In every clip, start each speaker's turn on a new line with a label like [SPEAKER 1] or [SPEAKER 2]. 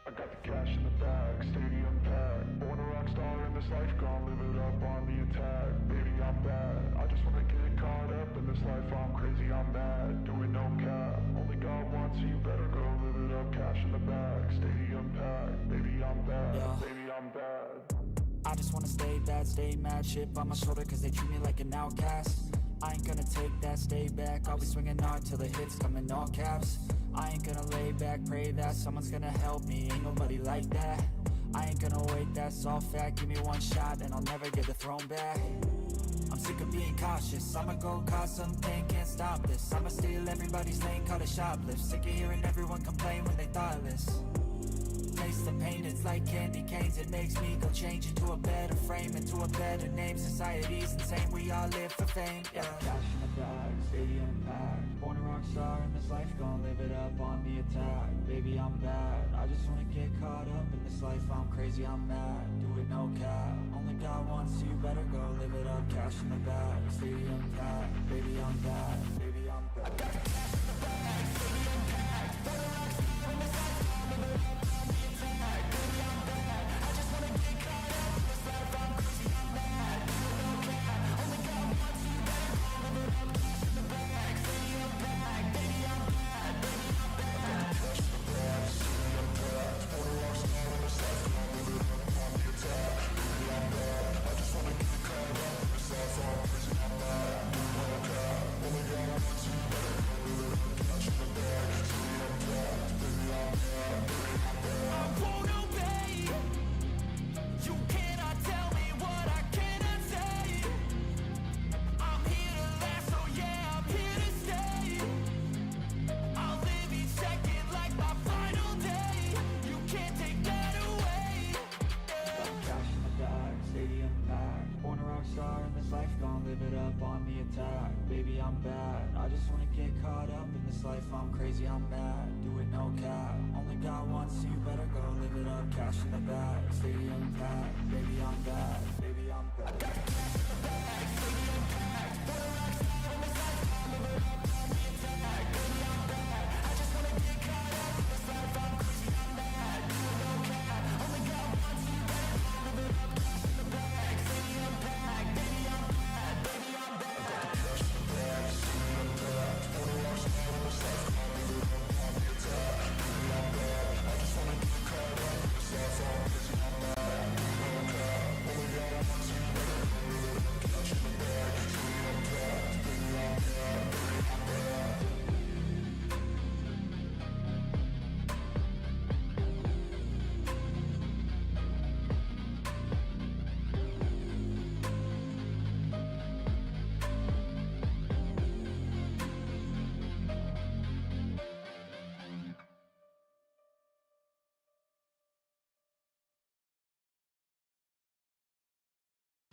[SPEAKER 1] I got the cash in the bag, stadium packed. Born a rock star in this life, gon' live it up on the attack. Baby, I'm bad, I just wanna get caught up in this life. I'm crazy, I'm mad, doing no cap. Only God wants you, better go live it up. Cash in the bag, stadium packed. Baby, I'm bad,
[SPEAKER 2] Yeah.
[SPEAKER 1] baby, I'm bad.
[SPEAKER 2] I just wanna stay bad, stay mad. Chip on my shoulder cause they treat me like an outcast. I ain't gonna take that, stay back. I'll be swinging hard till the hits come in all caps. I ain't gonna lay back, pray that someone's gonna help me. Ain't nobody like that. I ain't gonna wait, that's all fact. Give me one shot and I'll never get the throne back. I'm sick of being cautious, I'ma go cause something, can't stop this. I'ma steal everybody's lane, call it shoplift. Sick of hearing everyone complain when they thoughtless. Taste the pain, it's like candy canes. It makes me go change into a better frame, into a better name. Society's insane, we all live for fame, yeah. Cash in the bag, stadium packed. Born a rock star in this life, gon' live it up on the attack. Baby, I'm bad, I just wanna get caught up in this life. I'm crazy, I'm mad, do it no cap. Only God wants you, better go live it up. Cash in the bag, stadium packed. Baby, I'm bad, baby, I'm bad. I got the cash in the bag, stadium packed. Born a rock star in this life, gon' live it up.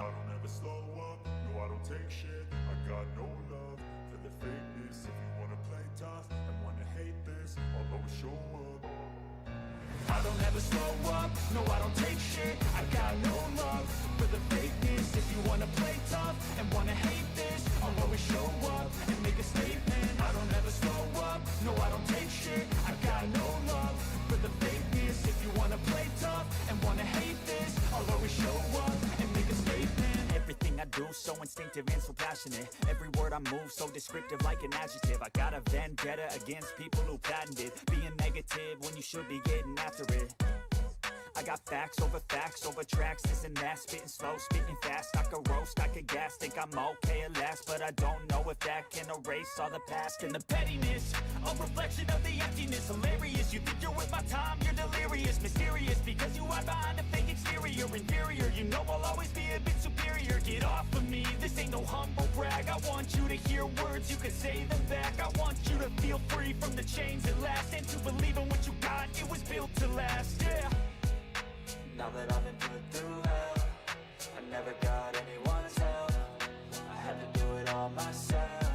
[SPEAKER 3] I don't ever slow up, no I don't take shit. I got no love for the fakeness. If you wanna play tough and wanna hate this, I'll always show up.
[SPEAKER 4] I don't ever slow up, no I don't take shit. I got no love for the fakeness. If you wanna play tough and wanna hate this, I'll always show up and make a statement. I don't ever slow up, no I don't take shit. I got no love for the fakeness. If you wanna play tough and wanna hate this, I'll always show up and make a statement.
[SPEAKER 2] Everything I do so instinctive and so passionate. Every word I move so descriptive like an adjective. I got a vendetta against people who patented being negative when you should be getting after it. I got facts over tracks, this and that. Spitting slow, spitting fast. I could roast, I could gas. Think I'm okay at last, but I don't know if that can erase all the past.
[SPEAKER 4] And the pettiness, a reflection of the emptiness. Hilarious, you think you're with my time, you're delirious. Mysterious, because you hide behind a fake exterior. Inferior, you know I'll always be a bit superior. Get off of me, this ain't no humble brag. I want you to hear words, you can say them back. I want you to feel free from the chains at last, and to believe in what you got, it was built to last, yeah.
[SPEAKER 2] Now that I've been put through hell, I never got anyone's help. I had to do it all myself.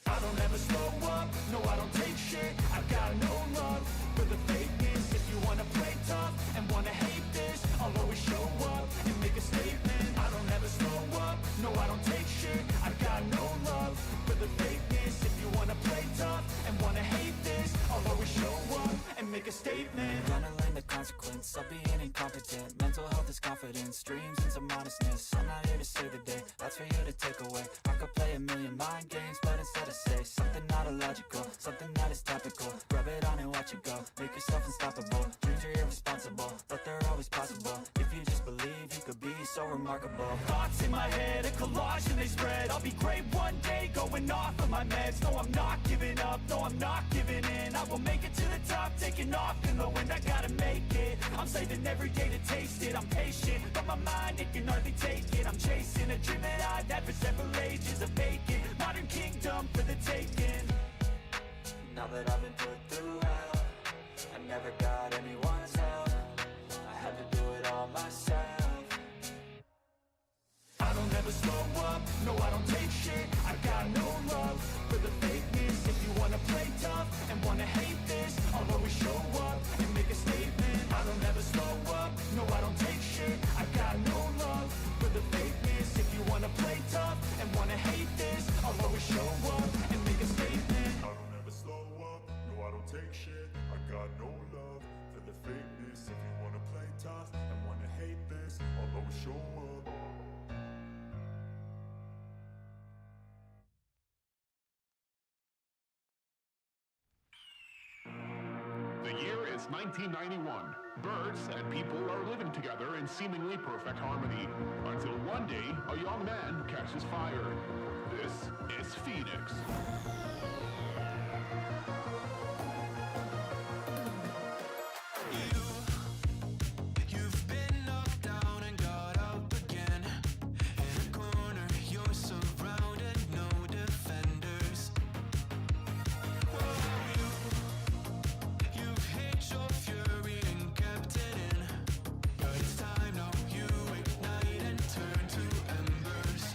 [SPEAKER 4] I don't ever slow up, no I don't take shit. I got no love for the fakeness. If you wanna play tough and wanna hate this, I'll always show up and make a statement. I don't ever slow up, no I don't take shit. I got no love for the fakeness. If you wanna play tough and wanna hate this, I'll always show up and make a statement.
[SPEAKER 2] Gonna learn the consequence of being incompetent. Mental health is confidence, dreams and some honestness. I'm not here to save the day, that's for you to take away. I could play a million mind games, but instead I say something not illogical, something that is topical. Rub it on and watch it go, make yourself unstoppable. Dreams are irresponsible, but they're always possible. If you just believe, you could be so remarkable.
[SPEAKER 4] Thoughts in my head, a collage and they spread. I'll be great one day, going off of my meds. No, I'm not giving up, no, I'm not giving in. I will make it to the top, taking off in the wind. I gotta make it, I'm saving every day to taste it. I'm patient, but my mind, it can hardly take it. I'm chasing a dream that I've had for several ages. A vacant, modern kingdom for the taking.
[SPEAKER 2] Now that I've been put through hell, I never got anyone's help. I had to do it all myself.
[SPEAKER 4] I don't ever slow up, no I don't take shit. I got no love for the fakeness. If you wanna play tough and wanna hate this, I'll always show up and make a statement. I don't ever slow up, no I don't take shit. I got no love for the fakeness. If you wanna play tough and wanna hate this, I'll always show up and make a statement.
[SPEAKER 3] I don't ever slow up, no I don't take shit. I got no love for the fakeness. If you wanna play tough and wanna hate this, I'll always show up.
[SPEAKER 5] The year is 1991. Birds and people are living together in seemingly perfect harmony, until one day a young man catches fire. This is Phoenix.
[SPEAKER 6] You've been knocked down and got up again. In a corner, you're surrounded, no defenders. You've hid your fury and kept it in. But it's time now, you ignite and turn to embers.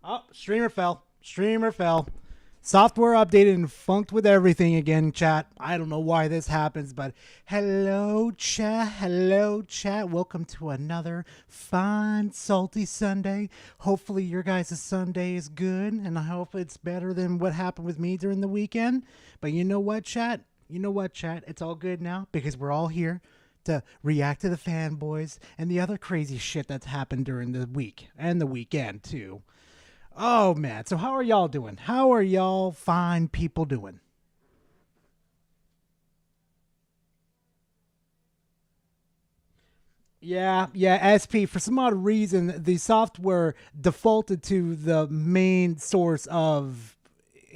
[SPEAKER 7] Oh, streamer fell. Streamer fell. Software updated and funked with everything again, chat. I don't know why this happens, but hello, chat. Hello, chat. Welcome to another fine, salty Sunday. Hopefully, your guys' Sunday is good, and I hope it's better than what happened with me during the weekend. But you know what, chat? You know what, chat? It's all good now because we're all here to react to the fanboys and the other crazy shit that's happened during the week and the weekend, too. Oh, man. So how are y'all doing? How are y'all fine people doing? Yeah, SP. For some odd reason, the software defaulted to the main source of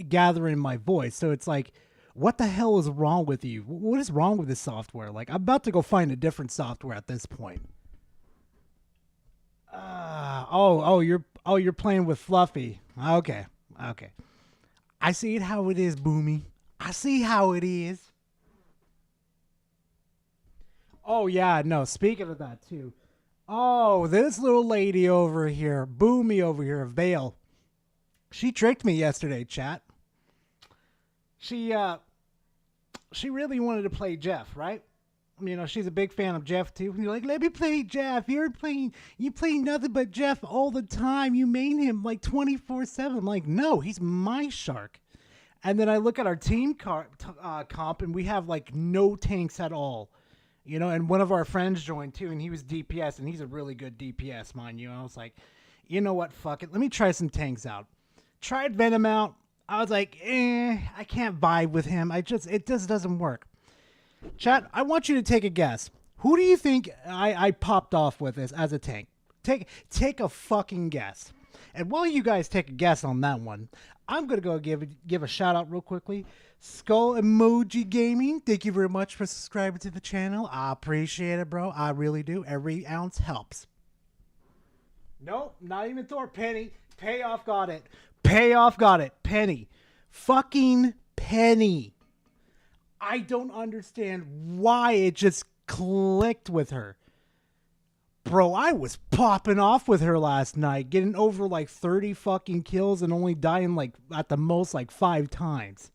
[SPEAKER 7] gathering my voice. So it's like, what the hell is wrong with you? What is wrong with this software? Like, I'm about to go find a different software at this point. You're playing with Fluffy. Okay. I see it how it is, Boomy. I see how it is. Oh yeah, no. Speaking of that too. Oh, this little lady over here, Boomy over here, Vale. She tricked me yesterday, chat. She really wanted to play Jeff, right? You know, she's a big fan of Jeff too. And you're like, let me play Jeff. You play nothing but Jeff all the time. You main him like 24/7. I'm like, no, he's my shark. And then I look at our team comp, and we have like no tanks at all. You know, and one of our friends joined too, and he was DPS, and he's a really good DPS, mind you. And I was like, you know what? Fuck it. Let me try some tanks out. Tried Venom out. I was like, I can't vibe with him. It just doesn't work. Chat, I want you to take a guess. Who do you think I popped off with this as a tank? Take a fucking guess. And while you guys take a guess on that one, I'm going to go give a shout out real quickly. Skull Emoji Gaming, thank you very much for subscribing to the channel. I appreciate it, bro. I really do. Every ounce helps. Nope, not even Thor. Penny. Payoff got it. Penny. Fucking Penny. I don't understand why it just clicked with her. Bro, I was popping off with her last night, getting over like 30 fucking kills and only dying like at the most like 5 times.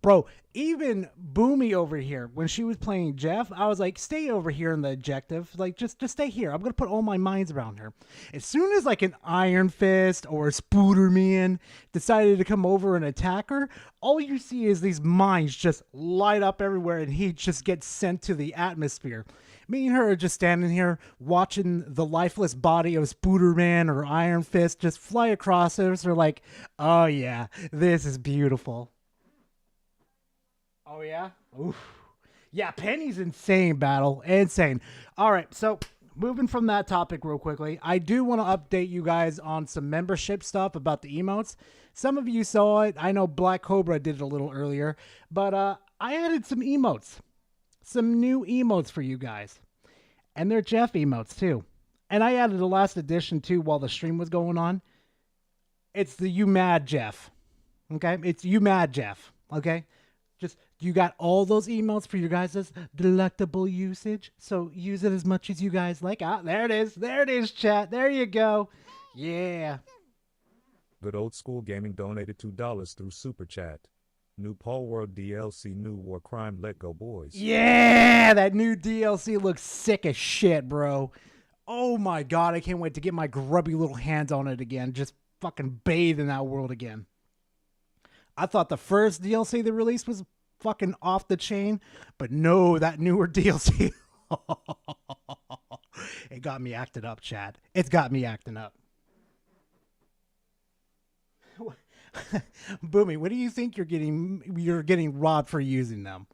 [SPEAKER 7] Bro, even Boomy over here, when she was playing Jeff, I was like, stay over here in the objective. Like, just stay here. I'm going to put all my mines around her. As soon as like an Iron Fist or a Spooderman decided to come over and attack her, all you see is these mines just light up everywhere and he just gets sent to the atmosphere. Me and her are just standing here watching the lifeless body of Spooderman or Iron Fist just fly across us. We're like, oh yeah, this is beautiful. Oh, yeah? Oof. Yeah, Penny's insane, battle. Insane. All right, so moving from that topic real quickly, I do want to update you guys on some membership stuff about the emotes. Some of you saw it. I know Black Cobra did it a little earlier, but I added some emotes. Some new emotes for you guys. And they're Jeff emotes, too. And I added the last edition, too, while the stream was going on. It's the You Mad Jeff. Okay? It's You Mad Jeff. Okay? Just, you got all those emotes for your guys' delectable usage. So use it as much as you guys like. Ah, there it is. There it is, chat. There you go. Yeah.
[SPEAKER 8] Good Old School Gaming donated $2 through Super Chat. New Paul World DLC, New War Crime, Let Go Boys.
[SPEAKER 7] Yeah, that new DLC looks sick as shit, bro. Oh my god, I can't wait to get my grubby little hands on it again. Just fucking bathe in that world again. I thought the first DLC they released was fucking off the chain, but no, that newer DLC. It got me acting up, Chad. It's got me acting up. Boomy, what do you think you're getting robbed for using them?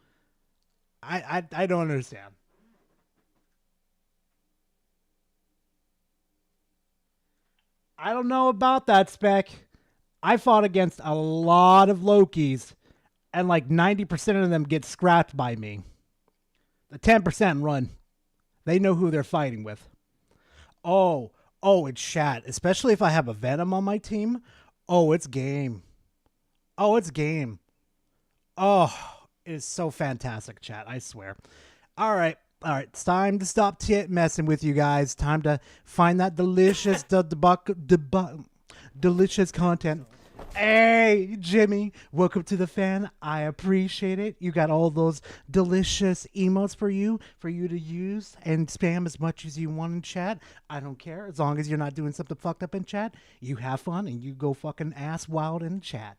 [SPEAKER 7] I don't understand. I don't know about that, Spec. I fought against a lot of Lokis, and like 90% of them get scrapped by me. The 10% run. They know who they're fighting with. Oh, it's chat. Especially if I have a Venom on my team. Oh, it's game. Oh, it's game. Oh, it is so fantastic, chat. I swear. All right. It's time to stop messing with you guys. Time to find that delicious, delicious content. Hey, Jimmy, welcome to the fan. I appreciate it. You got all those delicious emotes for you to use and spam as much as you want in chat. I don't care. As long as you're not doing something fucked up in chat, you have fun and you go fucking ass wild in chat.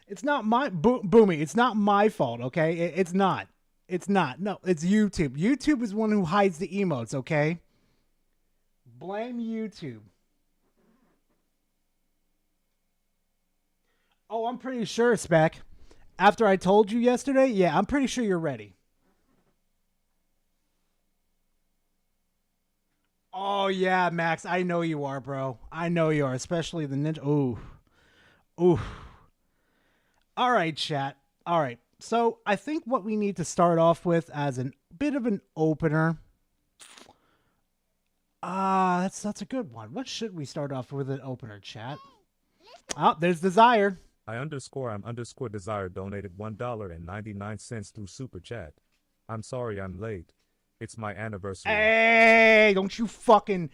[SPEAKER 7] It's not my Boomy. It's not my fault, okay? It's not. It's not. No, it's YouTube. YouTube is one who hides the emotes, okay? Blame YouTube. Oh, I'm pretty sure, Spec. After I told you yesterday, yeah, I'm pretty sure you're ready. Oh, yeah, Max. I know you are, bro. I know you are, especially the ninja. Ooh. All right, chat. All right. So I think what we need to start off with as a bit of an opener. That's a good one. What should we start off with an opener, chat? Oh, there's Desire.
[SPEAKER 8] I'm _ Desire donated $1.99 through Super Chat. I'm sorry I'm late. It's my anniversary.
[SPEAKER 7] Hey, don't you fucking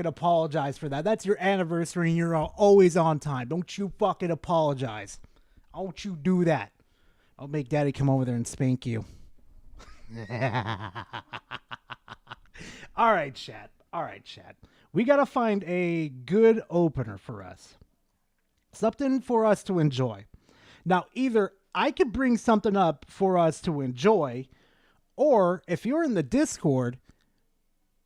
[SPEAKER 7] apologize for that. That's your anniversary and you're always on time. Don't you fucking apologize. Don't you do that. I'll make Daddy come over there and spank you. All right, chat. We got to find a good opener for us. Something for us to enjoy. Now, either I could bring something up for us to enjoy, or if you're in the Discord,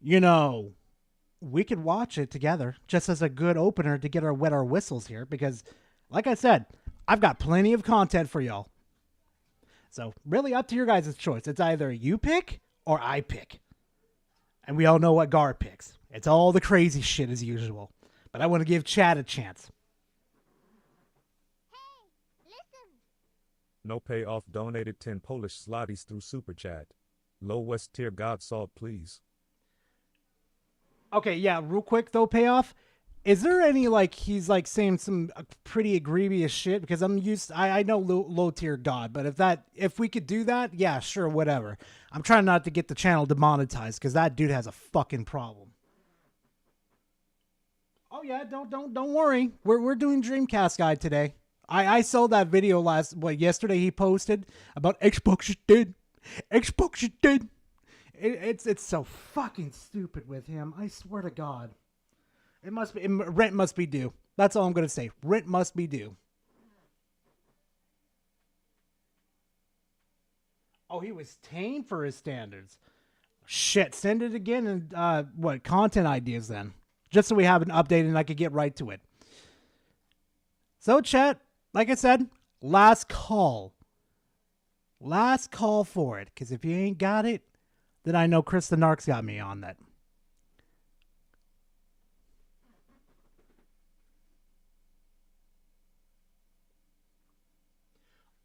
[SPEAKER 7] we could watch it together just as a good opener to get our wet our whistles here. Because, like I said, I've got plenty of content for y'all. So, really up to your guys' choice. It's either you pick or I pick. And we all know what Gar picks. It's all the crazy shit as usual. But I want to give Chad a chance.
[SPEAKER 8] No payoff donated 10 Polish zlotys through Super Chat. Low West tier God salt, please.
[SPEAKER 7] Okay, yeah, real quick though, payoff. Is there any like he's like saying some pretty egregious shit? Because I know low tier God, but if we could do that, yeah, sure, whatever. I'm trying not to get the channel demonetized because that dude has a fucking problem. Oh yeah, don't worry. We're doing Dreamcast Guide today. I saw that video yesterday he posted about Xbox is dead. Xbox is dead. It's so fucking stupid with him. I swear to God. Rent must be due. That's all I'm gonna say. Rent must be due. Oh, he was tame for his standards. Shit, send it again and content ideas then. Just so we have an update and I could get right to it. So chat, like I said, last call. Last call for it. Because if you ain't got it, then I know Chris the Narc's got me on that.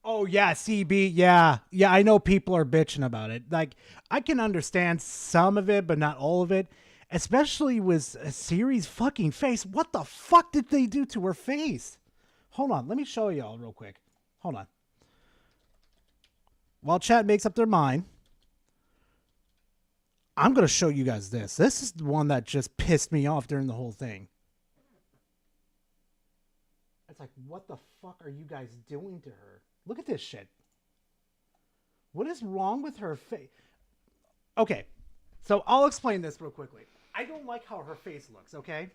[SPEAKER 7] Oh yeah, CB, yeah. Yeah, I know people are bitching about it. Like, I can understand some of it, but not all of it. Especially with Siri's fucking face. What the fuck did they do to her face? Hold on, let me show y'all real quick. Hold on. While chat makes up their mind, I'm going to show you guys this. This is the one that just pissed me off during the whole thing. It's like, what the fuck are you guys doing to her? Look at this shit. What is wrong with her face? Okay, so I'll explain this real quickly. I don't like how her face looks, okay?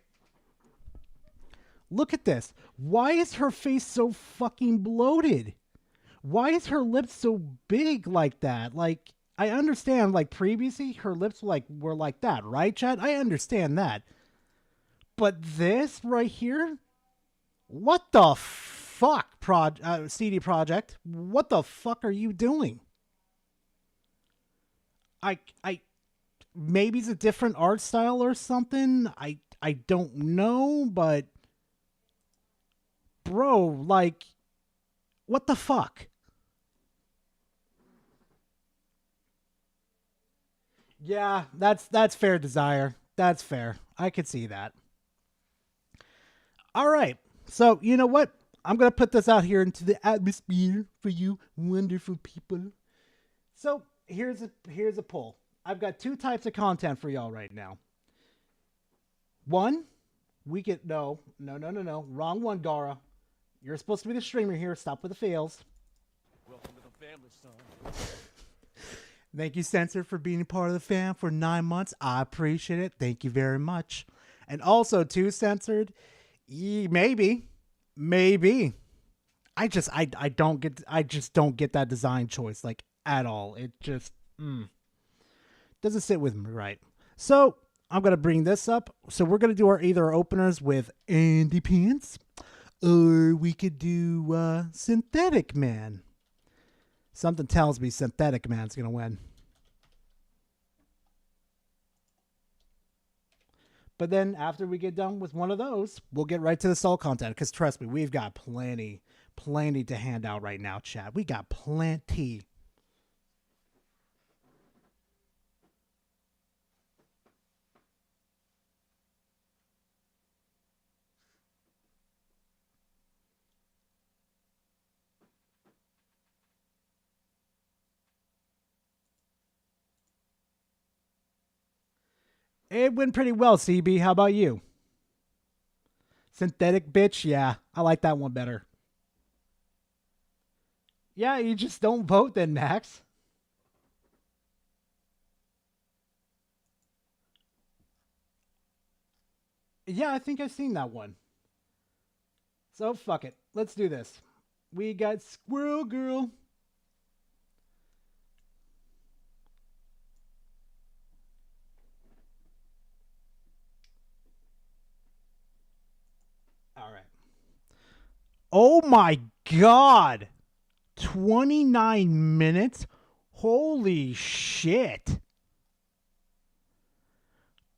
[SPEAKER 7] Look at this. Why is her face so fucking bloated? Why is her lips so big like that? Like, I understand, like, previously her lips were like that, right, Chad? I understand that. But this right here? What the fuck, CD Projekt? What the fuck are you doing? Maybe it's a different art style or something. I don't know, but bro, like, what the fuck? Yeah, that's fair, Desire. That's fair. I could see that. All right. So, you know what? I'm going to put this out here into the atmosphere for you wonderful people. So, here's a poll. I've got two types of content for y'all right now. One, we get no. Wrong one, Gara. You're supposed to be the streamer here. Stop with the fails.
[SPEAKER 9] Welcome to the family, son.
[SPEAKER 7] Thank you, Censor, for being a part of the fam for 9 months. I appreciate it. Thank you very much. And also, too, Censored, maybe. I just don't get that design choice, like, at all. It just doesn't sit with me right. So I'm gonna bring this up. So we're gonna do our openers with Andy Pants, or we could do Synthetic Man. Something tells me Synthetic Man's gonna win. But then after we get done with one of those, we'll get right to the soul content. Because trust me, we've got plenty to hand out right now, chat. We got plenty. It went pretty well, CB. How about you? Synthetic bitch? Yeah, I like that one better. Yeah, you just don't vote then, Max. Yeah, I think I've seen that one. So, fuck it. Let's do this. We got Squirrel Girl. All right. Oh my God. 29 minutes? Holy shit.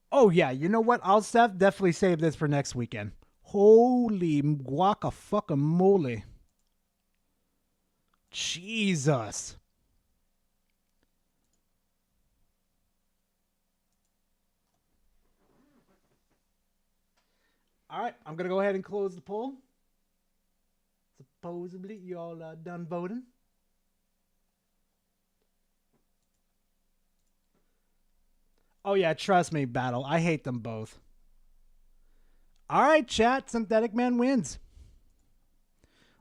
[SPEAKER 7] Oh yeah, you know what? I'll definitely save this for next weekend. Holy guaca-fucking-moly. Jesus. All right, I'm gonna go ahead and close the poll. Supposedly, y'all done voting. Oh yeah, trust me, Battle. I hate them both. All right, chat. Synthetic Man wins.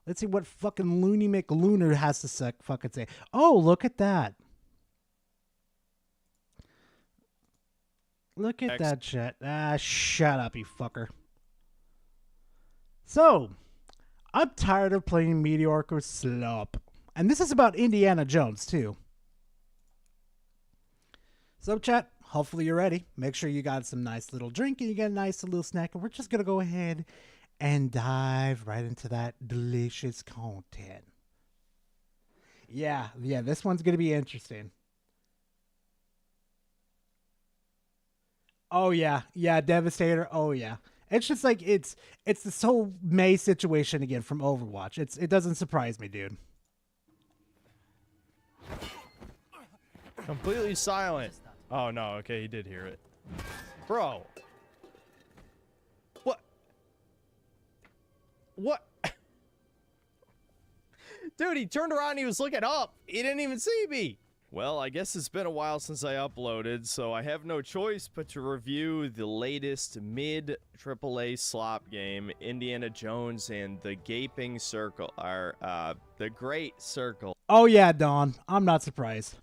[SPEAKER 7] Let's see what fucking Looney McLooner has to fucking say. Oh, look at that. Look at that, chat. Ah, shut up, you fucker. So, I'm tired of playing mediocre slop. And this is about Indiana Jones, too. So, chat, hopefully you're ready. Make sure you got some nice little drink and you got a nice little snack. And we're just going to go ahead and dive right into that delicious content. Yeah, this one's going to be interesting. Oh, yeah, Devastator. Oh, yeah. It's just like, it's this whole May situation again from Overwatch. It doesn't surprise me, dude.
[SPEAKER 10] Completely silent. Oh, no. Okay, he did hear it. Bro. What? What? Dude, he turned around and he was looking up. He didn't even see me. Well, I guess it's been a while since I uploaded, so I have no choice but to review the latest mid-AAA slop game, Indiana Jones and the Gaping Circle, or the Great Circle.
[SPEAKER 7] Oh yeah, Don. I'm not surprised.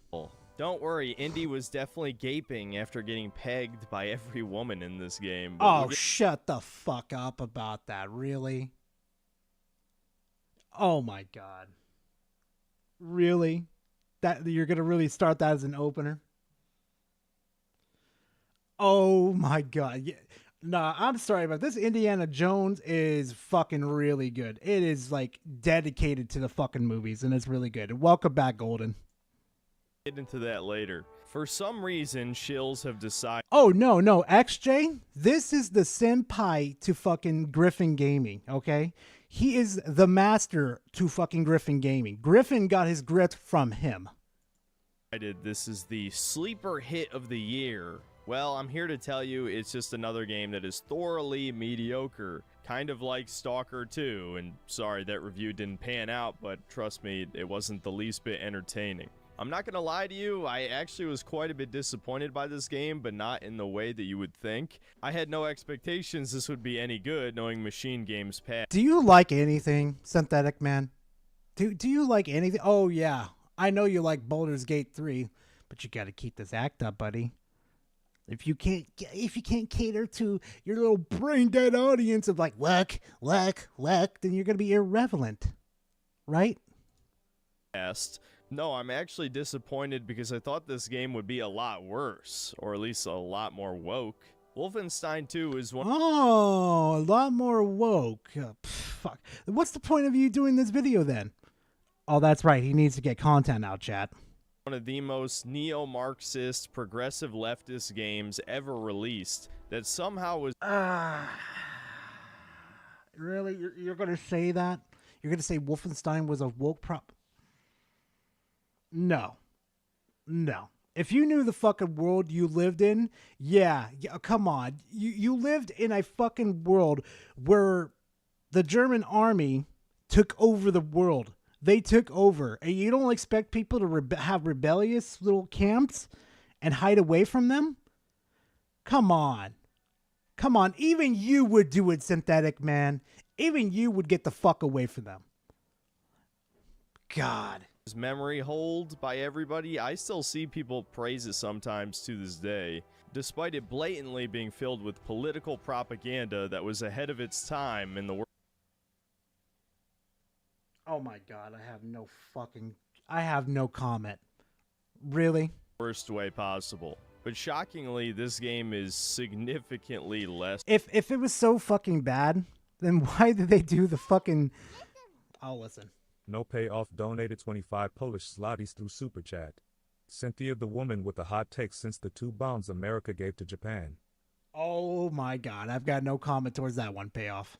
[SPEAKER 10] Don't worry, Indy was definitely gaping after getting pegged by every woman in this game.
[SPEAKER 7] Oh, shut the fuck up about that, really? Oh my god. Really? That you're gonna really start that as an opener? Oh my god. Yeah. Nah, I'm sorry, but this Indiana Jones is fucking really good. It is like dedicated to the fucking movies, and it's really good. And welcome back, Golden.
[SPEAKER 10] Get into that later. For some reason, shills have decided.
[SPEAKER 7] Oh no, XJ, this is the senpai to fucking Griffin Gaming, okay? He is the master to fucking Griffin Gaming. Griffin got his grit from him.
[SPEAKER 10] This is the sleeper hit of the year. Well, I'm here to tell you it's just another game that is thoroughly mediocre. Kind of like Stalker 2, and sorry that review didn't pan out, but trust me, it wasn't the least bit entertaining. I'm not gonna lie to you, I actually was quite a bit disappointed by this game, but not in the way that you would think. I had no expectations this would be any good, knowing Machine Games past.
[SPEAKER 7] Do you like anything, Synthetic Man? Do you like anything? Oh yeah, I know you like Baldur's Gate 3, but you gotta keep this act up, buddy. If you can't cater to your little brain dead audience of like luck, then you're gonna be irrelevant, right?
[SPEAKER 10] No, I'm actually disappointed because I thought this game would be a lot worse, or at least a lot more woke. Wolfenstein 2 is one.
[SPEAKER 7] Oh, a lot more woke. Fuck. What's the point of you doing this video then? Oh, that's right. He needs to get content out, chat.
[SPEAKER 10] One of the most neo-Marxist, progressive leftist games ever released that somehow was.
[SPEAKER 7] Really? You're going to say that? You're going to say Wolfenstein was a woke prop? No. If you knew the fucking world you lived in, yeah, come on. You lived in a fucking world where the German army took over the world. They took over. And you don't expect people to have rebellious little camps and hide away from them? Come on. Even you would do it, Synthetic Man. Even you would get the fuck away from them. God.
[SPEAKER 10] Memory hold by everybody. I still see people praise it sometimes to this day, despite it blatantly being filled with political propaganda that was ahead of its time in the world.
[SPEAKER 7] Oh my god, I have no comment. Really?
[SPEAKER 10] Worst way possible. But shockingly, this game is significantly less.
[SPEAKER 7] If it was so fucking bad, then why did they do the fucking... I'll listen.
[SPEAKER 8] No payoff donated 25 Polish zlotys through Super Chat. Cynthia the woman with the hot take since the 2 bombs America gave to Japan.
[SPEAKER 7] Oh my god, I've got no comment towards that one payoff.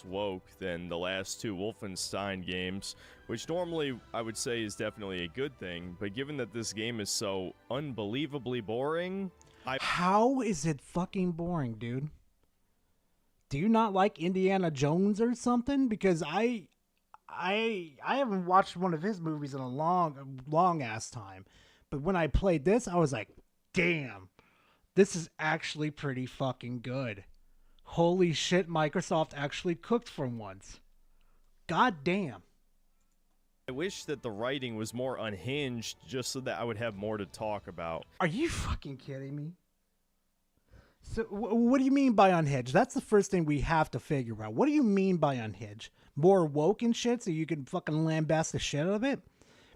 [SPEAKER 10] Woke than the last 2 Wolfenstein games, which normally I would say is definitely a good thing, but given that this game is so unbelievably boring,
[SPEAKER 7] How is it fucking boring, dude? Do you not like Indiana Jones or something? Because I haven't watched one of his movies in a long ass time. But when I played this, I was like, damn, this is actually pretty fucking good. Holy shit, Microsoft actually cooked for once. God damn.
[SPEAKER 10] I wish that the writing was more unhinged just so that I would have more to talk about.
[SPEAKER 7] Are you fucking kidding me? So, what do you mean by unhinged? That's the first thing we have to figure out. What do you mean by unhinged? More woke and shit so you can fucking lambast the shit out of it?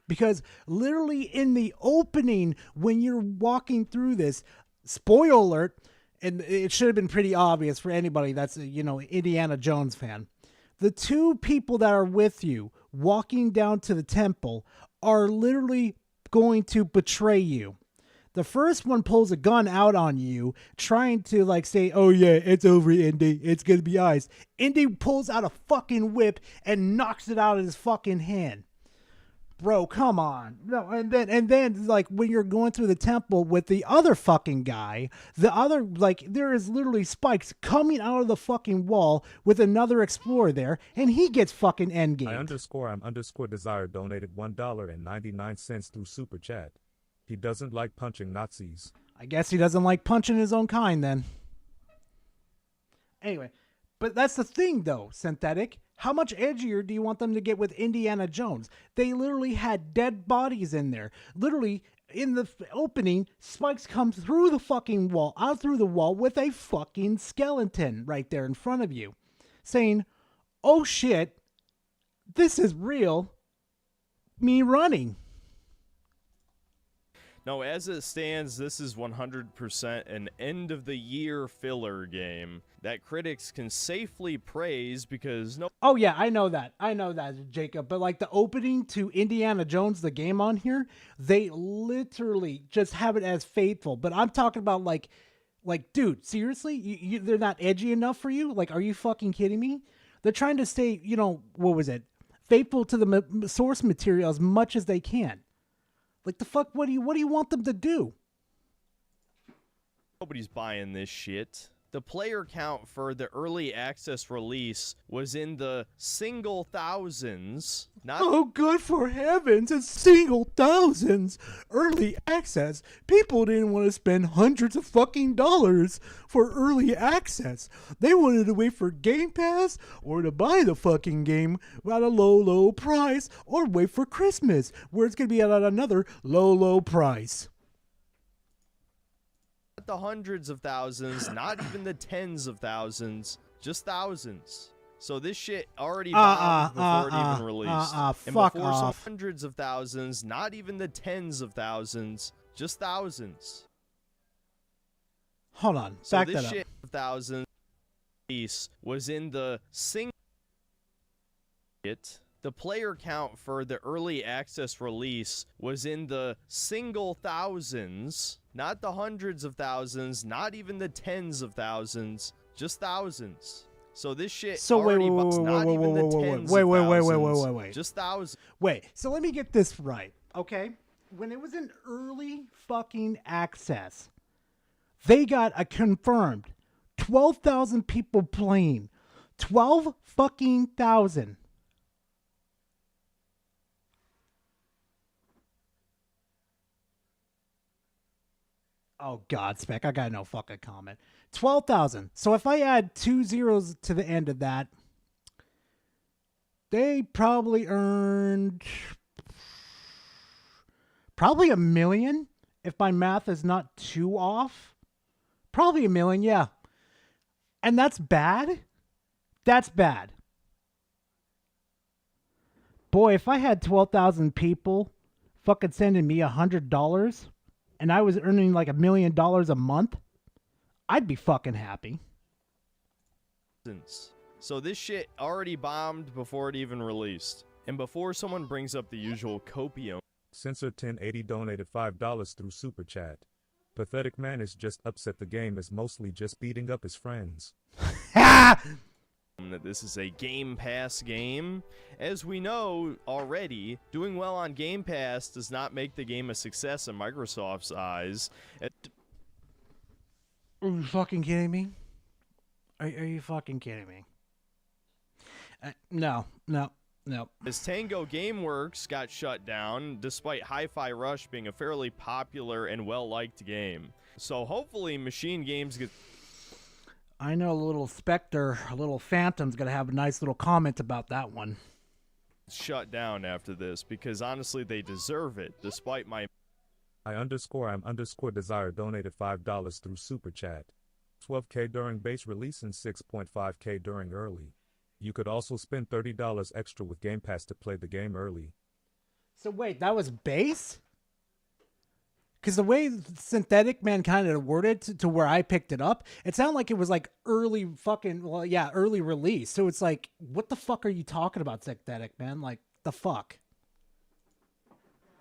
[SPEAKER 7] Because literally in the opening, when you're walking through this, spoiler alert, and it should have been pretty obvious for anybody that's a, Indiana Jones fan. The two people that are with you walking down to the temple are literally going to betray you. The first one pulls a gun out on you, trying to say, oh yeah, it's over, Indy. It's going to be ice. Indy pulls out a fucking whip and knocks it out of his fucking hand. Bro, come on. No, and then when you're going through the temple with the other fucking guy, there is literally spikes coming out of the fucking wall with another explorer there, and he gets fucking endgame.
[SPEAKER 8] I'm _desire donated $1.99 through Super Chat. He doesn't like punching Nazis.
[SPEAKER 7] I guess he doesn't like punching his own kind then. Anyway, but that's the thing though, Synthetic. How much edgier do you want them to get with Indiana Jones? They literally had dead bodies in there. Literally, in the opening, Spikes comes through the fucking wall, out through the wall with a fucking skeleton right there in front of you. Saying, oh shit, this is real. Me running.
[SPEAKER 10] No, as it stands, this is 100% an end-of-the-year filler game that critics can safely praise because no...
[SPEAKER 7] Oh, yeah, I know that, Jacob. But, the opening to Indiana Jones, the game on here, they literally just have it as faithful. But I'm talking about, dude, seriously? They're not edgy enough for you? Are you fucking kidding me? They're trying to stay, what was it? Faithful to the source material as much as they can. The fuck, what do you want them to do?
[SPEAKER 10] Nobody's buying this shit. The player count for the early access release was in the single thousands.
[SPEAKER 7] Oh, good for heavens, it's single thousands. Early access. People didn't want to spend hundreds of fucking dollars for early access. They wanted to wait for Game Pass or to buy the fucking game at a low price or wait for Christmas where it's going to be at another low price.
[SPEAKER 10] The hundreds of thousands, not even the tens of thousands, just thousands. So this shit already bombed before it even released. And
[SPEAKER 7] fuck
[SPEAKER 10] before
[SPEAKER 7] off.
[SPEAKER 10] some hundreds of thousands, not even the tens of thousands, just thousands.
[SPEAKER 7] Hold on,
[SPEAKER 10] so
[SPEAKER 7] back
[SPEAKER 10] this
[SPEAKER 7] that up.
[SPEAKER 10] Shit thousands release was in the single. The player count for the early access release was in the single thousands, not the hundreds of thousands, not even the tens of thousands, just thousands. So this shit already not even the tens of thousands,
[SPEAKER 7] wait.
[SPEAKER 10] just thousands.
[SPEAKER 7] Wait, so let me get this right, okay? When it was in early fucking access, they got a confirmed 12,000 people playing. 12 fucking thousand. Oh, God, Spec, I got no fucking comment. 12,000. So if I add 2 zeros to the end of that, they probably earned probably $1 million, if my math is not too off. Probably $1 million, yeah. And that's bad? That's bad. Boy, if I had 12,000 people fucking sending me $100... and I was earning $1 million a month, I'd be fucking happy.
[SPEAKER 10] So this shit already bombed before it even released. And before someone brings up the usual copium.
[SPEAKER 8] Censor 1080 donated $5 through Super Chat. Pathetic man is just upset the game is mostly just beating up his friends.
[SPEAKER 10] That this is a Game Pass game. As we know already, doing well on Game Pass does not make the game a success in Microsoft's eyes.
[SPEAKER 7] Are you fucking kidding me? Are you fucking kidding me? No.
[SPEAKER 10] As Tango Gameworks got shut down, despite Hi-Fi Rush being a fairly popular and well-liked game. So hopefully Machine Games get...
[SPEAKER 7] I know a little Spectre, a little Phantom's gonna have a nice little comment about that one.
[SPEAKER 10] shut down after this, because honestly they deserve it, despite my...
[SPEAKER 8] I_am_desire donated $5 through Super Chat. 12K during base release and 6.5K during early. You could also spend $30 extra with Game Pass to play the game early.
[SPEAKER 7] So wait, that was base? Because the way Synthetic Man kind of worded to where I picked it up, it sounded like it was like early fucking, well, yeah, early release. So it's like, what the fuck are you talking about, Synthetic Man? Like, the fuck?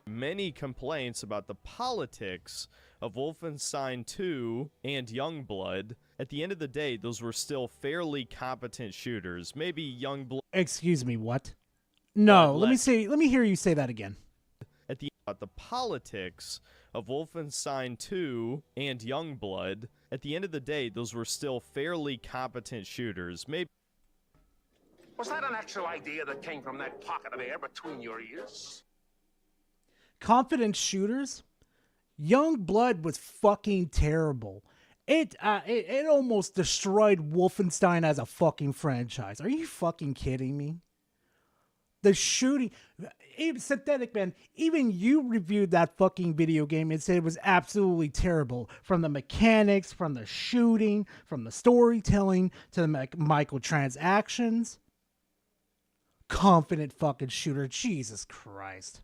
[SPEAKER 10] Many complaints about the politics of Wolfenstein 2 and Youngblood. At the end of the day, those were still fairly competent shooters. Maybe Youngblood...
[SPEAKER 7] Excuse me, what? No, let me hear you say that again.
[SPEAKER 10] At the politics of Wolfenstein 2 and Youngblood, at the end of the day, those were still fairly competent shooters. Maybe...
[SPEAKER 11] Was that an actual idea that came from that pocket of air between your ears?
[SPEAKER 7] Confident shooters? Youngblood was fucking terrible. It almost destroyed Wolfenstein as a fucking franchise. Are you fucking kidding me? The shooting, even Synthetic Man, even you reviewed that fucking video game and said it was absolutely terrible. From the mechanics, from the shooting, from the storytelling, to the microtransactions. Confident fucking shooter, Jesus Christ.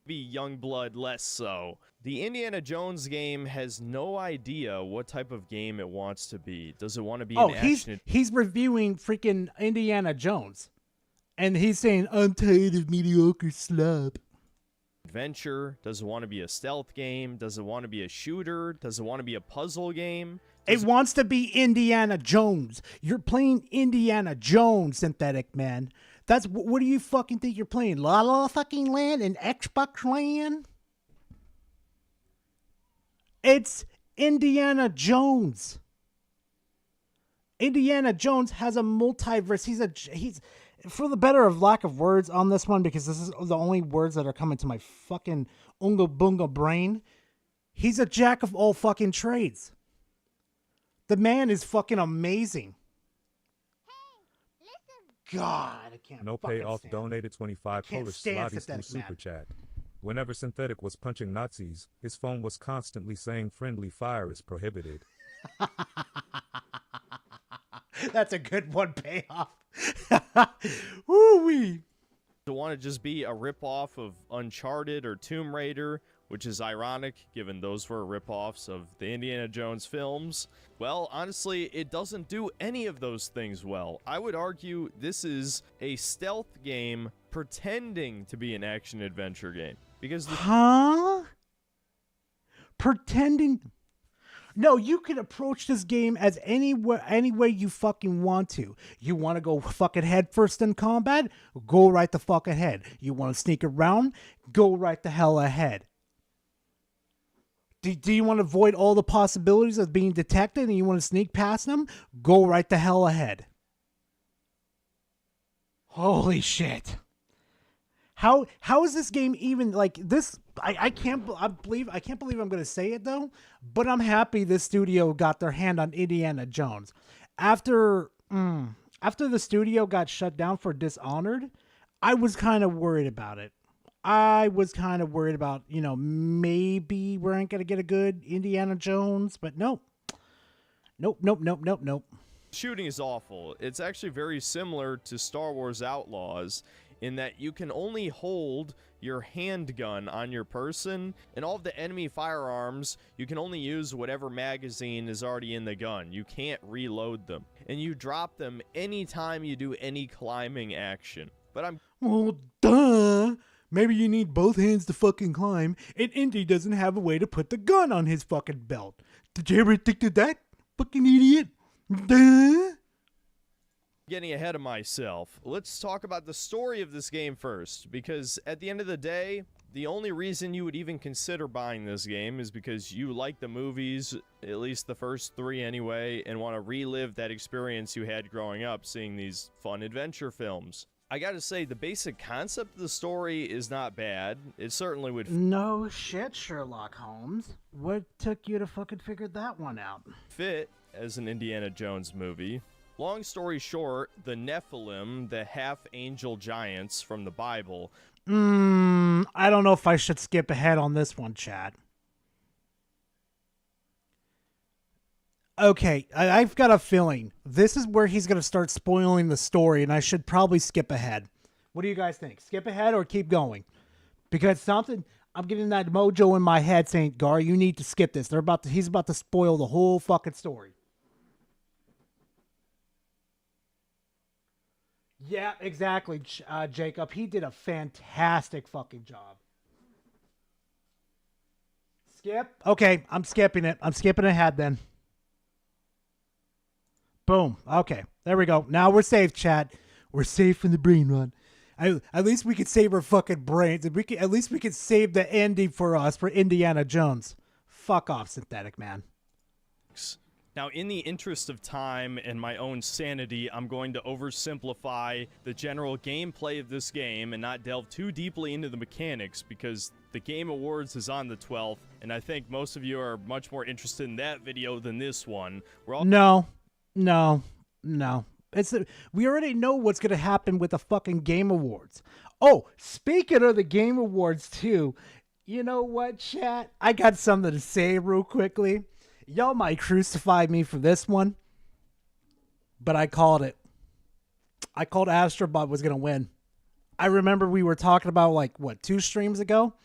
[SPEAKER 10] Youngblood less so. The Indiana Jones game has no idea what type of game it wants to be. Does it want to be an action...
[SPEAKER 7] he's reviewing freaking Indiana Jones. And he's saying, I'm tired of mediocre slop.
[SPEAKER 10] Adventure? Does it want to be a stealth game? Does it want to be a shooter? Does it want to be a puzzle game?
[SPEAKER 7] It wants to be Indiana Jones. You're playing Indiana Jones, Synthetic Man. That's what do you fucking think you're playing? La La fucking Land and Xbox Land? It's Indiana Jones. Indiana Jones has a multiverse. He's for the better of lack of words on this one, because this is the only words that are coming to my fucking unga bunga brain. He's a jack of all fucking trades. The man is fucking amazing. God, I can't.
[SPEAKER 8] No payoff donated 25 Polish zlotys through Super Chat. Whenever Synthetic was punching Nazis, his phone was constantly saying friendly fire is prohibited.
[SPEAKER 7] That's a good one, payoff. Woo-wee.
[SPEAKER 10] To want to just be a ripoff of Uncharted or Tomb Raider, which is ironic given those were ripoffs of the Indiana Jones films. Well, honestly, it doesn't do any of those things well. I would argue this is a stealth game pretending to be an action-adventure game. Because
[SPEAKER 7] Pretending? No, you can approach this game as any way you fucking want to. You want to go fucking head first in combat? Go right the fuck ahead. You want to sneak around? Go right the hell ahead. Do you want to avoid all the possibilities of being detected and you want to sneak past them? Go right the hell ahead. Holy shit. How is this game even like this? I can't believe I'm gonna say it though, but I'm happy this studio got their hand on Indiana Jones. After the studio got shut down for Dishonored, I was kind of worried about it. I was kind of worried about, maybe we aren't gonna get a good Indiana Jones, but nope.
[SPEAKER 10] shooting is awful. It's actually very similar to Star Wars Outlaws in that you can only hold your handgun on your person, and all of the enemy firearms, you can only use whatever magazine is already in the gun. You can't reload them, and you drop them anytime you do any climbing action. But
[SPEAKER 7] well, duh. Maybe you need both hands to fucking climb, and Indy doesn't have a way to put the gun on his fucking belt. Did you ever think of that, fucking idiot? Duh.
[SPEAKER 10] Getting ahead of myself, let's talk about the story of this game first, because at the end of the day, the only reason you would even consider buying this game is because you like the movies, at least the first 3 anyway, and want to relive that experience you had growing up seeing these fun adventure films. I gotta say, the basic concept of the story is not bad. It certainly would
[SPEAKER 7] No shit, Sherlock Holmes. What took you to fucking figure that one out?
[SPEAKER 10] fit as an Indiana Jones movie. Long story short, the Nephilim, the half-angel giants from the Bible.
[SPEAKER 7] I don't know if I should skip ahead on this one, Chad. Okay, I've got a feeling this is where he's going to start spoiling the story, and I should probably skip ahead. What do you guys think? Skip ahead or keep going? Because I'm getting that mojo in my head saying, Gar, you need to skip this. He's about to spoil the whole fucking story. Yeah, exactly, Jacob. He did a fantastic fucking job. Skip? Okay, I'm skipping it. I'm skipping ahead then. Boom. Okay, there we go. Now we're safe, chat. We're safe from the brain run. At least we could save our fucking brains. At least we could save the ending for us for Indiana Jones. Fuck off, Synthetic Man.
[SPEAKER 10] Now, in the interest of time and my own sanity, I'm going to oversimplify the general gameplay of this game and not delve too deeply into the mechanics, because the Game Awards is on the 12th, and I think most of you are much more interested in that video than this one.
[SPEAKER 7] No. We already know what's going to happen with the fucking Game Awards. Oh, speaking of the Game Awards, too, you know what, chat? I got something to say real quickly. Y'all might crucify me for this one, but I called it. I called Astrobot was going to win. I remember we were talking about, 2 streams ago?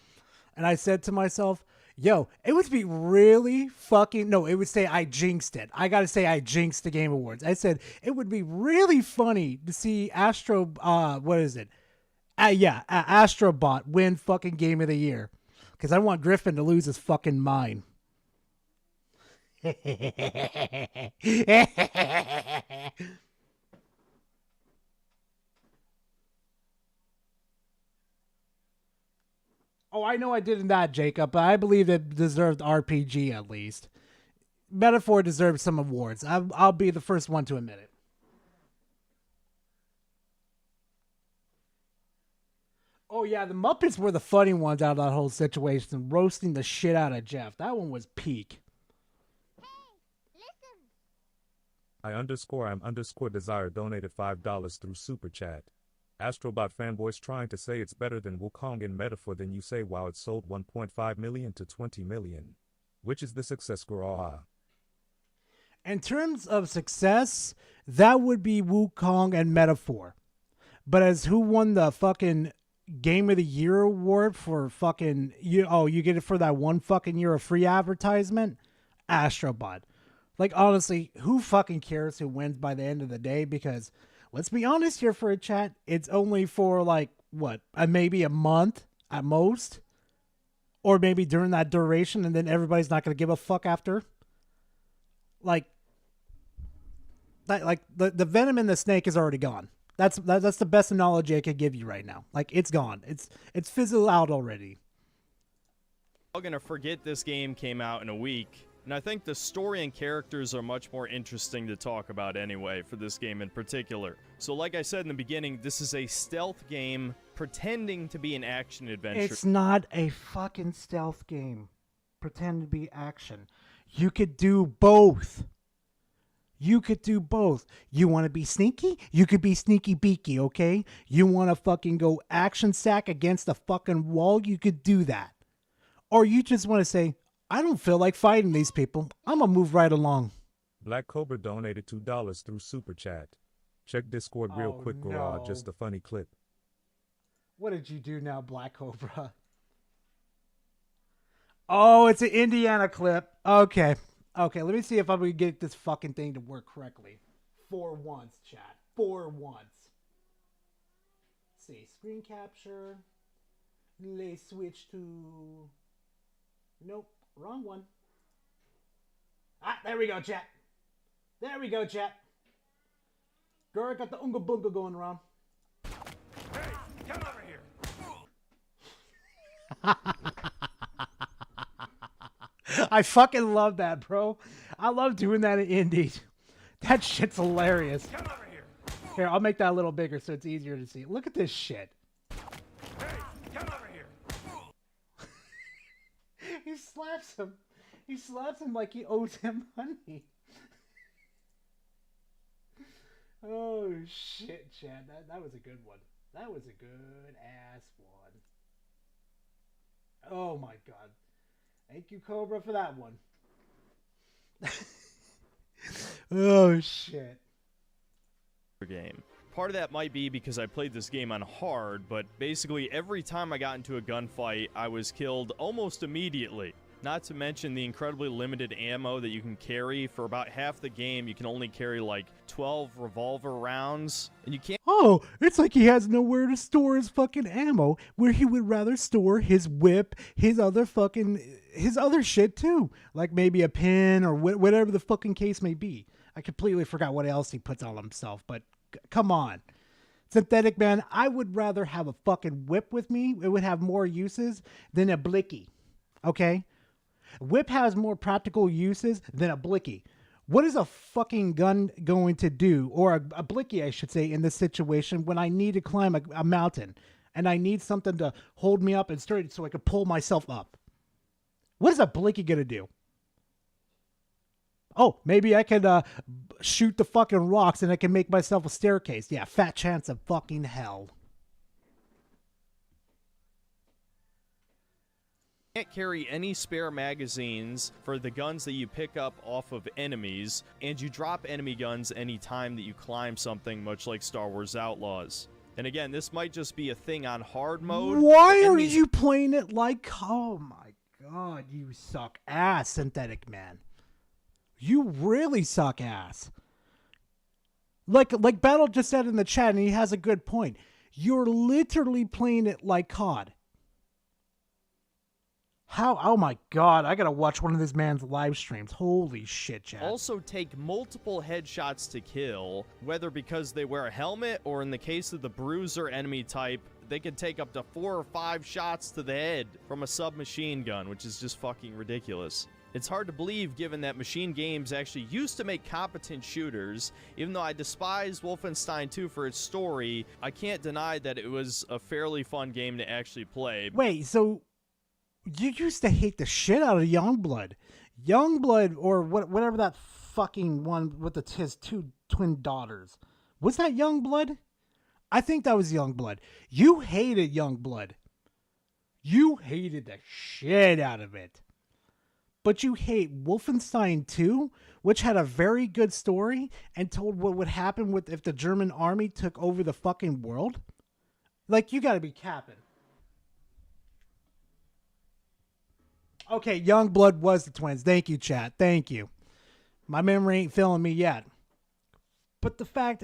[SPEAKER 7] And I said to myself, yo, it would be really fucking... No, it would say I jinxed it. I got to say I jinxed the Game Awards. I said it would be really funny to see Astrobot win fucking Game of the Year. Because I want Griffin to lose his fucking mind. Oh, I know I didn't that, Jacob, but I believe it deserved RPG at least. Metaphor deserves some awards. I'll be the first one to admit it. Oh yeah, the Muppets were the funny ones out of that whole situation, roasting the shit out of Jeff. That one was peak.
[SPEAKER 8] I'm _desire donated $5 through Super Chat. Astrobot fanboys trying to say it's better than Wukong in metaphor than you say wow it sold 1.5 million to 20 million. Which is the success score?
[SPEAKER 7] In terms of success, that would be Wukong and metaphor. But as who won the fucking Game of the Year award for fucking... you get it for that one fucking year of free advertisement? Astrobot. Honestly, who fucking cares who wins by the end of the day? Because, let's be honest here for a chat, it's only for, maybe a month at most? Or maybe during that duration, and then everybody's not going to give a fuck after? The venom in the snake is already gone. That's the best analogy I could give you right now. It's gone. It's fizzled out already.
[SPEAKER 10] I'm going to forget this game came out in a week. And I think the story and characters are much more interesting to talk about anyway for this game in particular. So like I said in the beginning, this is a stealth game pretending to be an action adventure.
[SPEAKER 7] It's not a fucking stealth game. Pretend to be action. You could do both. You want to be sneaky? You could be sneaky beaky, okay? You want to fucking go action sack against a fucking wall? You could do that. Or you just want to say, I don't feel like fighting these people. I'm gonna move right along.
[SPEAKER 8] Black Cobra donated $2 through Super Chat. Check Discord real quick,
[SPEAKER 7] no.
[SPEAKER 8] just a funny clip.
[SPEAKER 7] What did you do now, Black Cobra? Oh, it's an Indiana clip. Okay, let me see if I can get this fucking thing to work correctly. For once, chat. For once. Let's see, screen capture. Let's switch to... Nope. Wrong one. There we go, chat. Girl, I got the Unga Bunga going around.
[SPEAKER 4] Hey, come over here.
[SPEAKER 7] I fucking love that, bro. I love doing that in indies. That shit's hilarious.
[SPEAKER 4] Come over here.
[SPEAKER 7] Here, I'll make that a little bigger so it's easier to see. Look at this shit.
[SPEAKER 4] Hey, come over here.
[SPEAKER 7] He slaps him. He slaps him like he owes him money. Oh shit, Chad. That was a good one. That was a good ass one. Oh my god. Thank you, Cobra, for that one. Oh shit.
[SPEAKER 10] Game. Part of that might be because I played this game on hard, but basically every time I got into a gunfight, I was killed almost immediately. Not to mention the incredibly limited ammo that you can carry. For about half the game, you can only carry like 12 revolver rounds, and you can't.
[SPEAKER 7] Oh, it's like he has nowhere to store his fucking ammo, where he would rather store his whip, his other shit too. Like maybe a pin or whatever the fucking case may be. I completely forgot what else he puts on himself, but come on. Synthetic man, I would rather have a fucking whip with me. It would have more uses than a blicky. Okay? Whip has more practical uses than a blicky. What is a fucking gun going to do, or a blicky, I should say, in this situation when I need to climb a mountain and I need something to hold me up and sturdy so I can pull myself up? What is a blicky going to do? Oh, maybe I can shoot the fucking rocks and I can make myself a staircase. Yeah, fat chance of fucking hell.
[SPEAKER 10] Can't carry any spare magazines for the guns that you pick up off of enemies, and you drop enemy guns anytime that you climb something, much like Star Wars Outlaws. And again, this might just be a thing on hard mode.
[SPEAKER 7] Why are you playing it like... Oh my god, you suck ass, Synthetic Man. You really suck ass. Like Battle just said in the chat, and he has a good point. You're literally playing it like COD. How? Oh my god, I gotta watch one of this man's live streams. Holy shit, Chad.
[SPEAKER 10] Also take multiple headshots to kill, whether because they wear a helmet, or in the case of the bruiser enemy type, they can take up to 4 or 5 shots to the head from a submachine gun, which is just fucking ridiculous. It's hard to believe given that Machine Games actually used to make competent shooters. Even though I despise Wolfenstein 2 for its story, I can't deny that it was a fairly fun game to actually play.
[SPEAKER 7] Wait, so you used to hate the shit out of Youngblood. Youngblood, or whatever that fucking one with his 2 twin daughters. Was that Youngblood? I think that was Youngblood. You hated Youngblood. You hated the shit out of it. But you hate Wolfenstein 2, which had a very good story and told what would happen if the German army took over the fucking world? Like, you gotta be capping. Okay, Youngblood was the twins. Thank you, chat. Thank you. My memory ain't failing me yet. But the fact,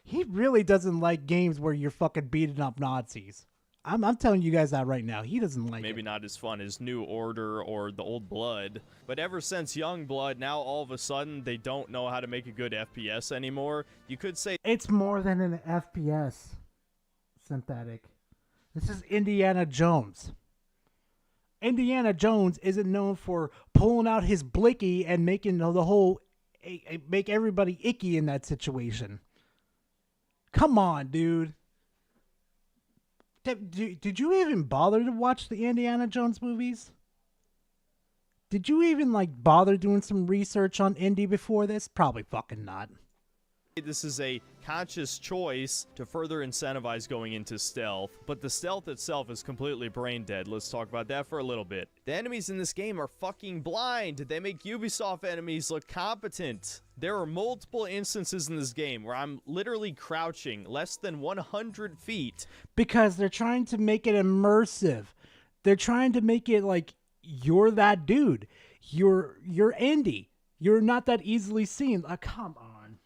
[SPEAKER 7] he really doesn't like games where you're fucking beating up Nazis. I'm telling you guys that right now. He doesn't like it.
[SPEAKER 10] Maybe not as fun as New Order or The Old Blood. But ever since Youngblood, now all of a sudden they don't know how to make a good FPS anymore. You could say
[SPEAKER 7] it's more than an FPS, Synthetic. This is Indiana Jones. Indiana Jones isn't known for pulling out his blicky and making the whole... make everybody icky in that situation. Come on, dude. Did you even bother to watch the Indiana Jones movies? Did you even, bother doing some research on Indy before this? Probably fucking not.
[SPEAKER 10] this is a conscious choice to further incentivize going into stealth, but the stealth itself is completely brain dead. Let's talk about that for a little bit. The enemies in this game are fucking blind. They make Ubisoft enemies look competent. There are multiple instances in this game where I'm literally crouching less than 100 feet.
[SPEAKER 7] Because they're trying to make it immersive. They're trying to make it like you're that dude. You're Andy. You're not that easily seen. Come on.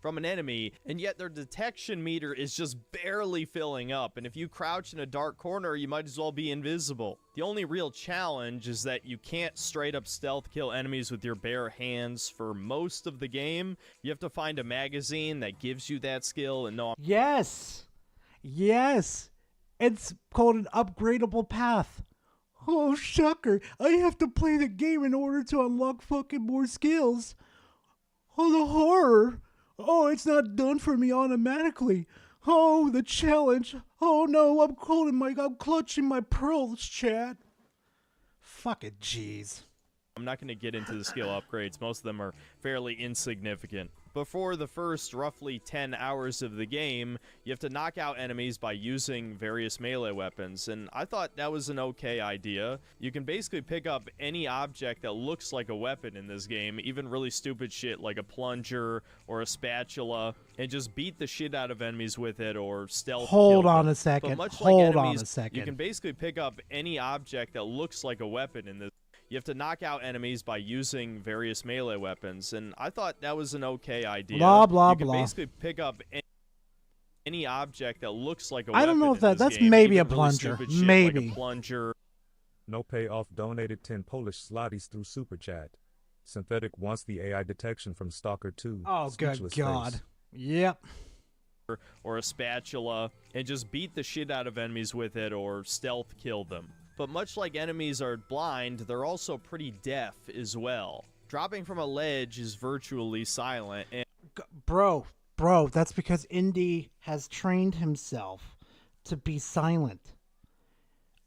[SPEAKER 10] from an enemy, and yet their detection meter is just barely filling up, and if you crouch in a dark corner, you might as well be invisible. The only real challenge is that you can't straight up stealth kill enemies with your bare hands for most of the game. You have to find a magazine that gives you that skill, and no,
[SPEAKER 7] Yes. Yes. It's called an upgradable path. Oh, sucker. I have to play the game in order to unlock fucking more skills. Oh, the horror. Oh, it's not done for me automatically. Oh, the challenge. Oh, no, I'm clutching my pearls, chat. Fuck it, jeez.
[SPEAKER 10] I'm not going to get into the skill upgrades. Most of them are fairly insignificant. Before the first roughly 10 hours of the game, you have to knock out enemies by using various melee weapons, and I thought that was an okay idea. You can basically pick up any object that looks like a weapon in this game, even really stupid shit like a plunger or a spatula, and just beat the shit out of enemies with it or stealth
[SPEAKER 7] Hold
[SPEAKER 10] kill
[SPEAKER 7] on
[SPEAKER 10] them.
[SPEAKER 7] a second.
[SPEAKER 10] But much
[SPEAKER 7] Hold
[SPEAKER 10] like
[SPEAKER 7] on
[SPEAKER 10] enemies,
[SPEAKER 7] a second.
[SPEAKER 10] you can basically pick up any object that looks like a weapon in this. You have to knock out enemies by using various melee weapons, and I thought that was an okay idea.
[SPEAKER 7] Blah, blah,
[SPEAKER 10] you can
[SPEAKER 7] blah.
[SPEAKER 10] basically pick up any object that looks like a
[SPEAKER 7] I don't know
[SPEAKER 10] weapon
[SPEAKER 7] if
[SPEAKER 10] in
[SPEAKER 7] that's
[SPEAKER 10] this game,
[SPEAKER 7] maybe
[SPEAKER 10] even
[SPEAKER 7] a
[SPEAKER 10] really
[SPEAKER 7] plunger.
[SPEAKER 10] stupid shit
[SPEAKER 7] Maybe.
[SPEAKER 10] like a plunger.
[SPEAKER 8] No payoff donated 10 Polish zlotys through Super Chat. Synthetic wants the AI detection from Stalker 2.
[SPEAKER 7] Oh, good
[SPEAKER 8] Speechless
[SPEAKER 7] God.
[SPEAKER 8] face.
[SPEAKER 7] Yep.
[SPEAKER 10] Or a spatula, and just beat the shit out of enemies with it or stealth kill them. But much like enemies are blind, they're also pretty deaf as well. Dropping from a ledge is virtually silent, and
[SPEAKER 7] Bro, that's because Indy has trained himself to be silent.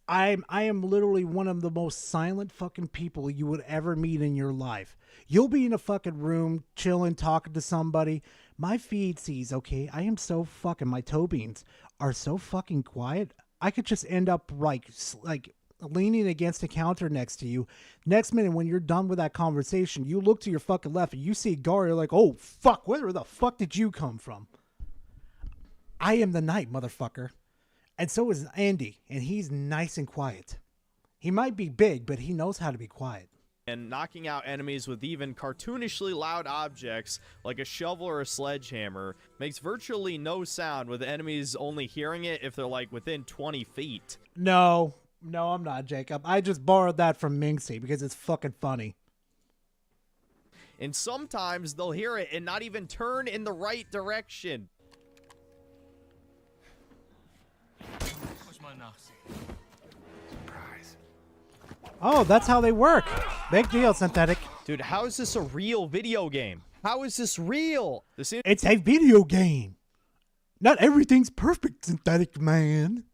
[SPEAKER 7] I am literally one of the most silent fucking people you would ever meet in your life. You'll be in a fucking room, chilling, talking to somebody. My feed sees, okay, I am so fucking, my toe beans are so fucking quiet. I could just end up like leaning against a counter next to you. Next minute, when you're done with that conversation, you look to your fucking left and you see Gar, you're like, oh fuck, where the fuck did you come from? I am the night, motherfucker. And so is Andy, and he's nice and quiet. He might be big, but he knows how to be quiet.
[SPEAKER 10] and knocking out enemies with even cartoonishly loud objects like a shovel or a sledgehammer makes virtually no sound, with enemies only hearing it if they're like within 20 feet.
[SPEAKER 7] No, I'm not, Jacob. I just borrowed that from Minxie because it's fucking funny.
[SPEAKER 10] And sometimes they'll hear it and not even turn in the right direction.
[SPEAKER 9] Where's my Nazi?
[SPEAKER 11] Surprise.
[SPEAKER 7] Oh, that's how they work. Big deal, Synthetic.
[SPEAKER 10] Dude, how is this a real video game? How is this real?
[SPEAKER 7] It's a video game. Not everything's perfect, Synthetic man.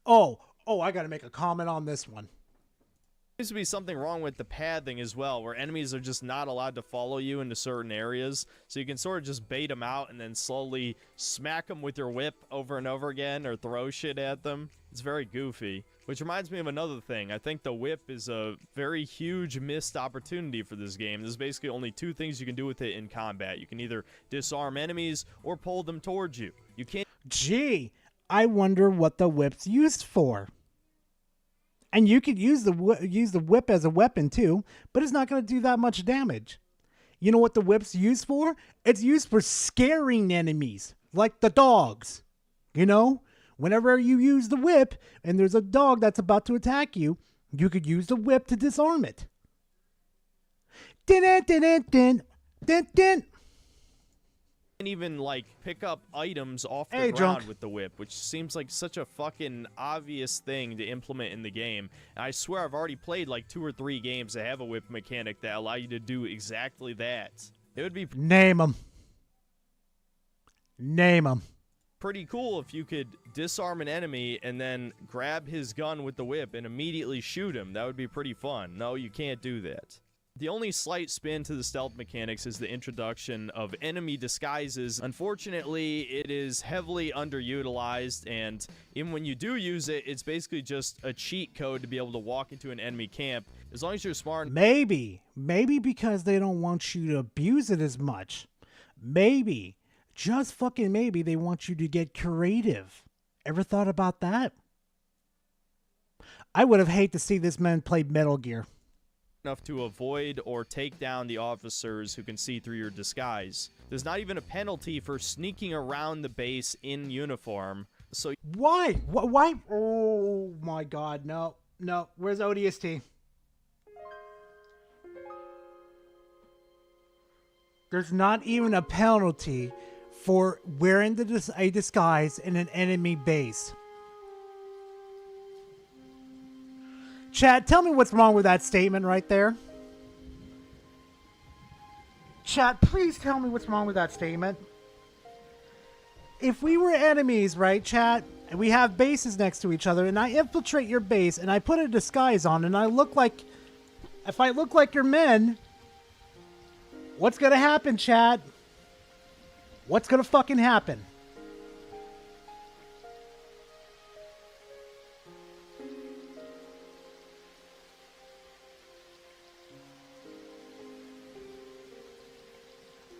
[SPEAKER 7] Oh, I gotta make a comment on this one.
[SPEAKER 10] Seems to be something wrong with the pathing as well, where enemies are just not allowed to follow you into certain areas, so you can sort of just bait them out and then slowly smack them with your whip over and over again, or throw shit at them. It's very goofy, which reminds me of another thing. I think the whip is a very huge missed opportunity for this game. There's basically only two things you can do with it in combat. You can either disarm enemies or pull them towards you. You can't.
[SPEAKER 7] Gee, I wonder what the whip's used for. And you could use the whip as a weapon too, but it's not going to do that much damage. You know what the whip's used for? It's used for scaring enemies, like the dogs. You know, whenever you use the whip and there's a dog that's about to attack you, you could use the whip to disarm it. Din din din din din.
[SPEAKER 10] And even like pick up items off the
[SPEAKER 7] Hey,
[SPEAKER 10] ground
[SPEAKER 7] drunk.
[SPEAKER 10] with the whip, which seems like such a fucking obvious thing to implement in the game. And I swear I've already played like 2 or 3 games that have a whip mechanic that allow you to do exactly that. It would be
[SPEAKER 7] Name them. Name them.
[SPEAKER 10] pretty cool if you could disarm an enemy and then grab his gun with the whip and immediately shoot him. That would be pretty fun. No, you can't do that. The only slight spin to the stealth mechanics is the introduction of enemy disguises. Unfortunately, it is heavily underutilized, and even when you do use it, it's basically just a cheat code to be able to walk into an enemy camp. As long as you're smart.
[SPEAKER 7] Maybe because they don't want you to abuse it as much. Maybe, just fucking maybe, they want you to get creative. Ever thought about that? I would have hated to see this man play Metal Gear.
[SPEAKER 10] enough to avoid or take down the officers who can see through your disguise. There's not even a penalty for sneaking around the base in uniform. So
[SPEAKER 7] why? Why? Oh my God! No, no. Where's ODST? There's not even a penalty for wearing a disguise in an enemy base. Chat, tell me what's wrong with that statement right there. Chat, please tell me what's wrong with that statement. If we were enemies, right, chat, and we have bases next to each other, and I infiltrate your base, and I put a disguise on, and I look like... If I look like your men, what's gonna happen, chat? What's gonna fucking happen?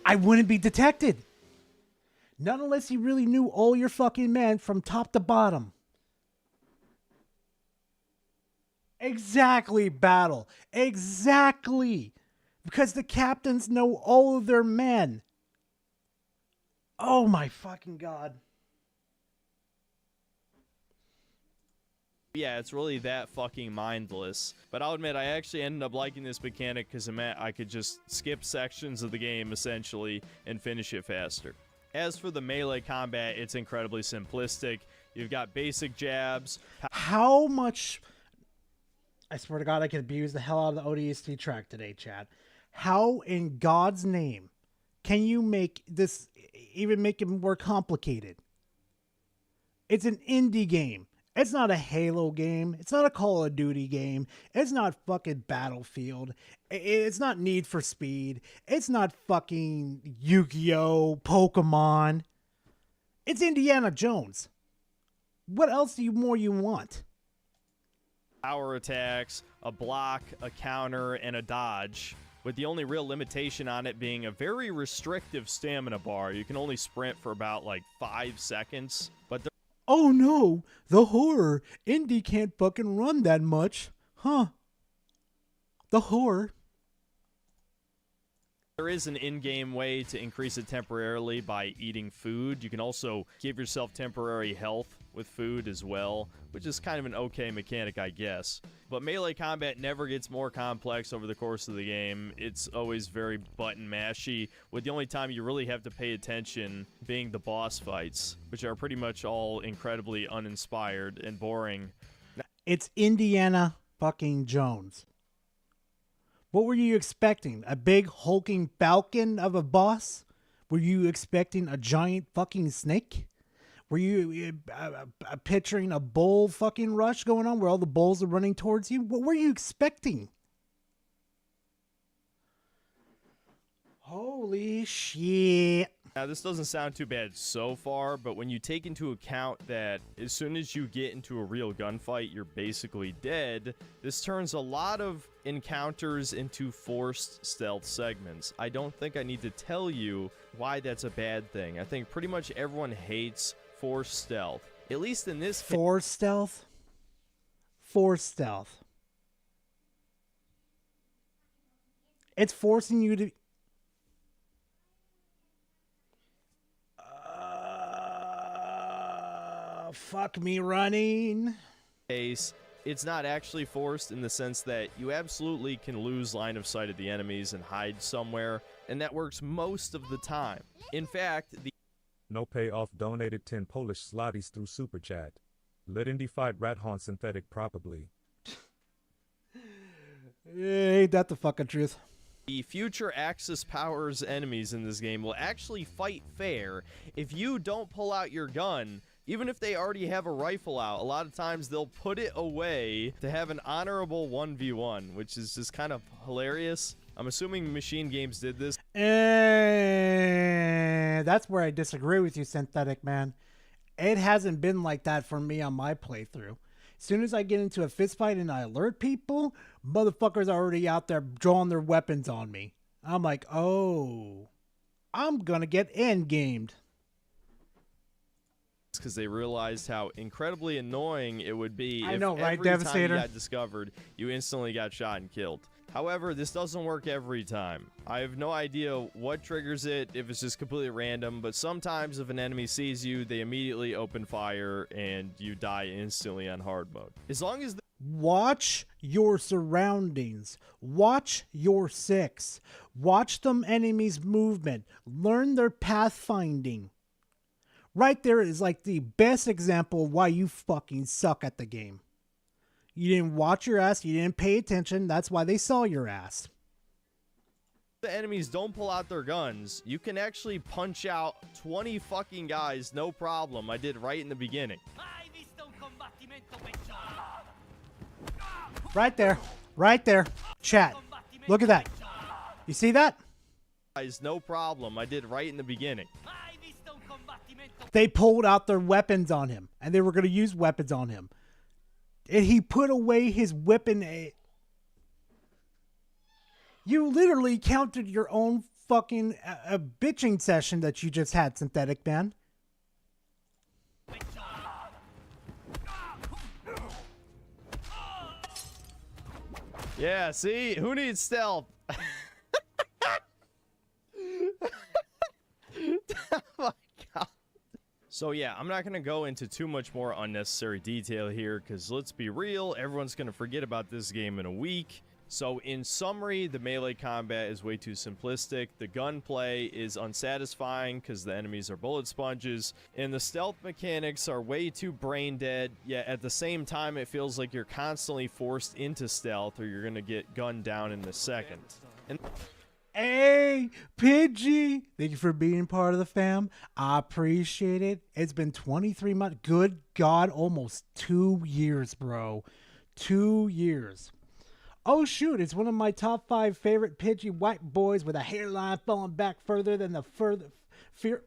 [SPEAKER 7] I wouldn't be detected. Not unless you really knew all your fucking men from top to bottom. Exactly, Battle. Exactly. Because the captains know all of their men. Oh my fucking God.
[SPEAKER 10] yeah, it's really that fucking mindless. But I'll admit, I actually ended up liking this mechanic because it meant I could just skip sections of the game, essentially, and finish it faster. As for the melee combat, it's incredibly simplistic. You've got basic jabs.
[SPEAKER 7] How much... I swear to God, I could abuse the hell out of the ODST track today, Chad. How in God's name can you make this, even make it more complicated? It's an indie game. It's not a Halo game. It's not a Call of Duty game. It's not fucking Battlefield. It's not Need for Speed. It's not fucking Yu-Gi-Oh! Pokemon. It's Indiana Jones. What else do you want?
[SPEAKER 10] Power attacks, a block, a counter, and a dodge, with the only real limitation on it being a very restrictive stamina bar. You can only sprint for about like 5 seconds, but
[SPEAKER 7] oh no, the horror. Indy can't fucking run that much. Huh. The horror.
[SPEAKER 10] there is an in-game way to increase it temporarily by eating food. You can also give yourself temporary health with food as well, which is kind of an okay mechanic, I guess. But melee combat never gets more complex over the course of the game. It's always very button mashy, with the only time you really have to pay attention being the boss fights, which are pretty much all incredibly uninspired and boring.
[SPEAKER 7] It's Indiana fucking Jones. What were you expecting? A big hulking falcon of a boss? Were you expecting a giant fucking snake? Were you picturing a bull fucking rush going on where all the bulls are running towards you? What were you expecting? Holy shit.
[SPEAKER 10] Now, this doesn't sound too bad so far, but when you take into account that as soon as you get into a real gunfight, you're basically dead, this turns a lot of encounters into forced stealth segments. I don't think I need to tell you why that's a bad thing. I think pretty much everyone hates forced stealth. At least in this case.
[SPEAKER 7] Forced stealth? Forced stealth. It's forcing you to... fuck me running.
[SPEAKER 10] Case, it's not actually forced in the sense that you absolutely can lose line of sight of the enemies and hide somewhere, and that works most of the time. In fact, the
[SPEAKER 8] No payoff donated 10 Polish zlotys through Super Chat. Let Indy fight Rat Haunt Synthetic probably.
[SPEAKER 7] Ain't that the fucking truth?
[SPEAKER 10] The future Axis powers enemies in this game will actually fight fair if you don't pull out your gun. Even if they already have a rifle out, a lot of times they'll put it away to have an honorable 1v1, which is just kind of hilarious. I'm assuming Machine Games did this.
[SPEAKER 7] That's where I disagree with you, Synthetic Man. It hasn't been like that for me on my playthrough. As soon as I get into a fist fight and I alert people, motherfuckers are already out there drawing their weapons on me. I'm like, oh, I'm gonna get endgamed.
[SPEAKER 10] Because they realized how incredibly annoying it would be
[SPEAKER 7] I
[SPEAKER 10] if
[SPEAKER 7] know, right,
[SPEAKER 10] every time
[SPEAKER 7] Devastator?
[SPEAKER 10] you got discovered, you instantly got shot and killed. However, this doesn't work every time. I have no idea what triggers it, if it's just completely random, but sometimes if an enemy sees you, they immediately open fire and you die instantly on hard mode. As long as
[SPEAKER 7] Watch your surroundings. Watch your six. Watch them enemies' movement. Learn their pathfinding. Right there is like the best example of why you fucking suck at the game. You didn't watch your ass. You didn't pay attention. That's why they saw your ass.
[SPEAKER 10] the enemies don't pull out their guns, you can actually punch out 20 fucking guys, no problem. I did right in the beginning.
[SPEAKER 7] Right there. Right there. Chat. Look at that. You see that?
[SPEAKER 10] Guys, no problem. I did right in the beginning.
[SPEAKER 7] They pulled out their weapons on him, and they were going to use weapons on him. And he put away his weapon. You literally countered your own fucking bitching session that you just had, Synthetic Man.
[SPEAKER 10] Yeah, see? Who needs stealth? Oh my god. So yeah, I'm not going to go into too much more unnecessary detail here, because let's be real, everyone's going to forget about this game in a week. So in summary, the melee combat is way too simplistic, the gunplay is unsatisfying because the enemies are bullet sponges, and the stealth mechanics are way too brain dead, yet at the same time it feels like you're constantly forced into stealth or you're going to get gunned down in a second. And
[SPEAKER 7] hey, Pidgey, thank you for being part of the fam. I appreciate it. It's been 23 months. Good God, almost 2 years, bro. 2 years. Oh, shoot, it's one of my top 5 favorite Pidgey white boys with a hairline falling back further than the fear.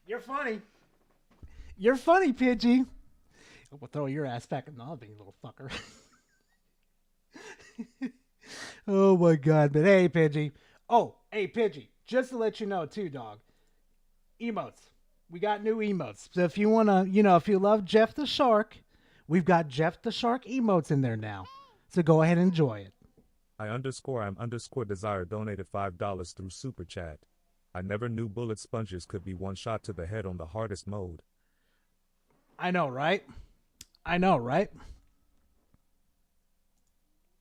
[SPEAKER 7] You're funny. You're funny, Pidgey. We'll throw your ass back in the oven, you little fucker. Oh my god, but hey, Pidgey. Oh, hey, Pidgey. Just to let you know, too, dog. Emotes. We got new emotes. So if you want to, if you love Jeff the Shark, we've got Jeff the Shark emotes in there now. So go ahead and enjoy it.
[SPEAKER 8] I_am_desire donated $5 through Super Chat. I never knew bullet sponges could be one shot to the head on the hardest mode.
[SPEAKER 7] I know, right? I know, right?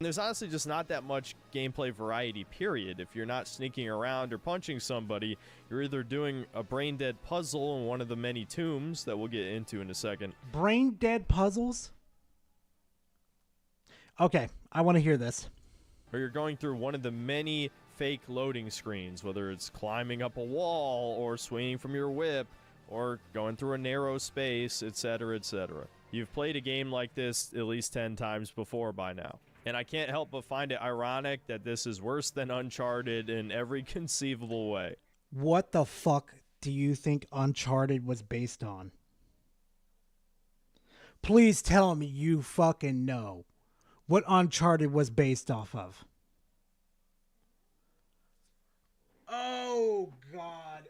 [SPEAKER 10] there's honestly just not that much gameplay variety, period. If you're not sneaking around or punching somebody, you're either doing a brain-dead puzzle in one of the many tombs that we'll get into in a second.
[SPEAKER 7] Brain-dead puzzles? Okay, I want to hear this.
[SPEAKER 10] Or you're going through one of the many fake loading screens, whether it's climbing up a wall or swinging from your whip or going through a narrow space, etc., etc. You've played a game like this at least 10 times before by now. And I can't help but find it ironic that this is worse than Uncharted in every conceivable way.
[SPEAKER 7] What the fuck do you think Uncharted was based on? Please tell me you fucking know what Uncharted was based off of. Oh, God.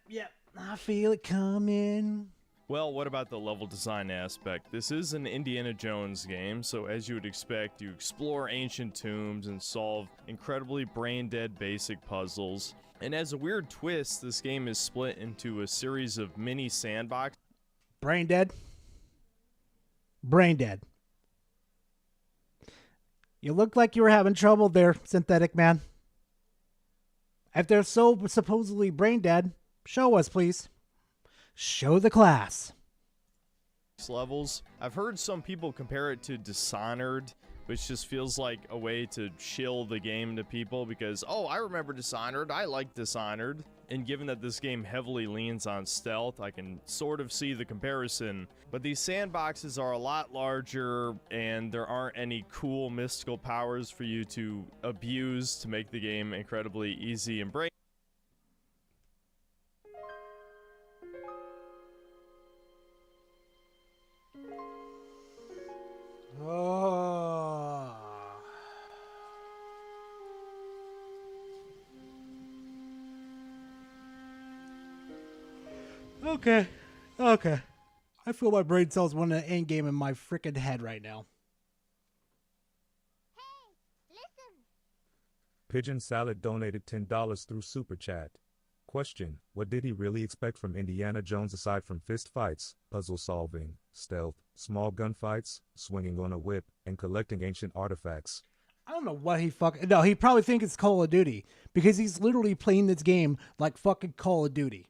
[SPEAKER 7] Yep. I feel it coming.
[SPEAKER 10] Well, what about the level design aspect? This is an Indiana Jones game, so as you would expect, you explore ancient tombs and solve incredibly brain-dead basic puzzles. And as a weird twist, this game is split into a series of mini sandbox.
[SPEAKER 7] Brain dead? Brain dead. You look like you were having trouble there, Synthetic Man. If they're so supposedly brain dead, show us, please. Show the class.
[SPEAKER 10] Levels. I've heard some people compare it to Dishonored, which just feels like a way to shill the game to people because, oh, I remember Dishonored, I like Dishonored. And given that this game heavily leans on stealth, I can sort of see the comparison. But these sandboxes are a lot larger, and there aren't any cool mystical powers for you to abuse to make the game incredibly easy and brain.
[SPEAKER 7] Oh. Okay. I feel my brain cells want an end game in my freaking head right now.
[SPEAKER 8] Pigeon Salad donated $10 through Super Chat. Question: what did he really expect from Indiana Jones aside from fist fights, puzzle solving, stealth, small gunfights, swinging on a whip, and collecting ancient artifacts?
[SPEAKER 7] I don't know what he fucking... No, he probably thinks it's Call of Duty. Because he's literally playing this game like fucking Call of Duty.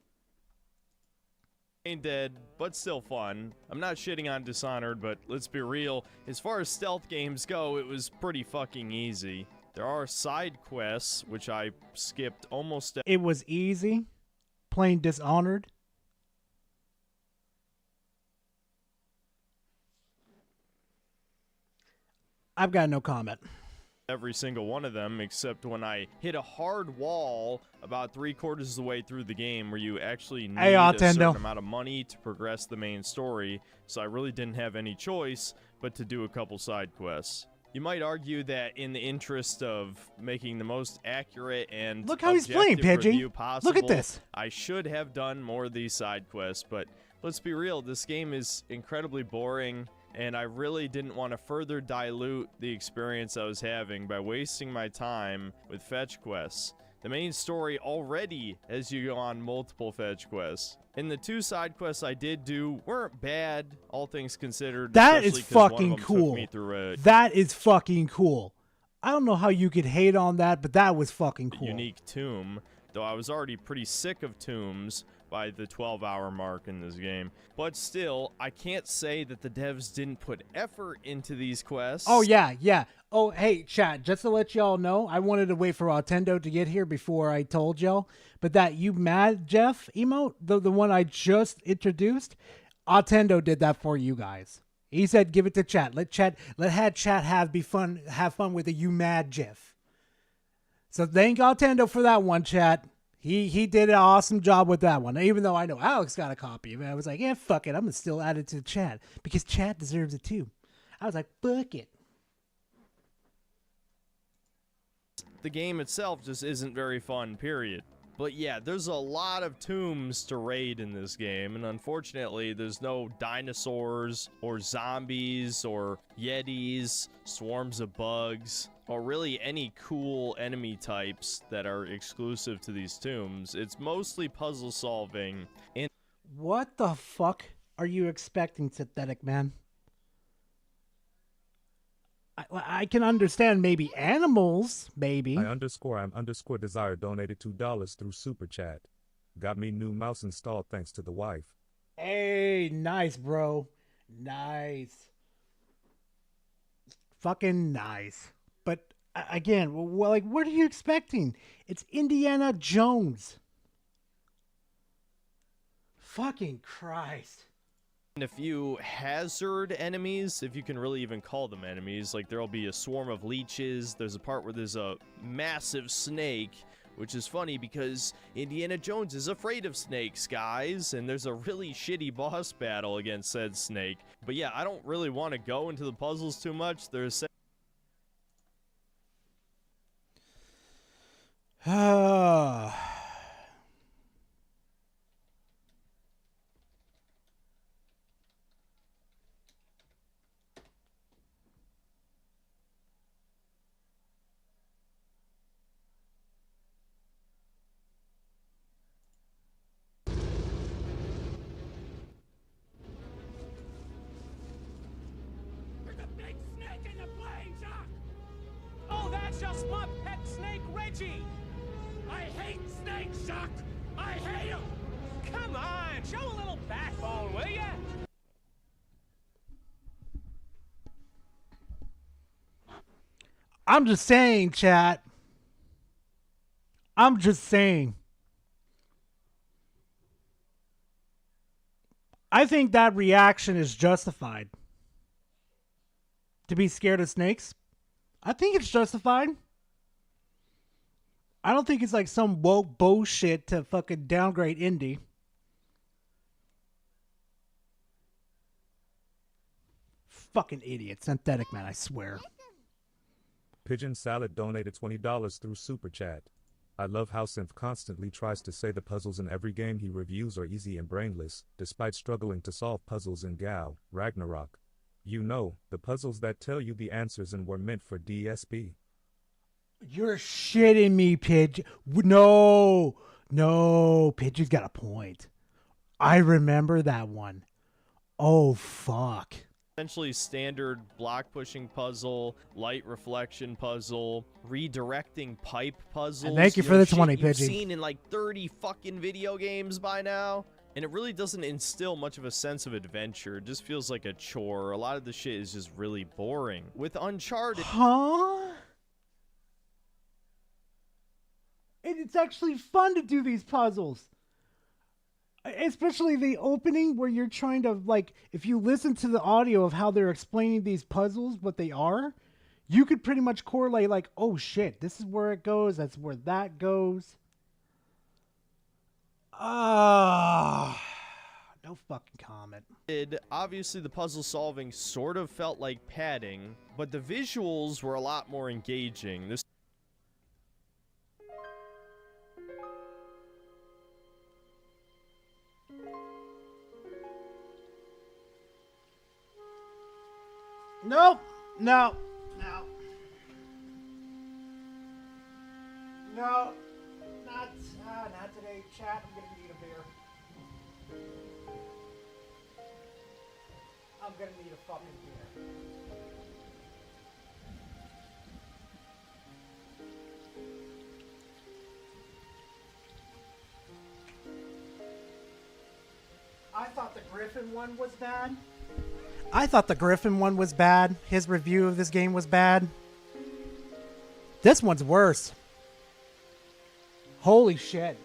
[SPEAKER 10] Ain't dead, but still fun. I'm not shitting on Dishonored, but let's be real. As far as stealth games go, it was pretty fucking easy. There are side quests, which I skipped almost...
[SPEAKER 7] It was easy. Playing Dishonored. I've got no comment.
[SPEAKER 10] Every single one of them, except when I hit a hard wall about 3/4 of the way through the game where you actually need a certain amount of money to progress the main story, so I really didn't have any choice but to do a couple side quests. You might argue that in the interest of making the most accurate and
[SPEAKER 7] look how he's playing, Pidgey. Look at this.
[SPEAKER 10] I should have done more of these side quests, but let's be real, this game is incredibly boring, and I really didn't want to further dilute the experience I was having by wasting my time with fetch quests. The main story already has you go on multiple fetch quests. And the 2 side quests I did do weren't bad, all things considered.
[SPEAKER 7] That is fucking cool. That is fucking cool. I don't know how you could hate on that, but that was fucking cool.
[SPEAKER 10] Unique tomb, though I was already pretty sick of tombs by the 12-hour mark in this game. But still, I can't say that the devs didn't put effort into these quests.
[SPEAKER 7] Oh, yeah. Oh, hey, chat, just to let y'all know, I wanted to wait for Altendo to get here before I told y'all, but that You Mad Jeff emote, the one I just introduced, Altendo did that for you guys. He said give it to chat. Let chat have fun with the You Mad Jeff. So thank Altendo for that one, chat. He did an awesome job with that one. Even though I know Alex got a copy of it, I was like, yeah, fuck it. I'm going to still add it to the chat because chat deserves it too. I was like, fuck it.
[SPEAKER 10] The game itself just isn't very fun, period. But yeah, there's a lot of tombs to raid in this game, and unfortunately, there's no dinosaurs, or zombies, or yetis, swarms of bugs, or really any cool enemy types that are exclusive to these tombs. It's mostly puzzle solving. And
[SPEAKER 7] what the fuck are you expecting, Synthetic Man? I can understand maybe animals, maybe.
[SPEAKER 8] I'm underscore desire donated $2 through Super Chat. Got me new mouse installed thanks to the wife.
[SPEAKER 7] Hey, nice, bro. Nice. Fucking nice. But again, well, like, what are you expecting? It's Indiana Jones. Fucking Christ.
[SPEAKER 10] And a few hazard enemies, if you can really even call them enemies. Like, there'll be a swarm of leeches. There's a part where there's a massive snake, which is funny because Indiana Jones is afraid of snakes, guys. And there's a really shitty boss battle against said snake. But yeah, I don't really want to go into the puzzles too much. There's...
[SPEAKER 4] Oh, that's just my pet snake, Reggie! I hate snakes, Jacques! I hate them! Come on, show a little backbone, will ya?
[SPEAKER 7] I'm just saying, chat. I'm just saying. I think that reaction is justified. To be scared of snakes? I think it's justified. I don't think it's like some woke bullshit to fucking downgrade indie. Fucking idiot. Synthetic Man, I swear.
[SPEAKER 8] Pigeon Salad donated $20 through Super Chat. I love how Synth constantly tries to say the puzzles in every game he reviews are easy and brainless, despite struggling to solve puzzles in Gao, Ragnarok. You know, the puzzles that tell you the answers and were meant for DSP.
[SPEAKER 7] You're shitting me, Pidge. No, Pidgey's got a point. I remember that one. Oh, fuck.
[SPEAKER 10] Essentially standard block pushing puzzle, light reflection puzzle, redirecting pipe puzzles.
[SPEAKER 7] And thank you for the 20,
[SPEAKER 10] you've
[SPEAKER 7] Pidgey.
[SPEAKER 10] seen in like 30 fucking video games by now. And it really doesn't instill much of a sense of adventure. It just feels like a chore. A lot of the shit is just really boring. With Uncharted...
[SPEAKER 7] Huh? And it's actually fun to do these puzzles. Especially the opening where you're trying to, like, if you listen to the audio of how they're explaining these puzzles, what they are, you could pretty much correlate, like, oh shit, this is where it goes, that's where that goes. No fucking comment.
[SPEAKER 10] Obviously, the puzzle solving sort of felt like padding, but the visuals were a lot more engaging. This
[SPEAKER 7] Nope. No. Not today, chat. I'm gonna need a beer. I'm gonna need a fucking beer. I thought the Griffin one was bad. His review of this game was bad. This one's worse. Holy shit.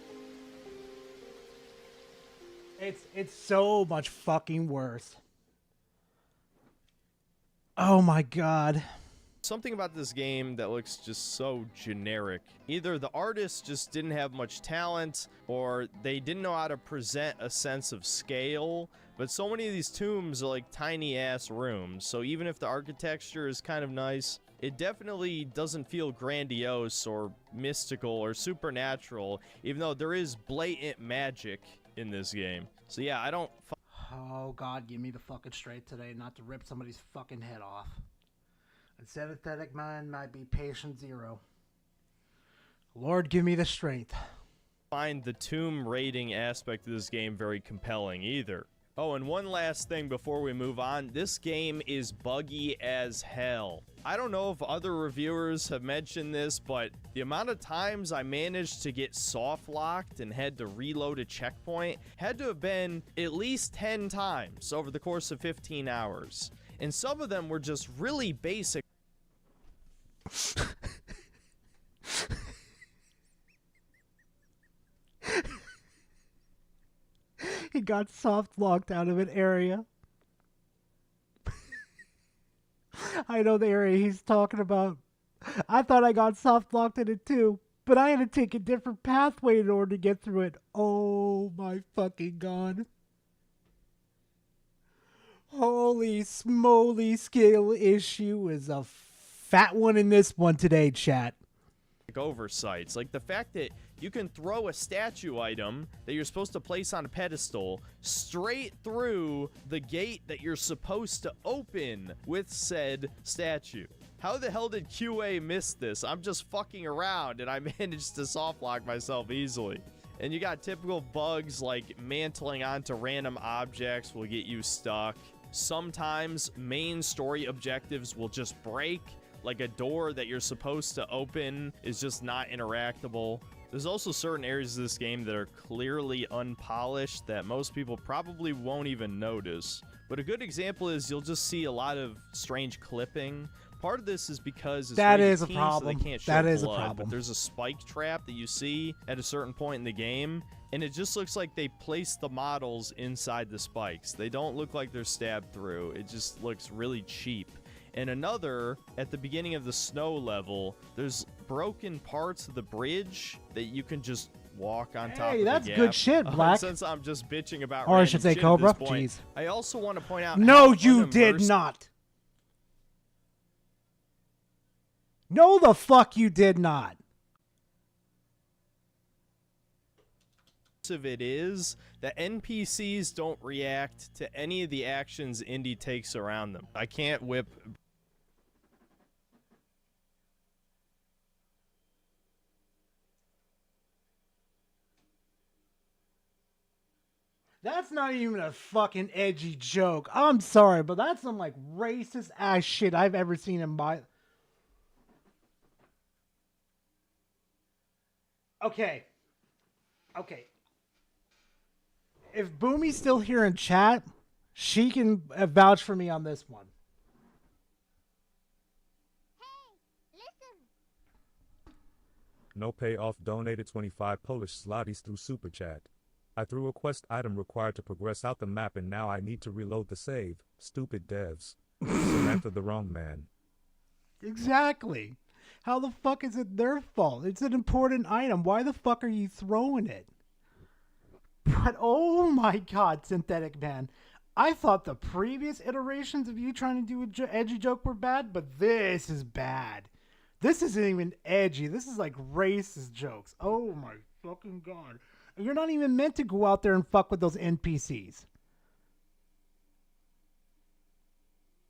[SPEAKER 7] It's so much fucking worse. Oh my god.
[SPEAKER 10] Something about this game that looks just so generic. Either the artists just didn't have much talent, or they didn't know how to present a sense of scale. But so many of these tombs are like tiny ass rooms, so even if the architecture is kind of nice, it definitely doesn't feel grandiose or mystical or supernatural, even though there is blatant magic in this game. So yeah, I don't...
[SPEAKER 7] Oh god, give me the fucking strength today not to rip somebody's fucking head off. A sympathetic mind might be patient zero. Lord, give me the strength.
[SPEAKER 10] Find the tomb raiding aspect of this game very compelling either. Oh, and one last thing before we move on. This game is buggy as hell. I don't know if other reviewers have mentioned this, but the amount of times I managed to get soft locked and had to reload a checkpoint had to have been at least 10 times over the course of 15 hours. And some of them were just really basic.
[SPEAKER 7] He got soft locked out of an area. I know the area he's talking about. I thought I got soft locked in it too, but I had to take a different pathway in order to get through it. Oh my fucking god. Holy smoly, scale issue is a fat one in this one today, chat.
[SPEAKER 10] Oversights, like the fact that you can throw a statue item that you're supposed to place on a pedestal straight through the gate that you're supposed to open with said statue. How the hell did QA miss this? I'm just fucking around and I managed to soft lock myself easily. And you got typical bugs like mantling onto random objects will get you stuck. Sometimes main story objectives will just break. Like a door that you're supposed to open is just not interactable. There's also certain areas of this game that are clearly unpolished that most people probably won't even notice. But a good example is you'll just see a lot of strange clipping. Part of this is because it's
[SPEAKER 7] that is a
[SPEAKER 10] team,
[SPEAKER 7] problem.
[SPEAKER 10] So they can't show
[SPEAKER 7] that is
[SPEAKER 10] blood,
[SPEAKER 7] a problem.
[SPEAKER 10] But there's a spike trap that you see at a certain point in the game, and it just looks like they placed the models inside the spikes. They don't look like they're stabbed through. It just looks really cheap. And another, at the beginning of the snow level, there's broken parts of the bridge that you can just walk on top of the
[SPEAKER 7] that's
[SPEAKER 10] gap.
[SPEAKER 7] good shit, Black.
[SPEAKER 10] Since I'm just bitching about
[SPEAKER 7] or I should say
[SPEAKER 10] shit
[SPEAKER 7] Cobra.
[SPEAKER 10] at this point,
[SPEAKER 7] Jeez.
[SPEAKER 10] I also want to point out
[SPEAKER 7] no,
[SPEAKER 10] how
[SPEAKER 7] you did
[SPEAKER 10] unimmersed-
[SPEAKER 7] not. No, the fuck you did not.
[SPEAKER 10] parts of it is that NPCs don't react to any of the actions Indy takes around them. I can't whip...
[SPEAKER 7] That's not even a fucking edgy joke. I'm sorry, but that's some like racist ass shit I've ever seen in my... Okay. Okay. If Boomy's still here in chat, she can vouch for me on this one.
[SPEAKER 8] No payoff donated 25 Polish zlotys through Super Chat. I threw a quest item required to progress out the map and now I need to reload the save. Stupid devs. Samantha the wrong man.
[SPEAKER 7] Exactly. How the fuck is it their fault? It's an important item. Why the fuck are you throwing it? But oh my god, Synthetic Man. I thought the previous iterations of you trying to do an edgy joke were bad, but this is bad. This isn't even edgy. This is like racist jokes. Oh my fucking god. You're not even meant to go out there and fuck with those NPCs.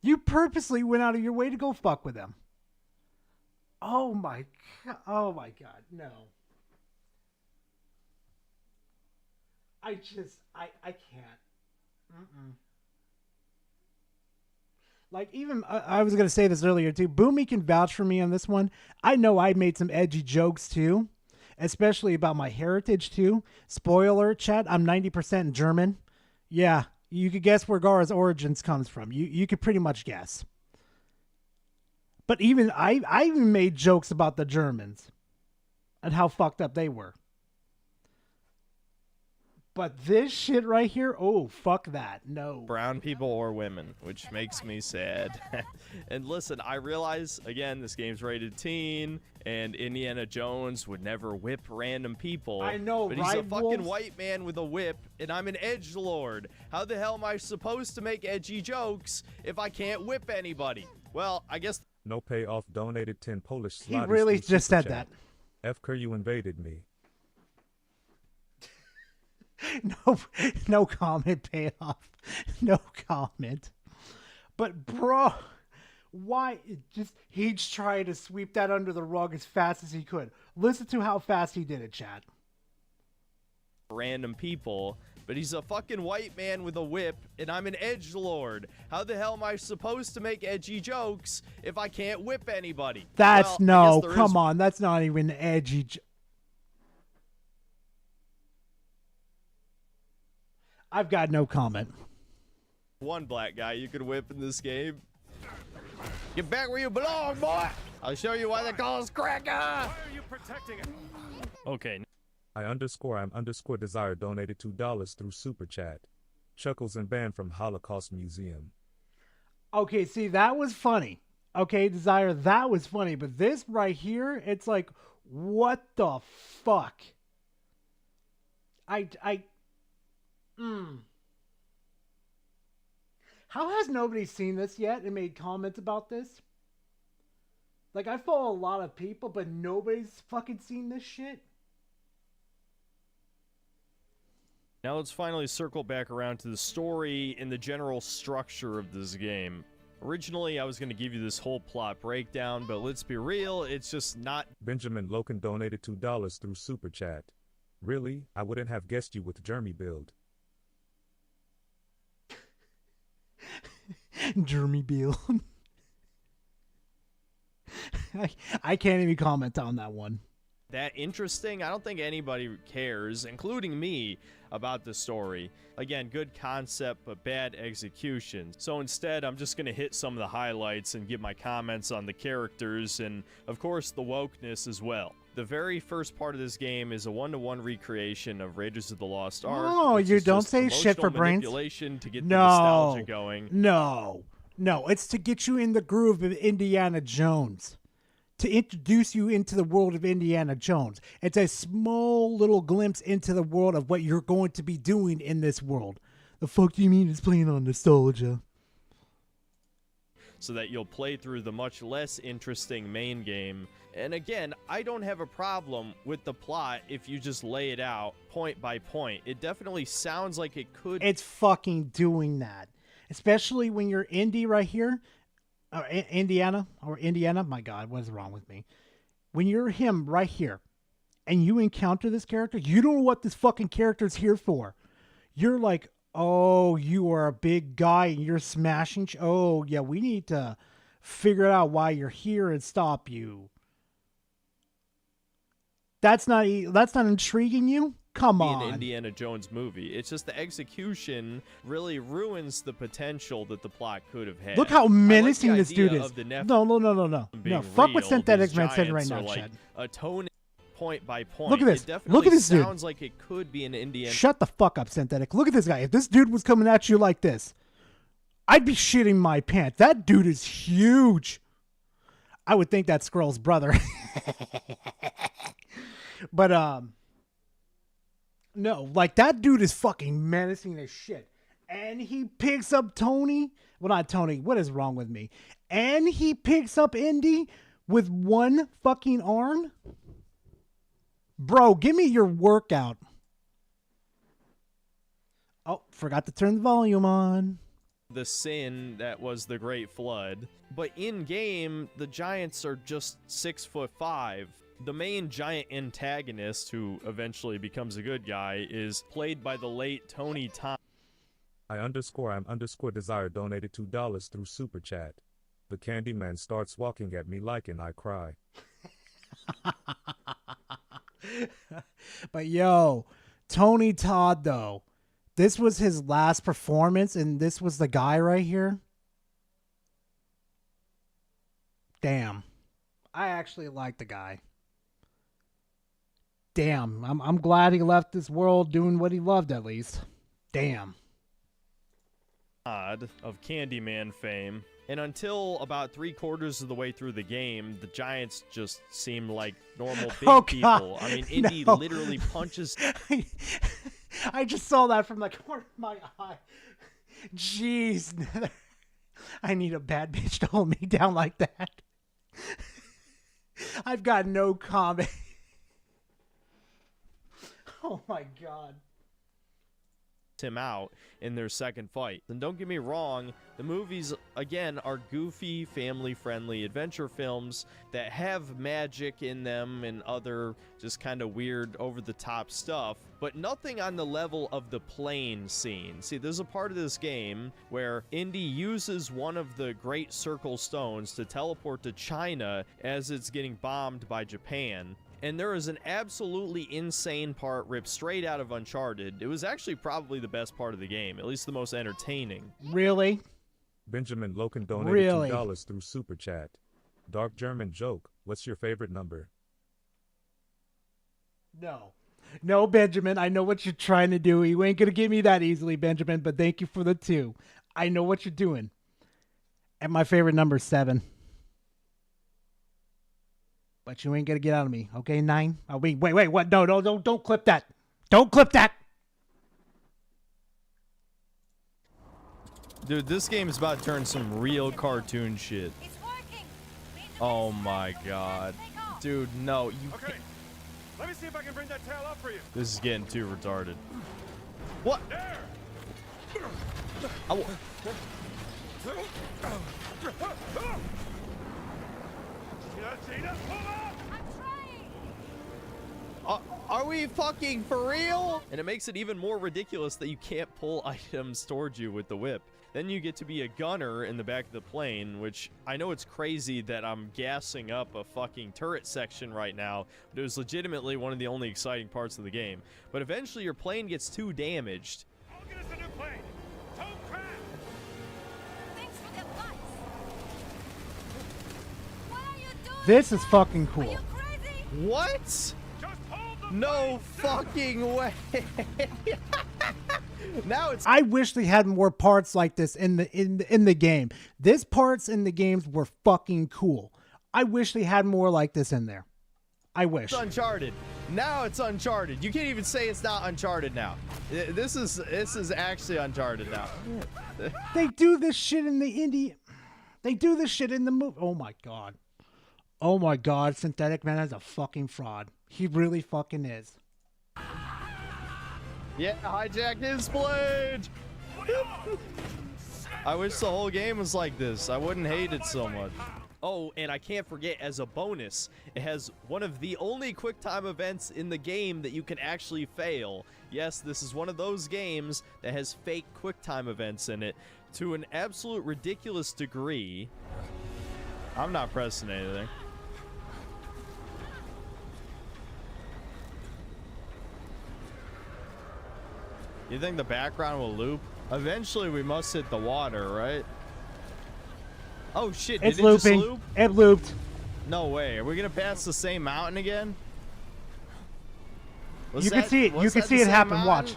[SPEAKER 7] You purposely went out of your way to go fuck with them. Oh my god. Oh my god. No. I can't. Mm-mm. Like, even, I was going to say this earlier too. Boomy can vouch for me on this one. I know I made some edgy jokes too. Especially about my heritage too. Spoiler, chat, I'm 90% German. Yeah, you could guess where Gara's origins comes from. You could pretty much guess. But even I even made jokes about the Germans and how fucked up they were. But this shit right here, oh, fuck that. No.
[SPEAKER 10] Brown people or women, which makes me sad. And listen, I realize, again, this game's rated teen, and Indiana Jones would never whip random people.
[SPEAKER 7] I know,
[SPEAKER 10] but
[SPEAKER 7] right,
[SPEAKER 10] he's a fucking
[SPEAKER 7] Wolves?
[SPEAKER 10] white man with a whip, and I'm an edgelord. How the hell am I supposed to make edgy jokes if I can't whip anybody? Well, I guess...
[SPEAKER 8] No payoff donated 10 Polish zlotys.
[SPEAKER 7] He really
[SPEAKER 8] through
[SPEAKER 7] just
[SPEAKER 8] Super
[SPEAKER 7] said
[SPEAKER 8] Chat.
[SPEAKER 7] that.
[SPEAKER 8] F-Cur, you invaded me.
[SPEAKER 7] No comment, payoff. No comment. But bro, why? He's trying to sweep that under the rug as fast as he could. Listen to how fast he did it, chat.
[SPEAKER 10] Random people, but he's a fucking white man with a whip, and I'm an edgelord. How the hell am I supposed to make edgy jokes if I can't whip anybody?
[SPEAKER 7] That's
[SPEAKER 10] well,
[SPEAKER 7] come on. That's not even edgy. I've got no comment.
[SPEAKER 10] One black guy you could whip in this game. Get back where you belong, boy! I'll show you why they call us cracker! Why are you protecting it? Okay.
[SPEAKER 8] I'm underscore desire donated $2 through Super Chat. Chuckles and banned from Holocaust Museum.
[SPEAKER 7] Okay, see, that was funny. Okay, Desire, that was funny. But this right here, it's like, what the fuck? How has nobody seen this yet and made comments about this? Like, I follow a lot of people, but nobody's fucking seen this shit.
[SPEAKER 10] Now let's finally circle back around to the story and the general structure of this game. Originally, I was going to give you this whole plot breakdown, but let's be real, it's just not...
[SPEAKER 8] Benjamin Loken donated $2 through Super Chat. Really? I wouldn't have guessed you with Jeremy build.
[SPEAKER 7] Jeremy Beal. I can't even comment on that one.
[SPEAKER 10] That interesting. I don't think anybody cares, including me, about the story. Again, good concept, but bad execution. So instead, I'm just going to hit some of the highlights and give my comments on the characters and, of course, the wokeness as well. The very first part of this game is a one-to-one recreation of Raiders of the Lost Ark.
[SPEAKER 7] No, you don't say shit for brains.
[SPEAKER 10] Manipulation to get the nostalgia going.
[SPEAKER 7] No, it's to get you in the groove of Indiana Jones. To introduce you into the world of Indiana Jones. It's a small little glimpse into the world of what you're going to be doing in this world. The fuck do you mean it's playing on nostalgia?
[SPEAKER 10] so that you'll play through the much less interesting main game. And again, I don't have a problem with the plot if you just lay it out point by point. It definitely sounds like it could.
[SPEAKER 7] It's fucking doing that. Especially when you're Indy right here. Or Indiana. My God, what is wrong with me? When you're him right here and you encounter this character, you don't know what this fucking character's here for. You're like, oh, you are a big guy and you're smashing. Oh, yeah, we need to figure out why you're here and stop you. That's not intriguing you? Come on.
[SPEAKER 10] An Indiana Jones movie. It's just the execution really ruins the potential that the plot could have had.
[SPEAKER 7] Look how menacing this dude is. No.
[SPEAKER 10] No,
[SPEAKER 7] fuck what Synthetic Man said right now,
[SPEAKER 10] like
[SPEAKER 7] Chad.
[SPEAKER 10] A tone point by point.
[SPEAKER 7] Look at this.
[SPEAKER 10] It definitely
[SPEAKER 7] Look at this dude.
[SPEAKER 10] sounds like it could be an Indiana.
[SPEAKER 7] Shut the fuck up, Synthetic. Look at this guy. If this dude was coming at you like this, I'd be shitting my pants. That dude is huge. I would think that's Squirrel's brother. But, no, like that dude is fucking menacing as shit. And he picks up Tony. Well, not Tony. What is wrong with me? And he picks up Indy with one fucking arm. Bro, give me your workout. Oh, forgot to turn the volume on.
[SPEAKER 10] The sin that was the Great Flood. But in game, the giants are just 6'5". The main giant antagonist, who eventually becomes a good guy, is played by the late Tony Tom.
[SPEAKER 8] I'm Desire donated $2 through Super Chat. The Candyman starts walking at me like and I cry.
[SPEAKER 7] But yo, Tony Todd though, this was his last performance and this was the guy right here. Damn. I actually like the guy. Damn, I'm glad he left this world doing what he loved at least. Damn.
[SPEAKER 10] Of Candyman fame. And until about 3/4 of the way through the game, the giants just seem like normal big people. I mean, Indy literally punches.
[SPEAKER 7] I just saw that from the corner of my eye. Jeez. I need a bad bitch to hold me down like that. I've got no comment. Oh my God.
[SPEAKER 10] Him out in their second fight. And don't get me wrong, the movies again are goofy, family-friendly adventure films that have magic in them and other just kind of weird over-the-top stuff, but nothing on the level of the plane scene. See, there's a part of this game where Indy uses one of the Great Circle Stones to teleport to China as it's getting bombed by Japan. And there is an absolutely insane part ripped straight out of Uncharted. It was actually probably the best part of the game, at least the most entertaining.
[SPEAKER 7] Really?
[SPEAKER 8] Benjamin Loken donated $2 through Super Chat. Dark German joke. What's your favorite number?
[SPEAKER 7] No, Benjamin. I know what you're trying to do. You ain't going to get me that easily, Benjamin, but thank you for the 2. I know what you're doing. And my favorite number is 7. But you ain't gonna get out of me, okay? 9. Oh, wait, what? No, don't clip that. Don't clip that.
[SPEAKER 10] Dude, this game is about to turn some real cartoon shit. Oh my God, dude, no, you can't.
[SPEAKER 12] Let me see if I can bring that tail up for you.
[SPEAKER 10] This is getting too retarded. What?
[SPEAKER 12] There.
[SPEAKER 10] Are we fucking for real? And it makes it even more ridiculous that you can't pull items towards you with the whip. Then you get to be a gunner in the back of the plane, which I know it's crazy that I'm gassing up a fucking turret section right now, but it was legitimately one of the only exciting parts of the game. But eventually your plane gets too damaged.
[SPEAKER 12] I'll get us a new plane. Don't crash.
[SPEAKER 13] Thanks for the advice. What are you doing?
[SPEAKER 7] This is fucking cool.
[SPEAKER 13] Are you crazy?
[SPEAKER 10] What?
[SPEAKER 12] Just hold the
[SPEAKER 10] No fucking way. Now it's.
[SPEAKER 7] I wish they had more parts like this in the game. This parts in the games were fucking cool. I wish they had more like this in there. I wish.
[SPEAKER 10] It's Uncharted. Now it's Uncharted. You can't even say it's not Uncharted now. This is actually Uncharted now.
[SPEAKER 7] They do this shit in the indie. They do this shit in the movie. Oh my god. Oh my god, Synthetic Man is a fucking fraud. He really fucking is.
[SPEAKER 10] Yeah, hijack his blade! I wish the whole game was like this. I wouldn't hate it so much. Oh, and I can't forget, as a bonus, it has one of the only QuickTime events in the game that you can actually fail. Yes, this is one of those games that has fake QuickTime events in it to an absolute ridiculous degree. I'm not pressing anything. You think the background will loop? Eventually we must hit the water, right? Oh shit,
[SPEAKER 7] It's
[SPEAKER 10] did it just
[SPEAKER 7] looping.
[SPEAKER 10] loop?
[SPEAKER 7] It looped.
[SPEAKER 10] No way. Are we gonna pass the same mountain again?
[SPEAKER 7] You can see it. You can see it happen. Watch.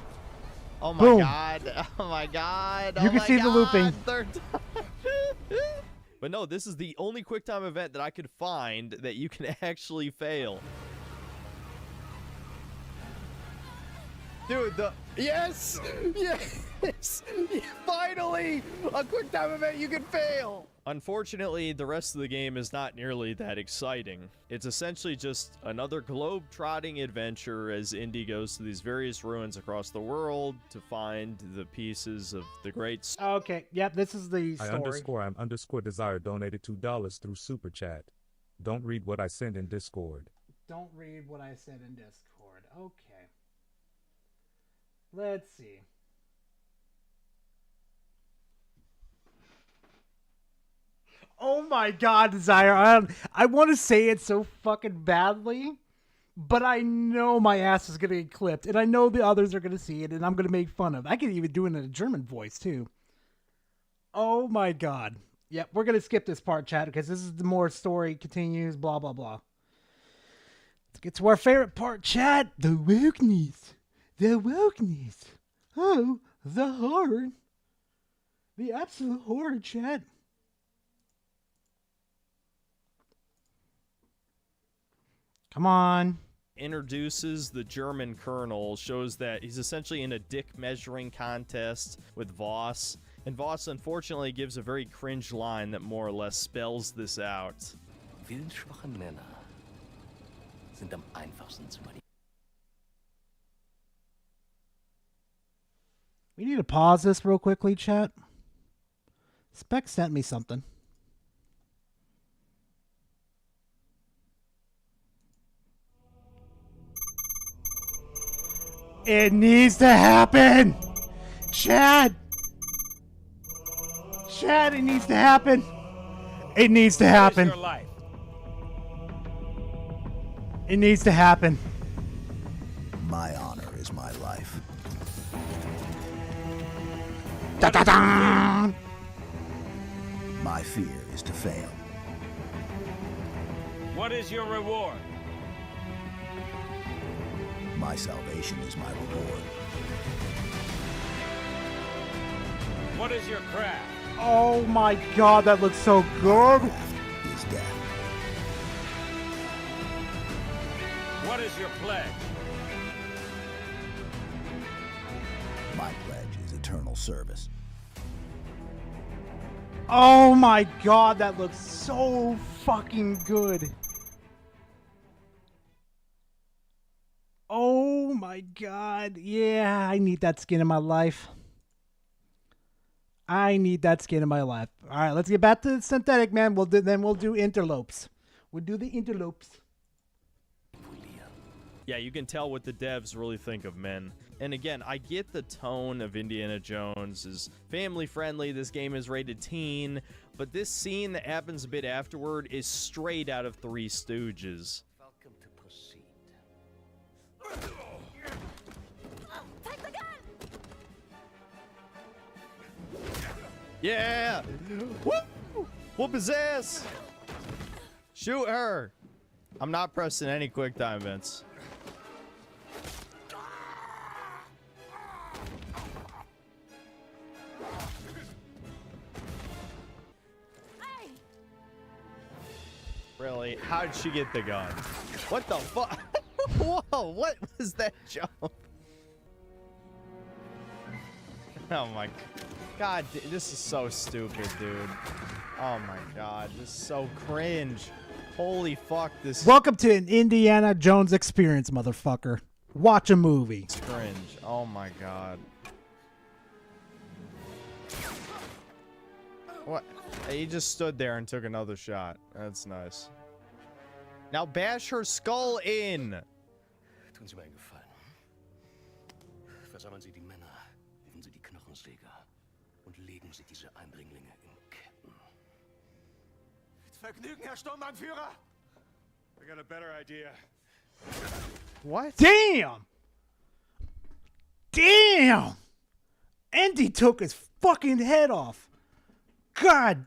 [SPEAKER 10] Oh my
[SPEAKER 7] Boom.
[SPEAKER 10] god. Oh my god.
[SPEAKER 7] You
[SPEAKER 10] Oh
[SPEAKER 7] can
[SPEAKER 10] my
[SPEAKER 7] see the looping.
[SPEAKER 10] God. Third time. But no, this is the only QuickTime event that I could find that you can actually fail. Dude, yes! Yes! Finally! A QuickTime event you can fail! Unfortunately, the rest of the game is not nearly that exciting. It's essentially just another globe-trotting adventure as Indy goes to these various ruins across the world to find the pieces of the great...
[SPEAKER 7] Okay, yep, this is the
[SPEAKER 8] I
[SPEAKER 7] story.
[SPEAKER 8] I'm underscore desire donated $2 through Super Chat. Don't read what I sent in Discord.
[SPEAKER 7] Don't read what I said in Discord. Okay. Let's see. Oh my god, Desire. I want to say it so fucking badly, but I know my ass is going to get clipped, and I know the others are going to see it, and I'm going to make fun of it. I can even do it in a German voice, too. Oh my god. Yep, we're going to skip this part, chat, because this is the more story continues, blah, blah, blah. Let's get to our favorite part, chat. The wokeness. The wokeness. Oh, the horror. The absolute horror, chat. Come on.
[SPEAKER 10] Introduces the German colonel, shows that he's essentially in a dick measuring contest with Voss. And Voss unfortunately gives a very cringe line that more or less spells this out.
[SPEAKER 14] Willensschwache Männer sind am einfachsten zu manipulieren.
[SPEAKER 7] We need to pause this real quickly, chat. Spec sent me something. It needs to happen! Chad! Chad, it needs to happen! It needs to happen.
[SPEAKER 12] Your life.
[SPEAKER 7] It needs to happen.
[SPEAKER 15] My honor is my life.
[SPEAKER 7] Da-da-da!
[SPEAKER 15] My fear is to fail.
[SPEAKER 12] What is your reward?
[SPEAKER 15] My salvation is my reward.
[SPEAKER 12] What is your craft?
[SPEAKER 7] Oh my god, that looks so good!
[SPEAKER 15] Is death.
[SPEAKER 12] What is your pledge?
[SPEAKER 15] My pledge is eternal service.
[SPEAKER 7] Oh my god, that looks so fucking good. Oh my god. Yeah, I need that skin in my life. I need that skin in my life. All right, let's get back to the synthetic, man. Then we'll do interlopes. We'll do the interlopes.
[SPEAKER 10] Yeah, you can tell what the devs really think of men. And again, I get the tone of Indiana Jones is family friendly. This game is rated teen, but this scene that happens a bit afterward is straight out of Three Stooges.
[SPEAKER 14] Welcome to proceed.
[SPEAKER 13] Take the gun!
[SPEAKER 10] Yeah! Woo! Whoop his ass! Shoot her! I'm not pressing any QuickTime events.
[SPEAKER 13] Hey!
[SPEAKER 10] Really? How did she get the gun? What the fuck? Whoa, what was that jump? Oh my god, this is so stupid, dude. Oh my god, this is so cringe. Holy fuck, this
[SPEAKER 7] Welcome to an Indiana Jones experience, motherfucker. Watch a movie.
[SPEAKER 10] is cringe. Oh my god. What? He just stood there and took another shot. That's nice. Now bash her skull in.
[SPEAKER 14] Tun Sie mir einen Gefallen. Versammeln Sie die Männer, rufen Sie die Knochensäger und legen Sie diese Eindringlinge in Ketten.
[SPEAKER 12] Mit Vergnügen, Herr Sturmbannführer. I got a better idea.
[SPEAKER 10] What?
[SPEAKER 7] Damn! Damn! Andy took his fucking head off. God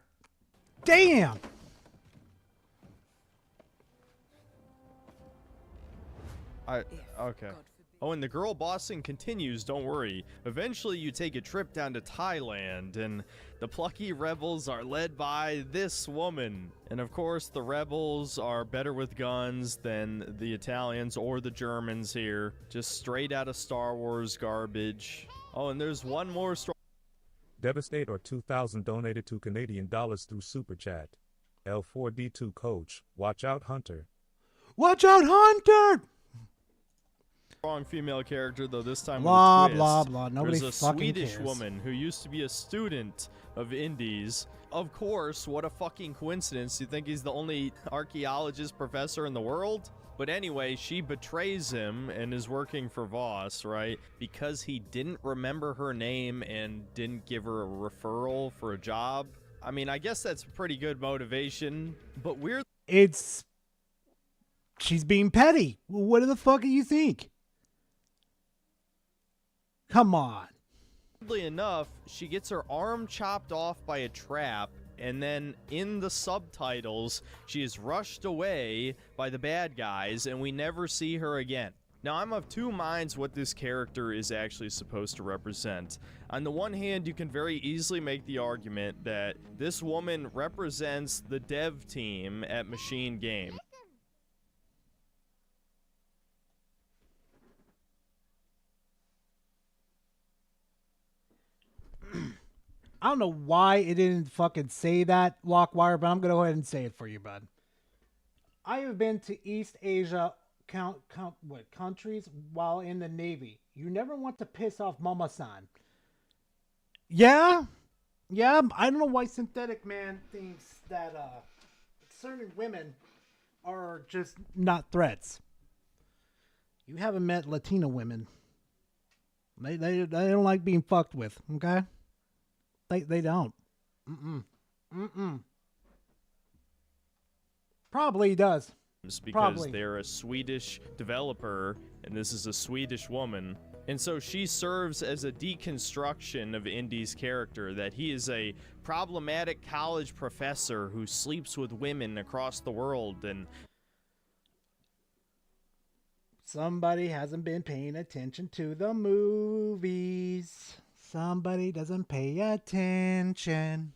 [SPEAKER 7] damn!
[SPEAKER 10] Okay. Oh, and the girl bossing continues, don't worry. Eventually you take a trip down to Thailand, and the plucky rebels are led by this woman. And of course, the rebels are better with guns than the Italians or the Germans here. Just straight out of Star Wars garbage. Oh, and there's one more story.
[SPEAKER 8] Devastate or 2,000 donated to Canadian dollars through Super Chat. L4D2 Coach, watch out Hunter.
[SPEAKER 7] Watch out, Hunter!
[SPEAKER 10] Strong female character, though this time
[SPEAKER 7] Blah,
[SPEAKER 10] with a twist.
[SPEAKER 7] blah, blah. Nobody
[SPEAKER 10] There's a
[SPEAKER 7] fucking
[SPEAKER 10] Swedish
[SPEAKER 7] cares.
[SPEAKER 10] woman who used to be a student of Indy's. Of course, what a fucking coincidence. You think he's the only archaeologist professor in the world? But anyway, she betrays him and is working for Voss, right? Because he didn't remember her name and didn't give her a referral for a job. I mean, I guess that's pretty good motivation, but weird.
[SPEAKER 7] She's being petty. What the fuck do you think? Come on.
[SPEAKER 10] Weirdly enough, she gets her arm chopped off by a trap, and then in the subtitles, she is rushed away by the bad guys, and we never see her again. Now, I'm of two minds what this character is actually supposed to represent. On the one hand, you can very easily make the argument that this woman represents the dev team at Machine Game.
[SPEAKER 7] I don't know why it didn't fucking say that, Lockwire, but I'm going to go ahead and say it for you, bud. I have been to East Asia countries while in the Navy. You never want to piss off Mama-san. Yeah? Yeah, I don't know why Synthetic Man thinks that certain women are just not threats. You haven't met Latina women. They don't like being fucked with, okay? They don't. Probably does.
[SPEAKER 10] Because
[SPEAKER 7] Probably.
[SPEAKER 10] they're a Swedish developer, and this is a Swedish woman. And so she serves as a deconstruction of Indy's character, that he is a problematic college professor who sleeps with women across the world, and
[SPEAKER 7] Somebody hasn't been paying attention to the movies. Somebody doesn't pay attention.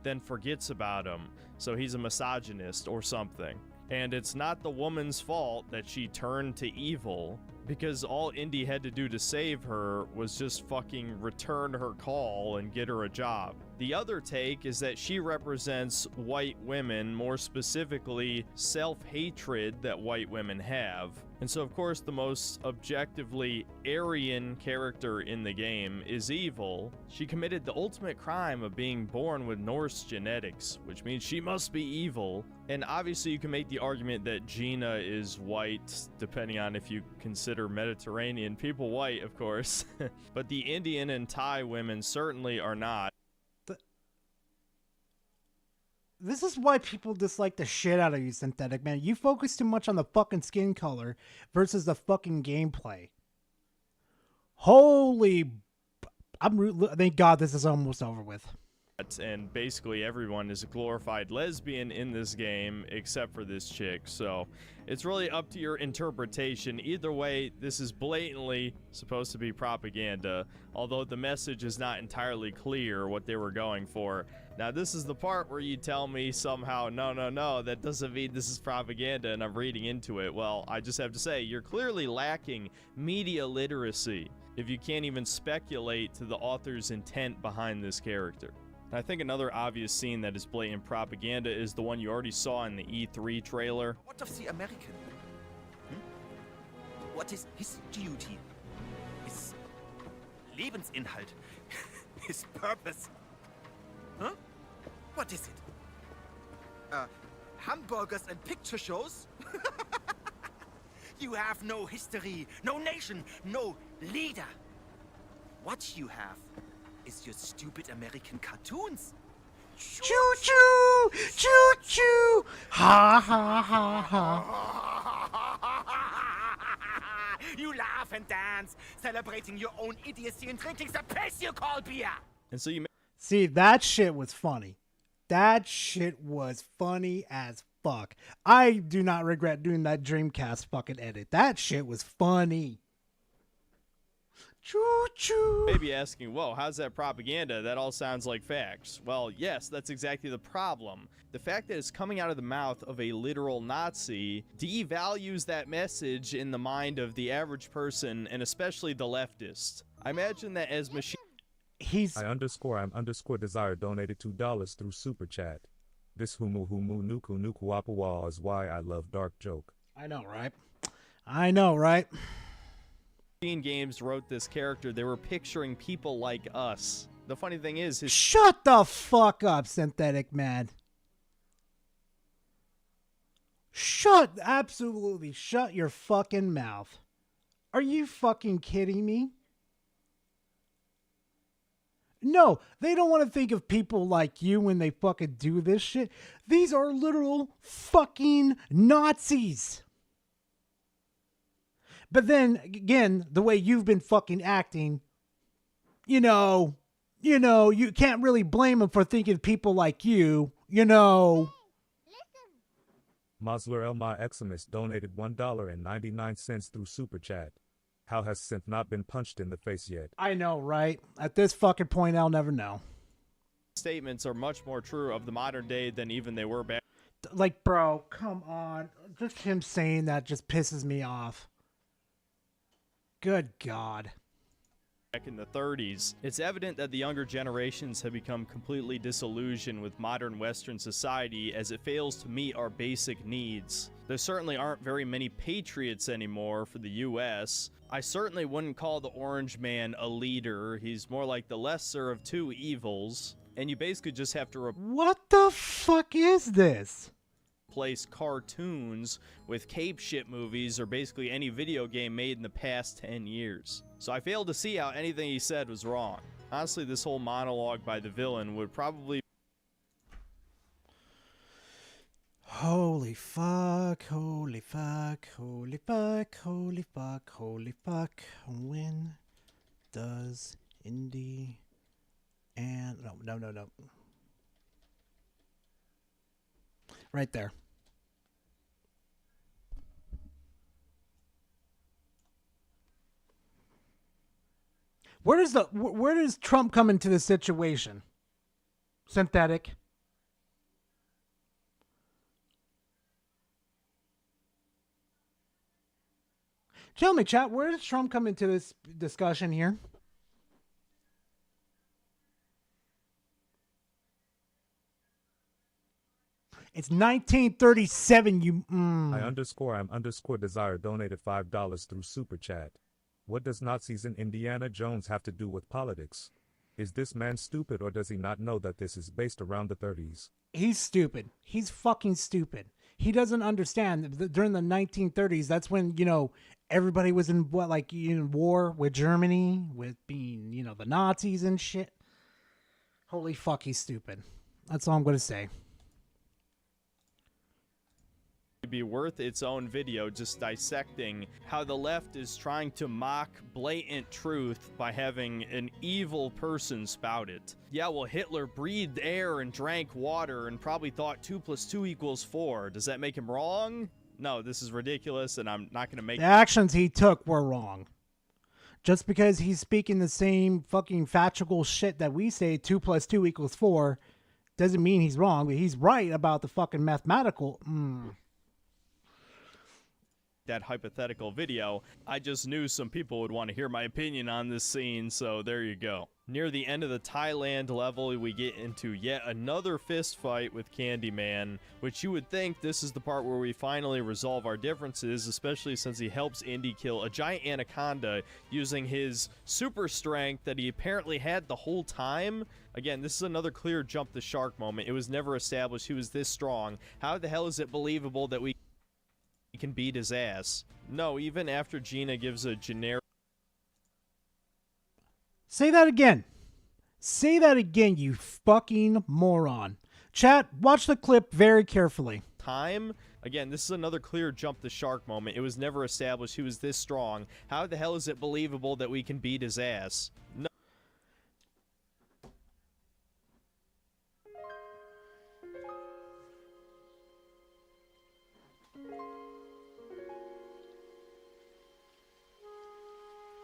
[SPEAKER 10] then forgets about him. So he's a misogynist or something. And it's not the woman's fault that she turned to evil, because all Indy had to do to save her was just fucking return her call and get her a job. The other take is that she represents white women, more specifically self-hatred that white women have. And so of course the most objectively Aryan character in the game is evil. She committed the ultimate crime of being born with Norse genetics, which means she must be evil. And obviously you can make the argument that Gina is white, depending on if you consider Mediterranean people white, of course. But the Indian and Thai women certainly are not.
[SPEAKER 7] This is why people dislike the shit out of you, Synthetic Man. You focus too much on the fucking skin color versus the fucking gameplay. Holy... Thank God this is almost over with.
[SPEAKER 10] And basically everyone is a glorified lesbian in this game except for this chick, so it's really up to your interpretation. Either way, this is blatantly supposed to be propaganda, although the message is not entirely clear what they were going for. Now this is the part where you tell me somehow, no, that doesn't mean this is propaganda and I'm reading into it. Well, I just have to say, you're clearly lacking media literacy if you can't even speculate to the author's intent behind this character. And I think another obvious scene that is blatant propaganda is the one you already saw in the E3 trailer.
[SPEAKER 16] What of the American? What is his duty? His Lebensinhalt? His purpose? Huh? What is it? Hamburgers and picture shows? You have no history, no nation, no leader. What you have is your stupid American cartoons.
[SPEAKER 7] Choo-choo! Choo-choo! Ha ha ha ha.
[SPEAKER 16] You laugh and dance, celebrating your own idiocy and drinking the piss you call beer.
[SPEAKER 10] And so you
[SPEAKER 7] See, that shit was funny. That shit was funny as fuck. I do not regret doing that Dreamcast fucking edit. That shit was funny. Choo-choo.
[SPEAKER 10] may be asking, whoa, how's that propaganda? That all sounds like facts. Well, yes, that's exactly the problem. The fact that it's coming out of the mouth of a literal Nazi devalues that message in the mind of the average person, and especially the leftist. I imagine that as machine...
[SPEAKER 8] I'm underscore desire donated $2 through Super Chat. This humu nuku nuku wapawa is why I love dark joke.
[SPEAKER 7] I know, right? I know, right?
[SPEAKER 10] Games wrote this character, they were picturing people like us. The funny thing is,
[SPEAKER 7] Shut the fuck up, Synthetic Man. Absolutely shut your fucking mouth. Are you fucking kidding me? No, they don't want to think of people like you when they fucking do this shit. These are literal fucking Nazis. But then, again, the way you've been fucking acting, you can't really blame them for thinking people like you,
[SPEAKER 8] Masler Elma Eximus donated $1.99 through Super Chat. How has Synth not been punched in the face yet?
[SPEAKER 7] I know, right? At this fucking point, I'll never know.
[SPEAKER 10] Statements are much more true of the modern day than even they were back.
[SPEAKER 7] Like, bro, come on. Just him saying that just pisses me off. Good God.
[SPEAKER 10] Back in the 30s, it's evident that the younger generations have become completely disillusioned with modern Western society as it fails to meet our basic needs. There certainly aren't very many patriots anymore for the US. I certainly wouldn't call the Orange Man a leader. He's more like the lesser of two evils. And you basically just have to
[SPEAKER 7] what the fuck is this?
[SPEAKER 10] Replace cartoons with cape shit movies or basically any video game made in the past 10 years. So I failed to see how anything he said was wrong. Honestly, this whole monologue by the villain would probably...
[SPEAKER 7] Holy fuck, holy fuck, holy fuck, holy fuck, holy fuck. When does Indy and... No. Right there. Where does Trump come into this situation? Synthetic. Tell me, chat, where does Trump come into this discussion here? It's 1937,
[SPEAKER 8] I'm underscore desire donated $5 through Super Chat. What does Nazis in Indiana Jones have to do with politics? Is this man stupid or does he not know that this is based around the 30s?
[SPEAKER 7] He's stupid. He's fucking stupid. He doesn't understand that during the 1930s, that's when, everybody was in war with Germany, with being, the Nazis and shit. Holy fuck, he's stupid. That's all I'm going to say.
[SPEAKER 10] Be worth its own video just dissecting how the left is trying to mock blatant truth by having an evil person spout it. Yeah, well, Hitler breathed air and drank water and probably thought 2 + 2 = 4. Does that make him wrong? No, this is ridiculous, and I'm not going to make...
[SPEAKER 7] The actions he took were wrong. Just because he's speaking the same fucking factual shit that we say 2 + 2 = 4 doesn't mean he's wrong, but he's right about the fucking mathematical...
[SPEAKER 10] that hypothetical video. I just knew some people would want to hear my opinion on this scene, so there you go. Near the end of the Thailand level, we get into yet another fist fight with Candyman, which you would think this is the part where we finally resolve our differences, especially since he helps Indy kill a giant anaconda using his super strength that he apparently had the whole time. Again, this is another clear jump the shark moment. It was never established he was this strong. How the hell is it believable that we can beat his ass? No, even after Gina gives a generic...
[SPEAKER 7] Say that again. Say that again, you fucking moron. Chat, watch the clip very carefully.
[SPEAKER 10] Time. Again, this is another clear jump the shark moment. It was never established he was this strong. How the hell is it believable that we can beat his ass? No.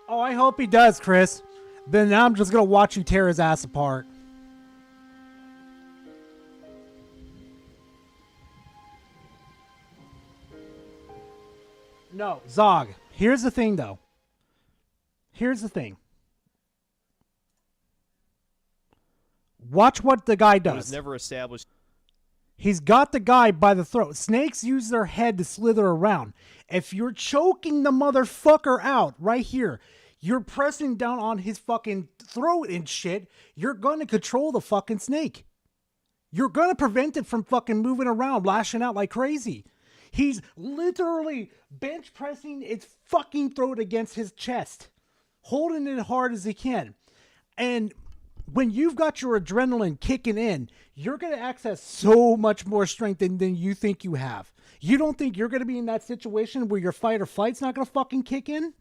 [SPEAKER 7] Oh, I hope he does, Chris. Then now I'm just going to watch you tear his ass apart. No, Zog. Here's the thing, though. Here's the thing. Watch what the guy does.
[SPEAKER 10] It was never established.
[SPEAKER 7] He's got the guy by the throat. Snakes use their head to slither around. If you're choking the motherfucker out right here, you're pressing down on his fucking throat and shit, you're going to control the fucking snake. You're going to prevent it from fucking moving around, lashing out like crazy. He's literally bench pressing its fucking throat against his chest, holding it hard as he can. And when you've got your adrenaline kicking in, you're going to access so much more strength than you think you have. You don't think you're going to be in that situation where your fight or flight's not going to fucking kick in?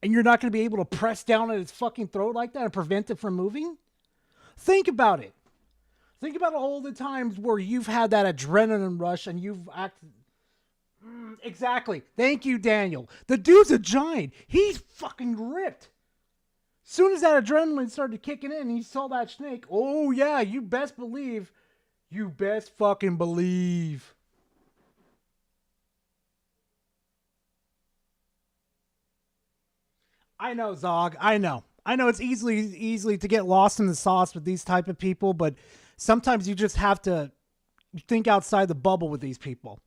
[SPEAKER 7] And you're not going to be able to press down at his fucking throat like that and prevent it from moving? Think about it. Think about all the times where you've had that adrenaline rush and you've acted... exactly. Thank you, Daniel. The dude's a giant. He's fucking ripped. Soon as that adrenaline started kicking in and he saw that snake, oh yeah, you best believe. You best fucking believe. I know, Zog. I know it's easily to get lost in the sauce with these type of people, but sometimes you just have to think outside the bubble with these people.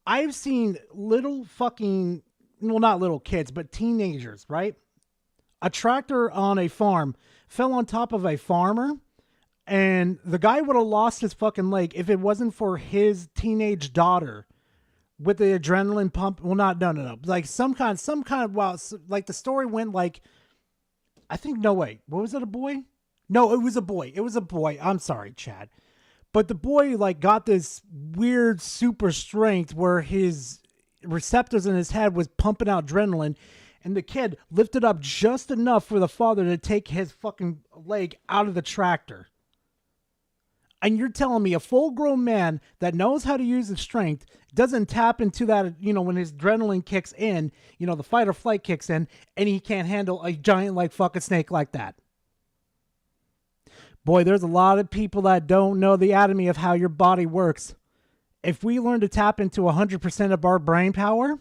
[SPEAKER 7] I've seen little fucking, well, not little kids, but teenagers, right? A tractor on a farm fell on top of a farmer, and the guy would have lost his fucking leg if it wasn't for his teenage daughter with the adrenaline pump. Well, no. Like some kind of, well, like the story went like, I think, no, wait, what was it, a boy? No, it was a boy. I'm sorry, Chad. But the boy like got this weird super strength where his receptors in his head was pumping out adrenaline, and the kid lifted up just enough for the father to take his fucking leg out of the tractor. And you're telling me a full-grown man that knows how to use his strength doesn't tap into that, when his adrenaline kicks in, the fight or flight kicks in, and he can't handle a giant like fucking snake like that. Boy, there's a lot of people that don't know the anatomy of how your body works. If we learn to tap into 100% of our brain power,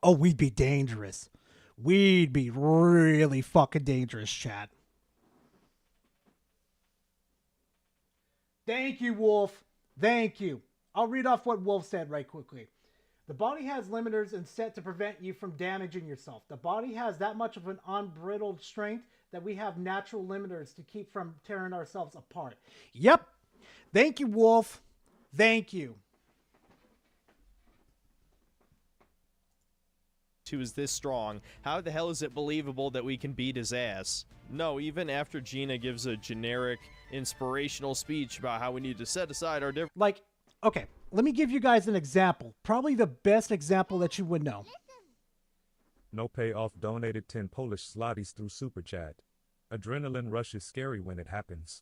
[SPEAKER 7] oh, we'd be dangerous. We'd be really fucking dangerous, chat. Thank you, Wolf. Thank you. I'll read off what Wolf said right quickly. The body has limiters and set to prevent you from damaging yourself. The body has that much of an unbridled strength that we have natural limiters to keep from tearing ourselves apart. Yep. Thank you, Wolf. Thank you.
[SPEAKER 10] He was this strong. How the hell is it believable that we can beat his ass? No, even after Gina gives a generic inspirational speech about how we need to set aside our differences.
[SPEAKER 7] Like, okay, let me give you guys an example. Probably the best example that you would know.
[SPEAKER 8] No payoff donated 10 Polish zlotys through Super Chat. Adrenaline rush is scary when it happens.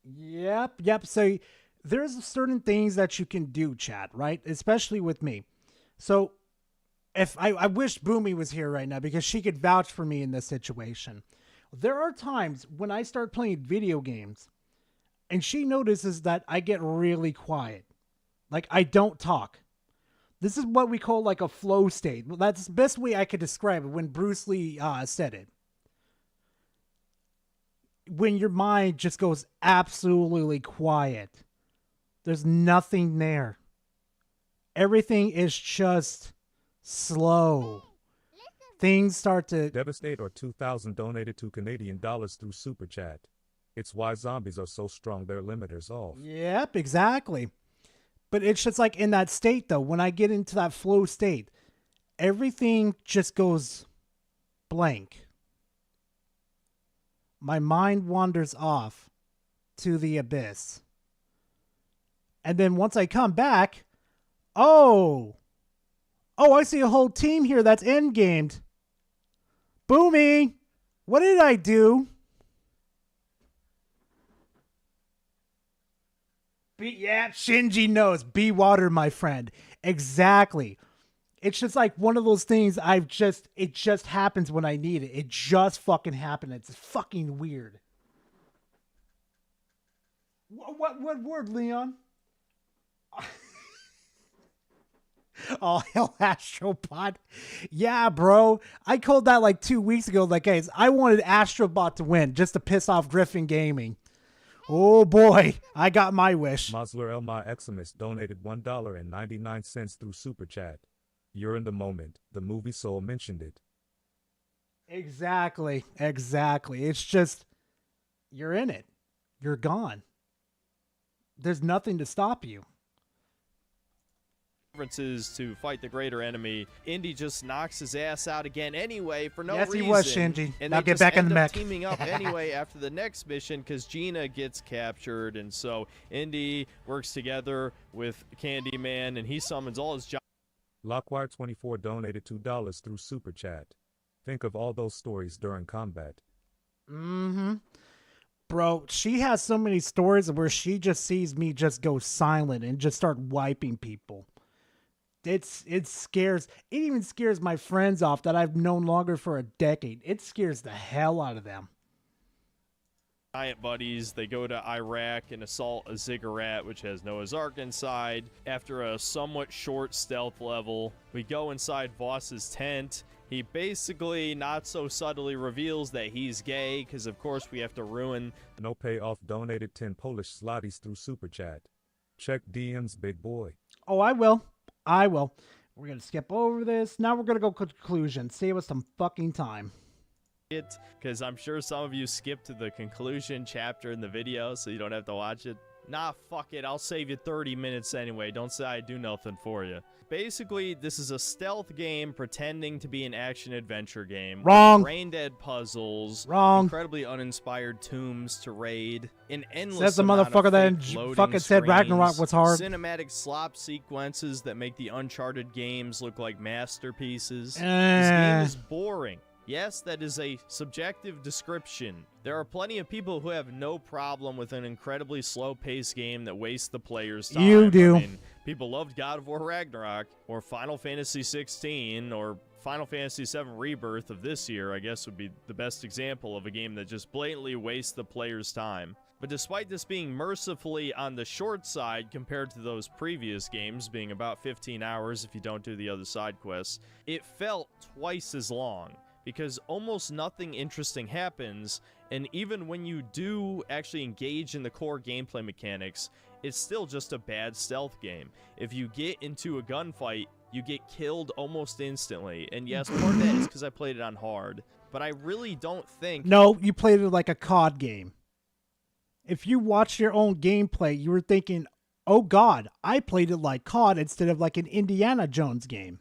[SPEAKER 7] Yep. So there's certain things that you can do, chat, right? Especially with me. So if I wish Boomy was here right now because she could vouch for me in this situation. There are times when I start playing video games and she notices that I get really quiet. Like I don't talk. This is what we call like a flow state. Well, that's the best way I could describe it when Bruce Lee said it. When your mind just goes absolutely quiet. There's nothing there. Everything is just slow. Things start to
[SPEAKER 8] devastate. Or 2,000 donated to Canadian dollars through Super Chat. It's why zombies are so strong, their limiters off.
[SPEAKER 7] Yep, exactly. But it's just like in that state, though, when I get into that flow state, everything just goes blank. My mind wanders off to the abyss. And then once I come back, I see a whole team here that's endgamed. Boomy, what did I do? Yeah, Shinji knows. Be water, my friend. Exactly. It's just like one of those things it just happens when I need it. It just fucking happened. It's fucking weird. What word, Leon? Oh, hell, Astrobot. Yeah, bro. I called that like 2 weeks ago. Like, guys, I wanted Astrobot to win just to piss off Griffin Gaming. Oh boy, I got my wish.
[SPEAKER 8] Mosler Elma Eximus donated $1.99 through Super Chat. You're in the moment. The movie Soul mentioned it.
[SPEAKER 7] Exactly. It's just, you're in it. You're gone. There's nothing to stop you.
[SPEAKER 10] To fight the greater enemy, Indy just knocks his ass out again anyway for no reason.
[SPEAKER 7] Yes, he was, Shinji.
[SPEAKER 10] And
[SPEAKER 7] now
[SPEAKER 10] they
[SPEAKER 7] get
[SPEAKER 10] just
[SPEAKER 7] back in
[SPEAKER 10] end
[SPEAKER 7] the
[SPEAKER 10] up
[SPEAKER 7] mech.
[SPEAKER 10] teaming up anyway after the next mission because Gina gets captured, and so Indy works together with Candyman, and he summons all his
[SPEAKER 8] Lockwire24 donated $2 through Super Chat. Think of all those stories during combat.
[SPEAKER 7] Mm-hmm. Bro, she has so many stories where she just sees me just go silent and just start wiping people. It even scares my friends off that I've known longer for a decade. It scares the hell out of them.
[SPEAKER 10] giant buddies. They go to Iraq and assault a ziggurat, which has Noah's Ark inside. After a somewhat short stealth level, we go inside Voss's tent. He basically, not so subtly, reveals that he's gay, because of course we have to ruin.
[SPEAKER 8] No payoff donated 10 Polish zlotys through Super Chat. Check DMs, big boy.
[SPEAKER 7] Oh, I will. We're going to skip over this. Now we're going to go conclusion. Save us some fucking time.
[SPEAKER 10] Because I'm sure some of you skipped to the conclusion chapter in the video, so you don't have to watch it. Nah, fuck it. I'll save you 30 minutes anyway. Don't say I do nothing for you. Basically, this is a stealth game pretending to be an action-adventure game.
[SPEAKER 7] Wrong.
[SPEAKER 10] Brain-dead puzzles.
[SPEAKER 7] Wrong.
[SPEAKER 10] Incredibly uninspired tombs to raid. An endless
[SPEAKER 7] Says the
[SPEAKER 10] amount
[SPEAKER 7] motherfucker
[SPEAKER 10] of
[SPEAKER 7] that
[SPEAKER 10] fake loading
[SPEAKER 7] fucking said
[SPEAKER 10] screens,
[SPEAKER 7] Ragnarok was hard.
[SPEAKER 10] Cinematic slop sequences that make the Uncharted games look like masterpieces. This
[SPEAKER 7] Eh.
[SPEAKER 10] game is boring. Yes, that is a subjective description. There are plenty of people who have no problem with an incredibly slow-paced game that wastes the player's time.
[SPEAKER 7] You do.
[SPEAKER 10] I mean, people loved God of War Ragnarok, or Final Fantasy 16, or Final Fantasy VII Rebirth of this year, I guess would be the best example of a game that just blatantly wastes the player's time. But despite this being mercifully on the short side compared to those previous games being about 15 hours if you don't do the other side quests, it felt twice as long. Because almost nothing interesting happens, and even when you do actually engage in the core gameplay mechanics, it's still just a bad stealth game. If you get into a gunfight, you get killed almost instantly, and yes, part of that is because I played it on hard, but I really don't think...
[SPEAKER 7] No, you played it like a COD game. If you watched your own gameplay, you were thinking, oh god, I played it like COD instead of like an Indiana Jones game.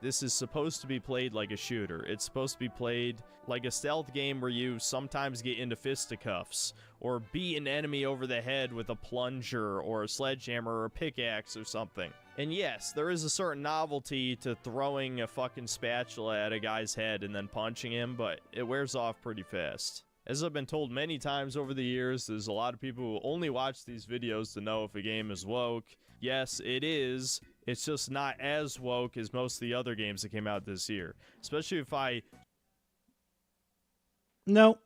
[SPEAKER 10] This is supposed to be played like a shooter. It's supposed to be played like a stealth game where you sometimes get into fisticuffs, or beat an enemy over the head with a plunger, or a sledgehammer, or a pickaxe, or something. And yes, there is a certain novelty to throwing a fucking spatula at a guy's head and then punching him, but it wears off pretty fast. As I've been told many times over the years, there's a lot of people who only watch these videos to know if a game is woke. Yes, it is. It's just not as woke as most of the other games that came out this year. Especially if I...
[SPEAKER 7] No,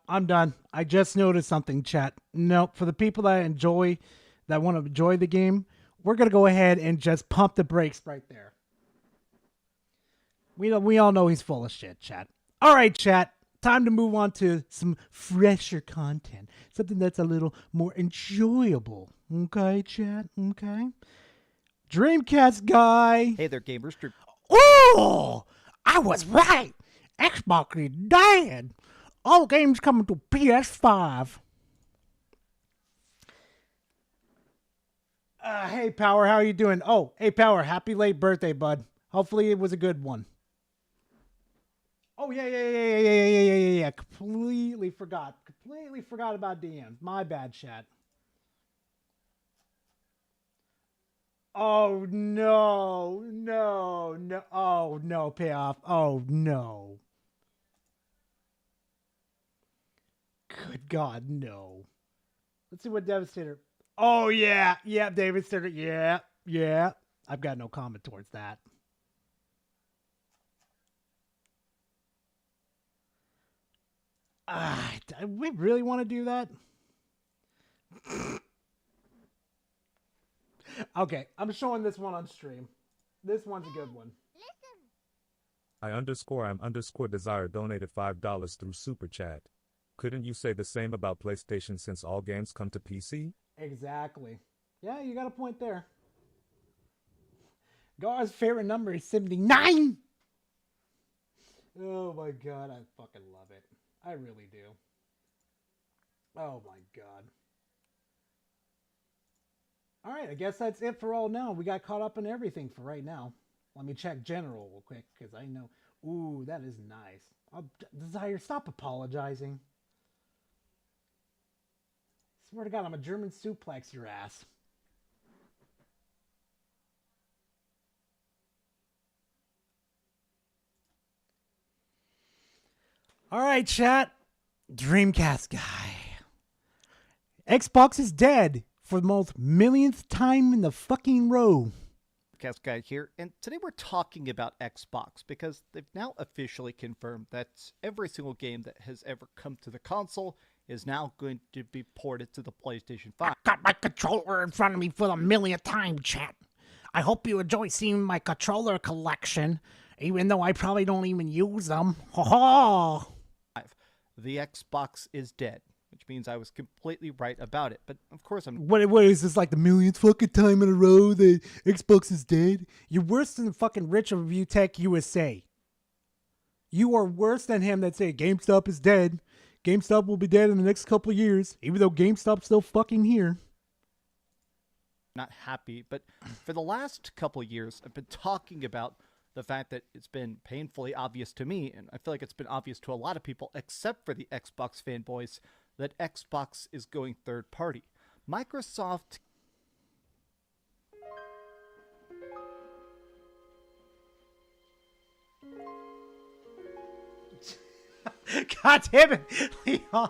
[SPEAKER 7] I'm done. I just noticed something, chat. No, for the people that want to enjoy the game, we're going to go ahead and just pump the brakes right there. We all know he's full of shit, chat. All right, chat. Time to move on to some fresher content. Something that's a little more enjoyable. Okay, chat? Okay. Dreamcast guy.
[SPEAKER 17] Hey there, gamers.
[SPEAKER 7] Oh, I was right. Xbox is dead. All games coming to PS5. Hey, Power, how are you doing? Oh, hey, Power, happy late birthday, bud. Hopefully it was a good one. Oh, yeah. Completely forgot about DMs. My bad, chat. Oh, no. Oh, no, payoff. Oh, no. Good God, no. Let's see what Devastator... Oh, yeah. Yeah, Devastator. Yeah. I've got no comment towards that. We really want to do that? Okay, I'm showing this one on stream. This one's a good one.
[SPEAKER 8] I'm _desire donated $5 through Super Chat. Couldn't you say the same about PlayStation since all games come to PC?
[SPEAKER 7] Exactly. Yeah, you got a point there. Gar's favorite number is 79! Oh my god, I fucking love it. I really do. Oh my god. Alright, I guess that's it for all now. We got caught up in everything for right now. Let me check general real quick, because I know... Ooh, that is nice. Desire, stop apologizing. Swear to God, I'm a German suplex your ass. Alright, chat. Dreamcast guy. Xbox is dead for the most millionth time in the fucking row.
[SPEAKER 17] Dreamcast guy here, and today we're talking about Xbox because they've now officially confirmed that every single game that has ever come to the console is now going to be ported to the PlayStation 5.
[SPEAKER 18] I got my controller in front of me for the millionth time, chat. I hope you enjoy seeing my controller collection, even though I probably don't even use them. Ha ha!
[SPEAKER 17] The Xbox is dead, which means I was completely right about it. But of course I'm...
[SPEAKER 7] What is this, like the millionth fucking time in a row that Xbox is dead? You're worse than the fucking Rich of Review Tech USA. You are worse than him that say GameStop is dead. GameStop will be dead in the next couple of years, even though GameStop's still fucking here.
[SPEAKER 17] Not happy, but for the last couple of years, I've been talking about the fact that it's been painfully obvious to me, and I feel like it's been obvious to a lot of people, except for the Xbox fanboys, that Xbox is going third party. Microsoft...
[SPEAKER 7] God damn it, Leon.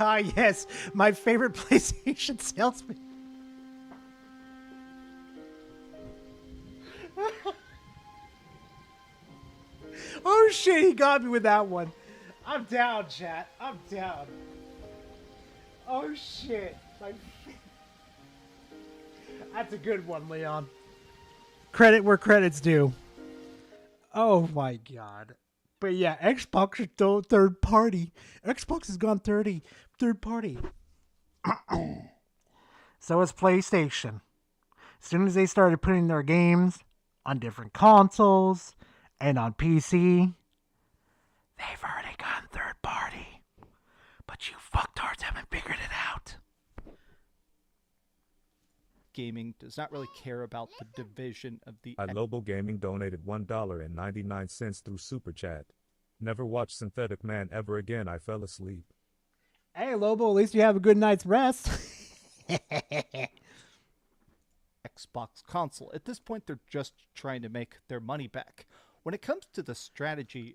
[SPEAKER 7] Ah, yes, my favorite PlayStation salesman. Oh shit, he got me with that one. I'm down, chat. I'm down. Oh shit. That's a good one, Leon. Credit where credit's due. Oh my god. But yeah, Xbox is still third party. Xbox has gone third party. So is PlayStation. As soon as they started putting their games on different consoles and on PC, they've already gone third party. But you fucktards haven't figured it out.
[SPEAKER 17] Gaming does not really care about the division of the...
[SPEAKER 8] Lobo Gaming donated $1.99 through Super Chat. Never watch Synthetic Man ever again. I fell asleep.
[SPEAKER 7] Hey, Lobo, at least you have a good night's rest.
[SPEAKER 17] Xbox console. At this point, they're just trying to make their money back. When it comes to the strategy...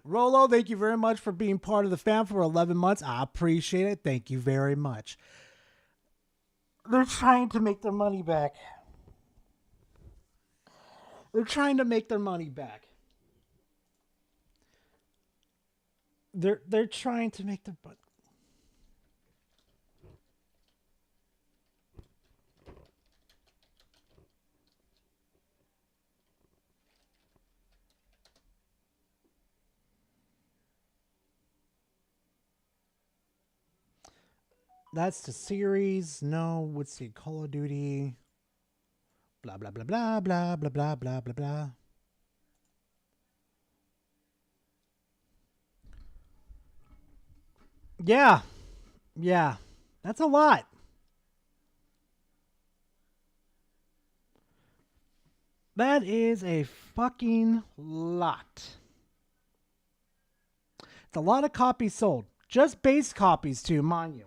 [SPEAKER 7] Rolo, thank you very much for being part of the fam for 11 months. I appreciate it. Thank you very much. They're trying to make their money back. They're trying to make their money back. They're trying to make their... That's the series. No, let's see. Call of Duty. Blah, blah, blah, blah, blah, blah, blah, blah, blah, blah. Yeah. Yeah. That's a lot. That is a fucking lot. It's a lot of copies sold. Just base copies, too, mind you.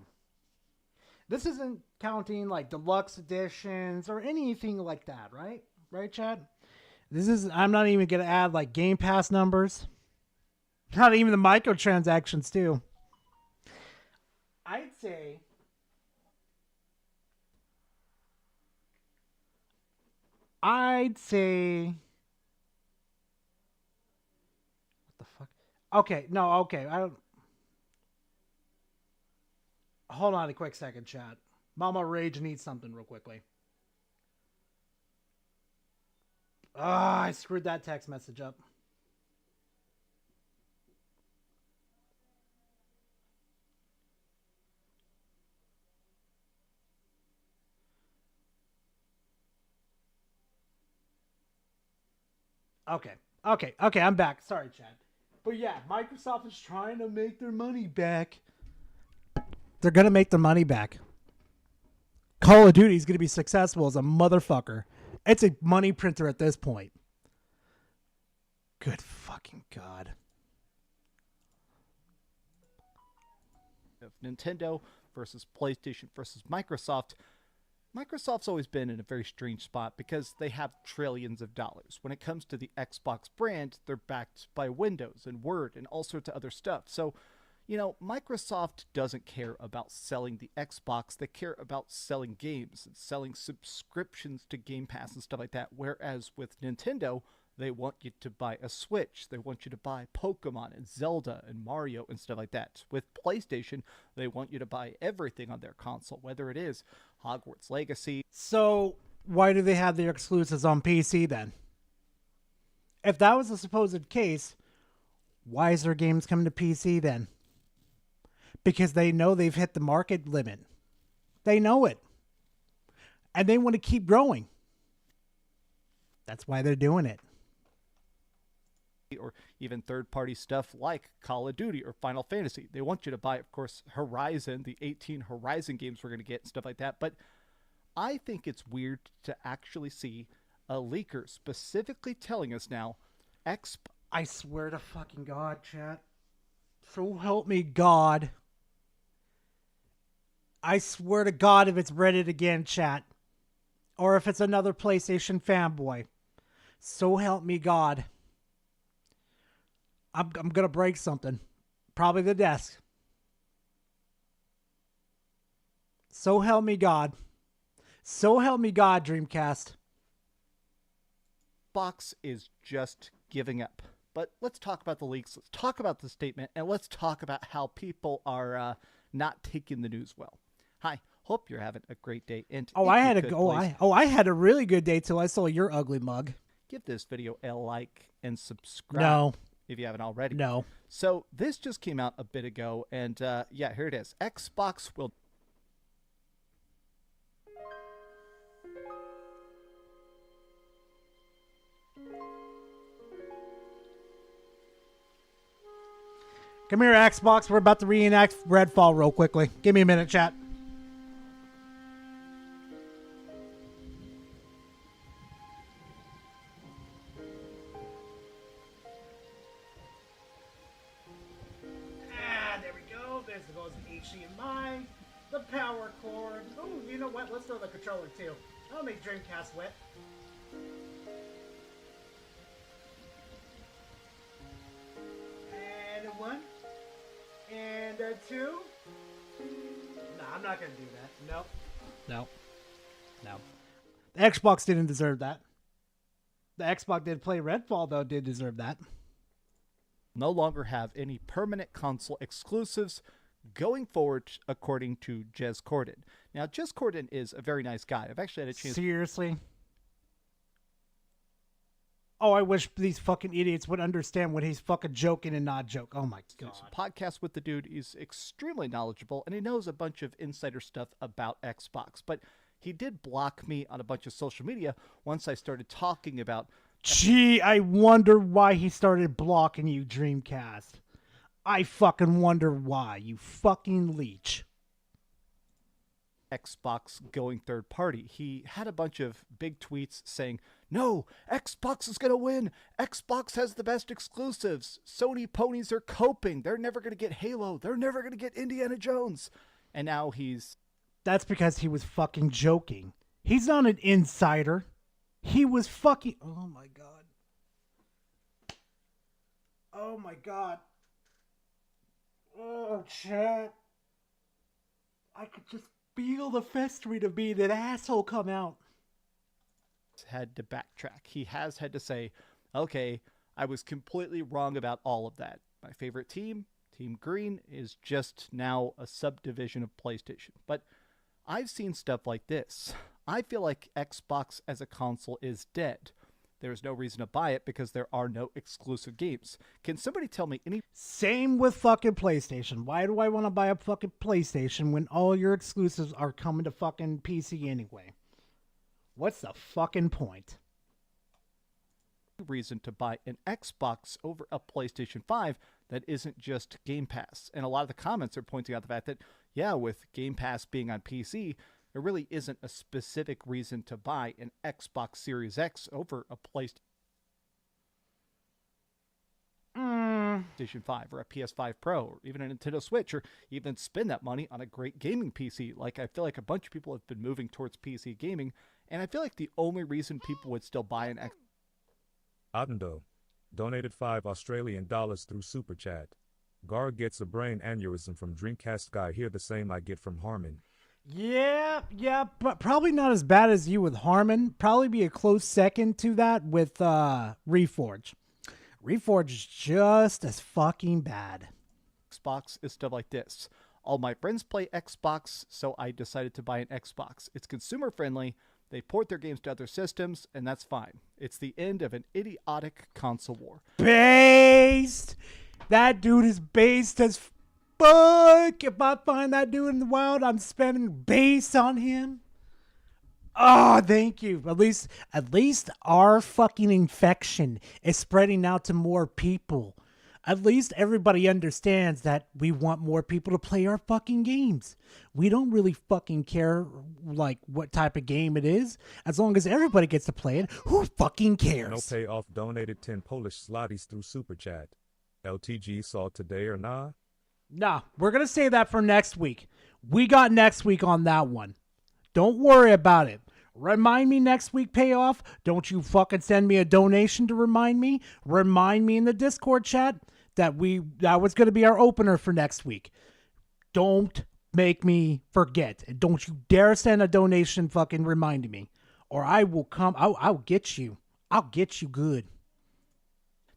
[SPEAKER 7] This isn't counting like deluxe editions or anything like that, right? Right, Chad? I'm not even going to add like Game Pass numbers. Not even the microtransactions, too. I'd say what the fuck? Okay, no, okay. I don't. Hold on a quick second, chat. Mama Rage needs something real quickly. Ah, I screwed that text message up. Okay, I'm back. Sorry, Chad. But yeah, Microsoft is trying to make their money back. They're going to make their money back. Call of Duty is going to be successful as a motherfucker. It's a money printer at this point. Good fucking God.
[SPEAKER 17] Of Nintendo versus PlayStation versus Microsoft. Microsoft's always been in a very strange spot because they have trillions of dollars. When it comes to the Xbox brand, they're backed by Windows and Word and all sorts of other stuff. So, you know, Microsoft doesn't care about selling the Xbox. They care about selling games and selling subscriptions to Game Pass and stuff like that. Whereas with Nintendo, they want you to buy a Switch. They want you to buy Pokemon and Zelda and Mario and stuff like that. With PlayStation, they want you to buy everything on their console, whether it is Hogwarts Legacy.
[SPEAKER 7] So why do they have their exclusives on PC then? If that was the supposed case, why is their games coming to PC then? Because they know they've hit the market limit. They know it. And they want to keep growing. That's why they're doing it.
[SPEAKER 17] Or even third-party stuff like Call of Duty or Final Fantasy. They want you to buy, of course, Horizon, the 18 Horizon games we're going to get and stuff like that. But I think it's weird to actually see a leaker specifically telling us now,
[SPEAKER 7] I swear to fucking God, chat. So help me God. I swear to God if it's Reddit again, chat. Or if it's another PlayStation fanboy. So help me God. I'm going to break something. Probably the desk. So help me God. So help me God, Dreamcast.
[SPEAKER 17] Xbox is just giving up. But let's talk about the leaks. Let's talk about the statement. And let's talk about how people are not taking the news well. Hi. Hope you're having a great day. And
[SPEAKER 7] I had a really good day till I saw your ugly mug.
[SPEAKER 17] Give this video a like and subscribe.
[SPEAKER 7] No.
[SPEAKER 17] If you haven't already.
[SPEAKER 7] No.
[SPEAKER 17] So this just came out a bit ago, and yeah, here it is. Xbox will...
[SPEAKER 7] Come here, Xbox. We're about to reenact Redfall real quickly. Give me a minute, chat. HDMI, the power cord. Oh, you know what? Let's throw the controller too. I'll make Dreamcast wet. And a 1. And a 2. No, I'm not going to do that. Nope. No. The Xbox didn't deserve that. The Xbox did play Redfall, though, did deserve that.
[SPEAKER 17] No longer have any permanent console exclusives going forward, according to Jez Corden. Now, Jez Corden is a very nice guy. I've actually had a chance...
[SPEAKER 7] Seriously? Oh, I wish these fucking idiots would understand when he's fucking joking and not joke. Oh my god.
[SPEAKER 17] Podcast with the dude. He's extremely knowledgeable and he knows a bunch of insider stuff about Xbox. But he did block me on a bunch of social media once I started talking about.
[SPEAKER 7] Gee, I wonder why he started blocking you, Dreamcast. I fucking wonder why, you fucking leech.
[SPEAKER 17] Xbox going third party. He had a bunch of big tweets saying, no, Xbox is going to win. Xbox has the best exclusives. Sony ponies are coping. They're never going to get Halo. They're never going to get Indiana Jones. And now he's...
[SPEAKER 7] That's because he was fucking joking. He's not an insider. He was fucking... Oh my god. Oh my god. Oh, chat. I could just feel the festering of being an asshole come out.
[SPEAKER 17] Had to backtrack. He has had to say, okay, I was completely wrong about all of that. My favorite team, Team Green, is just now a subdivision of PlayStation. But I've seen stuff like this. I feel like Xbox as a console is dead. There is no reason to buy it because there are no exclusive games. Can somebody tell me any...
[SPEAKER 7] Same with fucking PlayStation. Why do I want to buy a fucking PlayStation when all your exclusives are coming to fucking PC anyway? What's the fucking point?
[SPEAKER 17] Reason to buy an Xbox over a PlayStation 5 that isn't just Game Pass. And a lot of the comments are pointing out the fact that, yeah, with Game Pass being on PC, there really isn't a specific reason to buy an Xbox Series X over a PlayStation 5 or a PS5 Pro or even a Nintendo Switch, or even spend that money on a great gaming PC. Like, I feel like a bunch of people have been moving towards PC gaming, and I feel like the only reason people would still buy an X...
[SPEAKER 8] Otendo donated $5 through Super Chat. Gar gets a brain aneurysm from Dreamcast guy. Hear the same I get from Harmon.
[SPEAKER 7] Yeah, but probably not as bad as you with Harmon. Probably be a close second to that with Reforge. Reforge is just as fucking bad.
[SPEAKER 17] Xbox is stuff like this. All my friends play Xbox, so I decided to buy an Xbox. It's consumer friendly. They port their games to other systems, and that's fine. It's the end of an idiotic console war.
[SPEAKER 7] Based! That dude is based as fuck! If I find that dude in the wild, I'm spending base on him. Oh, thank you. At least our fucking infection is spreading out to more people. At least everybody understands that we want more people to play our fucking games. We don't really fucking care, like, what type of game it is. As long as everybody gets to play it, who fucking cares?
[SPEAKER 8] No payoff donated 10 Polish zlotys through Super Chat. LTG saw today or nah?
[SPEAKER 7] Nah, we're going to save that for next week. We got next week on that one. Don't worry about it. Remind me next week, payoff. Don't you fucking send me a donation to remind me. Remind me in the Discord chat that was going to be our opener for next week. Don't make me forget. And don't you dare send a donation fucking reminding me. Or I will come. I'll get you. I'll get you good.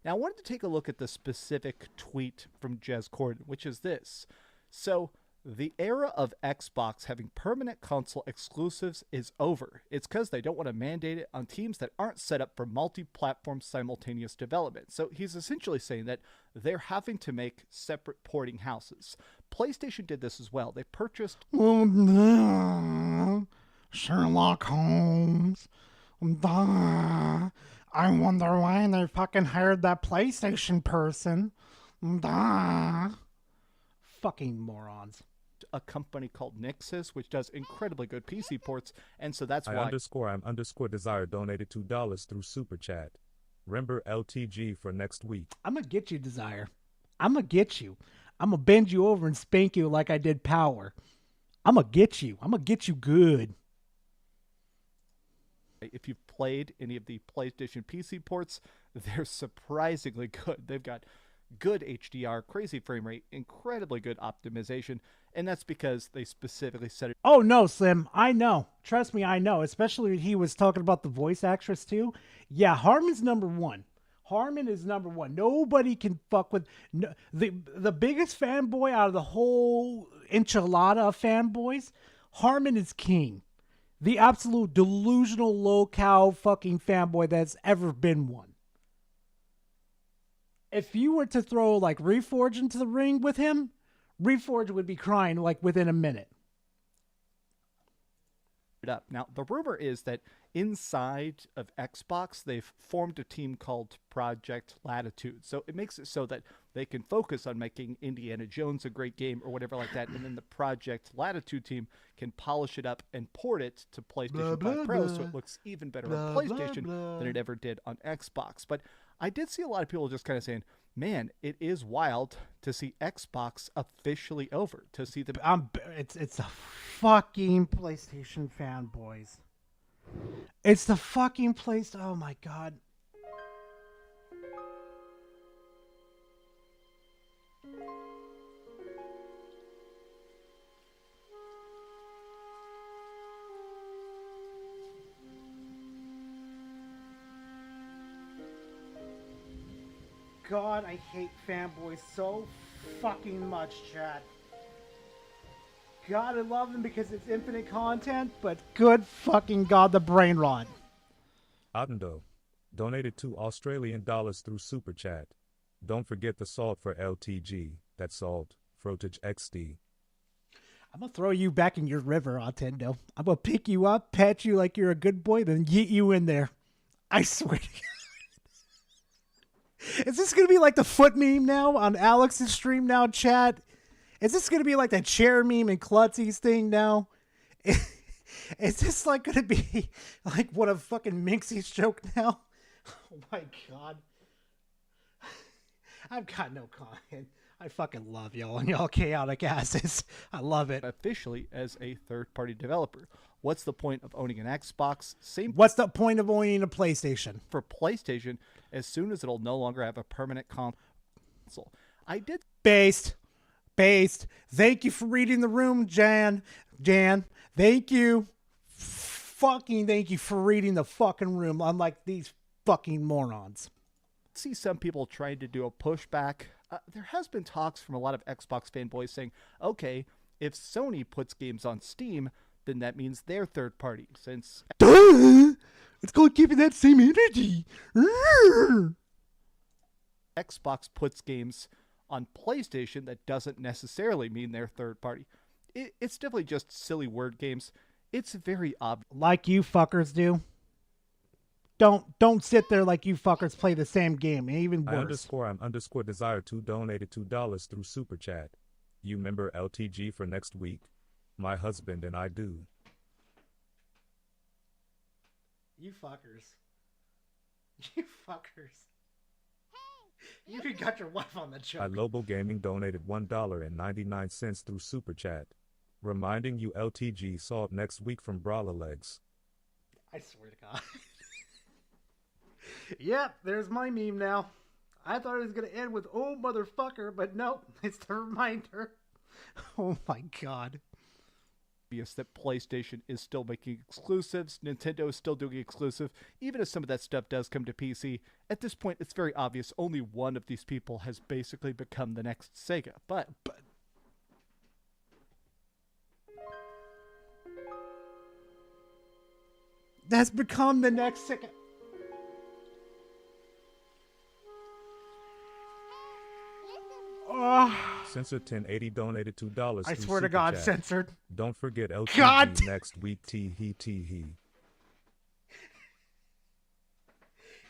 [SPEAKER 17] Now, I wanted to take a look at the specific tweet from Jez Corden, which is this. So, the era of Xbox having permanent console exclusives is over. It's because they don't want to mandate it on teams that aren't set up for multi-platform simultaneous development. So he's essentially saying that they're having to make separate porting houses. PlayStation did this as well. They purchased...
[SPEAKER 18] Sherlock Holmes. I wonder why they fucking hired that PlayStation person.
[SPEAKER 7] Fucking morons.
[SPEAKER 17] A company called Nixus, which does incredibly good PC ports, and so that's why...
[SPEAKER 8] I'm Desire donated $2 through Super Chat. Remember LTG for next week.
[SPEAKER 7] I'm gonna get you, Desire. I'm gonna get you. I'm gonna bend you over and spank you like I did Power. I'm gonna get you. I'm gonna get you good.
[SPEAKER 17] If you've played any of the PlayStation PC ports, they're surprisingly good. They've got good HDR, crazy frame rate, incredibly good optimization, and that's because they specifically set it.
[SPEAKER 7] Oh no, Slim, I know. Trust me, I know. Especially when he was talking about the voice actress too. Yeah, Harmon's number one. Harmon is number one. Nobody can fuck with the biggest fanboy out of the whole enchilada of fanboys. Harmon is king. The absolute delusional low-cow fucking fanboy that's ever been one. If you were to throw like Reforge into the ring with him, Reforge would be crying like within a minute.
[SPEAKER 17] Up. Now, the rumor is that inside of Xbox, they've formed a team called Project Latitude. So it makes it so that they can focus on making Indiana Jones a great game or whatever like that. And then the Project Latitude team can polish it up and port it to PlayStation 5 Pro so it looks even better on PlayStation than it ever did on Xbox. But I did see a lot of people just kind of saying, man, it is wild to see Xbox officially over. To see them.
[SPEAKER 7] It's a fucking PlayStation fanboys. It's the fucking place. Oh my god. God, I hate fanboys so fucking much, chat. God, I love them because it's infinite content, but good fucking God, the brain rot.
[SPEAKER 8] Otendo donated $2 through Super Chat. Don't forget the salt for LTG. That's salt. Frotage XD.
[SPEAKER 7] I'm gonna throw you back in your river, Otendo. I'm gonna pick you up, pet you like you're a good boy, then yeet you in there. I swear to God. Is this going to be like the foot meme now on Alex's stream now, chat? Is this going to be like that chair meme and Klutzy's thing now? Is this like going to be like one of fucking Minxie's joke now? Oh my God. I've got no comment. I fucking love y'all and y'all chaotic asses. I love it.
[SPEAKER 17] Officially as a third-party developer. What's the point of owning an Xbox?
[SPEAKER 7] What's the point of owning a PlayStation?
[SPEAKER 17] For PlayStation, as soon as it'll no longer have a permanent console. I did...
[SPEAKER 7] Based. Thank you for reading the room, Jan. Thank you. Fucking thank you for reading the fucking room, unlike these fucking morons.
[SPEAKER 17] See some people trying to do a pushback. There has been talks from a lot of Xbox fanboys saying, okay, if Sony puts games on Steam, then that means they're third party. Since
[SPEAKER 7] it's called keeping that same energy.
[SPEAKER 17] Xbox puts games on PlayStation, that doesn't necessarily mean they're third party. It's definitely just silly word games. It's very obvious.
[SPEAKER 7] Like you fuckers do. Don't sit there like you fuckers play the same game. Even worse.
[SPEAKER 8] _desire to donated $2 through Super Chat. You remember LTG for next week? My husband and I do.
[SPEAKER 7] You fuckers. You fuckers. You even got your wife on the joke.
[SPEAKER 8] Lobo Gaming donated $1.99 through Super Chat. Reminding you LTG saw it next week from Brawler Legs.
[SPEAKER 7] I swear to God. Yep, there's my meme now. I thought it was going to end with, oh, motherfucker, but nope, it's the reminder. Oh my God.
[SPEAKER 17] That PlayStation is still making exclusives, Nintendo is still doing exclusive, even if some of that stuff does come to PC. At this point, it's very obvious only one of these people has basically become the next Sega. But
[SPEAKER 7] that's become the next Sega.
[SPEAKER 8] Censor 1080 donated $2.
[SPEAKER 7] I swear to God, censored.
[SPEAKER 8] Don't forget LTG
[SPEAKER 7] God.
[SPEAKER 8] next week. Tee.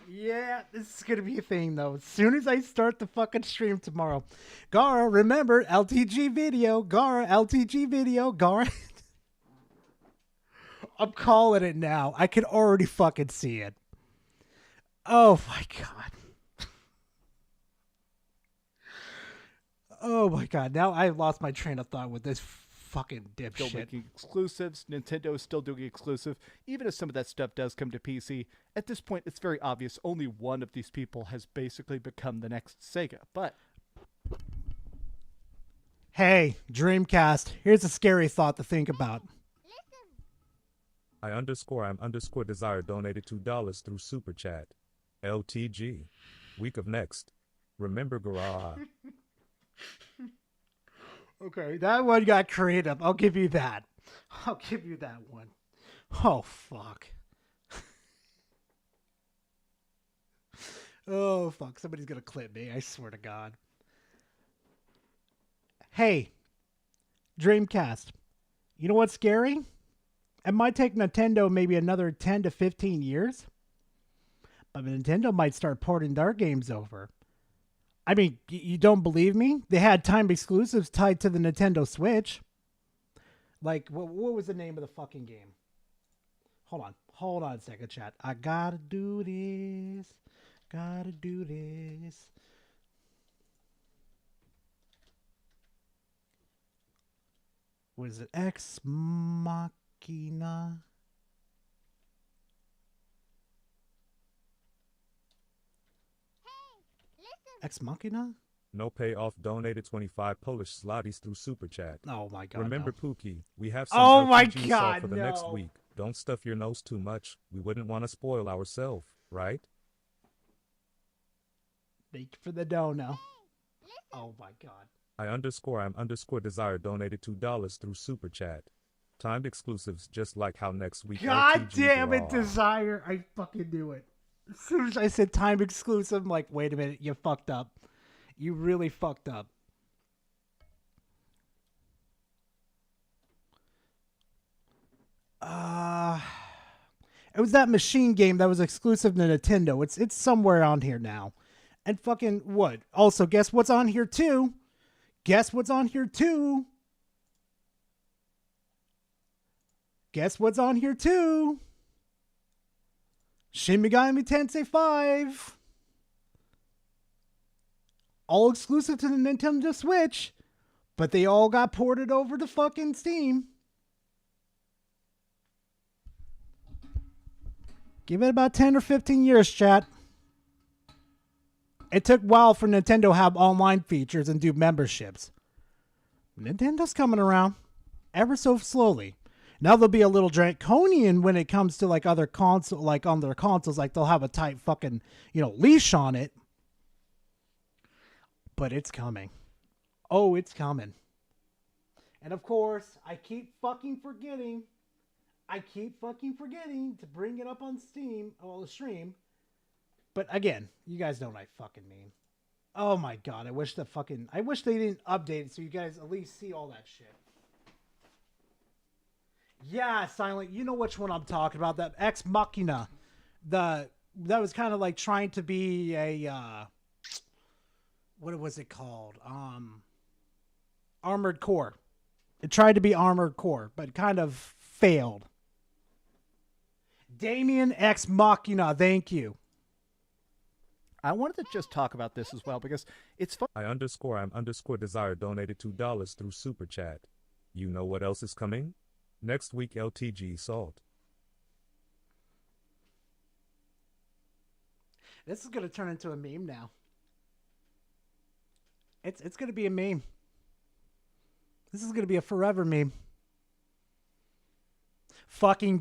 [SPEAKER 7] Yeah, this is gonna be a thing though. As soon as I start the fucking stream tomorrow, Gara, remember LTG video. Gara, LTG video. Gara. I'm calling it now. I can already fucking see it. Oh my God. Oh my God, now I lost my train of thought with this fucking dipshit.
[SPEAKER 17] Still making exclusives, Nintendo is still doing exclusive, even if some of that stuff does come to PC. At this point, it's very obvious only one of these people has basically become the next Sega. But
[SPEAKER 7] hey, Dreamcast, here's a scary thought to think about.
[SPEAKER 8] _desire donated $2 through Super Chat. LTG. Week of next. Remember Garage.
[SPEAKER 7] Okay, that one got creative. I'll give you that. I'll give you that one. Oh, fuck. Oh, fuck. Somebody's going to clip me. I swear to God. Hey, Dreamcast. You know what's scary? It might take Nintendo maybe another 10 to 15 years. But Nintendo might start porting their games over. I mean, you don't believe me? They had time exclusives tied to the Nintendo Switch. Like, what was the name of the fucking game? Hold on a second, chat. I gotta do this. Gotta do this. What is it? Ex Machina? Ex Machina?
[SPEAKER 8] No payoff donated 25 Polish zlotys through Super Chat.
[SPEAKER 7] Oh my God.
[SPEAKER 8] Remember,
[SPEAKER 7] no.
[SPEAKER 8] Pookie, we have some
[SPEAKER 7] Oh my
[SPEAKER 8] LPG
[SPEAKER 7] God,
[SPEAKER 8] salt for the
[SPEAKER 7] no.
[SPEAKER 8] next week. Don't stuff your nose too much. We wouldn't want to spoil ourselves, right?
[SPEAKER 7] Thank you for the dono. Oh my God.
[SPEAKER 8] I_am_desire donated $2 through Super Chat. Timed exclusives just like how next week
[SPEAKER 7] God
[SPEAKER 8] LTG
[SPEAKER 7] damn it,
[SPEAKER 8] draw.
[SPEAKER 7] Desire. I fucking knew it. As soon as I said time exclusive, I'm like, wait a minute, you fucked up. You really fucked up. It was that machine game that was exclusive to Nintendo. It's somewhere on here now. And fucking what? Also, guess what's on here too? Guess what's on here too? Guess what's on here too? Shin Megami Tensei 5. All exclusive to the Nintendo Switch, but they all got ported over to fucking Steam. Give it about 10 or 15 years, chat. It took a while for Nintendo to have online features and do memberships. Nintendo's coming around ever so slowly. Now they'll be a little draconian when it comes to like other console, like on their consoles, like they'll have a tight fucking, leash on it. But it's coming. Oh, it's coming. And of course, I keep fucking forgetting to bring it up on Steam, the stream. But again, you guys know what I fucking mean. Oh my God, I wish they didn't update it so you guys at least see all that shit. Yeah, Silent, you know which one I'm talking about. That Ex Machina. That was kind of like trying to be a, what was it called? Armored Core. It tried to be Armored Core, but kind of failed. Damien Ex Machina, thank you.
[SPEAKER 17] I wanted to just talk about this as well because it's fun.
[SPEAKER 8] I_am_desire donated $2 through Super Chat. You know what else is coming? Next week LTG Salt.
[SPEAKER 7] This is going to turn into a meme now. It's going to be a meme. This is going to be a forever meme. Fucking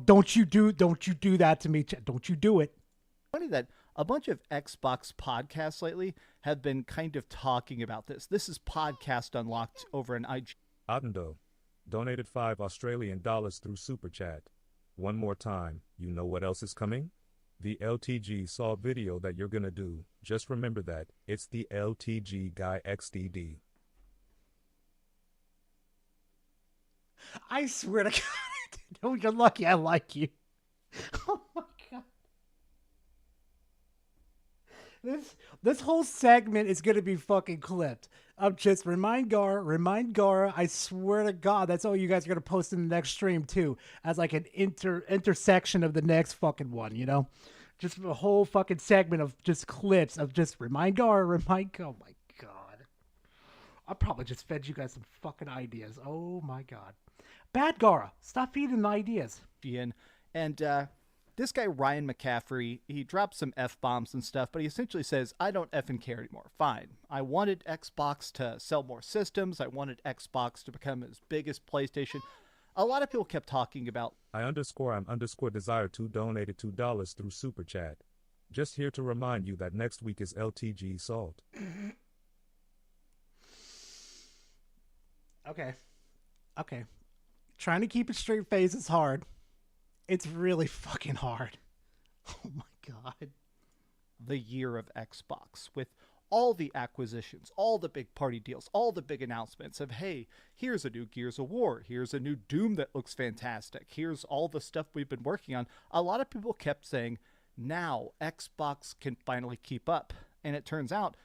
[SPEAKER 7] don't you do that to me. Don't you do it.
[SPEAKER 17] Funny that a bunch of Xbox podcasts lately have been kind of talking about this. This is Podcast Unlocked over in IG.
[SPEAKER 8] Adendo donated $5 through Super Chat. One more time, you know what else is coming? The LTG Saw video that you're gonna do. Just remember that, it's the LTG Guy XDD.
[SPEAKER 7] I swear to God, oh, you're lucky I like you. Oh my God. This whole segment is gonna be fucking clipped. Just remind Gara. I swear to God, that's all you guys are gonna post in the next stream too, as like an intersection of the next fucking one. Just a whole fucking segment of just clips of just remind Gara. Oh my God, I probably just fed you guys some fucking ideas. Oh my God, bad Gara, stop feeding the ideas.
[SPEAKER 17] Ian and this guy, Ryan McCaffrey, he drops some F-bombs and stuff, but he essentially says, I don't effing care anymore. Fine. I wanted Xbox to sell more systems. I wanted Xbox to become as big as PlayStation. A lot of people kept talking about...
[SPEAKER 8] I_am_desire to donated $2 through Super Chat. Just here to remind you that next week is LTG Salt.
[SPEAKER 7] Okay. Trying to keep a straight face is hard. It's really fucking hard. Oh my God.
[SPEAKER 17] the year of Xbox with all the acquisitions, all the big party deals, all the big announcements of, hey, here's a new Gears of War, here's a new Doom that looks fantastic, here's all the stuff we've been working on. A lot of people kept saying, now Xbox can finally keep up. And it turns out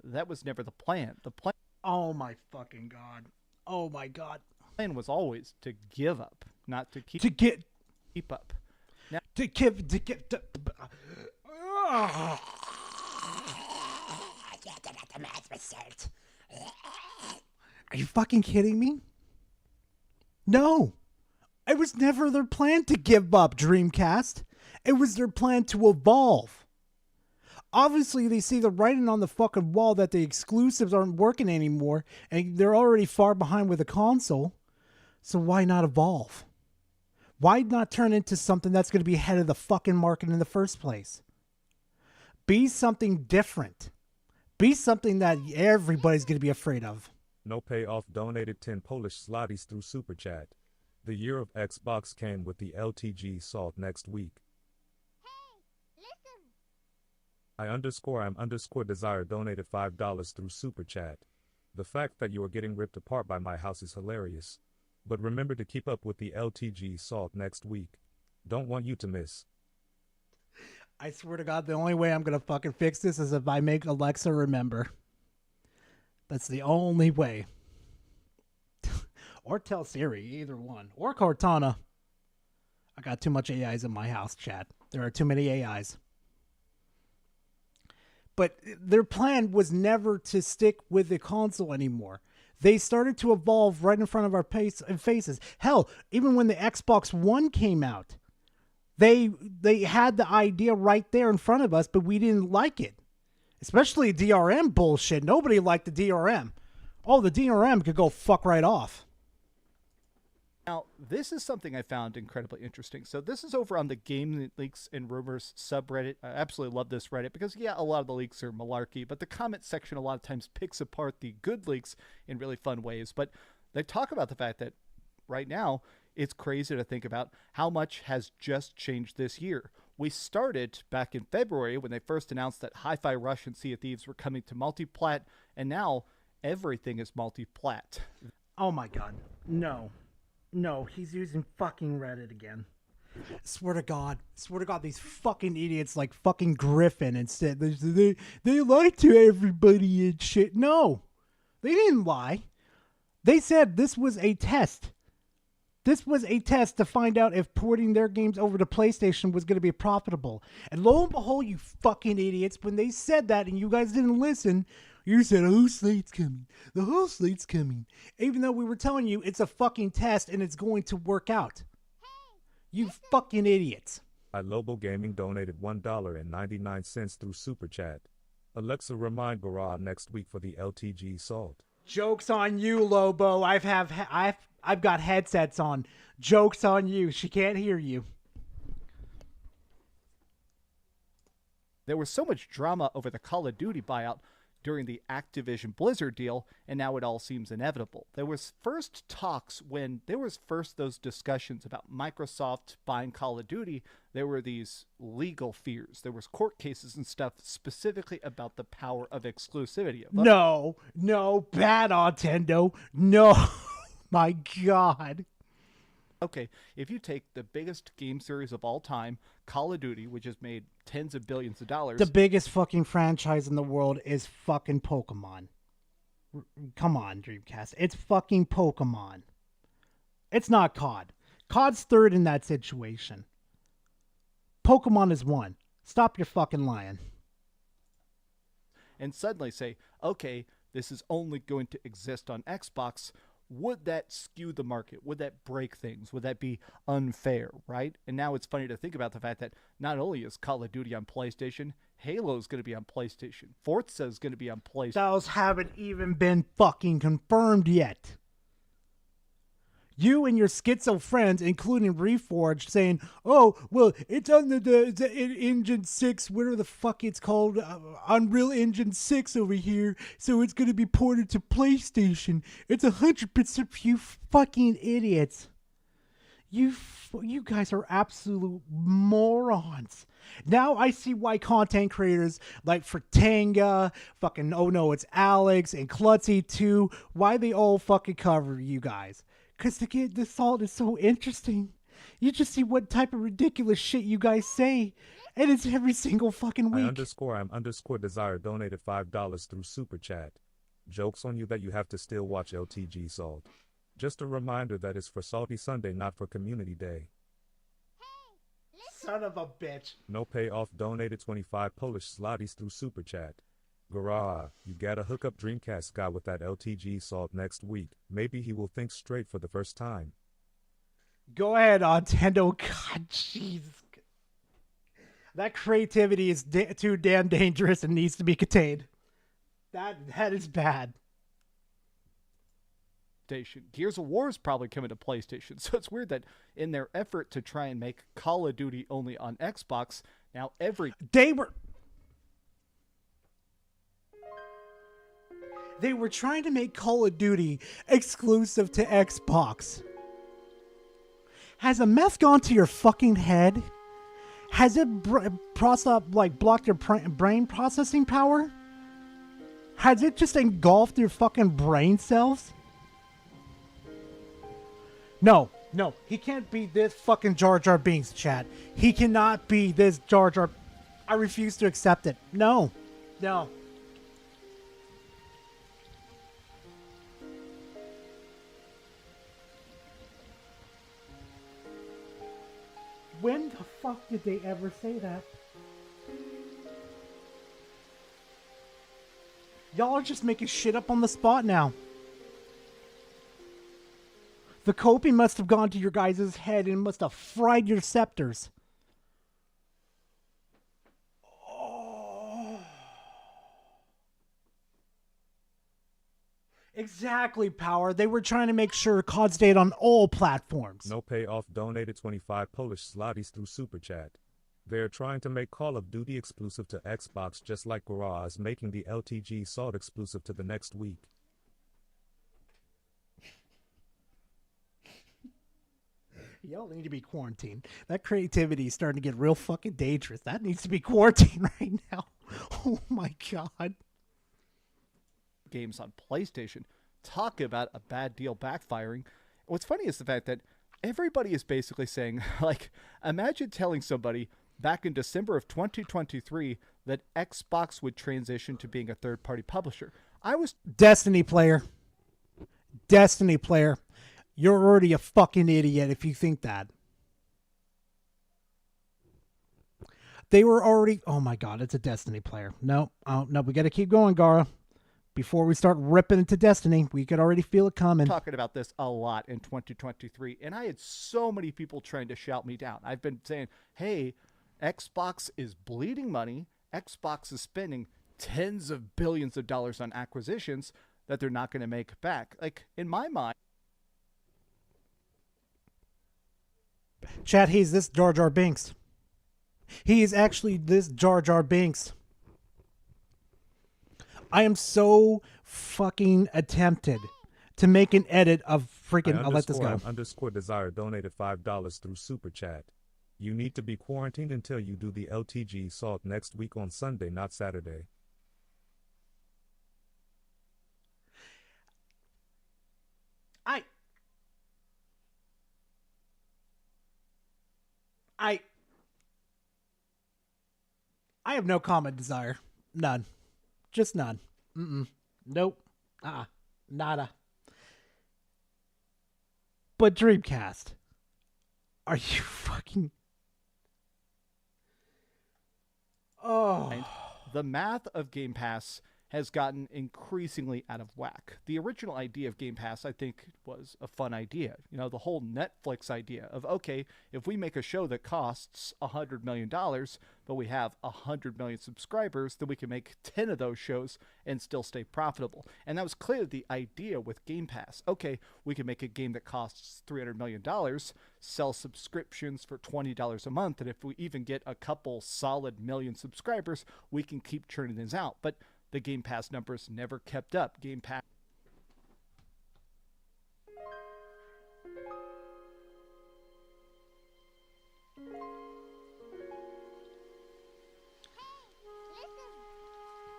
[SPEAKER 17] that was never the plan. The plan.
[SPEAKER 7] Oh my fucking god. Oh my god.
[SPEAKER 17] Plan was always to give up, not to keep keep up. Now,
[SPEAKER 7] Are you fucking kidding me? No. It was never their plan to give up, Dreamcast. It was their plan to evolve. Obviously, they see the writing on the fucking wall that the exclusives aren't working anymore, and they're already far behind with the console. So why not evolve? Why not turn into something that's going to be ahead of the fucking market in the first place? Be something different. Be something that everybody's going to be afraid of.
[SPEAKER 8] No Payoff donated 10 Polish zlotys through Super Chat. The year of Xbox came with the LTG Salt next week. I'm Desire donated $5 through Super Chat. The fact that you are getting ripped apart by my house is hilarious. But remember to keep up with the LTG Salt next week. Don't want you to miss.
[SPEAKER 7] I swear to God, the only way I'm going to fucking fix this is if I make Alexa remember. That's the only way. Or tell Siri, either one. Or Cortana. I got too much AIs in my house, chat. There are too many AIs. But their plan was never to stick with the console anymore. They started to evolve right in front of our faces. Hell, even when the Xbox One came out, they had the idea right there in front of us, but we didn't like it. Especially DRM bullshit. Nobody liked the DRM. Oh, the DRM could go fuck right off.
[SPEAKER 17] Now, this is something I found incredibly interesting. So this is over on the Game Leaks and Rumors subreddit. I absolutely love this Reddit because, yeah, a lot of the leaks are malarkey, but the comment section a lot of times picks apart the good leaks in really fun ways. But they talk about the fact that right now, it's crazy to think about how much has just changed this year. We started back in February when they first announced that Hi-Fi Rush and Sea of Thieves were coming to multiplat, and now everything is multiplat.
[SPEAKER 7] Oh my god. No, he's using fucking Reddit again. Swear to God, these fucking idiots like fucking Griffin and said they lied to everybody and shit. No, they didn't lie. They said this was a test. This was a test to find out if porting their games over to PlayStation was going to be profitable. And lo and behold, you fucking idiots, when they said that and you guys didn't listen, you said, "Oh, slate's coming. The whole slate's coming." Even though we were telling you it's a fucking test and it's going to work out. You fucking idiots.
[SPEAKER 8] Lobo Gaming donated $1.99 through Super Chat. Alexa, remind Garage next week for the LTG Salt.
[SPEAKER 7] Joke's on you, Lobo. I've got headsets on. Joke's on you. She can't hear you.
[SPEAKER 17] There was so much drama over the Call of Duty buyout during the Activision Blizzard deal, and now it all seems inevitable. There was first talks when there was first those discussions about Microsoft buying Call of Duty. There were these legal fears. There was court cases and stuff specifically about the power of exclusivity.
[SPEAKER 7] No, bad Nintendo. No, my God.
[SPEAKER 17] Okay, if you take the biggest game series of all time, Call of Duty, which has made tens of billions of dollars.
[SPEAKER 7] The biggest fucking franchise in the world is fucking Pokemon. Come on, Dreamcast. It's fucking Pokemon. It's not COD. COD's third in that situation. Pokemon is one. Stop your fucking lying.
[SPEAKER 17] And suddenly say, okay, this is only going to exist on Xbox. Would that skew the market? Would that break things? Would that be unfair, right? And now it's funny to think about the fact that not only is Call of Duty on PlayStation, Halo's going to be on PlayStation. Forza's going to be on PlayStation.
[SPEAKER 7] Those haven't even been fucking confirmed yet. You and your schizo friends, including Reforged, saying, "Oh, well, it's on the Engine 6, whatever the fuck it's called, Unreal Engine 6 over here, so it's going to be ported to PlayStation." It's 100% you fucking idiots. You guys are absolute morons. Now I see why content creators like Fratanga, fucking Oh No It's Alex, and Klutzy too, why they all fucking cover you guys. Cause the salt is so interesting. You just see what type of ridiculous shit you guys say. And it's every single fucking week.
[SPEAKER 8] I'm_desire donated $5 through Super Chat. Joke's on you that you have to still watch LTG Salt. Just a reminder that it's for Salty Sunday, not for Community Day.
[SPEAKER 7] Son of a bitch.
[SPEAKER 8] No payoff donated 25 Polish zlotys through Super Chat. Garah, you gotta hook up Dreamcast guy with that LTG Salt next week. Maybe he will think straight for the first time.
[SPEAKER 7] Go ahead, Nintendo. God, jeez. That creativity is too damn dangerous and needs to be contained. That is bad.
[SPEAKER 17] Gears of War is probably coming to PlayStation, so it's weird that in their effort to try and make Call of Duty only on Xbox, now
[SPEAKER 7] They were trying to make Call of Duty exclusive to Xbox. Has a meth gone to your fucking head? Has it blocked your brain processing power? Has it just engulfed your fucking brain cells? No, he can't be this fucking Jar Jar Binks, chat. He cannot be this Jar Jar. I refuse to accept it. No. When the fuck did they ever say that? Y'all are just making shit up on the spot now. The coping must have gone to your guys' head and must have fried your scepters. Oh. Exactly, Power. They were trying to make sure COD stayed on all platforms.
[SPEAKER 8] No payoff donated 25 Polish zlotys through Super Chat. They're trying to make Call of Duty exclusive to Xbox just like Garage is making the LTG Salt exclusive to the next week.
[SPEAKER 7] Y'all need to be quarantined. That creativity is starting to get real fucking dangerous. That needs to be quarantined right now. Oh my god.
[SPEAKER 17] Games on PlayStation. Talk about a bad deal backfiring. What's funny is the fact that everybody is basically saying, like, imagine telling somebody back in December of 2023 that Xbox would transition to being a third-party publisher.
[SPEAKER 7] Destiny player. You're already a fucking idiot if you think that. They were already... Oh my god, it's a Destiny player. No, we gotta keep going, Gara. Before we start ripping into Destiny, we could already feel it coming.
[SPEAKER 17] Talking about this a lot in 2023, and I had so many people trying to shout me down. I've been saying, hey, Xbox is bleeding money. Xbox is spending tens of billions of dollars on acquisitions that they're not going to make back. Like, in my mind...
[SPEAKER 7] Chat, he's this Jar Jar Binks. He is actually this Jar Jar Binks. I am so fucking tempted to make an edit of freaking... I'll let this go.
[SPEAKER 8] _desire donated $5 through Super Chat. You need to be quarantined until you do the LTG Salt next week on Sunday, not Saturday.
[SPEAKER 7] I have no comment, Desire. None. Just none. Nope. Nada. But Dreamcast, are you fucking... Oh.
[SPEAKER 17] The math of Game Pass has gotten increasingly out of whack. The original idea of Game Pass, I think, was a fun idea. You know, the whole Netflix idea of, okay, if we make a show that costs $100 million, but we have 100 million subscribers, then we can make 10 of those shows and still stay profitable. And that was clearly the idea with Game Pass. Okay, we can make a game that costs $300 million, sell subscriptions for $20 a month, and if we even get a couple solid million subscribers, we can keep churning these out. But the Game Pass numbers never kept up. Game Pass...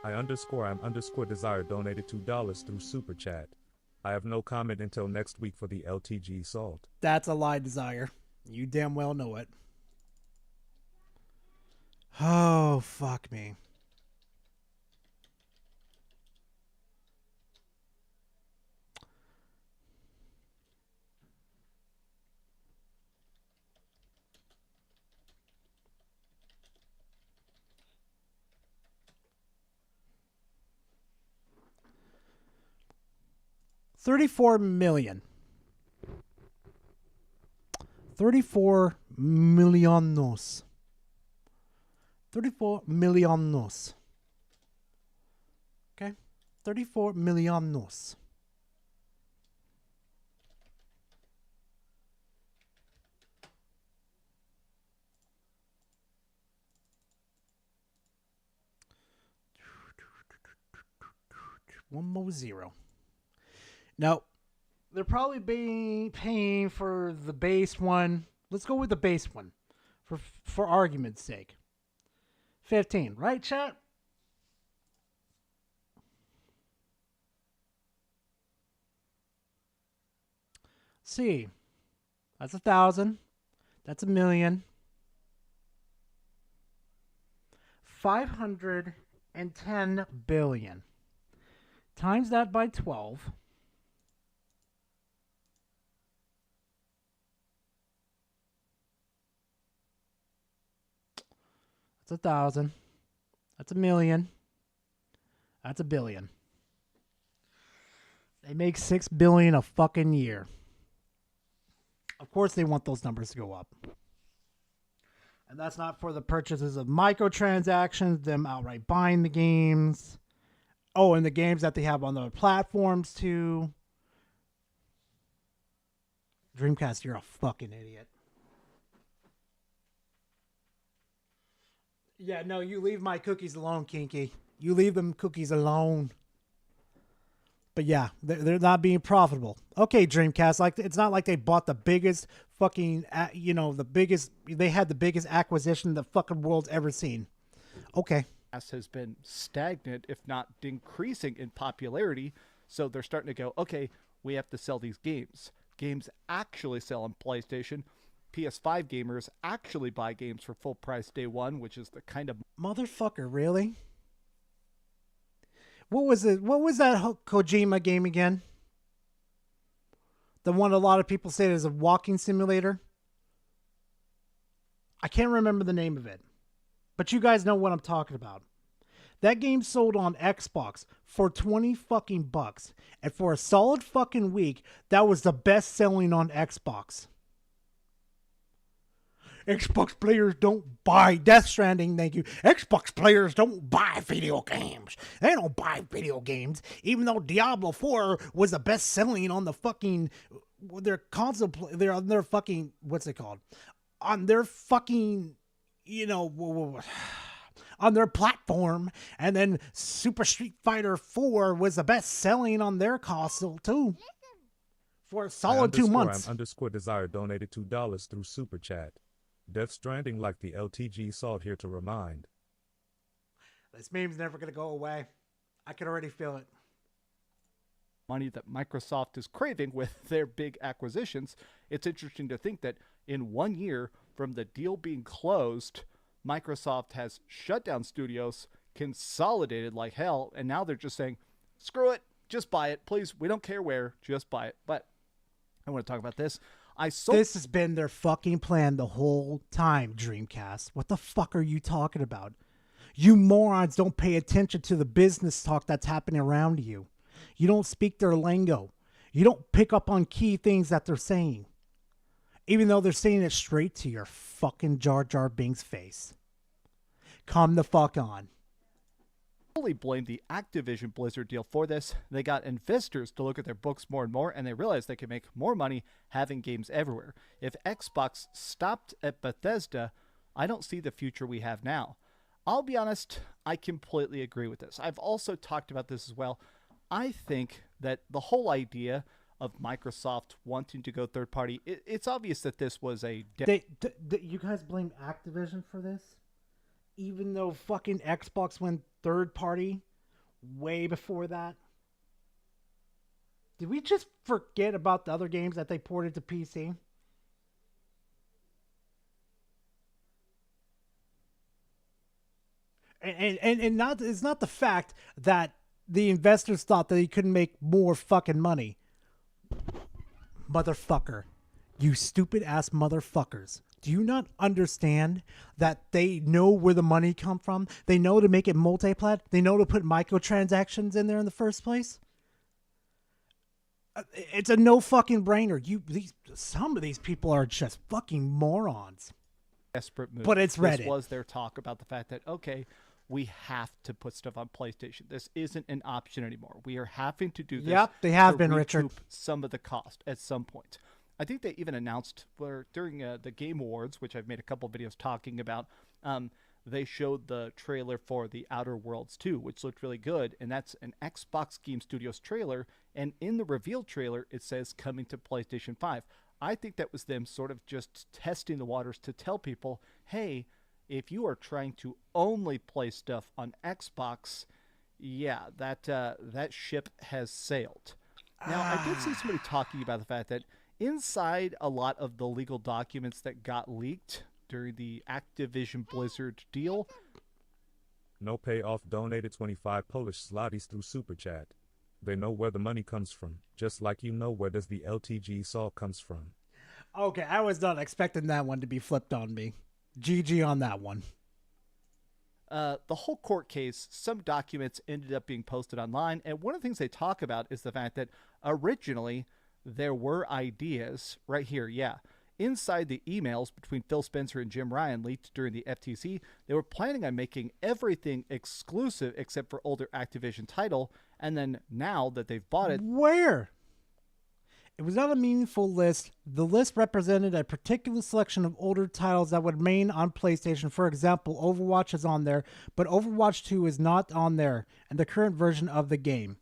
[SPEAKER 8] I'm underscore desire donated $2 through Super Chat. I have no comment until next week for the LTG salt.
[SPEAKER 7] That's a lie, Desire. You damn well know it. Oh, fuck me. $34 million. 34 millones. 34 millones. Okay? 34 millones. One more zero. Now, they're probably paying for the base one. Let's go with the base one for argument's sake. 15, right, chat? See, that's 1,000. That's 1,000,000. 510 billion. Times that by 12. That's 1,000. That's 1,000,000. That's 1,000,000,000. They make 6 billion a fucking year. Of course they want those numbers to go up. And that's not for the purchases of microtransactions, them outright buying the games. Oh, and the games that they have on the platforms too. Dreamcast, you're a fucking idiot. Yeah, no, you leave my cookies alone, Kinky. You leave them cookies alone. But yeah, they're not being profitable. Okay, Dreamcast, like it's not like they bought the biggest fucking, they had the biggest acquisition the fucking world's ever seen. Okay.
[SPEAKER 17] Has been stagnant, if not increasing in popularity. So they're starting to go, okay, we have to sell these games. Games actually sell on PlayStation. PS5 gamers actually buy games for full price day one, which is the kind of...
[SPEAKER 7] Motherfucker, really? What was it? What was that Kojima game again? The one a lot of people say is a walking simulator. I can't remember the name of it. But you guys know what I'm talking about. That game sold on Xbox for 20 fucking bucks. And for a solid fucking week, that was the best selling on Xbox. Xbox players don't buy Death Stranding, thank you. Xbox players don't buy video games. They don't buy video games. Even though Diablo 4 was the best selling on the fucking their console, they're on their fucking, what's it called? On their fucking, on their platform. And then Super Street Fighter 4 was the best selling on their console too. For a solid 2 months.
[SPEAKER 8] Underscore desire donated $2 through Super Chat. Death Stranding like the LTG salt here to remind.
[SPEAKER 7] This meme's never going to go away. I can already feel it.
[SPEAKER 17] Money that Microsoft is craving with their big acquisitions. It's interesting to think that in 1 year from the deal being closed, Microsoft has shut down studios, consolidated like hell, and now they're just saying, screw it, just buy it, please. We don't care where, just buy it. But I want to talk about this.
[SPEAKER 7] This has been their fucking plan the whole time, Dreamcast. What the fuck are you talking about? You morons don't pay attention to the business talk that's happening around you. You don't speak their lingo. You don't pick up on key things that they're saying. Even though they're saying it straight to your fucking Jar Jar Binks face. Come the fuck on.
[SPEAKER 17] Fully blame the Activision Blizzard deal for this. They got investors to look at their books more and more, and they realized they could make more money having games everywhere. If Xbox stopped at Bethesda, I don't see the future we have now. I'll be honest, I completely agree with this. I've also talked about this as well. I think that the whole idea of Microsoft wanting to go third party, it's obvious that this was a...
[SPEAKER 7] You guys blame Activision for this? Even though fucking Xbox went third party way before that. Did we just forget about the other games that they ported to PC? And not, it's not the fact that the investors thought that he couldn't make more fucking money. Motherfucker. You stupid ass motherfuckers. Do you not understand that they know where the money come from? They know to make it multi-plat. They know to put microtransactions in there in the first place. It's a no fucking brainer. Some of these people are just fucking morons.
[SPEAKER 17] Desperate move.
[SPEAKER 7] But it's Reddit.
[SPEAKER 17] This was their talk about the fact that, okay, we have to put stuff on PlayStation. This isn't an option anymore. We are having to do this.
[SPEAKER 7] Yep, they have
[SPEAKER 17] to
[SPEAKER 7] been, Richard.
[SPEAKER 17] recoup some of the cost at some point. I think they even announced during the Game Awards, which I've made a couple videos talking about, they showed the trailer for The Outer Worlds 2, which looked really good, and that's an Xbox Game Studios trailer, and in the reveal trailer, it says coming to PlayStation 5. I think that was them sort of just testing the waters to tell people, hey, if you are trying to only play stuff on Xbox, yeah, that ship has sailed. Now, I did see somebody talking about the fact that inside a lot of the legal documents that got leaked during the Activision Blizzard deal.
[SPEAKER 8] No payoff donated 25 Polish zlotys through Super Chat. They know where the money comes from, just like you know where does the LTG saw comes from.
[SPEAKER 7] Okay, I was not expecting that one to be flipped on me. GG on that one.
[SPEAKER 17] The whole court case, some documents ended up being posted online, and one of the things they talk about is the fact that originally there were ideas right here, yeah. Inside the emails between Phil Spencer and Jim Ryan leaked during the FTC, they were planning on making everything exclusive except for older Activision title, and then now that they've bought it...
[SPEAKER 7] Where? It was not a meaningful list. The list represented a particular selection of older titles that would remain on PlayStation. For example, Overwatch is on there, but Overwatch 2 is not on there, and the current version of the game.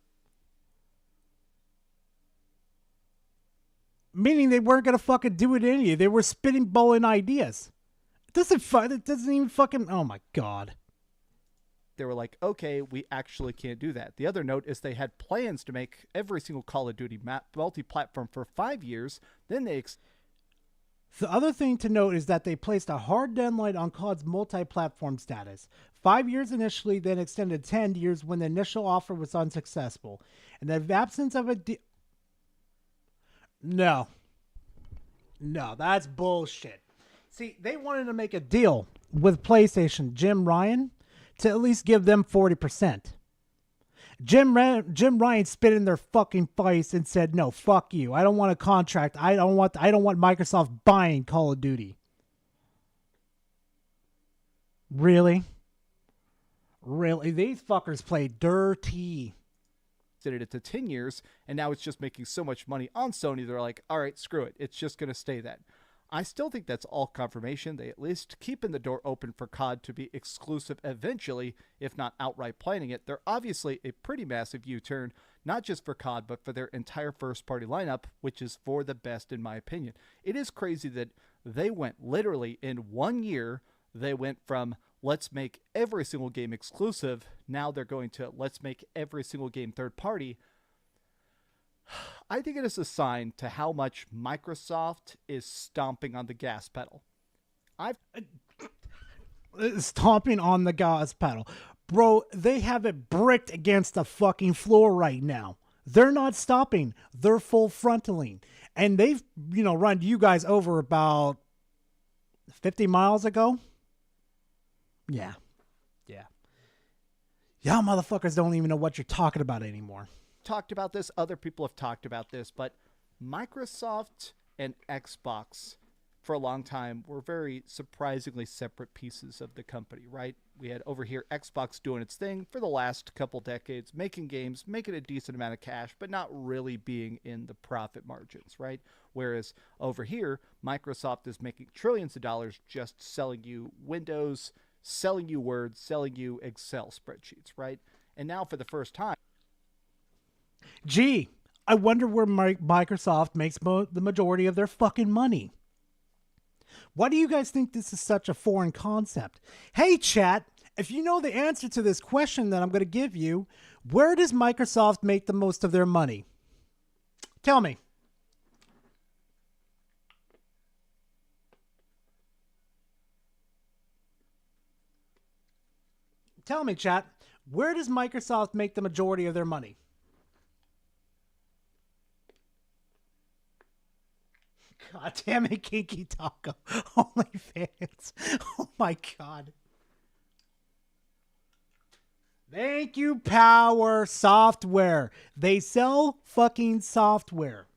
[SPEAKER 7] Meaning they weren't going to fucking do it anyway. They were spitting bowling ideas. It doesn't even fucking... Oh my god.
[SPEAKER 17] They were like, okay, we actually can't do that. The other note is they had plans to make every single Call of Duty multi-platform for 5 years. Then they...
[SPEAKER 7] The other thing to note is that they placed a hard deadline on COD's multi-platform status. 5 years initially, then extended 10 years when the initial offer was unsuccessful. In the absence of a... No, that's bullshit. See, they wanted to make a deal with PlayStation, Jim Ryan, to at least give them 40%. Jim Ryan spit in their fucking face and said, "No, fuck you. I don't want a contract. I don't want Microsoft buying Call of Duty." Really? These fuckers play dirty.
[SPEAKER 17] It to 10 years, and now it's just making so much money on Sony, they're like, all right, screw it. It's just going to stay that. I still think that's all confirmation. They at least keeping the door open for COD to be exclusive eventually, if not outright planning it. They're obviously a pretty massive U-turn, not just for COD, but for their entire first-party lineup, which is for the best in my opinion. It is crazy that they went literally in 1 year, they went from let's make every single game exclusive. Now they're going to let's make every single game third party. I think it is a sign to how much Microsoft is stomping on the gas pedal.
[SPEAKER 7] Stomping on the gas pedal. Bro, they have it bricked against the fucking floor right now. They're not stopping. They're full frontaling. And they've, run you guys over about 50 miles ago. Yeah. Y'all motherfuckers don't even know what you're talking about anymore.
[SPEAKER 17] Talked about this. Other people have talked about this. But Microsoft and Xbox, for a long time, were very surprisingly separate pieces of the company, right? We had over here Xbox doing its thing for the last couple decades, making games, making a decent amount of cash, but not really being in the profit margins, right? Whereas over here, Microsoft is making trillions of dollars just selling you Windows, selling you Word, selling you Excel spreadsheets, right? And now for the first time...
[SPEAKER 7] Gee, I wonder where Microsoft makes the majority of their fucking money. Why do you guys think this is such a foreign concept? Hey, chat, If you know the answer to this question that I'm going to give you, where does Microsoft make the most of their money? Tell me. Tell me, chat. Where does Microsoft make the majority of their money? God damn it, Kinky Taco. OnlyFans. Oh my God. Thank you, Power Software. They sell fucking software.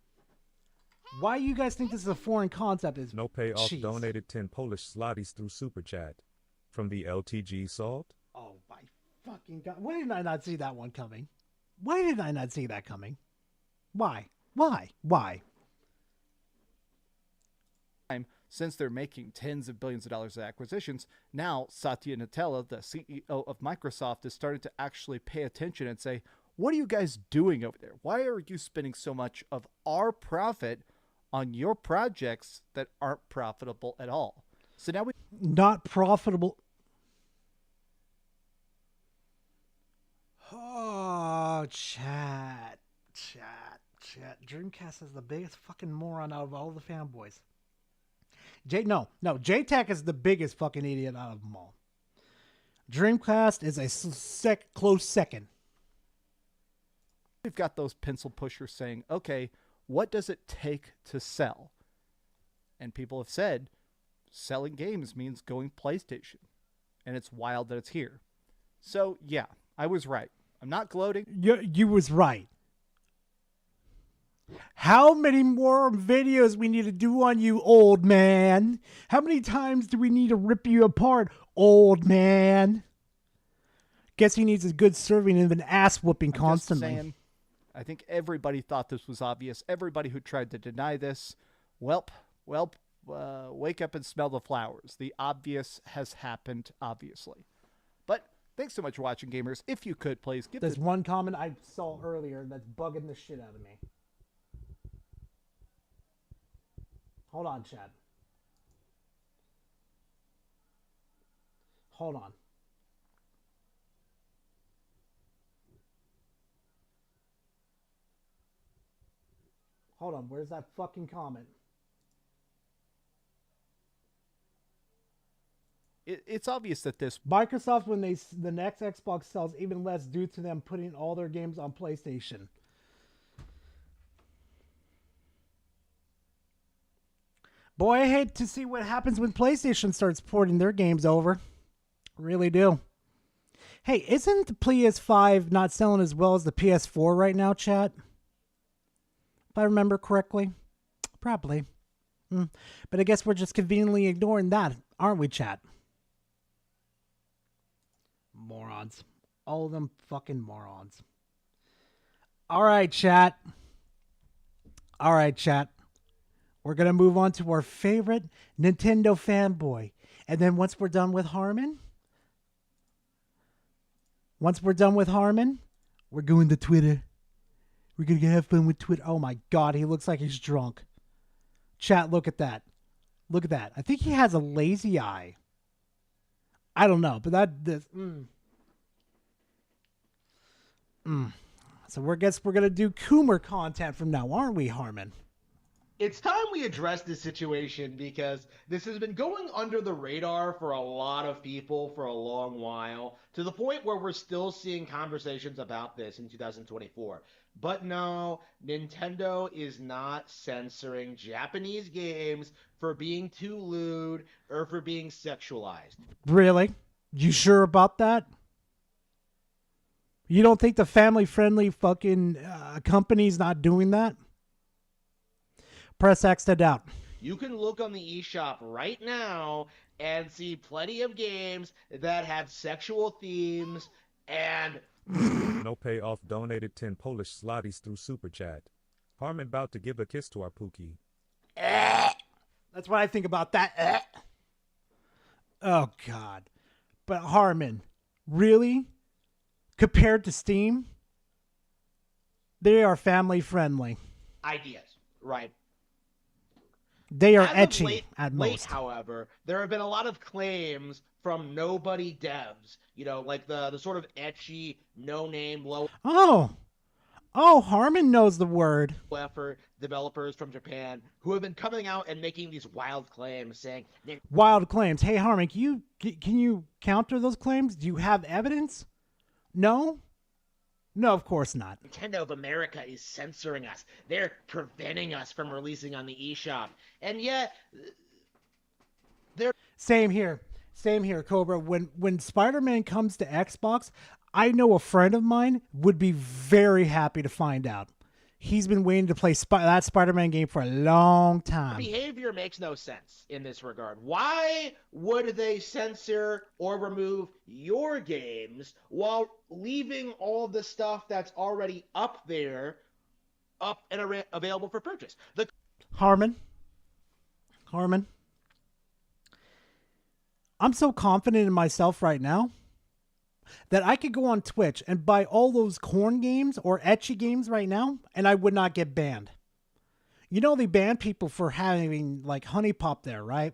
[SPEAKER 7] Why you guys think this is a foreign concept is
[SPEAKER 8] No payoff
[SPEAKER 7] Jeez.
[SPEAKER 8] donated 10 Polish zlotys through Super Chat. From the LTG Salt.
[SPEAKER 7] Oh my fucking God. Why did I not see that one coming? Why did I not see that coming? Why? Why?
[SPEAKER 17] Since they're making tens of billions of dollars of acquisitions, now Satya Nadella, the CEO of Microsoft, has started to actually pay attention and say, what are you guys doing over there? Why are you spending so much of our profit on your projects that aren't profitable at all? So now we...
[SPEAKER 7] Not profitable. Oh, chat. Dreamcast is the biggest fucking moron out of all the fanboys. JTech is the biggest fucking idiot out of them all. Dreamcast is a close second.
[SPEAKER 17] We've got those pencil pushers saying, okay, what does it take to sell? And people have said, selling games means going PlayStation. And it's wild that it's here. So, yeah, I was right. I'm not gloating.
[SPEAKER 7] You was right. How many more videos we need to do on you, old man? How many times do we need to rip you apart, old man? Guess he needs a good serving of an ass whooping constantly.
[SPEAKER 17] Just saying, I think everybody thought this was obvious. Everybody who tried to deny this, wake up and smell the flowers. The obvious has happened, obviously. But thanks so much for watching, gamers. If you could, please give
[SPEAKER 7] There's one comment I saw earlier that's bugging the shit out of me. Hold on, Chad. Hold on. Where's that fucking comment?
[SPEAKER 17] It's obvious that this...
[SPEAKER 7] Microsoft, when the next Xbox sells even less due to them putting all their games on PlayStation. Boy, I hate to see what happens when PlayStation starts porting their games over. Really do. Hey, isn't the PS5 not selling as well as the PS4 right now, chat? If I remember correctly. Probably. But I guess we're just conveniently ignoring that, aren't we, chat? Morons. All of them fucking morons. All right, chat. We're going to move on to our favorite Nintendo fanboy. And then once we're done with Harmon, we're going to Twitter. We're going to have fun with Twitter. Oh my God, he looks like he's drunk. Chat, look at that. Look at that. I think he has a lazy eye. I don't know, but So we're going to do Coomer content from now, aren't we, Harmon?
[SPEAKER 19] It's time we address this situation because this has been going under the radar for a lot of people for a long while, to the point where we're still seeing conversations about this in 2024. But no, Nintendo is not censoring Japanese games for being too lewd or for being sexualized.
[SPEAKER 7] Really? You sure about that? You don't think the family-friendly fucking company's not doing that? Press X to doubt.
[SPEAKER 19] You can look on the eShop right now and see plenty of games that have sexual themes and...
[SPEAKER 8] No payoff donated 10 Polish zlotys through Super Chat. Harmon about to give a kiss to our Pookie.
[SPEAKER 7] That's what I think about that. Oh, God. But Harmon, really? Compared to Steam? They are family-friendly.
[SPEAKER 19] Ideas, right?
[SPEAKER 7] They are
[SPEAKER 19] As of
[SPEAKER 7] etchy at
[SPEAKER 19] late,
[SPEAKER 7] most.
[SPEAKER 19] however, there have been a lot of claims from nobody devs, like the sort of etchy, no name, low
[SPEAKER 7] Oh, Harmon knows the word.
[SPEAKER 19] effort developers from Japan who have been coming out and making these wild claims saying
[SPEAKER 7] Wild claims. Hey, Harmon, can you counter those claims? Do you have evidence? No? No, of course not.
[SPEAKER 19] Nintendo of America is censoring us. They're preventing us from releasing on the eShop. And yet they're
[SPEAKER 7] Same here. Same here, Cobra. When Spider-Man comes to Xbox, I know a friend of mine would be very happy to find out. He's been waiting to play that Spider-Man game for a long time.
[SPEAKER 19] behavior makes no sense in this regard. Why would they censor or remove your games while leaving all the stuff that's already up there up and available for purchase?
[SPEAKER 7] Harmon, I'm so confident in myself right now that I could go on Twitch and buy all those corn games or etchy games right now, and I would not get banned. You know they ban people for having like Honey Pop there, right?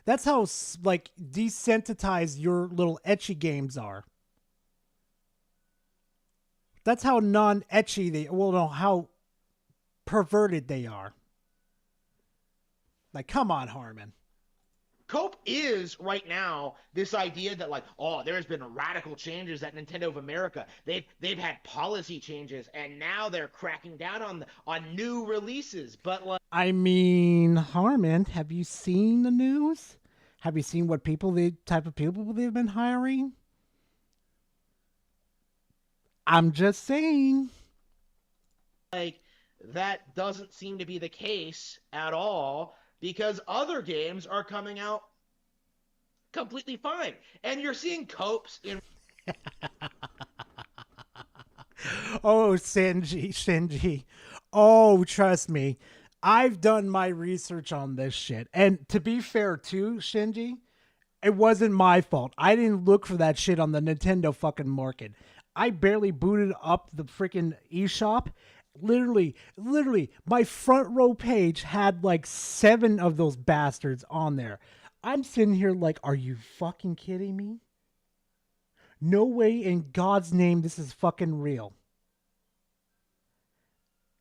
[SPEAKER 7] That's how like desensitized your little etchy games are. That's how non-etchy they, well, no, how perverted they are. Like, come on, Harmon.
[SPEAKER 19] Cope is right now this idea that there's been radical changes at Nintendo of America. They've had policy changes and now they're cracking down on new releases. But
[SPEAKER 7] I mean, Harmon, have you seen the news? Have you seen what type of people they've been hiring? I'm just saying.
[SPEAKER 19] That doesn't seem to be the case at all, because other games are coming out completely fine. And you're seeing Copes in
[SPEAKER 7] Oh, Shinji. Oh, trust me. I've done my research on this shit. And to be fair too, Shinji, it wasn't my fault. I didn't look for that shit on the Nintendo fucking market. I barely booted up the freaking eShop. Literally, my front row page had like 7 of those bastards on there. I'm sitting here like, are you fucking kidding me? No way in God's name this is fucking real.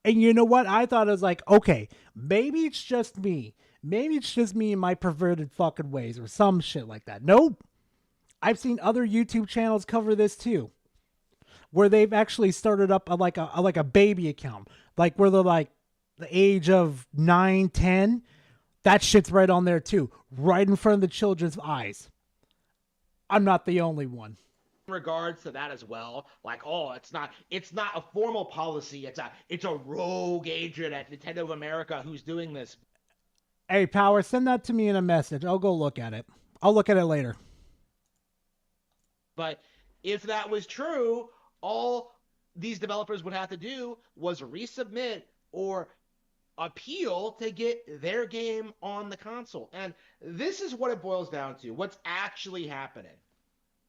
[SPEAKER 7] And you know what? I thought it was like, okay, maybe it's just me. Maybe it's just me and my perverted fucking ways or some shit like that. Nope. I've seen other YouTube channels cover this too, where they've actually started up like a baby account, like where they're like the age of 9, 10. That shit's right on there too, right in front of the children's eyes. I'm not the only one.
[SPEAKER 19] regards to that as well. It's not a formal policy. It's a rogue agent at Nintendo of America who's doing this.
[SPEAKER 7] Hey, Power, send that to me in a message. I'll go look at it. I'll look at it later.
[SPEAKER 19] But if that was true, all these developers would have to do was resubmit or appeal to get their game on the console. And this is what it boils down to. What's actually happening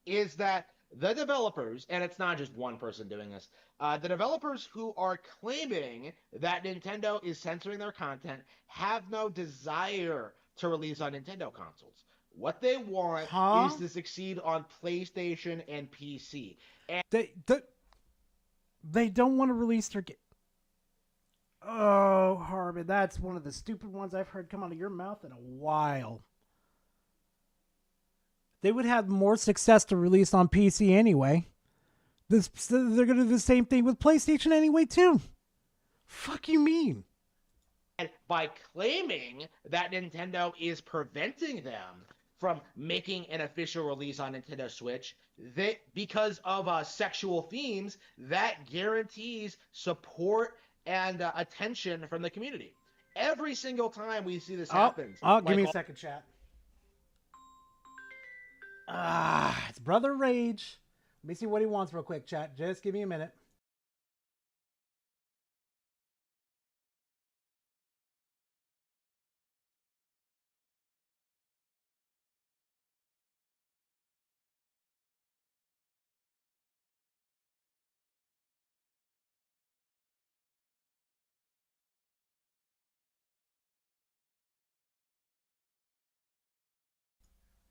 [SPEAKER 19] is that the developers, and it's not just one person doing this, the developers who are claiming that Nintendo is censoring their content have no desire to release on Nintendo consoles. What they want is to succeed on PlayStation and PC. And
[SPEAKER 7] they don't want to release their game. Oh, Harvey, that's one of the stupid ones I've heard come out of your mouth in a while. They would have more success to release on PC anyway. They're going to do the same thing with PlayStation anyway, too. Fuck you mean?
[SPEAKER 19] And by claiming that Nintendo is preventing them from making an official release on Nintendo Switch, because of sexual themes, that guarantees support and attention from the community. Every single time we see this happen.
[SPEAKER 7] Give me a second, chat. It's Brother Rage. Let me see what he wants real quick, chat. Just give me a minute.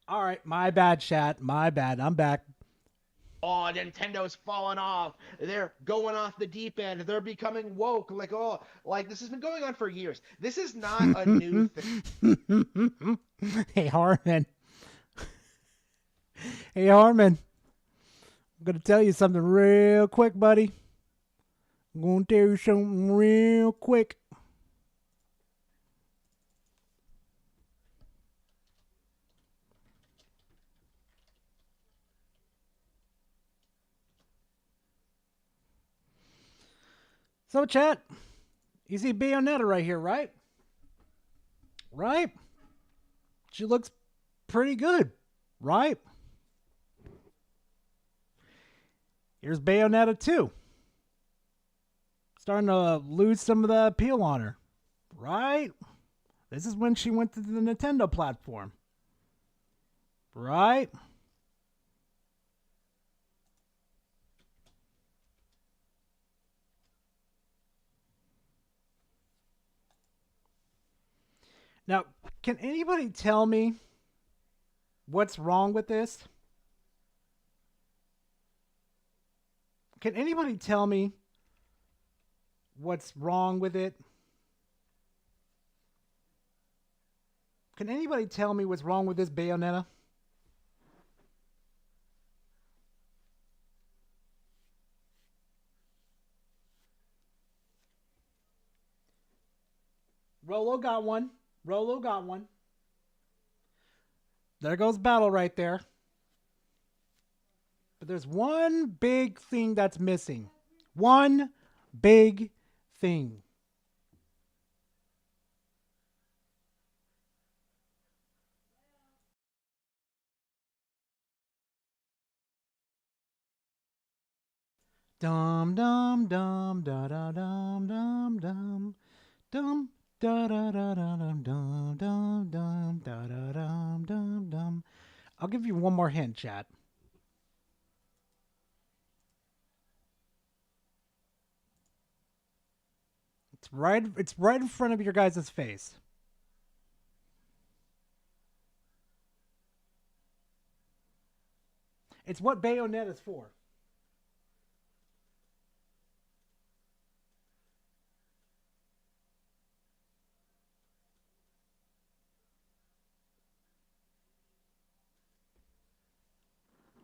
[SPEAKER 7] All right, my bad, chat. My bad. I'm back.
[SPEAKER 19] Oh, Nintendo's falling off. They're going off the deep end. They're becoming woke. Like this has been going on for years. This is not a new thing.
[SPEAKER 7] Hey, Harmon. Hey, Harmon. I'm going to tell you something real quick, buddy. I'm going to tell you something real quick. So, chat, you see Bayonetta right here, right? Right? She looks pretty good, right? Here's Bayonetta 2. Starting to lose some of the appeal on her, right? This is when she went to the Nintendo platform, right? Now, can anybody tell me what's wrong with this? Can anybody tell me what's wrong with it? Can anybody tell me what's wrong with this Bayonetta? Rolo got one. Rolo got one. There goes Battle right there. But there's one big thing that's missing. One big thing. Dum dum dum da da dum dum dum dum da da da da dum dum dum dum da da dum dum dum. I'll give you one more hint, chat. It's right in front of your guys' face. It's what Bayonetta's for.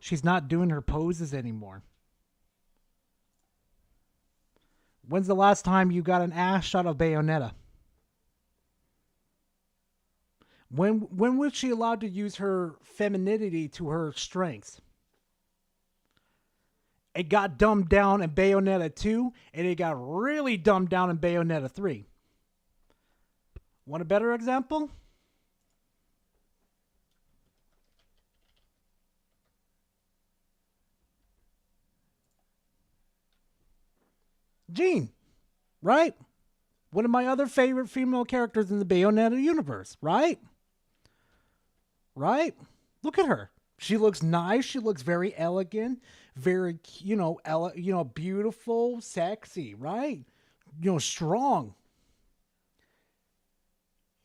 [SPEAKER 7] She's not doing her poses anymore. When's the last time you got an ass shot of Bayonetta? When was she allowed to use her femininity to her strengths? It got dumbed down in Bayonetta 2, and it got really dumbed down in Bayonetta 3. Want a better example? Jean, right? One of my other favorite female characters in the Bayonetta universe, right? Right? Look at her. She looks nice. She looks very elegant, very, beautiful, sexy, right? Strong.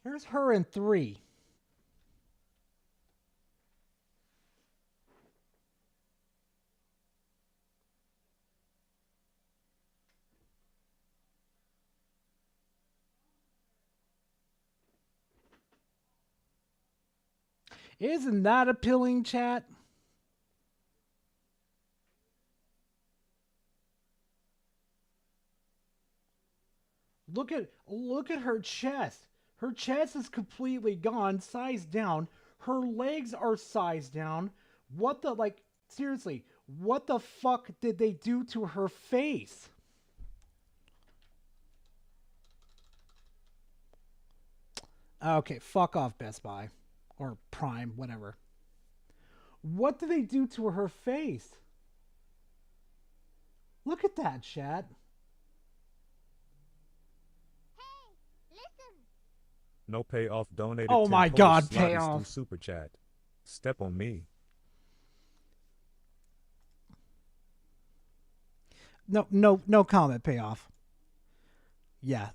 [SPEAKER 7] Here's her in 3. Isn't that appealing, chat? Look at her chest. Her chest is completely gone, sized down. Her legs are sized down. Seriously, what the fuck did they do to her face? Okay, fuck off, Best Buy. Or Prime, whatever. What did they do to her face? Look at that, chat.
[SPEAKER 8] No payoff donated.
[SPEAKER 7] Oh
[SPEAKER 8] 10
[SPEAKER 7] my
[SPEAKER 8] Polish
[SPEAKER 7] God,
[SPEAKER 8] zlotys
[SPEAKER 7] payoff.
[SPEAKER 8] through Super Chat. Step on me.
[SPEAKER 7] No comment, payoff. Yeah,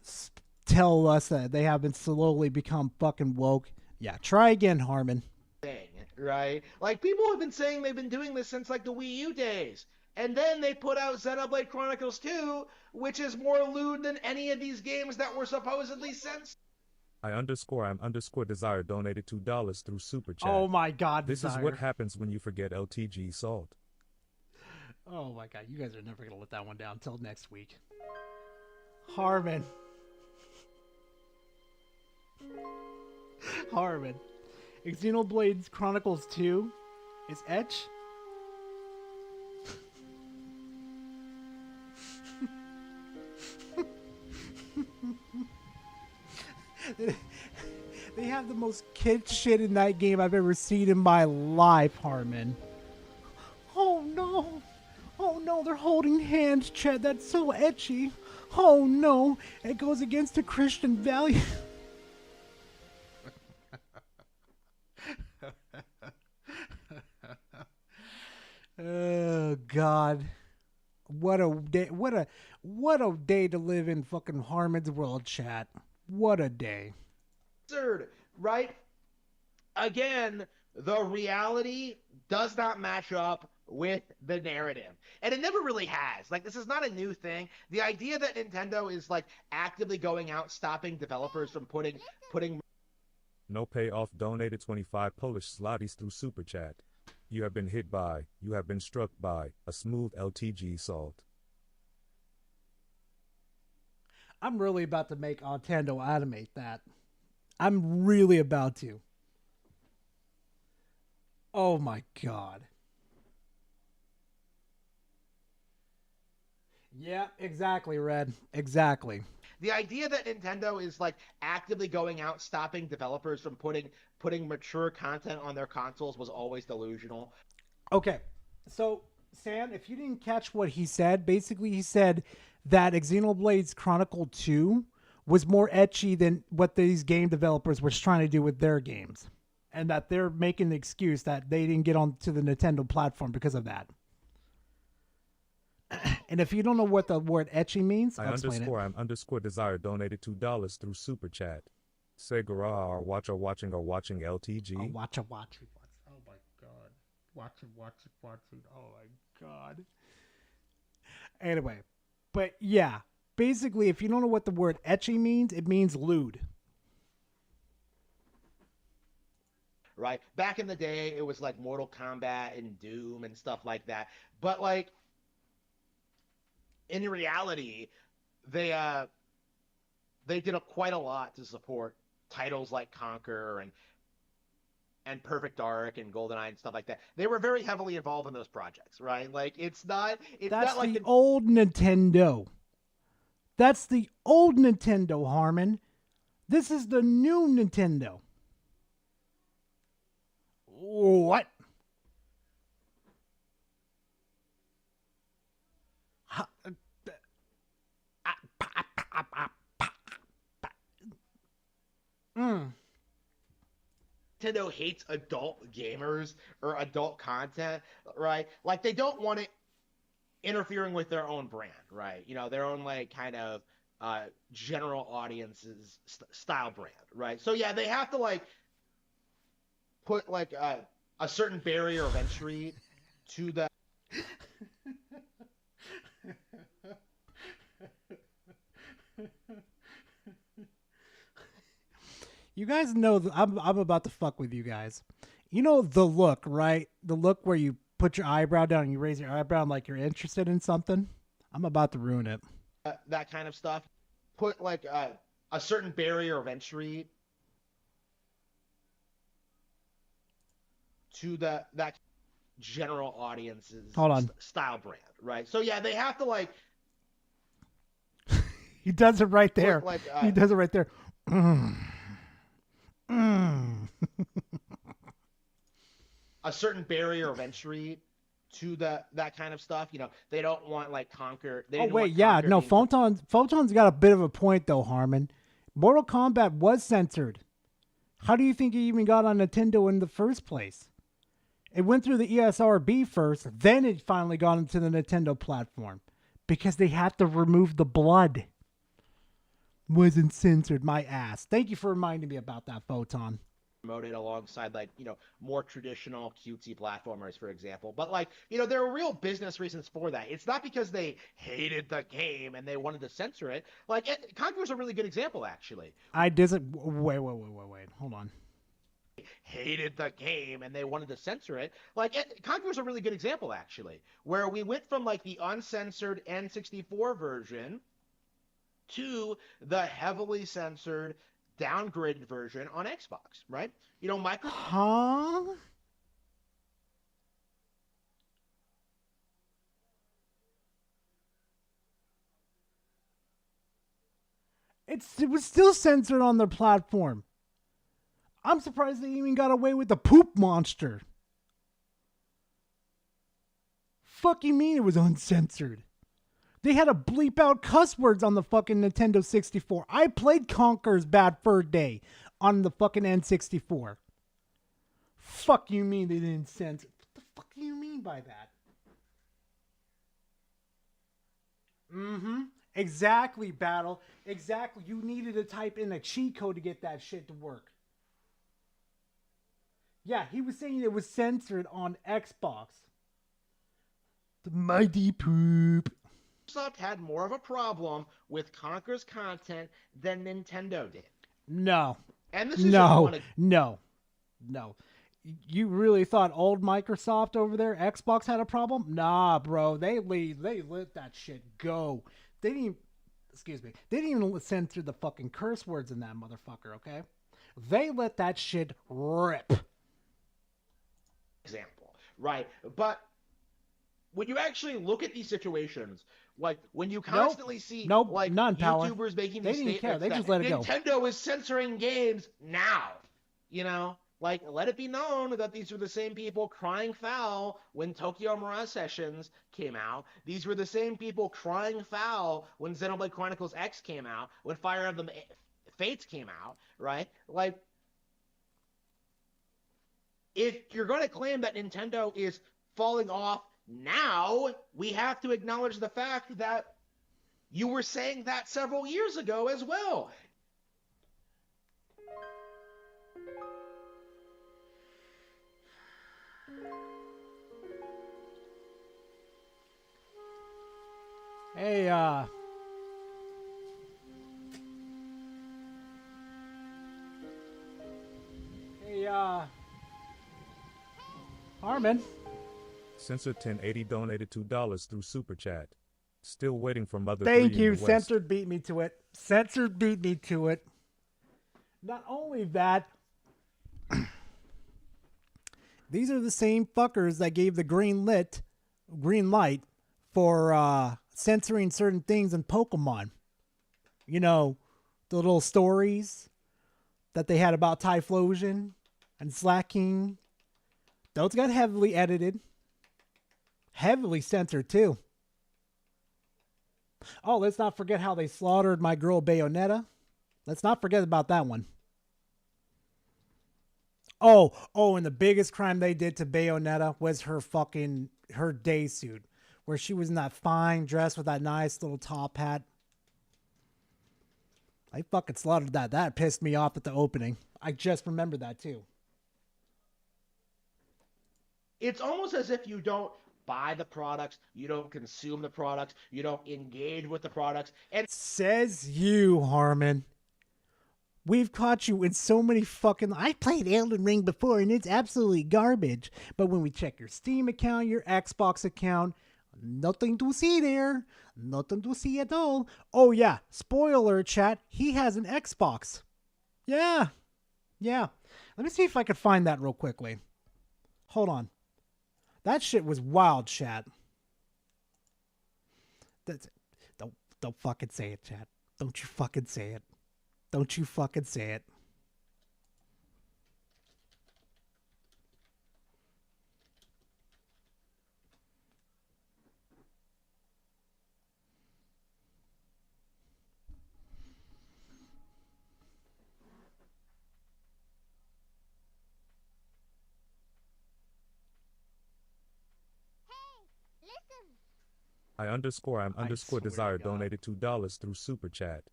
[SPEAKER 7] tell us that they have been slowly become fucking woke. Yeah, try again, Harmon.
[SPEAKER 19] Thing. right? Like, people have been saying they've been doing this since, like, the Wii U days. And then they put out Xenoblade Chronicles 2, which is more lewd than any of these games that were supposedly censored.
[SPEAKER 8] I'm underscore desire donated $2 through super chat.
[SPEAKER 7] Oh my God,
[SPEAKER 8] This
[SPEAKER 7] Desire.
[SPEAKER 8] is what happens when you forget LTG salt.
[SPEAKER 7] Oh my God, you guys are never gonna let that one down until next week. Harmon. Harmon. Xenoblade Chronicles 2 is etch. They have the most kid shit in that game I've ever seen in my life, Harmon. Oh no. Oh no, they're holding hands, Chad. That's so etchy. Oh no, it goes against the Christian value. Oh God. What a day, what a day to live in fucking Harmon's world, chat. What a day.
[SPEAKER 19] Right? Again, the reality does not match up with the narrative. And it never really has. Like, this is not a new thing. The idea that Nintendo is, like, actively going out stopping developers from putting
[SPEAKER 8] No payoff donated 25 Polish zlotys through super chat. You have been hit by, you have been struck by, a smooth LTG salt.
[SPEAKER 7] I'm really about to make Nintendo animate that. I'm really about to. Oh my God. Yeah, exactly, Red. Exactly.
[SPEAKER 19] The idea that Nintendo is, like, actively going out stopping developers from putting mature content on their consoles was always delusional.
[SPEAKER 7] Okay, so Sam, if you didn't catch what he said, basically he said that Xenoblade Chronicle 2 was more etchy than what these game developers were trying to do with their games, and that they're making the excuse that they didn't get onto the Nintendo platform because of that. And if you don't know what the word etchy means, I'll explain it.
[SPEAKER 8] I'm underscore desire donated $2 through super chat. Segura are watching LTG.
[SPEAKER 7] Oh, watch. Oh my God. Watch it. Oh my God. Anyway, but yeah, basically, if you don't know what the word etchy means, it means lewd.
[SPEAKER 19] Right? Back in the day, it was like Mortal Kombat and Doom and stuff like that. But, like, in reality, they did quite a lot to support titles like Conquer and Perfect Dark and GoldenEye and stuff like that. They were very heavily involved in those projects, right? Like, it's not like
[SPEAKER 7] the old Nintendo. That's the old Nintendo, Harmon. This is the new Nintendo. What?
[SPEAKER 19] Nintendo hates adult gamers or adult content, right? Like, they don't want it interfering with their own brand, right? You know, their own, like, kind of general audience's style brand, right? So yeah, they have to, like, put, like, a certain barrier of entry to the
[SPEAKER 7] You guys know I'm about to fuck with you guys. You know the look, right? The look where you put your eyebrow down and you raise your eyebrow like you're interested in something. I'm about to ruin it.
[SPEAKER 19] That kind of stuff. Put, like, a certain barrier of entry to that general audience's
[SPEAKER 7] Hold on.
[SPEAKER 19] style brand, right? So yeah, they have to, like,
[SPEAKER 7] He does it right there.
[SPEAKER 19] like,
[SPEAKER 7] He does it right there.
[SPEAKER 19] A certain barrier of entry to that kind of stuff. You know, they don't want, like, Conquer.
[SPEAKER 7] Oh wait, yeah, no, Photon's got a bit of a point though, Harmon. Mortal Kombat was censored. How do you think it even got on Nintendo in the first place? It went through the ESRB first, then it finally got into the Nintendo platform because they had to remove the blood. Wasn't censored, my ass. Thank you for reminding me about that, Photon.
[SPEAKER 19] promoted alongside like more traditional cutesy platformers, for example. But like there are real business reasons for that. It's not because they hated the game and they wanted to censor it. Like Conqueror's a really good example, actually.
[SPEAKER 7] I disagree. Wait. Hold on.
[SPEAKER 19] Hated the game and they wanted to censor it. Like Conqueror's a really good example, actually, where we went from like the uncensored N64 version to the heavily censored downgraded version on Xbox, right? Microsoft.
[SPEAKER 7] Huh? It was still censored on their platform. I'm surprised they even got away with the poop monster. Fuck you mean it was uncensored? They had to bleep out cuss words on the fucking Nintendo 64. I played Conker's Bad Fur Day on the fucking N64. Fuck you mean they didn't censor? What the fuck do you mean by that? Exactly, Battle. Exactly. You needed to type in a cheat code to get that shit to work. Yeah, he was saying it was censored on Xbox. The mighty poop.
[SPEAKER 19] Microsoft had more of a problem with Conker's content than Nintendo did.
[SPEAKER 7] No.
[SPEAKER 19] And this is
[SPEAKER 7] No. You really thought old Microsoft over there, Xbox, had a problem? Nah, bro. They let that shit go. They didn't even censor the fucking curse words in that motherfucker, okay? They let that shit rip.
[SPEAKER 19] Example, right? But when you actually look at these situations, like when you constantly see like
[SPEAKER 7] non-power.
[SPEAKER 19] YouTubers making
[SPEAKER 7] They
[SPEAKER 19] these
[SPEAKER 7] didn't care.
[SPEAKER 19] statements
[SPEAKER 7] They
[SPEAKER 19] that
[SPEAKER 7] just let it go.
[SPEAKER 19] Nintendo is censoring games now, like let it be known that these were the same people crying foul when Tokyo Mirage Sessions came out. These were the same people crying foul when Xenoblade Chronicles X came out, when Fire Emblem Fates came out, right? Like, if you're going to claim that Nintendo is falling off now, we have to acknowledge the fact that you were saying that several years ago as well.
[SPEAKER 7] Hey, Harmon.
[SPEAKER 8] Censor 1080 donated $2 through Super Chat. Still waiting for Mother 3
[SPEAKER 7] Thank you.
[SPEAKER 8] in the West.
[SPEAKER 7] Censored beat me to it. Censored beat me to it. Not only that, these are the same fuckers that gave the green light for censoring certain things in Pokemon. You know, the little stories that they had about Typhlosion and Slacking. Those got heavily edited. Heavily censored, too. Oh, let's not forget how they slaughtered my girl Bayonetta. Let's not forget about that one. Oh, and the biggest crime they did to Bayonetta was her day suit, where she was in that fine dress with that nice little top hat. I fucking slaughtered that. That pissed me off at the opening. I just remember that too.
[SPEAKER 19] It's almost as if you don't buy the products, you don't consume the products, you don't engage with the products. And
[SPEAKER 7] says you, Harmon. We've caught you in so many fucking... I played Elden Ring before and it's absolutely garbage. But when we check your Steam account, your Xbox account, nothing to see there. Nothing to see at all. Oh yeah, spoiler chat, he has an Xbox. Yeah. Let me see if I can find that real quickly. Hold on. That shit was wild, chat. Don't fucking say it, chat. Don't you fucking say it. Don't you fucking say it.
[SPEAKER 8] I'm underscore desire donated $2 through Super Chat.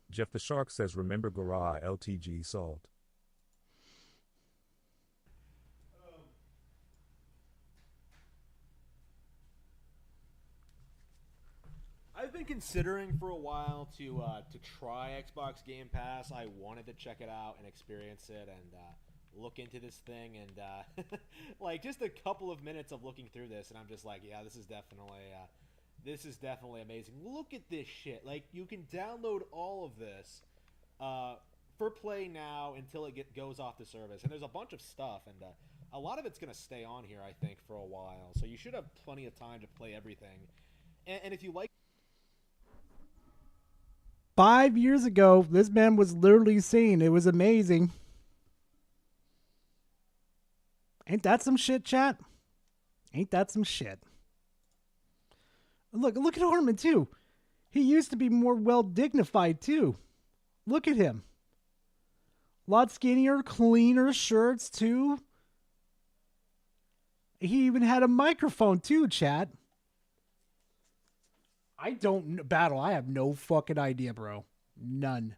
[SPEAKER 8] Jeff the Shark says, remember Garai LTG salt.
[SPEAKER 20] been considering for a while to try Xbox Game Pass. I wanted to check it out and experience it and look into this thing, and like just a couple of minutes of looking through this, and I'm just like, yeah, this is definitely amazing. Look at this shit. Like, you can download all of this for play now until it goes off the service, and there's a bunch of stuff, and a lot of it's going to stay on here, I think, for a while, so you should have plenty of time to play everything. And if you like...
[SPEAKER 7] 5 years ago, this man was literally saying it was amazing. Ain't that some shit, chat? Ain't that some shit? Look at Harmon, too. He used to be more well-dignified, too. Look at him. A lot skinnier, cleaner shirts, too. He even had a microphone, too, chat. I don't... Battle, I have no fucking idea, bro. None.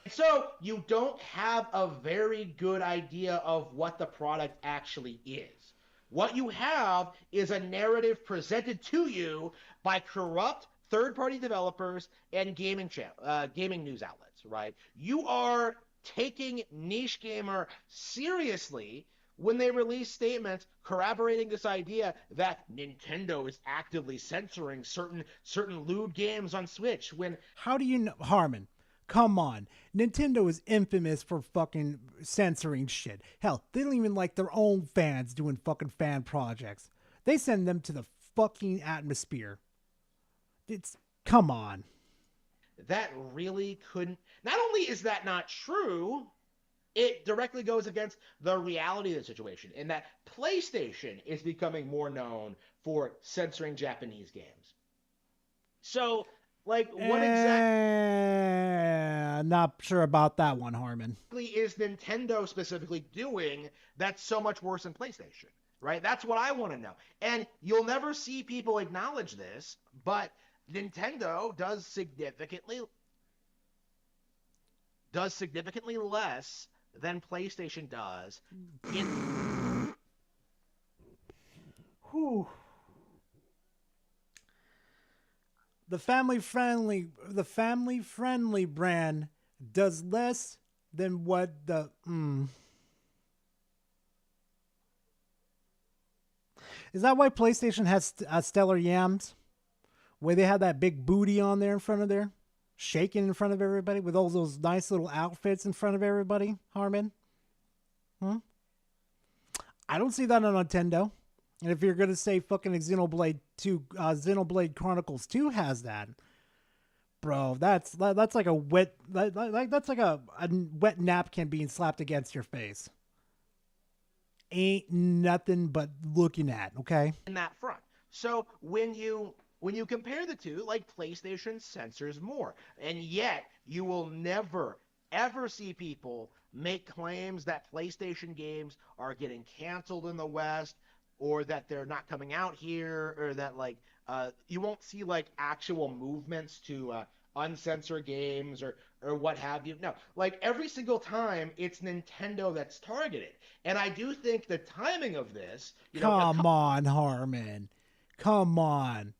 [SPEAKER 19] So you don't have a very good idea of what the product actually is. What you have is a narrative presented to you by corrupt third-party developers and gaming news outlets, right? You are taking Niche Gamer seriously when they release statements corroborating this idea that Nintendo is actively censoring certain lewd games on Switch. When
[SPEAKER 7] How do you know, Harmon? Come on. Nintendo is infamous for fucking censoring shit. Hell, they don't even like their own fans doing fucking fan projects. They send them to the fucking atmosphere. Come on.
[SPEAKER 19] That really couldn't... Not only is that not true, it directly goes against the reality of the situation, in that PlayStation is becoming more known for censoring Japanese games. So... Like, what exactly...
[SPEAKER 7] Not sure about that one, Harmon.
[SPEAKER 19] ...is Nintendo specifically doing that's so much worse than PlayStation, right? That's what I want to know. And you'll never see people acknowledge this, but Nintendo does significantly less than PlayStation does in...
[SPEAKER 7] Whew. The family-friendly brand does less than what the... Is that why PlayStation has Stellar Yams? Where they have that big booty on there in front of there? Shaking in front of everybody with all those nice little outfits in front of everybody, Harmon? I don't see that on Nintendo. And if you're going to say fucking Xenoblade 2, Xenoblade Chronicles 2 has that, bro, that's like a wet, that's like a wet napkin being slapped against your face. Ain't nothing but looking at, okay?
[SPEAKER 19] In that front. So when you compare the two, like, PlayStation censors more, and yet you will never, ever see people make claims that PlayStation games are getting canceled in the West, or that they're not coming out here, or that, like, you won't see, like, actual movements to uncensor games or what have you. No, like, every single time it's Nintendo that's targeted. And I do think the timing of this...
[SPEAKER 7] Come on, Harmon. Come on.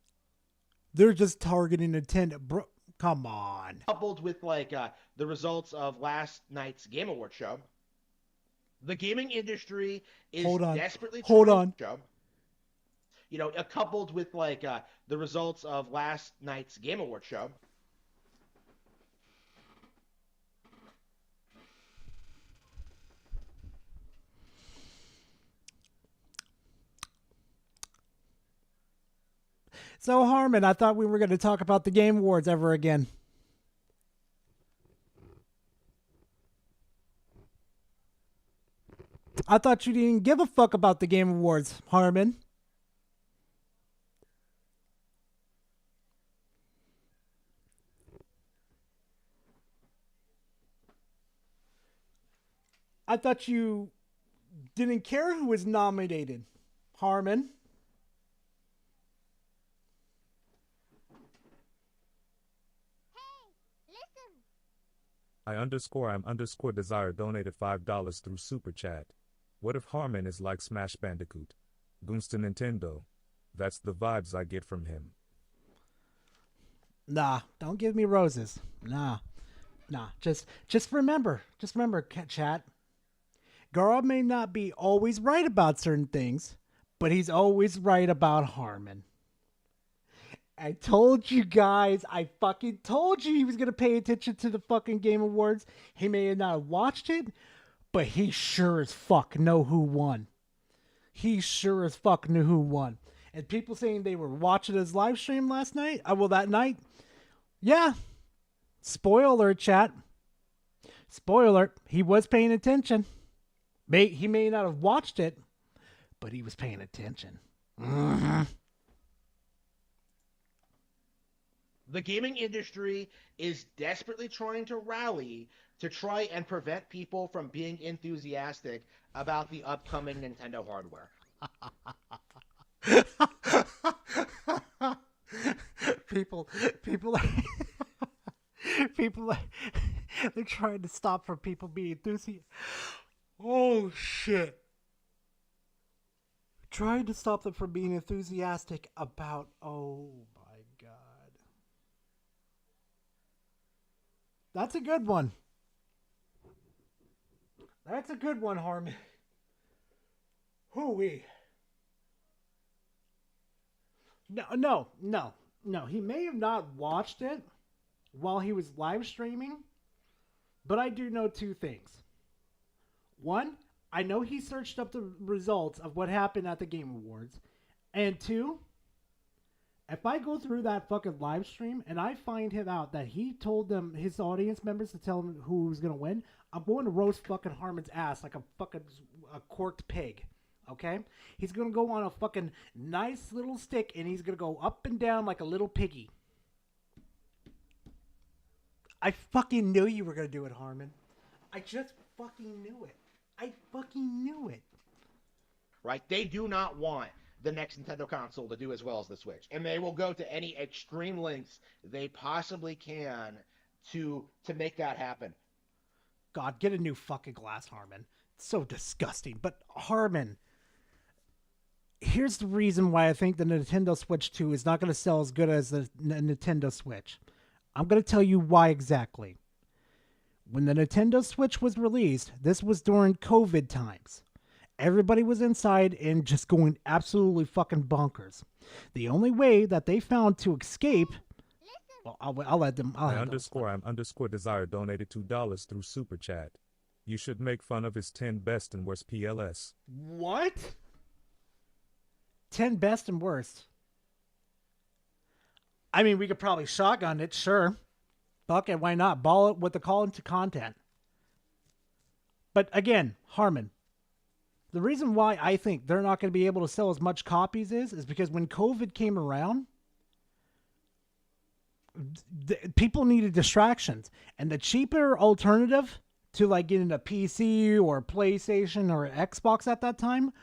[SPEAKER 7] They're just targeting Nintendo. Bro, come on.
[SPEAKER 19] Coupled with, like, the results of last night's Game Awards show, the gaming industry is desperately trying to... coupled with, like, the results of last night's Game Awards show.
[SPEAKER 7] So, Harmon, I thought we were going to talk about the Game Awards ever again. I thought you didn't give a fuck about the Game Awards, Harmon. I thought you didn't care who was nominated, Harmon.
[SPEAKER 8] I'm underscore desire donated $5 through Super Chat. What if Harmon is like Smash Bandicoot? Goons to Nintendo. That's the vibes I get from him.
[SPEAKER 7] Nah, don't give me roses. Nah. Just remember, chat. Gara may not be always right about certain things, but he's always right about Harmon. I told you guys, I fucking told you he was going to pay attention to the fucking Game Awards. He may have not watched it, but he sure as fuck know who won. He sure as fuck knew who won. And people saying they were watching his live stream last night, that night, yeah. Spoiler, chat. Spoiler, he was paying attention. He may not have watched it, but he was paying attention. Mm-hmm.
[SPEAKER 19] The gaming industry is desperately trying to rally to try and prevent people from being enthusiastic about the upcoming Nintendo hardware.
[SPEAKER 7] people they're trying to stop from people being enthusiastic. Oh shit. Trying to stop them from being enthusiastic about, oh my god. That's a good one. That's a good one, Harmon. Hooey. No. He may have not watched it while he was live streaming, but I do know two things. One, I know he searched up the results of what happened at the Game Awards. And two, if I go through that fucking live stream and I find him out that he told them, his audience members, to tell him who was going to win, I'm going to roast fucking Harmon's ass like a corked pig. Okay? He's going to go on a fucking nice little stick and he's going to go up and down like a little piggy. I fucking knew you were going to do it, Harmon. I just fucking knew it. I fucking knew it.
[SPEAKER 19] Right? They do not want the next Nintendo console to do as well as the Switch. And they will go to any extreme lengths they possibly can to make that happen.
[SPEAKER 7] God, get a new fucking glass, Harmon. It's so disgusting. But Harmon, here's the reason why I think the Nintendo Switch 2 is not going to sell as good as the Nintendo Switch. I'm going to tell you why exactly. When the Nintendo Switch was released, this was during COVID times. Everybody was inside and just going absolutely fucking bonkers. The only way that they found to escape... Well, I'll let them...
[SPEAKER 8] I'm underscore desire donated $2 through Super Chat. You should make fun of his 10 best and worst PLS.
[SPEAKER 7] What? 10 best and worst. I mean, we could probably shotgun it, sure. Fuck it, why not? Ball it with the call into content. But again, Harmon, the reason why I think they're not going to be able to sell as much copies is because when COVID came around, people needed distractions. And the cheaper alternative to like getting a PC or a PlayStation or an Xbox at that time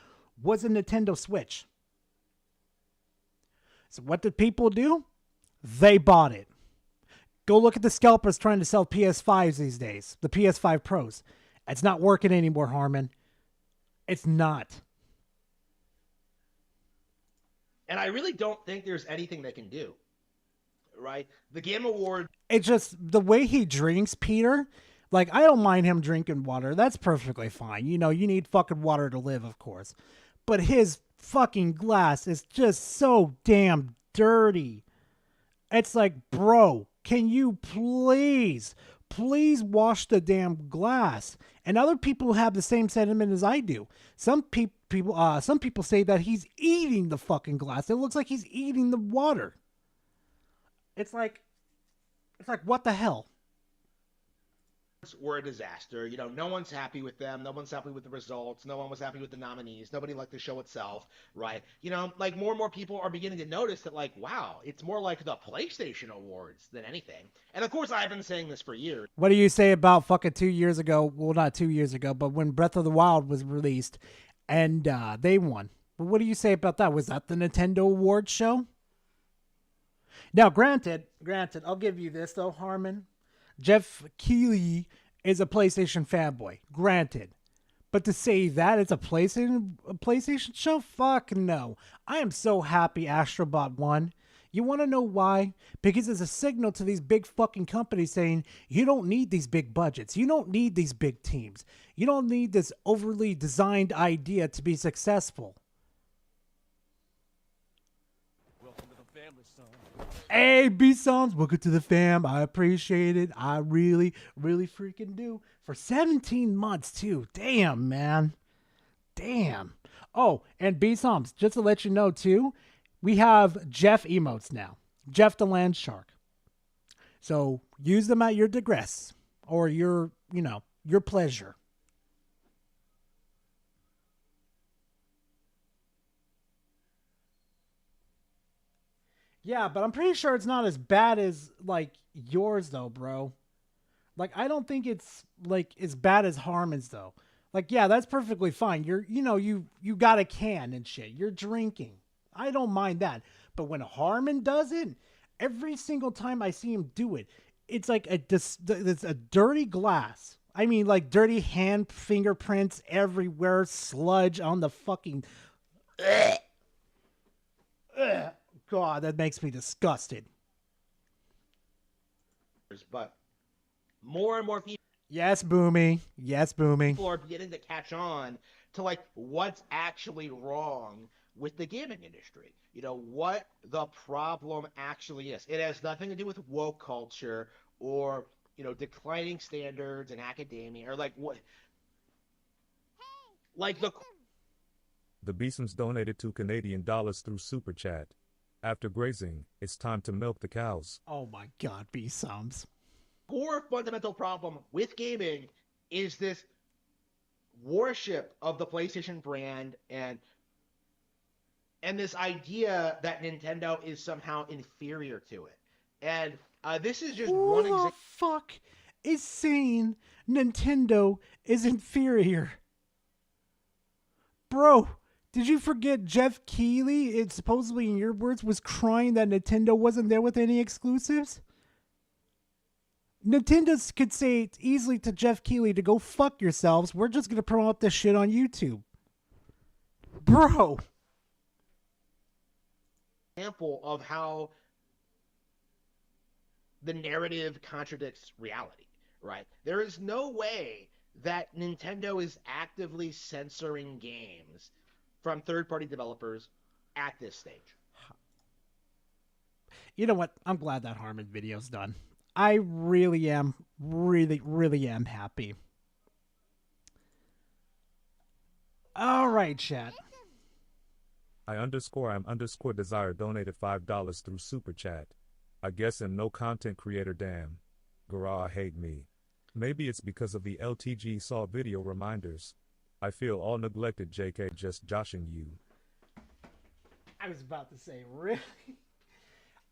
[SPEAKER 7] was a Nintendo Switch. So what did people do? They bought it. Go look at the scalpers trying to sell PS5s these days. The PS5 Pros. It's not working anymore, Harmon. It's not.
[SPEAKER 19] And I really don't think there's anything they can do. Right? The Game Award...
[SPEAKER 7] It's just the way he drinks, Peter. Like, I don't mind him drinking water. That's perfectly fine. You know, you need fucking water to live, of course. But his fucking glass is just so damn dirty. It's like, bro, can you please wash the damn glass? And other people have the same sentiment as I do. Some people say that he's eating the fucking glass. It looks like he's eating the water. It's like, what the hell?
[SPEAKER 19] Were a disaster. You know, no one's happy with them. No one's happy with the results. No one was happy with the nominees. Nobody liked the show itself, right? You know, like more and more people are beginning to notice that, like, wow, it's more like the PlayStation Awards than anything. And of course, I've been saying this for years.
[SPEAKER 7] What do you say about fucking 2 years ago? Well, not 2 years ago, but when Breath of the Wild was released and they won. But what do you say about that? Was that the Nintendo Awards show? Now, granted, I'll give you this though, Harmon. Jeff Keighley is a PlayStation fanboy, granted. But to say that it's a PlayStation show, fuck no. I am so happy Astrobot won. You want to know why? Because it's a signal to these big fucking companies saying, you don't need these big budgets. You don't need these big teams. You don't need this overly designed idea to be successful.
[SPEAKER 9] Welcome to the family, son.
[SPEAKER 7] Hey, B-Songs, welcome to the fam. I appreciate it. I really, really freaking do. For 17 months, too. Damn, man. Damn. Oh, and B-Songs, just to let you know, too, we have Jeff emotes now. Jeff the Land Shark. So use them at your digress or your pleasure. Yeah, but I'm pretty sure it's not as bad as like yours though, bro. Like I don't think it's like as bad as Harmon's though. Like yeah, that's perfectly fine. You got a can and shit. You're drinking. I don't mind that. But when Harmon does it, every single time I see him do it, it's like it's a dirty glass. I mean like dirty hand fingerprints everywhere, sludge on the fucking God, that makes me disgusted.
[SPEAKER 19] But more and more people.
[SPEAKER 7] Yes, Boomy. Yes, Boomy.
[SPEAKER 19] People are beginning to catch on to like what's actually wrong with the gaming industry. You know, what the problem actually is. It has nothing to do with woke culture or, declining standards in academia or like what. Like
[SPEAKER 8] The Beesons donated $2 Canadian through Super Chat. After grazing, it's time to milk the cows.
[SPEAKER 7] Oh my God, B-Sums.
[SPEAKER 19] Core fundamental problem with gaming is this worship of the PlayStation brand and this idea that Nintendo is somehow inferior to it. And this is just one example.
[SPEAKER 7] Who the fuck is saying Nintendo is inferior? Bro, did you forget Jeff Keighley, it supposedly in your words, was crying that Nintendo wasn't there with any exclusives? Nintendo could say easily to Jeff Keighley to go fuck yourselves. We're just going to promote this shit on YouTube. Bro.
[SPEAKER 19] Example of how the narrative contradicts reality, right? There is no way that Nintendo is actively censoring games from third-party developers at this stage.
[SPEAKER 7] You know what? I'm glad that Harmon video's done. I really am, really am happy. All right, chat.
[SPEAKER 8] I'm _ desire donated $5 through Super Chat. I guess I'm no content creator, damn. Garah hate me. Maybe it's because of the LTG Saw video reminders. I feel all neglected, JK, just joshing you.
[SPEAKER 7] I was about to say, really?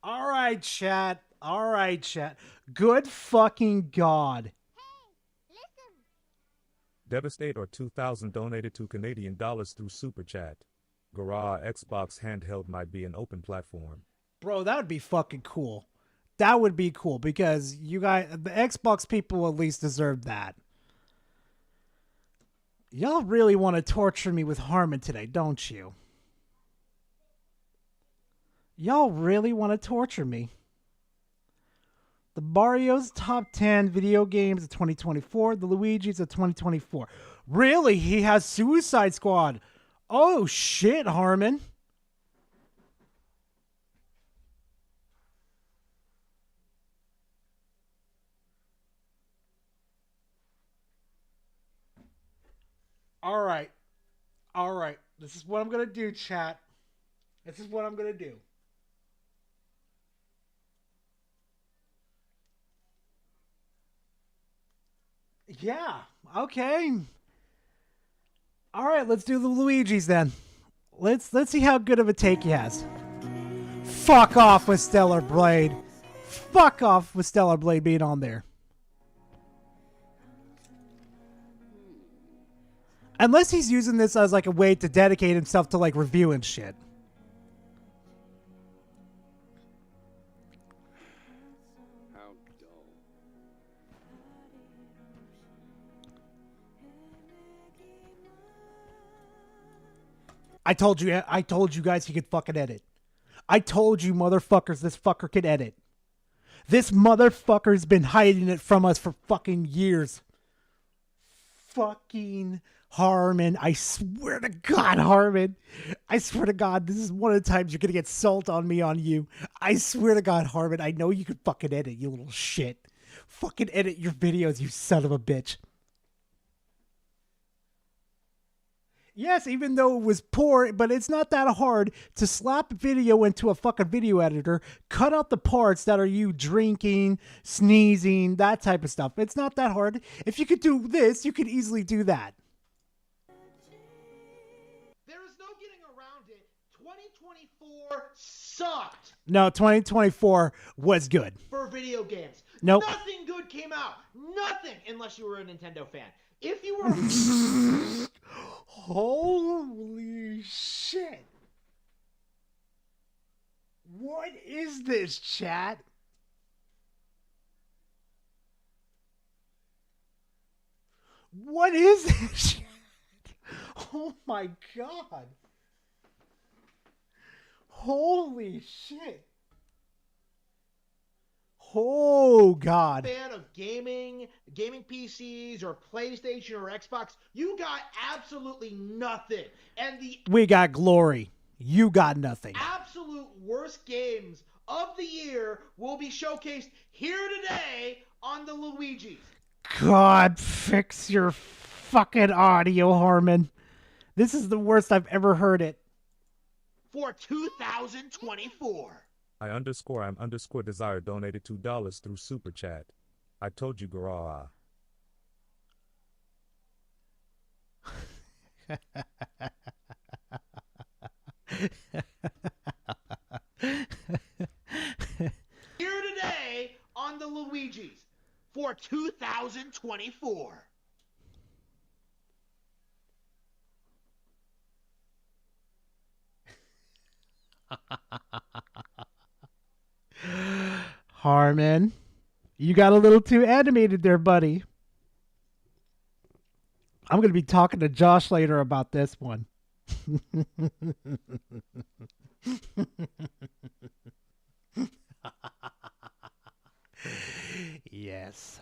[SPEAKER 7] All right, chat. All right, chat. Good fucking God.
[SPEAKER 8] Devastate or 2,000 donated $2 Canadian through Super Chat. Garah Xbox handheld might be an open platform.
[SPEAKER 7] Bro, that would be fucking cool. That would be cool because you guys, the Xbox people at least deserve that. Y'all really want to torture me with Harmon today, don't you? Y'all really want to torture me. The Mario's Top 10 Video Games of 2024. The Luigi's of 2024. Really? He has Suicide Squad. Oh, shit, Harmon. All right. All right. This is what I'm going to do, chat. This is what I'm going to do. Yeah. Okay. All right, let's do the Luigi's then. Let's see how good of a take he has. Fuck off with Stellar Blade. Fuck off with Stellar Blade being on there. Unless he's using this as like a way to dedicate himself to like reviewing shit.
[SPEAKER 21] How dull.
[SPEAKER 7] I told you guys he could fucking edit. I told you motherfuckers this fucker could edit. This motherfucker's been hiding it from us for fucking years. Fucking Harmon. I swear to God, Harmon. I swear to God, this is one of the times you're going to get salt on me on you. I swear to God, Harmon, I know you could fucking edit, you little shit. Fucking edit your videos, you son of a bitch. Yes, even though it was poor, but it's not that hard to slap a video into a fucking video editor, cut out the parts that are you drinking, sneezing, that type of stuff. It's not that hard. If you could do this, you could easily do that.
[SPEAKER 19] There is no getting around it. 2024 sucked.
[SPEAKER 7] No, 2024 was good.
[SPEAKER 19] For video games.
[SPEAKER 7] Nope.
[SPEAKER 19] Nothing good came out. Nothing, unless you were a Nintendo fan. If you were...
[SPEAKER 7] Holy shit. What is this, chat? What is this, chat? Oh my God. Holy shit. Oh God.
[SPEAKER 19] Fan of gaming PCs or PlayStation or Xbox, you got absolutely nothing. And the
[SPEAKER 7] We got glory. You got nothing.
[SPEAKER 19] absolute worst games of the year will be showcased here today on the Luigi's.
[SPEAKER 7] God, fix your fucking audio, Harmon. This is the worst I've ever heard it.
[SPEAKER 19] For 2024.
[SPEAKER 8] I'm _ desire donated $2 through super chat. I told you, Garah.
[SPEAKER 19] Here today on the Luigi's for 2024.
[SPEAKER 7] Harmon, you got a little too animated there, buddy. I'm going to be talking to Josh later about this one. Yes.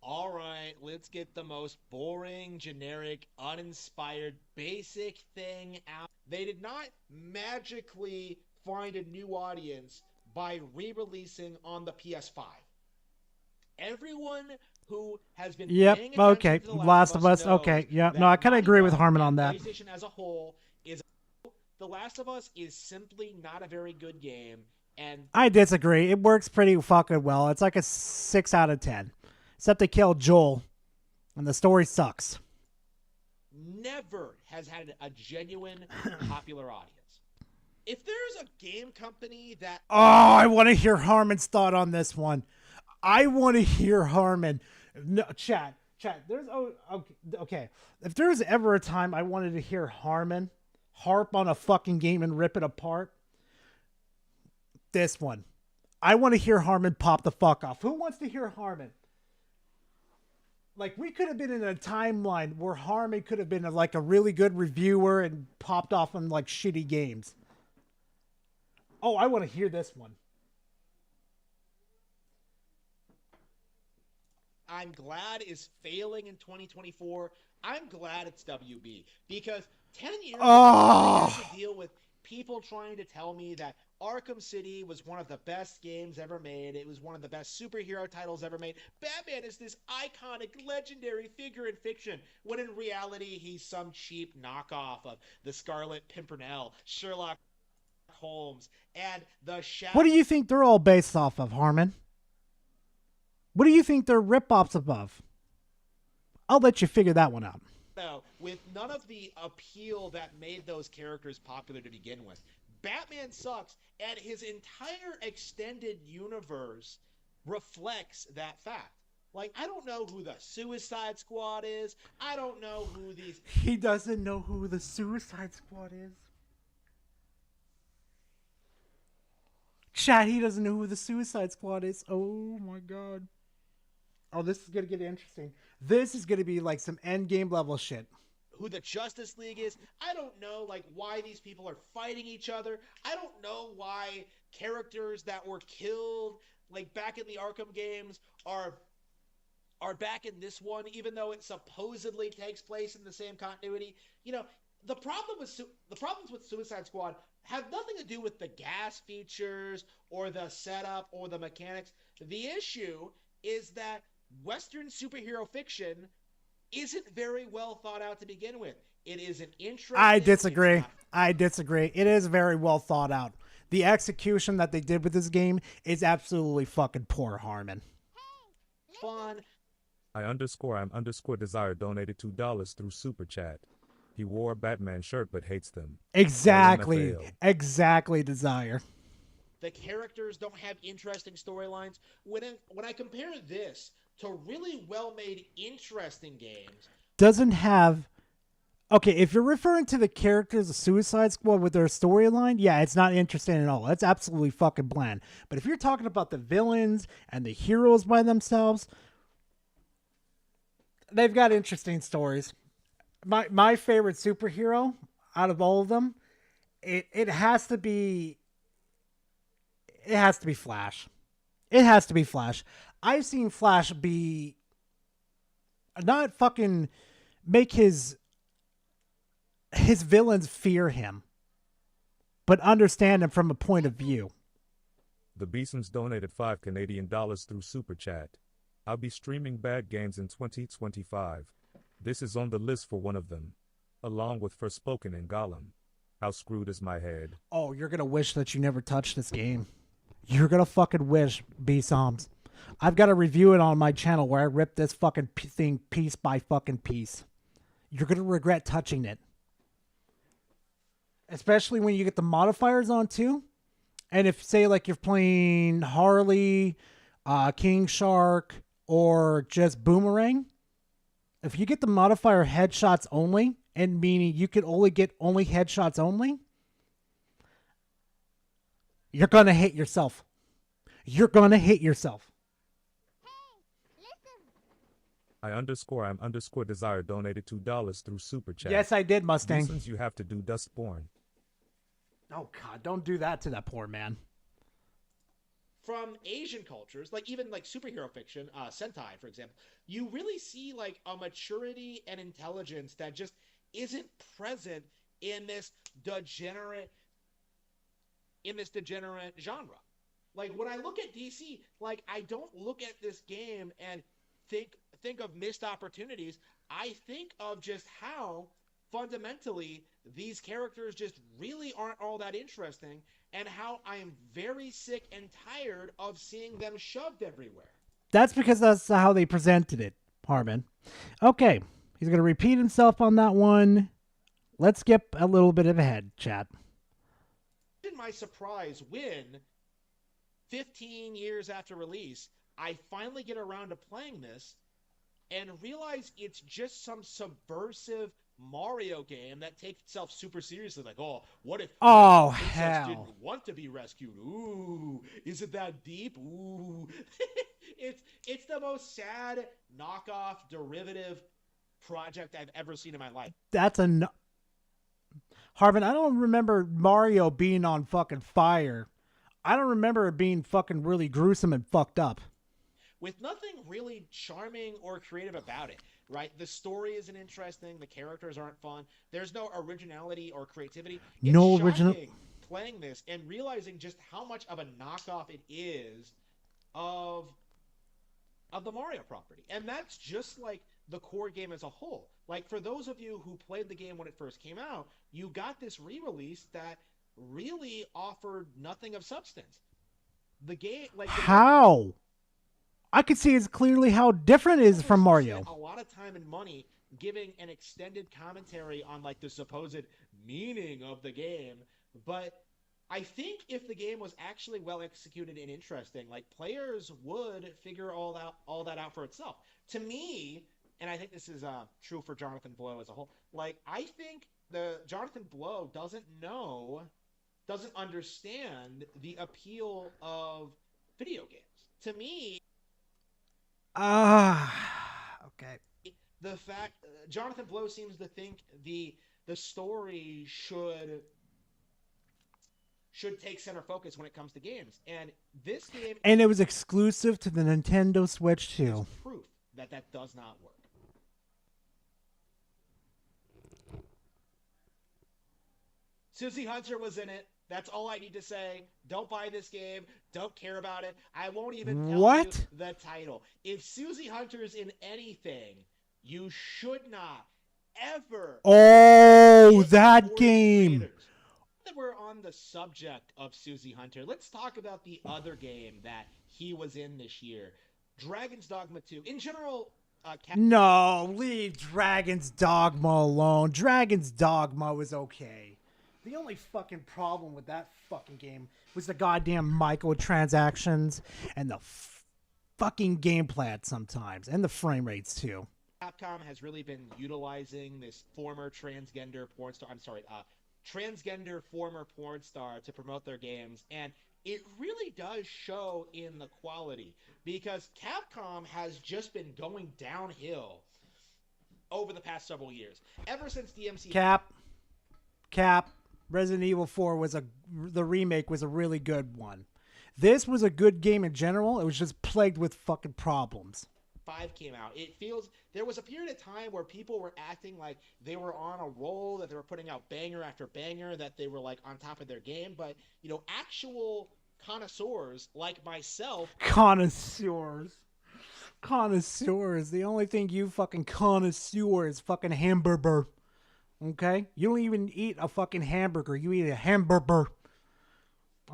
[SPEAKER 1] All right, let's get the most boring, generic, uninspired, basic thing out. They did not magically find a new audience by re-releasing on the PS5. Everyone who has been
[SPEAKER 7] Yep.
[SPEAKER 1] paying attention
[SPEAKER 7] Okay.
[SPEAKER 1] to The
[SPEAKER 7] Last of Us.
[SPEAKER 1] knows
[SPEAKER 7] Okay. Yeah.
[SPEAKER 1] that
[SPEAKER 7] No, I kind of
[SPEAKER 1] Naughty
[SPEAKER 7] agree with
[SPEAKER 1] Dog
[SPEAKER 7] Harmon
[SPEAKER 1] and
[SPEAKER 7] on that.
[SPEAKER 1] PlayStation as a whole is The Last of Us is simply not a very good game, and
[SPEAKER 7] I disagree. It works pretty fucking well. It's like a 6 out of 10. Except they killed Joel, and the story sucks.
[SPEAKER 1] never has had a genuine popular audience. If there's a game company that...
[SPEAKER 7] Oh, I want to hear Harmon's thought on this one. I want to hear Harmon. No, chat. There's okay. If there's ever a time I wanted to hear Harmon harp on a fucking game and rip it apart, this one. I want to hear Harmon pop the fuck off. Who wants to hear Harmon? Like, we could have been in a timeline where Harmon could have been like a really good reviewer and popped off on like shitty games. Oh, I want to hear this one.
[SPEAKER 1] I'm glad is failing in 2024. I'm glad it's WB because 10 years ago, I had to deal with people trying to tell me that Arkham City was one of the best games ever made. It was one of the best superhero titles ever made. Batman is this iconic, legendary figure in fiction, when in reality, he's some cheap knockoff of the Scarlet Pimpernel, Sherlock Holmes, and the Shadow.
[SPEAKER 7] What do you think they're all based off of, Harmon? What do you think they're rip-offs above? I'll let you figure that one out.
[SPEAKER 1] With none of the appeal that made those characters popular to begin with. Batman sucks, and his entire extended universe reflects that fact. Like, I don't know who the Suicide Squad is. I don't know who these...
[SPEAKER 7] He doesn't know who the Suicide Squad is. Chat, he doesn't know who the Suicide Squad is. Oh my god. Oh, this is going to get interesting. This is going to be like some endgame level shit.
[SPEAKER 1] who the Justice League is. I don't know like why these people are fighting each other. I don't know why characters that were killed like back in the Arkham games are back in this one, even though it supposedly takes place in the same continuity. You know, the problems with Suicide Squad have nothing to do with the gas features or the setup or the mechanics. The issue is that Western superhero fiction isn't very well thought out to begin with. It isn't interesting.
[SPEAKER 7] I disagree. It is very well thought out. The execution that they did with this game is absolutely fucking poor, Harmon.
[SPEAKER 1] Fun.
[SPEAKER 8] I'm _ desire donated $2 through Super Chat. He wore a Batman shirt but hates them.
[SPEAKER 7] Exactly.
[SPEAKER 8] LMFAO.
[SPEAKER 7] Exactly, Desire.
[SPEAKER 1] The characters don't have interesting storylines. When I compare this to really well-made, interesting games,
[SPEAKER 7] Doesn't have... Okay, if you're referring to the characters of Suicide Squad with their storyline, yeah, it's not interesting at all. That's absolutely fucking bland. But if you're talking about the villains and the heroes by themselves, they've got interesting stories. My favorite superhero out of all of them, it has to be Flash. It has to be Flash. I've seen Flash be not fucking make his villains fear him, but understand him from a point of view.
[SPEAKER 8] The Beesons donated $5 Canadian through Super Chat. I'll be streaming bad games in 2025. This is on the list for one of them, along with Forspoken and Gollum. How screwed is my head?
[SPEAKER 7] Oh, you're gonna wish that you never touched this game. You're gonna fucking wish, B-Soms. I've got a review it on my channel where I rip this fucking thing piece by fucking piece. You're gonna regret touching it. Especially when you get the modifiers on too. And if, say, like you're playing Harley, King Shark, or just Boomerang, if you get the modifier headshots only, and meaning you can only get headshots only, you're going to hit yourself. You're going to hit yourself.
[SPEAKER 8] I'm _ desire donated $2 through Super Chat.
[SPEAKER 7] Yes, I did, Mustang.
[SPEAKER 8] Since you have to do Dustborn.
[SPEAKER 7] Oh, God, don't do that to that poor man.
[SPEAKER 1] from Asian cultures, like even like superhero fiction, Sentai, for example, you really see like a maturity and intelligence that just isn't present in this degenerate genre. Like when I look at DC, like I don't look at this game and think of missed opportunities. I think of just how fundamentally these characters just really aren't all that interesting, and how I am very sick and tired of seeing them shoved everywhere.
[SPEAKER 7] That's because that's how they presented it, Harmon. Okay, he's going to repeat himself on that one. Let's get a little bit ahead, chat.
[SPEAKER 1] In my surprise when 15 years after release, I finally get around to playing this and realize it's just some subversive Mario game that takes itself super seriously. Like, oh, what if
[SPEAKER 7] Oh,
[SPEAKER 1] Princess
[SPEAKER 7] hell.
[SPEAKER 1] didn't want to be rescued? Ooh, is it that deep? Ooh. it's the most sad knockoff derivative project I've ever seen in my life.
[SPEAKER 7] That's a... Harvin, I don't remember Mario being on fucking fire. I don't remember it being fucking really gruesome and fucked up.
[SPEAKER 1] With nothing really charming or creative about it, right? The story isn't interesting. The characters aren't fun. There's no originality or creativity. It's
[SPEAKER 7] No
[SPEAKER 1] shocking
[SPEAKER 7] original-
[SPEAKER 1] playing this and realizing just how much of a knockoff it is of the Mario property. And that's just like the core game as a whole. Like for those of you who played the game when it first came out, you got this re-release that really offered nothing of substance. The game, like
[SPEAKER 7] How? I could see it's clearly how different it is from Mario.
[SPEAKER 1] a lot of time and money giving an extended commentary on like the supposed meaning of the game, but I think if the game was actually well executed and interesting, like players would figure all that out for itself. To me, and I think this is true for Jonathan Blow as a whole, like I think the Jonathan Blow doesn't understand the appeal of video games. To me,
[SPEAKER 7] Okay.
[SPEAKER 1] the fact Jonathan Blow seems to think the story should take center focus when it comes to games, and this game
[SPEAKER 7] And it was exclusive to the Nintendo Switch too.
[SPEAKER 1] is proof that that does not work. Susie Hunter was in it. That's all I need to say. Don't buy this game. Don't care about it. I won't even tell
[SPEAKER 7] What?
[SPEAKER 1] you the title. If Susie Hunter's in anything, you should not ever.
[SPEAKER 7] Oh, that game.
[SPEAKER 1] That we're on the subject of Susie Hunter, let's talk about the other game that he was in this year, Dragon's Dogma 2. In general,
[SPEAKER 7] No, leave Dragon's Dogma alone. Dragon's Dogma was okay. The only fucking problem with that fucking game was the goddamn microtransactions and the fucking gameplay at sometimes, and the frame rates too.
[SPEAKER 1] Capcom has really been utilizing this former transgender porn star. Transgender former porn star to promote their games, and it really does show in the quality because Capcom has just been going downhill over the past several years. Ever since DMC.
[SPEAKER 7] Cap. Resident Evil 4 the remake was a really good one. This was a good game in general. It was just plagued with fucking problems.
[SPEAKER 1] 5 came out. It feels there was a period of time where people were acting like they were on a roll, that they were putting out banger after banger, that they were like on top of their game. But actual connoisseurs like myself.
[SPEAKER 7] Connoisseurs. The only thing you fucking connoisseur is fucking hamburger. Okay? You don't even eat a fucking hamburger. You eat a hamburger.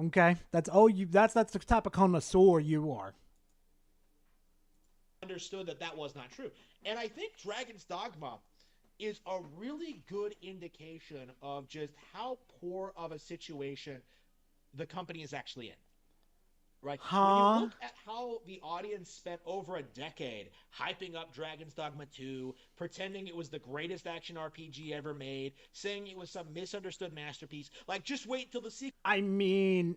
[SPEAKER 7] Okay? That's the type of connoisseur you are.
[SPEAKER 1] Understood that was not true. And I think Dragon's Dogma is a really good indication of just how poor of a situation the company is actually in. Right? When you look at how the audience spent over a decade hyping up Dragon's Dogma 2, pretending it was the greatest action RPG ever made, saying it was some misunderstood masterpiece, like just wait till the sequel.
[SPEAKER 7] I mean,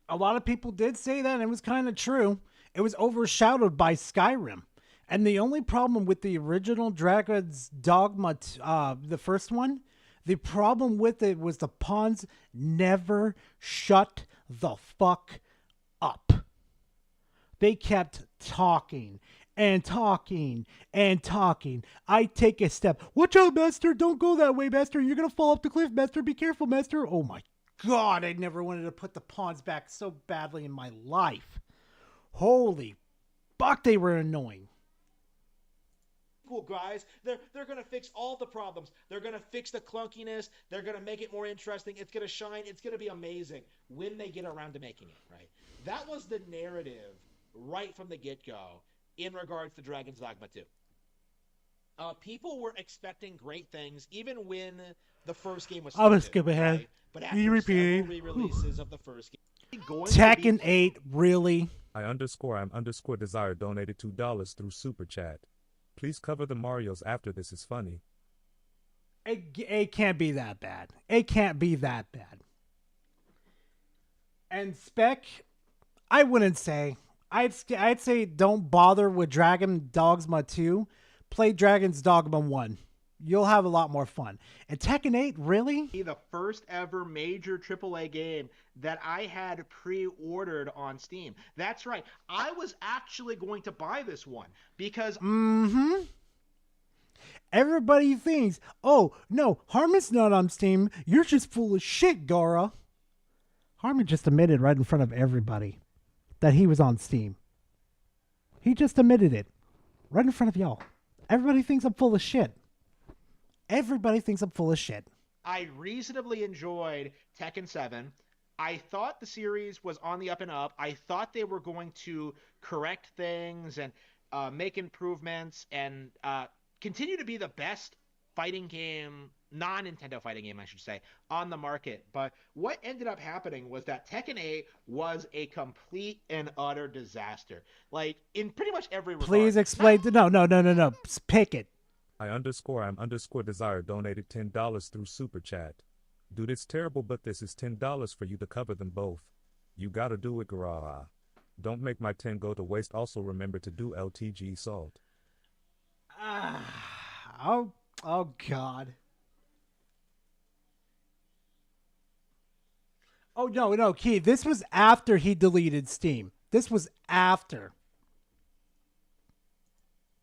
[SPEAKER 7] a lot of people did say that, and it was kind of true. It was overshadowed by Skyrim. And the only problem with the original Dragon's Dogma, the first one, the problem with it was the pawns never shut the fuck up. They kept talking and talking and talking. I take a step. Watch out, Master. Don't go that way, Master. You're going to fall off the cliff, Master. Be careful, Master. Oh my God. I never wanted to put the pawns back so badly in my life. Holy fuck, they were annoying.
[SPEAKER 1] Cool guys, they're gonna fix all the problems. They're gonna fix the clunkiness. They're gonna make it more interesting. It's gonna shine. It's gonna be amazing when they get around to making it. Right? That was the narrative right from the get-go in regards to Dragon's Dogma 2. People were expecting great things even when the first game was.
[SPEAKER 7] I'm gonna skip ahead.
[SPEAKER 1] Right? But after several re-releases of the first game,
[SPEAKER 7] Tekken 8, really?
[SPEAKER 8] I'm _ desire donated $2 through Super Chat. Please cover the Marios after this is funny.
[SPEAKER 7] It can't be that bad. It can't be that bad. And Spec, I wouldn't say. I'd say don't bother with Dragon Dogma 2. Play Dragon's Dogma 1. You'll have a lot more fun. And Tekken 8, really?
[SPEAKER 19] The first ever major AAA game that I had pre-ordered on Steam. That's right. I was actually going to buy this one because...
[SPEAKER 7] Everybody thinks, oh, no, Harmon's not on Steam. You're just full of shit, Gara. Harmon just admitted right in front of everybody that he was on Steam. He just admitted it right in front of y'all. Everybody thinks I'm full of shit. Everybody thinks I'm full of shit.
[SPEAKER 19] I reasonably enjoyed Tekken 7. I thought the series was on the up and up. I thought they were going to correct things and make improvements and continue to be the best fighting game, non-Nintendo fighting game, I should say, on the market. But what ended up happening was that Tekken 8 was a complete and utter disaster. Like, in pretty much every regard.
[SPEAKER 7] Please explain. No. Pick it.
[SPEAKER 8] I'm _ desire donated $10 through Super Chat. Dude, it's terrible, but this is $10 for you to cover them both. You gotta do it, Gara. Don't make my 10 go to waste. Also remember to do LTG salt.
[SPEAKER 7] Oh God. Oh no, Key. This was after he deleted Steam. This was after.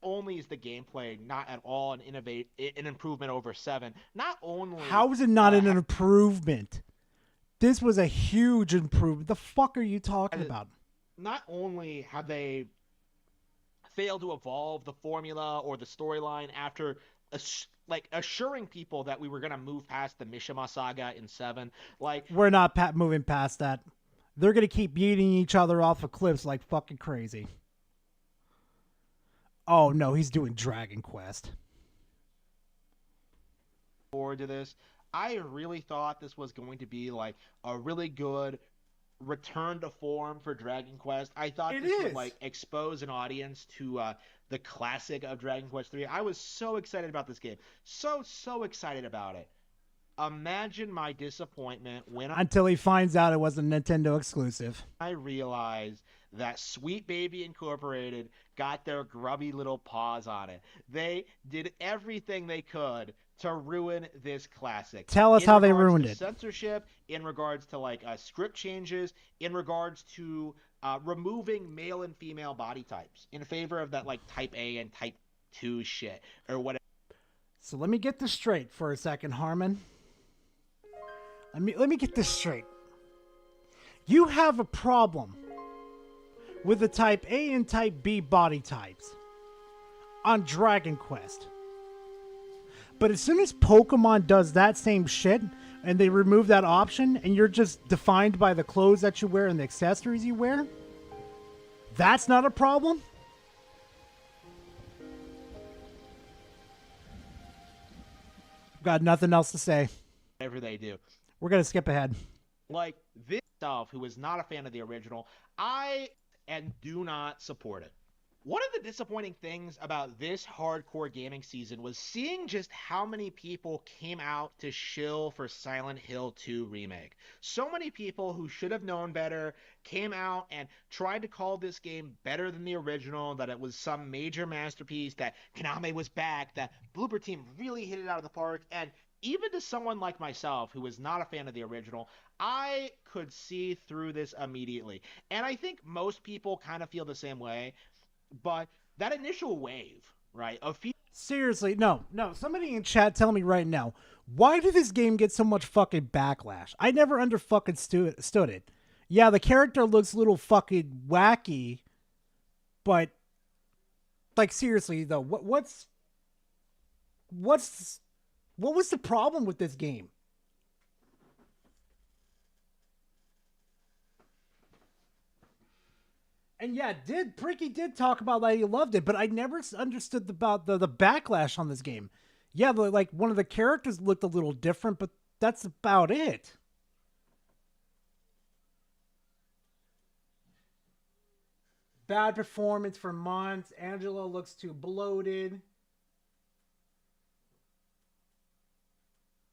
[SPEAKER 1] Only is the gameplay not at all an improvement over 7. Not only
[SPEAKER 7] How is it not an improvement? This was a huge improvement. The fuck are you talking about?
[SPEAKER 1] Not only have they failed to evolve the formula or the storyline after assuring people that we were going to move past the Mishima saga in 7,
[SPEAKER 7] We're not moving past that. They're going to keep beating each other off of cliffs like fucking crazy. Oh no, he's doing Dragon Quest.
[SPEAKER 1] Forward to this. I really thought this was going to be like a really good return to form for Dragon Quest. I thought this would like expose an audience to the classic of Dragon Quest 3. I was so excited about this game. So excited about it. Imagine my disappointment when
[SPEAKER 7] Until he finds out it was a Nintendo exclusive.
[SPEAKER 1] I realized that Sweet Baby Incorporated got their grubby little paws on it. They did everything they could to ruin this classic.
[SPEAKER 7] Tell us how they ruined it.
[SPEAKER 1] Censorship, in regards to script changes, in regards to removing male and female body types in favor of that type A and type 2 shit or whatever.
[SPEAKER 7] So let me get this straight for a second, Harmon. Let me get this straight. You have a problem with the type A and type B body types on Dragon Quest. But as soon as Pokemon does that same shit and they remove that option and you're just defined by the clothes that you wear and the accessories you wear, that's not a problem? Got nothing else to say.
[SPEAKER 1] Whatever they do.
[SPEAKER 7] We're going to skip ahead.
[SPEAKER 1] This stuff, who is not a fan of the original, and do not support it. One of the disappointing things about this hardcore gaming season was seeing just how many people came out to shill for Silent Hill 2 Remake. So many people who should have known better came out and tried to call this game better than the original, that it was some major masterpiece, that Konami was back, that Bloober Team really hit it out of the park, and even to someone like myself who is not a fan of the original, I could see through this immediately. And I think most people kind of feel the same way. But that initial wave, right?
[SPEAKER 7] Seriously, no. Somebody in chat tell me right now, why did this game get so much fucking backlash? I never fucking stood it. Yeah, the character looks a little fucking wacky, but seriously though, what was the problem with this game? And yeah, Pricky did talk about that he loved it, but I never understood about the backlash on this game. Yeah, one of the characters looked a little different, but that's about it. Bad performance for months. Angela looks too bloated.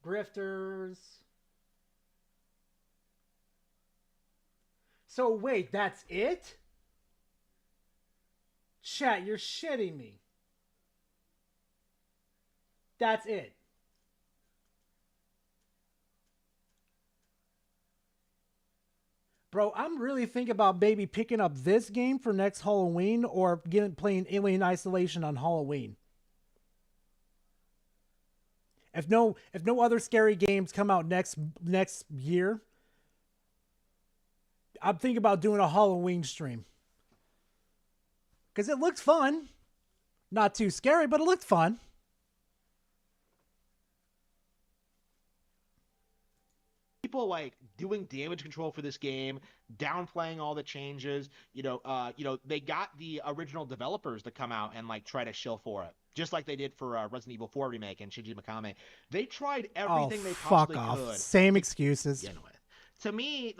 [SPEAKER 7] Grifters. So wait, that's it? Chat, you're shitting me. That's it. Bro, I'm really thinking about maybe picking up this game for next Halloween or playing Alien Isolation on Halloween. If no other scary games come out next year, I'm thinking about doing a Halloween stream. Because it looked fun. Not too scary, but it looked fun.
[SPEAKER 1] People doing damage control for this game, downplaying all the changes. They got the original developers to come out and try to shill for it, just like they did for Resident Evil 4 remake and Shinji Mikami. They tried everything they possibly could.
[SPEAKER 7] Same excuses.
[SPEAKER 1] To me,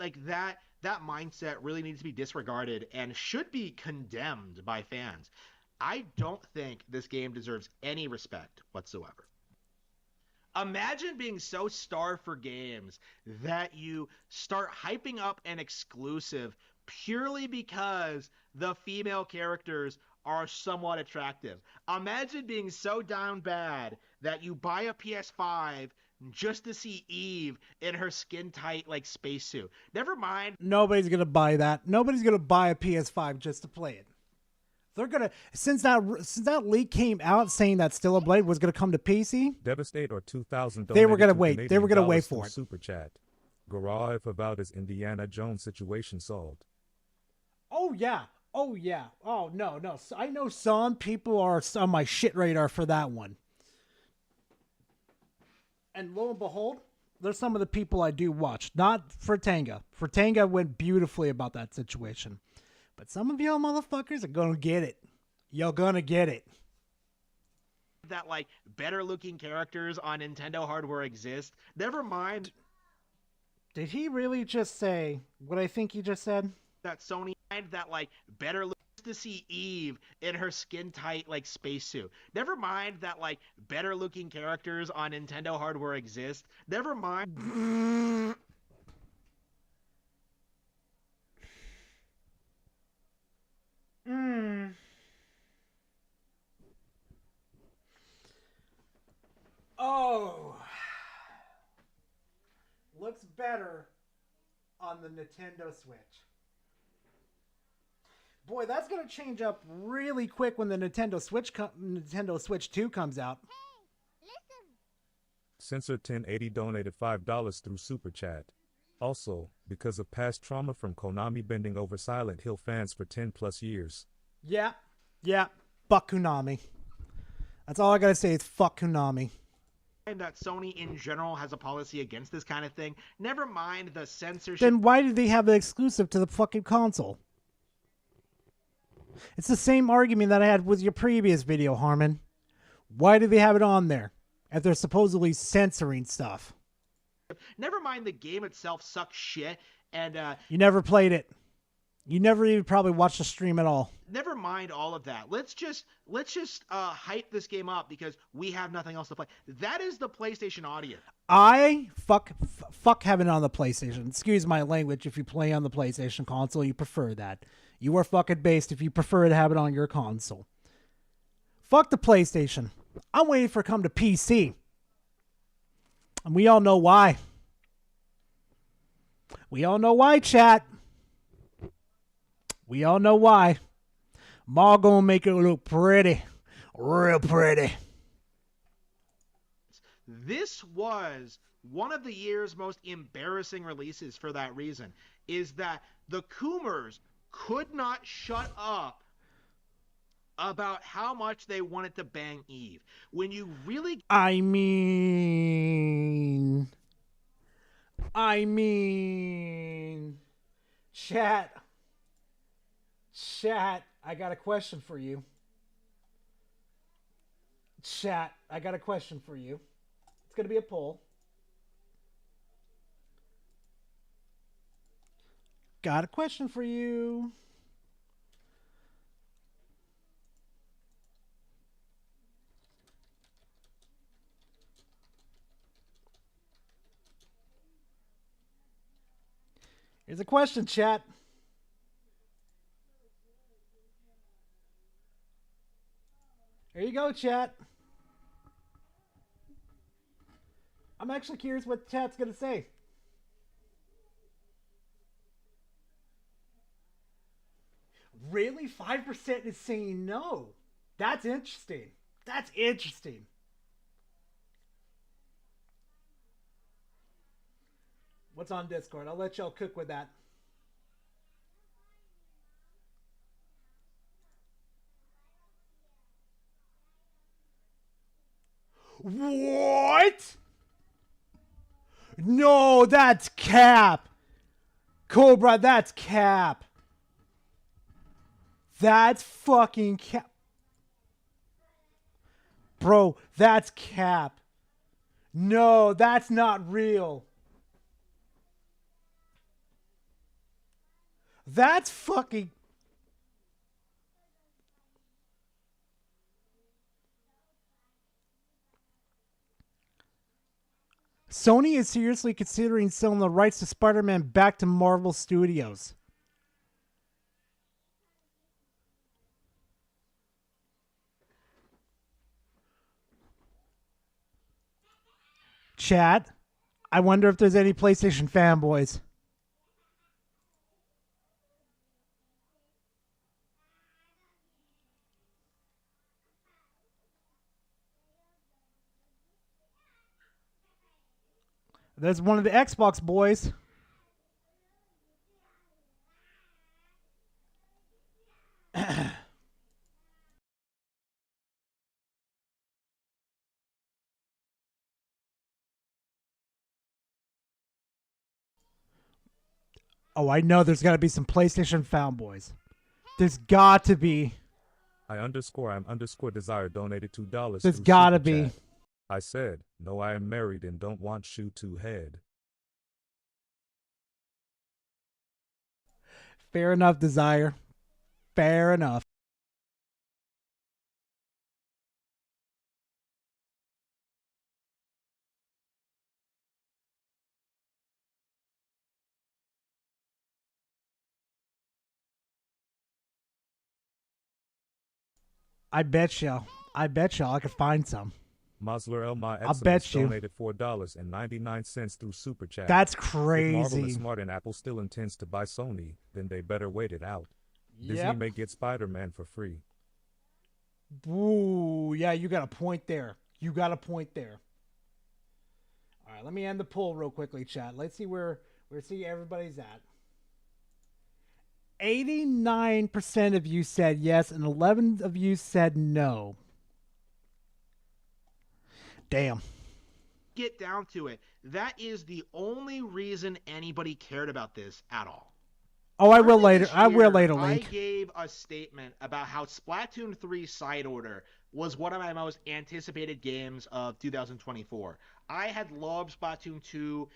[SPEAKER 1] that mindset really needs to be disregarded and should be condemned by fans. I don't think this game deserves any respect whatsoever. Imagine being so starved for games that you start hyping up an exclusive purely because the female characters
[SPEAKER 19] are somewhat attractive. Imagine being so down bad that you buy a PS5 just to see Eve in her skin-tight, like, spacesuit. Never mind.
[SPEAKER 7] Nobody's gonna buy that. Nobody's gonna buy a PS5 just to play it. They're gonna since that leak came out saying that Still a Blade was gonna come to PC.
[SPEAKER 8] Devastate or 2,000.
[SPEAKER 7] They were gonna
[SPEAKER 8] donated
[SPEAKER 7] wait. They were gonna wait
[SPEAKER 8] $2
[SPEAKER 7] for it.
[SPEAKER 8] Super chat. Garage about his Indiana Jones situation solved.
[SPEAKER 7] Oh yeah. Oh yeah. Oh no. I know some people are on my shit radar for that one. And lo and behold, there's some of the people I do watch. Not Fratanga. Fratanga went beautifully about that situation. But some of y'all motherfuckers are gonna get it. You're gonna get it.
[SPEAKER 19] That, like, better looking characters on Nintendo hardware exist. Never mind.
[SPEAKER 7] Did he really just say what I think he just said?
[SPEAKER 19] That Sony, that, like, better look to see Eve in her skin-tight, like, spacesuit. Never mind that, like, better looking characters on Nintendo hardware exist. Never mind.
[SPEAKER 7] Oh. Looks better on the Nintendo Switch. Boy, that's going to change up really quick when the Nintendo Switch 2 comes out.
[SPEAKER 8] Sensor 1080 donated $5 through Super Chat. Also, because of past trauma from Konami bending over Silent Hill fans for 10 plus years.
[SPEAKER 7] Yeah. Fuck Konami. That's all I got to say is fuck Konami.
[SPEAKER 19] And that Sony in general has a policy against this kind of thing. Never mind the censorship.
[SPEAKER 7] Then why did they have it exclusive to the fucking console? It's the same argument that I had with your previous video, Harmon. Why do they have it on there if they're supposedly censoring stuff?
[SPEAKER 19] Never mind the game itself sucks shit, and
[SPEAKER 7] You never played it. You never even probably watched the stream at all.
[SPEAKER 19] Never mind all of that. Let's just hype this game up because we have nothing else to play. That is the PlayStation audience.
[SPEAKER 7] I fuck having it on the PlayStation. Excuse my language. If you play on the PlayStation console, you prefer that. You are fucking based if you prefer to have it on your console. Fuck the PlayStation. I'm waiting for it to come to PC. And we all know why. We all know why, chat. We all know why. Ma gonna make it look pretty. Real pretty.
[SPEAKER 19] This was one of the year's most embarrassing releases for that reason, is that the Coomers could not shut up about how much they wanted to bang Eve. When you really...
[SPEAKER 7] I mean... Chat, I got a question for you. Chat, I got a question for you. It's going to be a poll. Got a question for you. Here's a question, chat. Here you go, chat. I'm actually curious what chat's going to say. Really? 5% is saying no. That's interesting. That's interesting. What's on Discord? I'll let y'all cook with that. What? No, that's cap. Cobra, that's cap. That's fucking cap. Bro, that's cap. No, that's not real. That's fucking... Sony is seriously considering selling the rights to Spider-Man back to Marvel Studios. Chat, I wonder if there's any PlayStation fanboys. There's one of the Xbox boys. Oh, I know there's got to be some PlayStation fanboys. There's got to be.
[SPEAKER 8] I'm underscore desire donated $2.
[SPEAKER 7] There's
[SPEAKER 8] through
[SPEAKER 7] gotta
[SPEAKER 8] Super
[SPEAKER 7] be.
[SPEAKER 8] Chat. I said, no, I am married and don't want shoe to head.
[SPEAKER 7] Fair enough, Desire. Fair enough. I bet you I could find some.
[SPEAKER 8] Mosler El Ma
[SPEAKER 7] I'll bet you.
[SPEAKER 8] donated $4.99 through Super Chat.
[SPEAKER 7] That's
[SPEAKER 8] If Marvel
[SPEAKER 7] crazy.
[SPEAKER 8] is smart and Apple still intends to buy Sony, then they better wait it out. Disney
[SPEAKER 7] Yep.
[SPEAKER 8] may get Spider-Man for free.
[SPEAKER 7] Ooh, yeah, you got a point there. You got a point there. All right, let me end the poll real quickly, chat. Let's see where everybody's at. 89% of you said yes, and 11 of you said no. Damn.
[SPEAKER 1] Get down to it. That is the only reason anybody cared about this at all.
[SPEAKER 7] Oh, I will
[SPEAKER 1] Early
[SPEAKER 7] later.
[SPEAKER 1] this
[SPEAKER 7] I will
[SPEAKER 1] year,
[SPEAKER 7] later,
[SPEAKER 1] I
[SPEAKER 7] Link.
[SPEAKER 1] gave a statement about how Splatoon 3 Side Order was one of my most anticipated games of 2024. I had loved Splatoon 2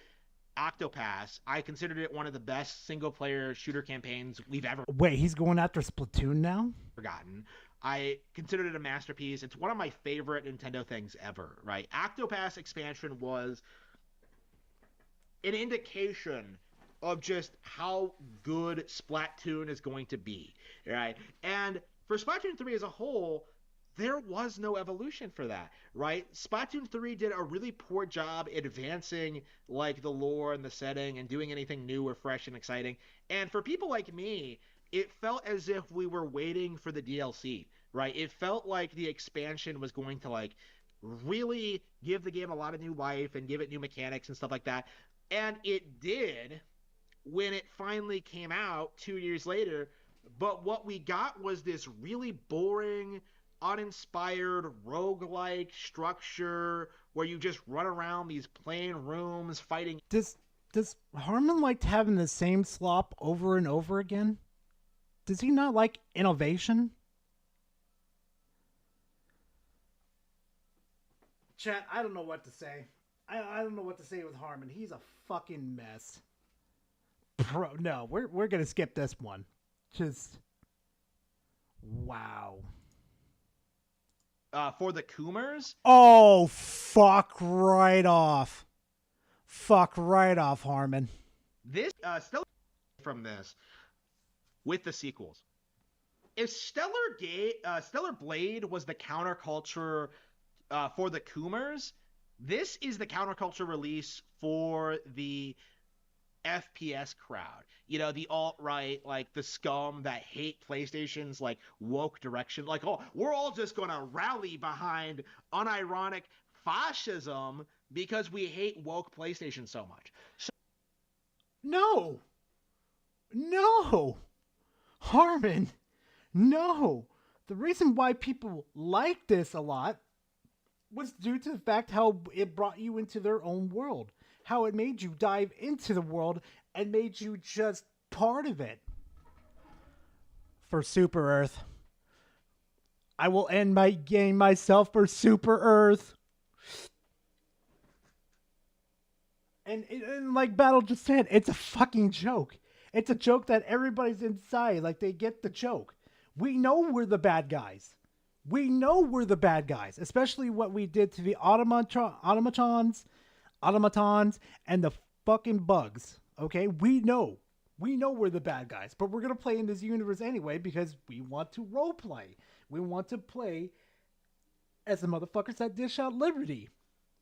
[SPEAKER 1] Octopass. I considered it one of the best single-player shooter campaigns we've ever
[SPEAKER 7] Wait, he's going after Splatoon now?
[SPEAKER 1] forgotten. I considered it a masterpiece. It's one of my favorite Nintendo things ever, right? Octopass expansion was an indication of just how good Splatoon is going to be, right? And for Splatoon 3 as a whole, there was no evolution for that, right? Splatoon 3 did a really poor job advancing like the lore and the setting and doing anything new or fresh and exciting. And for people like me, it felt as if we were waiting for the DLC, right? It felt like the expansion was going to like really give the game a lot of new life and give it new mechanics and stuff like that. And it did when it finally came out 2 years later. But what we got was this really boring, uninspired, roguelike structure where you just run around these plain rooms fighting.
[SPEAKER 7] Does Harmon like having the same slop over and over again? Does he not like innovation? Chat, I don't know what to say. I don't know what to say with Harmon. He's a fucking mess. No, we're gonna skip this one. Just wow.
[SPEAKER 1] For the Coomers?
[SPEAKER 7] Oh, fuck right off. Fuck right off, Harmon.
[SPEAKER 1] This Stellar from this with the sequels. If Stellar Blade was the counterculture for the Coomers, this is the counterculture release for the FPS crowd. You know, the alt-right, like the scum that hate PlayStation's like woke direction. Like, oh, we're all just gonna rally behind unironic fascism because we hate woke PlayStation so much.
[SPEAKER 7] No. Harmon, no. The reason why people like this a lot was due to the fact how it brought you into their own world. How it made you dive into the world and made you just part of it. For Super Earth. I will end my game myself for Super Earth. And like Battle just said, it's a fucking joke. It's a joke that everybody's inside. Like, they get the joke. We know we're the bad guys. We know we're the bad guys. Especially what we did to the automatons, and the fucking bugs. Okay? We know. We know we're the bad guys. But we're going to play in this universe anyway because we want to roleplay. We want to play as the motherfuckers that dish out liberty.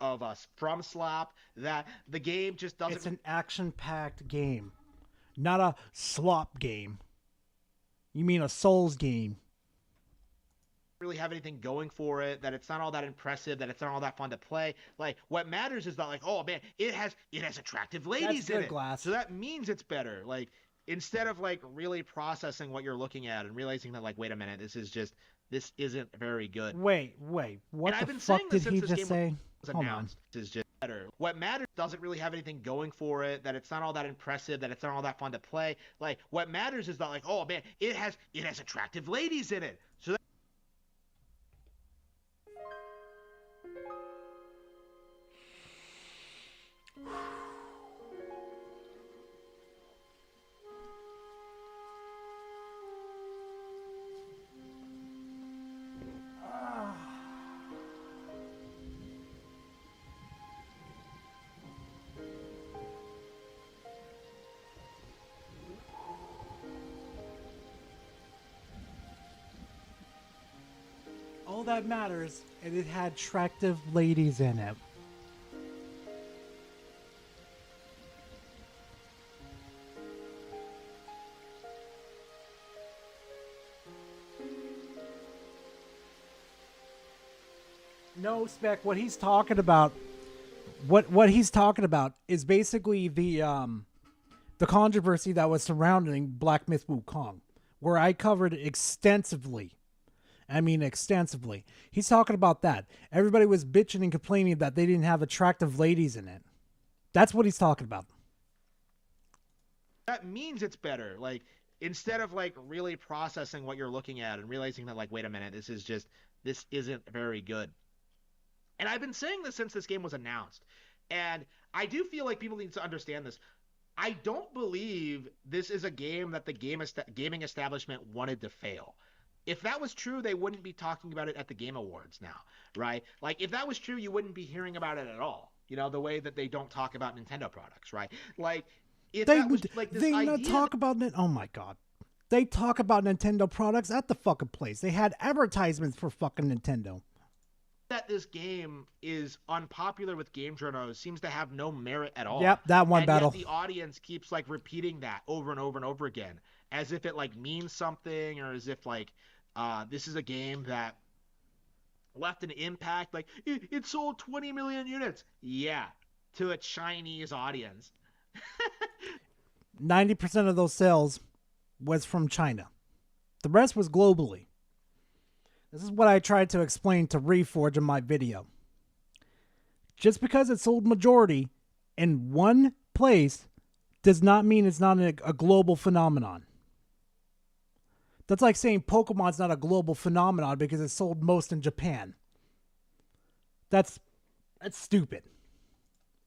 [SPEAKER 19] of us from slop that the game just doesn't.
[SPEAKER 7] It's an action-packed game, not a slop game. You mean a Souls game?
[SPEAKER 19] Really have anything going for it, that it's not all that impressive, that it's not all that fun to play. Like, what matters is that, like, oh man, it has attractive ladies
[SPEAKER 7] That's
[SPEAKER 19] in
[SPEAKER 7] good,
[SPEAKER 19] it.
[SPEAKER 7] Glass.
[SPEAKER 19] So that means it's better. Like, instead of like really processing what you're looking at and realizing that, like, wait a minute, this isn't very good.
[SPEAKER 7] Wait, what
[SPEAKER 19] and I've
[SPEAKER 7] the
[SPEAKER 19] been
[SPEAKER 7] fuck
[SPEAKER 19] saying
[SPEAKER 7] did
[SPEAKER 19] this
[SPEAKER 7] he
[SPEAKER 19] since this
[SPEAKER 7] just
[SPEAKER 19] game
[SPEAKER 7] say?
[SPEAKER 19] was
[SPEAKER 7] Hold on.
[SPEAKER 19] announced. Is just better. What matters doesn't really have anything going for it, that it's not all that impressive, that it's not all that fun to play. Like, what matters is that, like, oh man, it has attractive ladies in it. So that
[SPEAKER 7] All that matters, and it had attractive ladies in it. No, Spec, what he's talking about, what he's talking about is basically the controversy that was surrounding Black Myth Wukong, where I covered extensively. I mean, extensively. He's talking about that. Everybody was bitching and complaining that they didn't have attractive ladies in it. That's what he's talking about.
[SPEAKER 19] that means it's better. Like, instead of like really processing what you're looking at and realizing that, like, wait a minute, this isn't very good. And I've been saying this since this game was announced. And I do feel like people need to understand this. I don't believe this is a game that the gaming establishment wanted to fail. If that was true, they wouldn't be talking about it at the Game Awards now, right? Like, if that was true, you wouldn't be hearing about it at all. You know, the way that they don't talk about Nintendo products, right? Like, if
[SPEAKER 7] They
[SPEAKER 19] that was like this
[SPEAKER 7] they
[SPEAKER 19] idea
[SPEAKER 7] not talk about it. Oh my god, they talk about Nintendo products at the fucking place. They had advertisements for fucking Nintendo.
[SPEAKER 19] that this game is unpopular with game journals seems to have no merit at all.
[SPEAKER 7] Yep, that one
[SPEAKER 19] and
[SPEAKER 7] battle.
[SPEAKER 19] Yet the audience keeps like repeating that over and over and over again, as if it like means something, or as if like this is a game that left an impact. Like, it sold 20 million units. Yeah, to a Chinese audience.
[SPEAKER 7] 90% of those sales was from China. The rest was globally. This is what I tried to explain to Reforge in my video. Just because it sold majority in one place does not mean it's not a global phenomenon. That's like saying Pokemon's not a global phenomenon because it sold most in Japan. That's stupid.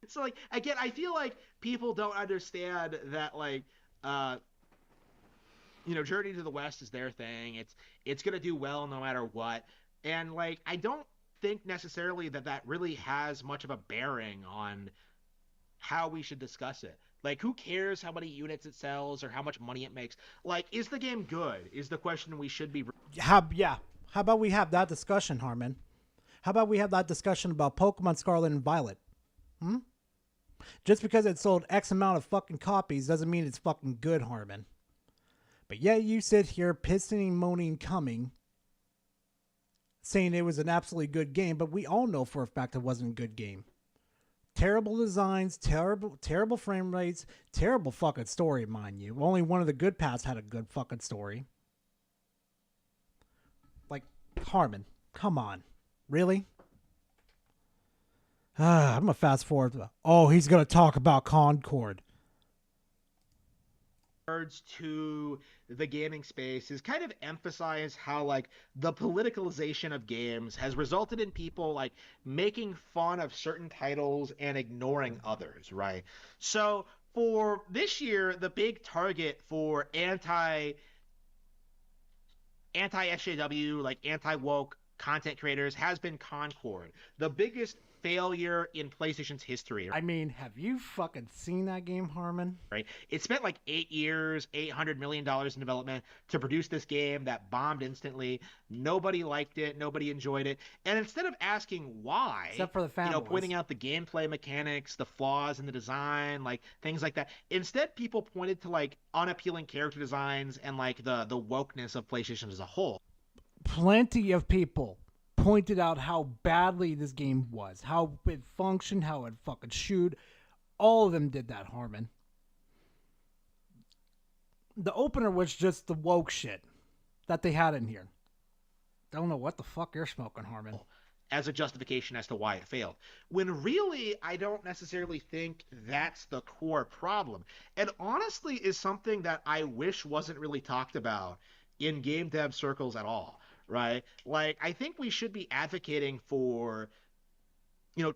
[SPEAKER 19] So, like, again, I feel like people don't understand that, like, Journey to the West is their thing. It's gonna do well no matter what. And, like, I don't think necessarily that really has much of a bearing on how we should discuss it. Like, who cares how many units it sells or how much money it makes? Like, is the game good? Is the question we should be...
[SPEAKER 7] How about we have that discussion, Harmon? How about we have that discussion about Pokemon Scarlet and Violet? Just because it sold X amount of fucking copies doesn't mean it's fucking good, Harmon. But yet you sit here pissing, moaning, coming, saying it was an absolutely good game, but we all know for a fact it wasn't a good game. Terrible designs, terrible frame rates, terrible fucking story, mind you. Only one of the good paths had a good fucking story. Like, Harmon, come on. Really? I'm gonna fast forward. He's gonna talk about Concord.
[SPEAKER 19] To the gaming space is kind of emphasize how, like, the politicalization of games has resulted in people, like, making fun of certain titles and ignoring others, right? So for this year, the big target for anti-SJW, like, anti-woke content creators has been Concord. The biggest
[SPEAKER 1] failure in PlayStation's history.
[SPEAKER 7] I mean, have you fucking seen that game, Harmon?
[SPEAKER 1] Right? It spent like 8 years, $800 million in development to produce this game that bombed instantly. Nobody liked it. Nobody enjoyed it. And instead of asking why,
[SPEAKER 7] Except for the fanboys.
[SPEAKER 1] pointing out the gameplay mechanics, the flaws in the design, like things like that, instead people pointed to like unappealing character designs and like the wokeness of PlayStation as a whole.
[SPEAKER 7] Plenty of people pointed out how badly this game was, how it functioned, how it fucking shoot. All of them did that, Harmon. The opener was just the woke shit that they had in here. Don't know what the fuck you're smoking, Harmon.
[SPEAKER 1] As a justification as to why it failed. When really, I don't necessarily think that's the core problem. And honestly is something that I wish wasn't really talked about in game dev circles at all. Right? Like, I think we should be advocating for,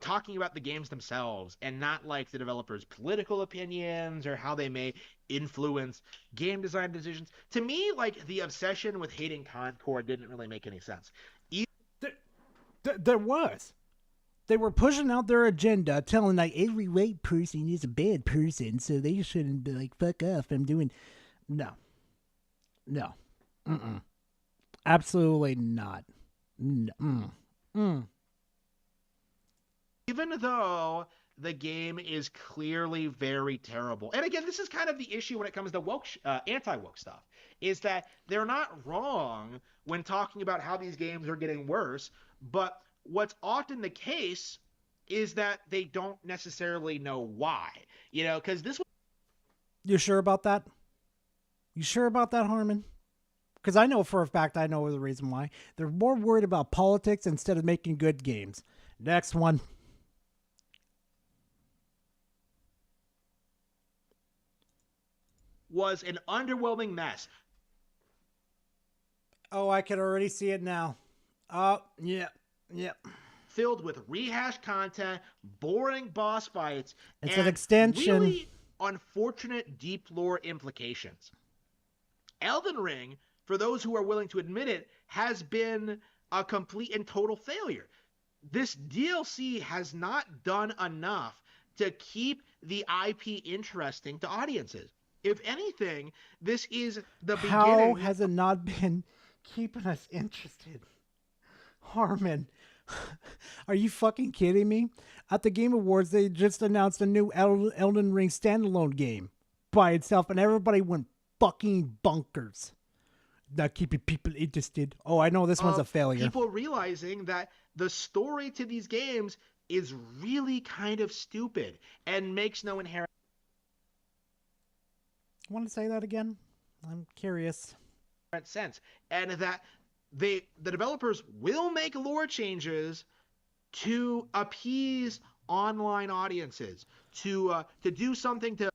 [SPEAKER 1] talking about the games themselves and not like the developers' political opinions or how they may influence game design decisions. To me, like, the obsession with hating Concord didn't really make any sense.
[SPEAKER 7] There was. They were pushing out their agenda, telling like every white person is a bad person, so they shouldn't be like, fuck off, I'm doing... No. Mm-mm. Absolutely not.
[SPEAKER 1] Even though the game is clearly very terrible. And again, this is kind of the issue when it comes to woke, anti-woke stuff, is that they're not wrong when talking about how these games are getting worse, but what's often the case is that they don't necessarily know why. Because this...
[SPEAKER 7] You sure about that? You sure about that, Harmon? Because I know for a fact I know the reason why. They're more worried about politics instead of making good games. Next one.
[SPEAKER 1] Was an underwhelming mess.
[SPEAKER 7] Oh, I can already see it now. Oh, yeah.
[SPEAKER 1] Filled with rehashed content, boring boss fights,
[SPEAKER 7] it's
[SPEAKER 1] and
[SPEAKER 7] an extension.
[SPEAKER 1] Really unfortunate deep lore implications. Elden Ring, for those who are willing to admit it, has been a complete and total failure. This DLC has not done enough to keep the IP interesting to audiences. If anything, this is the beginning...
[SPEAKER 7] How has it not been keeping us interested? Harmon, are you fucking kidding me? At the Game Awards, they just announced a new Elden Ring standalone game by itself, and everybody went fucking bonkers. Not keeping people interested. Oh, I know this one's a failure.
[SPEAKER 1] People realizing that the story to these games is really kind of stupid and makes no inherent...
[SPEAKER 7] Want to say that again? I'm curious.
[SPEAKER 1] ...sense. And that the developers will make lore changes to appease online audiences, to do something to...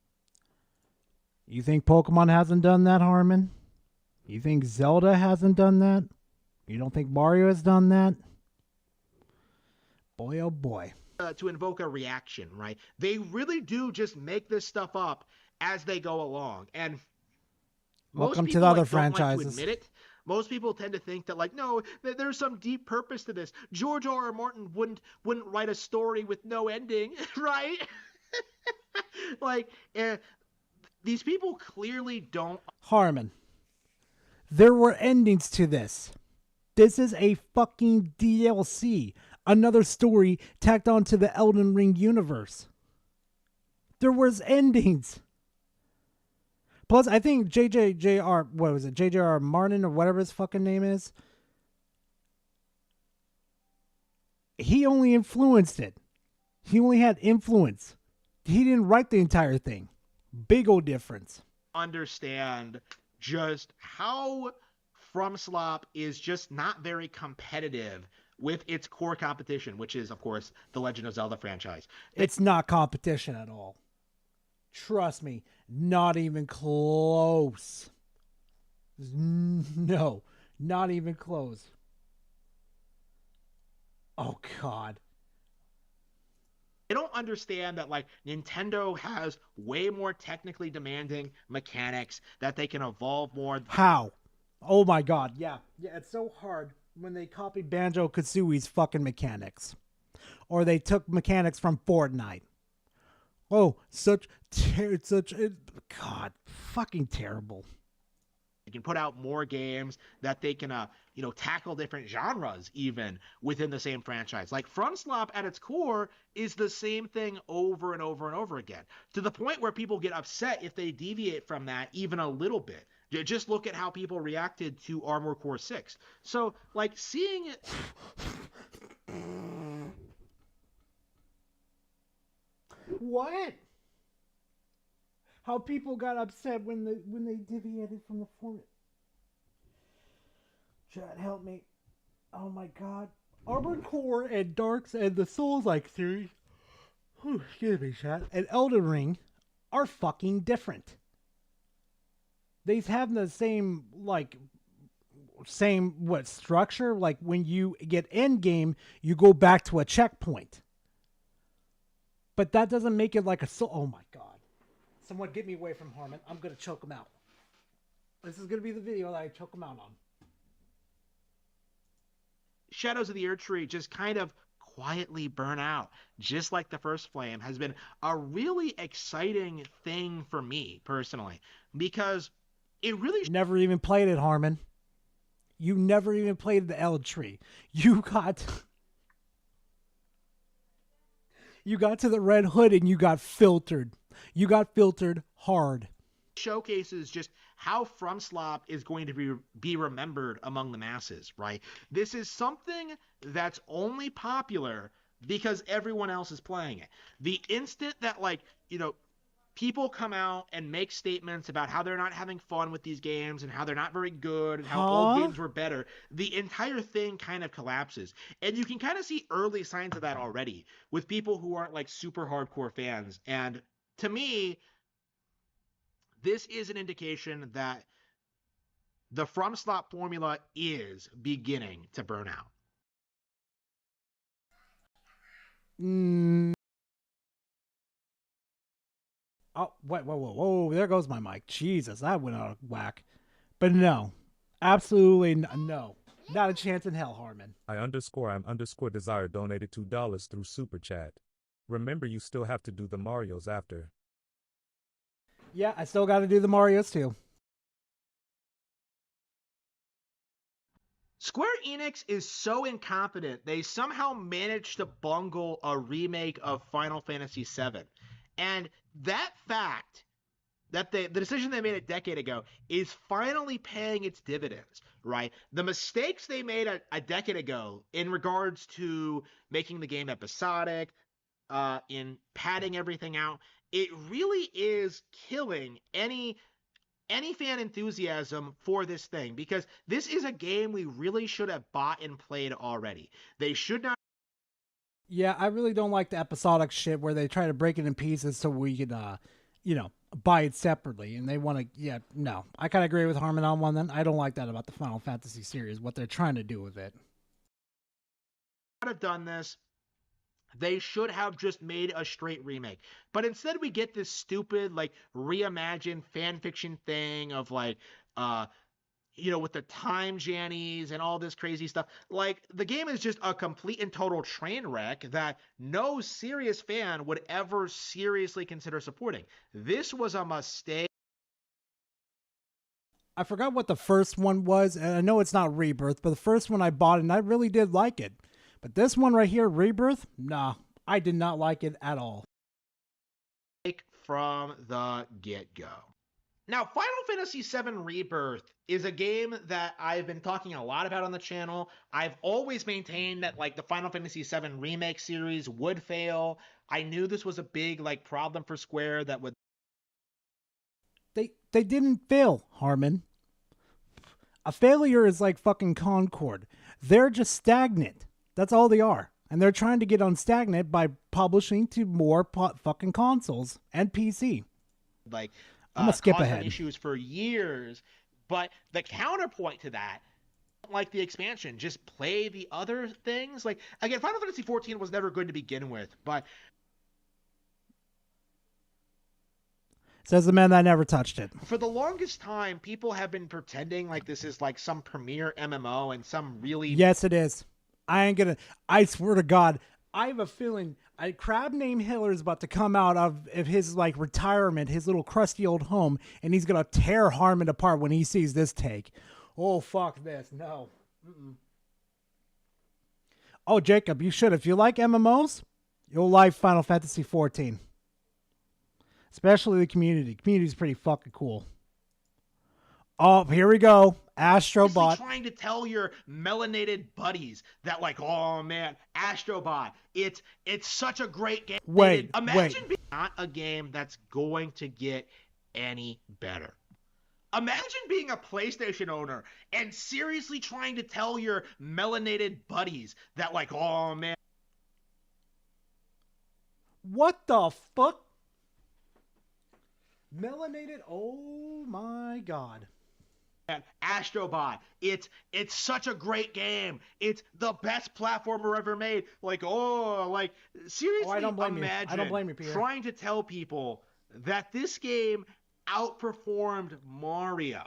[SPEAKER 7] You think Pokemon hasn't done that, Harmon? You think Zelda hasn't done that? You don't think Mario has done that? Boy, oh boy.
[SPEAKER 1] To invoke a reaction, right? They really do just make this stuff up as they go along. And
[SPEAKER 7] welcome
[SPEAKER 1] most
[SPEAKER 7] to
[SPEAKER 1] people,
[SPEAKER 7] the other
[SPEAKER 1] don't
[SPEAKER 7] franchises.
[SPEAKER 1] like to admit it. Most people tend to think that, like, no, there's some deep purpose to this. George R.R. Martin wouldn't write a story with no ending, right? Like, these people clearly don't...
[SPEAKER 7] Harmon, there were endings to this. This is a fucking DLC. Another story tacked onto the Elden Ring universe. There was endings. Plus, I think J.J.R. Martin or whatever his fucking name is, he only influenced it. He only had influence. He didn't write the entire thing. Big old difference.
[SPEAKER 1] Understand just how FromSlop is just not very competitive with its core competition, which is, of course, the Legend of Zelda franchise.
[SPEAKER 7] It's not competition at all. Trust me, not even close. No, not even close. Oh, God.
[SPEAKER 1] I don't understand that, like, Nintendo has way more technically demanding mechanics, that they can evolve more.
[SPEAKER 7] How? Oh, my God. Yeah, it's so hard when they copy Banjo-Kazooie's fucking mechanics. or they took mechanics from Fortnite. Oh, God, fucking terrible.
[SPEAKER 19] They can put out more games that they can, tackle different genres even within the same franchise. Like FromSlop at its core is the same thing over and over and over again, to the point where people get upset if they deviate from that even a little bit. Just look at how people reacted to Armored Core 6. So, like, seeing it...
[SPEAKER 7] What? How people got upset when they deviated from the format. Chad, help me. Oh my god. Armored Core and Darks and the Souls-like series, excuse me, Chad, and Elden Ring are fucking different. They have the same structure. Like when you get end game, you go back to a checkpoint. But that doesn't make it like a soul. Oh my god. Someone get me away from Harmon. I'm going to choke him out. This is going to be the video that I choke him out on.
[SPEAKER 19] Shadows of the Erdtree just kind of quietly burn out, just like the first Flame, has been a really exciting thing for me personally, because it really...
[SPEAKER 7] Never even played it, Harmon. You never even played the Erdtree. You got to the Red Hood and you got filtered. You got filtered hard.
[SPEAKER 19] Showcases just how FromSlop is going to be remembered among the masses, right? This is something that's only popular because everyone else is playing it. The instant that, people come out and make statements about how they're not having fun with these games and how they're not very good and how old games were better, the entire thing kind of collapses. And you can kind of see early signs of that already with people who aren't super hardcore fans. And to me, this is an indication that the FromSlop formula is beginning to burn out.
[SPEAKER 7] Oh, whoa, there goes my mic. Jesus, that went out of whack. But no, absolutely no. Not a chance in hell, Harmon.
[SPEAKER 8] I_I'm_desire donated $2 through Super Chat. Remember, you still have to do the Marios after.
[SPEAKER 7] Yeah, I still got to do the Marios too.
[SPEAKER 19] Square Enix is so incompetent, they somehow managed to bungle a remake of Final Fantasy VII. And that fact, that the decision they made a decade ago, is finally paying its dividends, right? The mistakes they made a decade ago in regards to making the game episodic, in padding everything out, it really is killing any fan enthusiasm for this thing, because this is a game we really should have bought and played already. They should not.
[SPEAKER 7] Yeah, I really don't like the episodic shit where they try to break it in pieces so we can, buy it separately. And they want to, no. I kind of agree with Harmon on one then. I don't like that about the Final Fantasy series, what they're trying to do with it.
[SPEAKER 19] Have done this. They should have just made a straight remake. But instead we get this stupid, reimagined fanfiction thing of, with the time jannies and all this crazy stuff. The game is just a complete and total train wreck that no serious fan would ever seriously consider supporting. This was a mistake.
[SPEAKER 7] I forgot what the first one was, and I know it's not Rebirth, but the first one I bought, and I really did like it. But this one right here, Rebirth, nah, I did not like it at all.
[SPEAKER 19] From the get-go. Now, Final Fantasy VII Rebirth is a game that I've been talking a lot about on the channel. I've always maintained that, the Final Fantasy VII Remake series would fail. I knew this was a big, problem for Square that would...
[SPEAKER 7] They didn't fail, Harmon. A failure is like fucking Concord. They're just stagnant. That's all they are. And they're trying to get unstagnant by publishing to more fucking consoles and PC.
[SPEAKER 19] I'm
[SPEAKER 7] gonna skip ahead.
[SPEAKER 19] Issues for years, but the counterpoint to that, the expansion, just play the other things. Again, Final Fantasy XIV was never good to begin with, but
[SPEAKER 7] says the man that never touched it.
[SPEAKER 19] For the longest time, people have been pretending this is some premier MMO and some really...
[SPEAKER 7] Yes, it is. I swear to God, I have a feeling a crab named Hitler is about to come out of his like retirement, his little crusty old home, and he's gonna tear Harmon apart when he sees this take. Oh fuck this! No. Mm-mm. Oh Jacob, you should. If you like MMOs, you'll like Final Fantasy 14. Especially the community. Community's pretty fucking cool. Oh, here we go. Astrobot.
[SPEAKER 19] Trying to tell your melanated buddies that, like, oh man, Astrobot, it's such a great game. Imagine being not a game that's going to get any better. Imagine being a PlayStation owner and seriously trying to tell your melanated buddies that, like, oh man.
[SPEAKER 7] What the fuck? Melanated? Oh my god.
[SPEAKER 19] Astrobot, it's such a great game. It's the best platformer ever made. Like, oh, like seriously,
[SPEAKER 7] I don't blame you.
[SPEAKER 19] imagine
[SPEAKER 7] I don't blame you, Peter.
[SPEAKER 19] trying to tell people that this game outperformed Mario.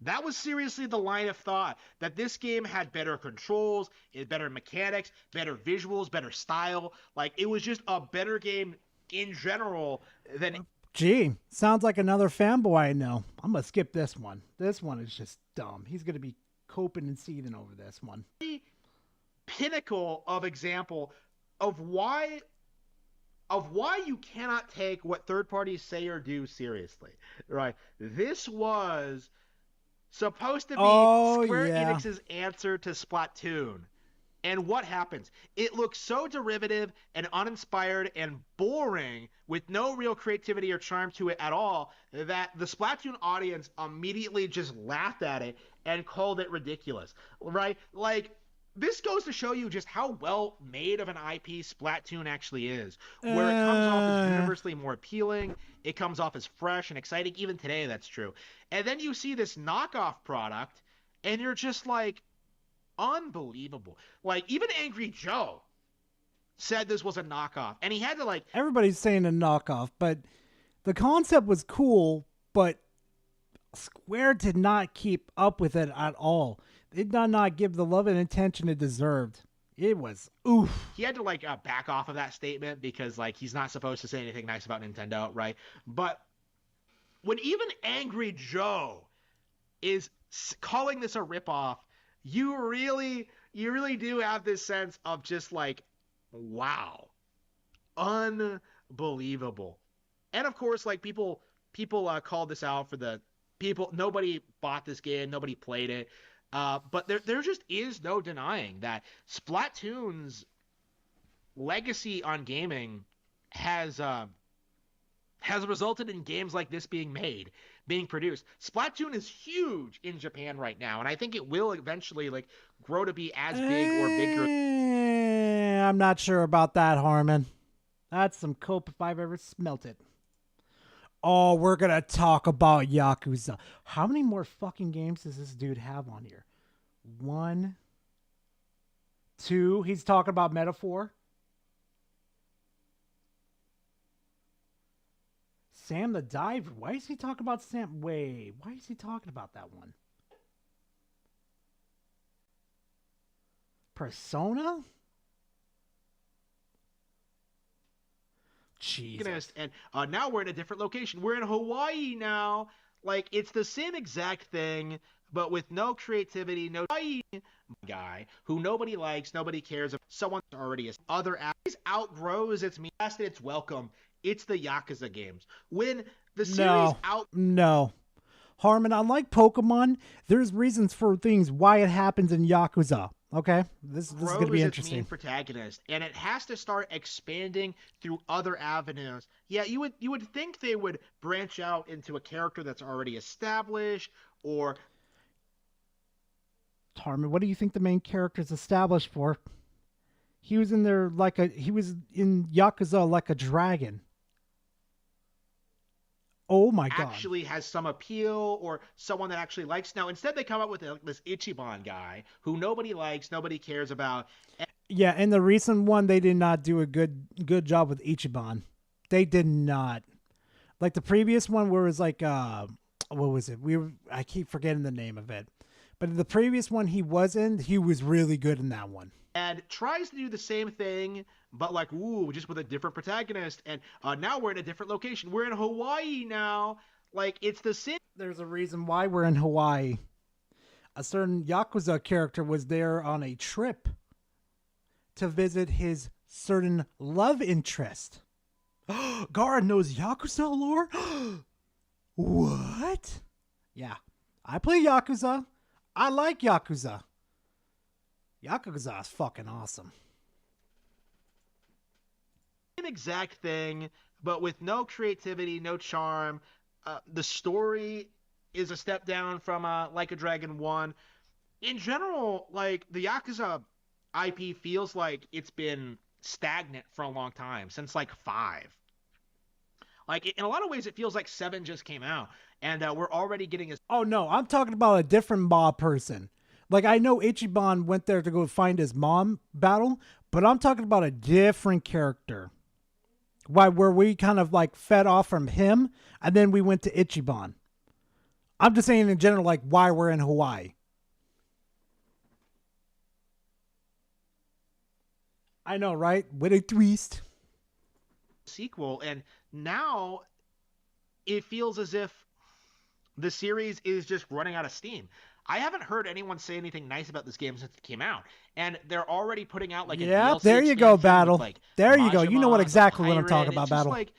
[SPEAKER 19] That was seriously the line of thought, that this game had better controls, better mechanics, better visuals, better style. Like, it was just a better game in general than...
[SPEAKER 7] Gee, sounds like another fanboy I know. I'm going to skip this one. This one is just dumb. He's going to be coping and seething over this one.
[SPEAKER 19] Pinnacle of example of why you cannot take what third parties say or do seriously, right? This was supposed to be Square Enix's answer to Splatoon. And what happens? It looks so derivative and uninspired and boring with no real creativity or charm to it at all that the Splatoon audience immediately just laughed at it and called it ridiculous, right? Like, this goes to show you just how well made of an IP Splatoon actually is, where it comes off as universally more appealing, it comes off as fresh and exciting. Even today, that's true. And then you see this knockoff product, and you're just like, unbelievable. Like, even Angry Joe said this was a knockoff, and he had to, like...
[SPEAKER 7] Everybody's saying a knockoff, but the concept was cool, but Square did not keep up with it at all. They did not give the love and attention it deserved. It was oof.
[SPEAKER 19] He had to, like, back off of that statement because, like, he's not supposed to say anything nice about Nintendo, right? But when even Angry Joe is calling this a ripoff, you really do have this sense of just like, wow, unbelievable. And of course, like people called this out for the people. Nobody bought this game, nobody played it, but there just is no denying that Splatoon's legacy on gaming has resulted in games like this being produced. Splatoon is huge in Japan right now, and I think it will eventually like grow to be as big or bigger.
[SPEAKER 7] I'm not sure about that, Harmon. That's some cope if I've ever smelt it. Oh, we're going to talk about Yakuza. How many more fucking games does this dude have on here? 1, 2. He's talking about Metaphor. Sam the Diver. Why is he talking about Sam? Wait, why is he talking about that one? Persona? Jesus.
[SPEAKER 19] And now we're in a different location. We're in Hawaii now. Like, it's the same exact thing, but with no creativity, no guy who nobody likes, nobody cares about. Someone's already other acts outgrows its meaning and its welcome. It's the Yakuza games. When the series
[SPEAKER 7] No. Harmon, unlike Pokemon, there's reasons for things why it happens in Yakuza. Okay? This is going to be interesting.
[SPEAKER 19] Its main protagonist, and it has to start expanding through other avenues. Yeah, you would think they would branch out into a character that's already established, or...
[SPEAKER 7] Harmon, what do you think the main character is established for? He was in there he was in Yakuza like a dragon. Oh my god.
[SPEAKER 19] Actually has some appeal, or someone that actually likes. Now, instead they come up with this Ichiban guy who nobody likes, nobody cares about.
[SPEAKER 7] Yeah, in the recent one, they did not do a good job with Ichiban. They did not. Like the previous one where it was like, what was it? I keep forgetting the name of it. But the previous one he was in, he was really good in that one.
[SPEAKER 19] And tries to do the same thing, but like, ooh, just with a different protagonist. And now we're in a different location. We're in Hawaii now. Like, it's the same.
[SPEAKER 7] There's a reason why we're in Hawaii. A certain Yakuza character was there on a trip to visit his certain love interest. Gara knows Yakuza lore? What? Yeah. I play Yakuza. I like Yakuza. Yakuza is fucking awesome.
[SPEAKER 19] Same exact thing, but with no creativity, no charm. The story is a step down from Like a Dragon 1. In general, like, the Yakuza IP feels like it's been stagnant for a long time, since like 5. Like, in a lot of ways, it feels like 7 just came out, and we're already getting
[SPEAKER 7] Oh, no, I'm talking about a different mob person. Like, I know Ichiban went there to go find his mom battle, but I'm talking about a different character. Where we kind of, like, fed off from him, and then we went to Ichiban. I'm just saying in general, like, why we're in Hawaii. I know, right? With a twist.
[SPEAKER 19] Sequel, and now it feels as if the series is just running out of steam. I haven't heard anyone say anything nice about this game since it came out, and they're already putting out like a DLC
[SPEAKER 7] there you go,
[SPEAKER 19] expansion
[SPEAKER 7] Battle.
[SPEAKER 19] with, like,
[SPEAKER 7] There you go. You know what
[SPEAKER 19] Majima,
[SPEAKER 7] exactly
[SPEAKER 19] the
[SPEAKER 7] what I'm talking
[SPEAKER 19] Pirate.
[SPEAKER 7] about,
[SPEAKER 19] It's just
[SPEAKER 7] Battle.
[SPEAKER 19] like,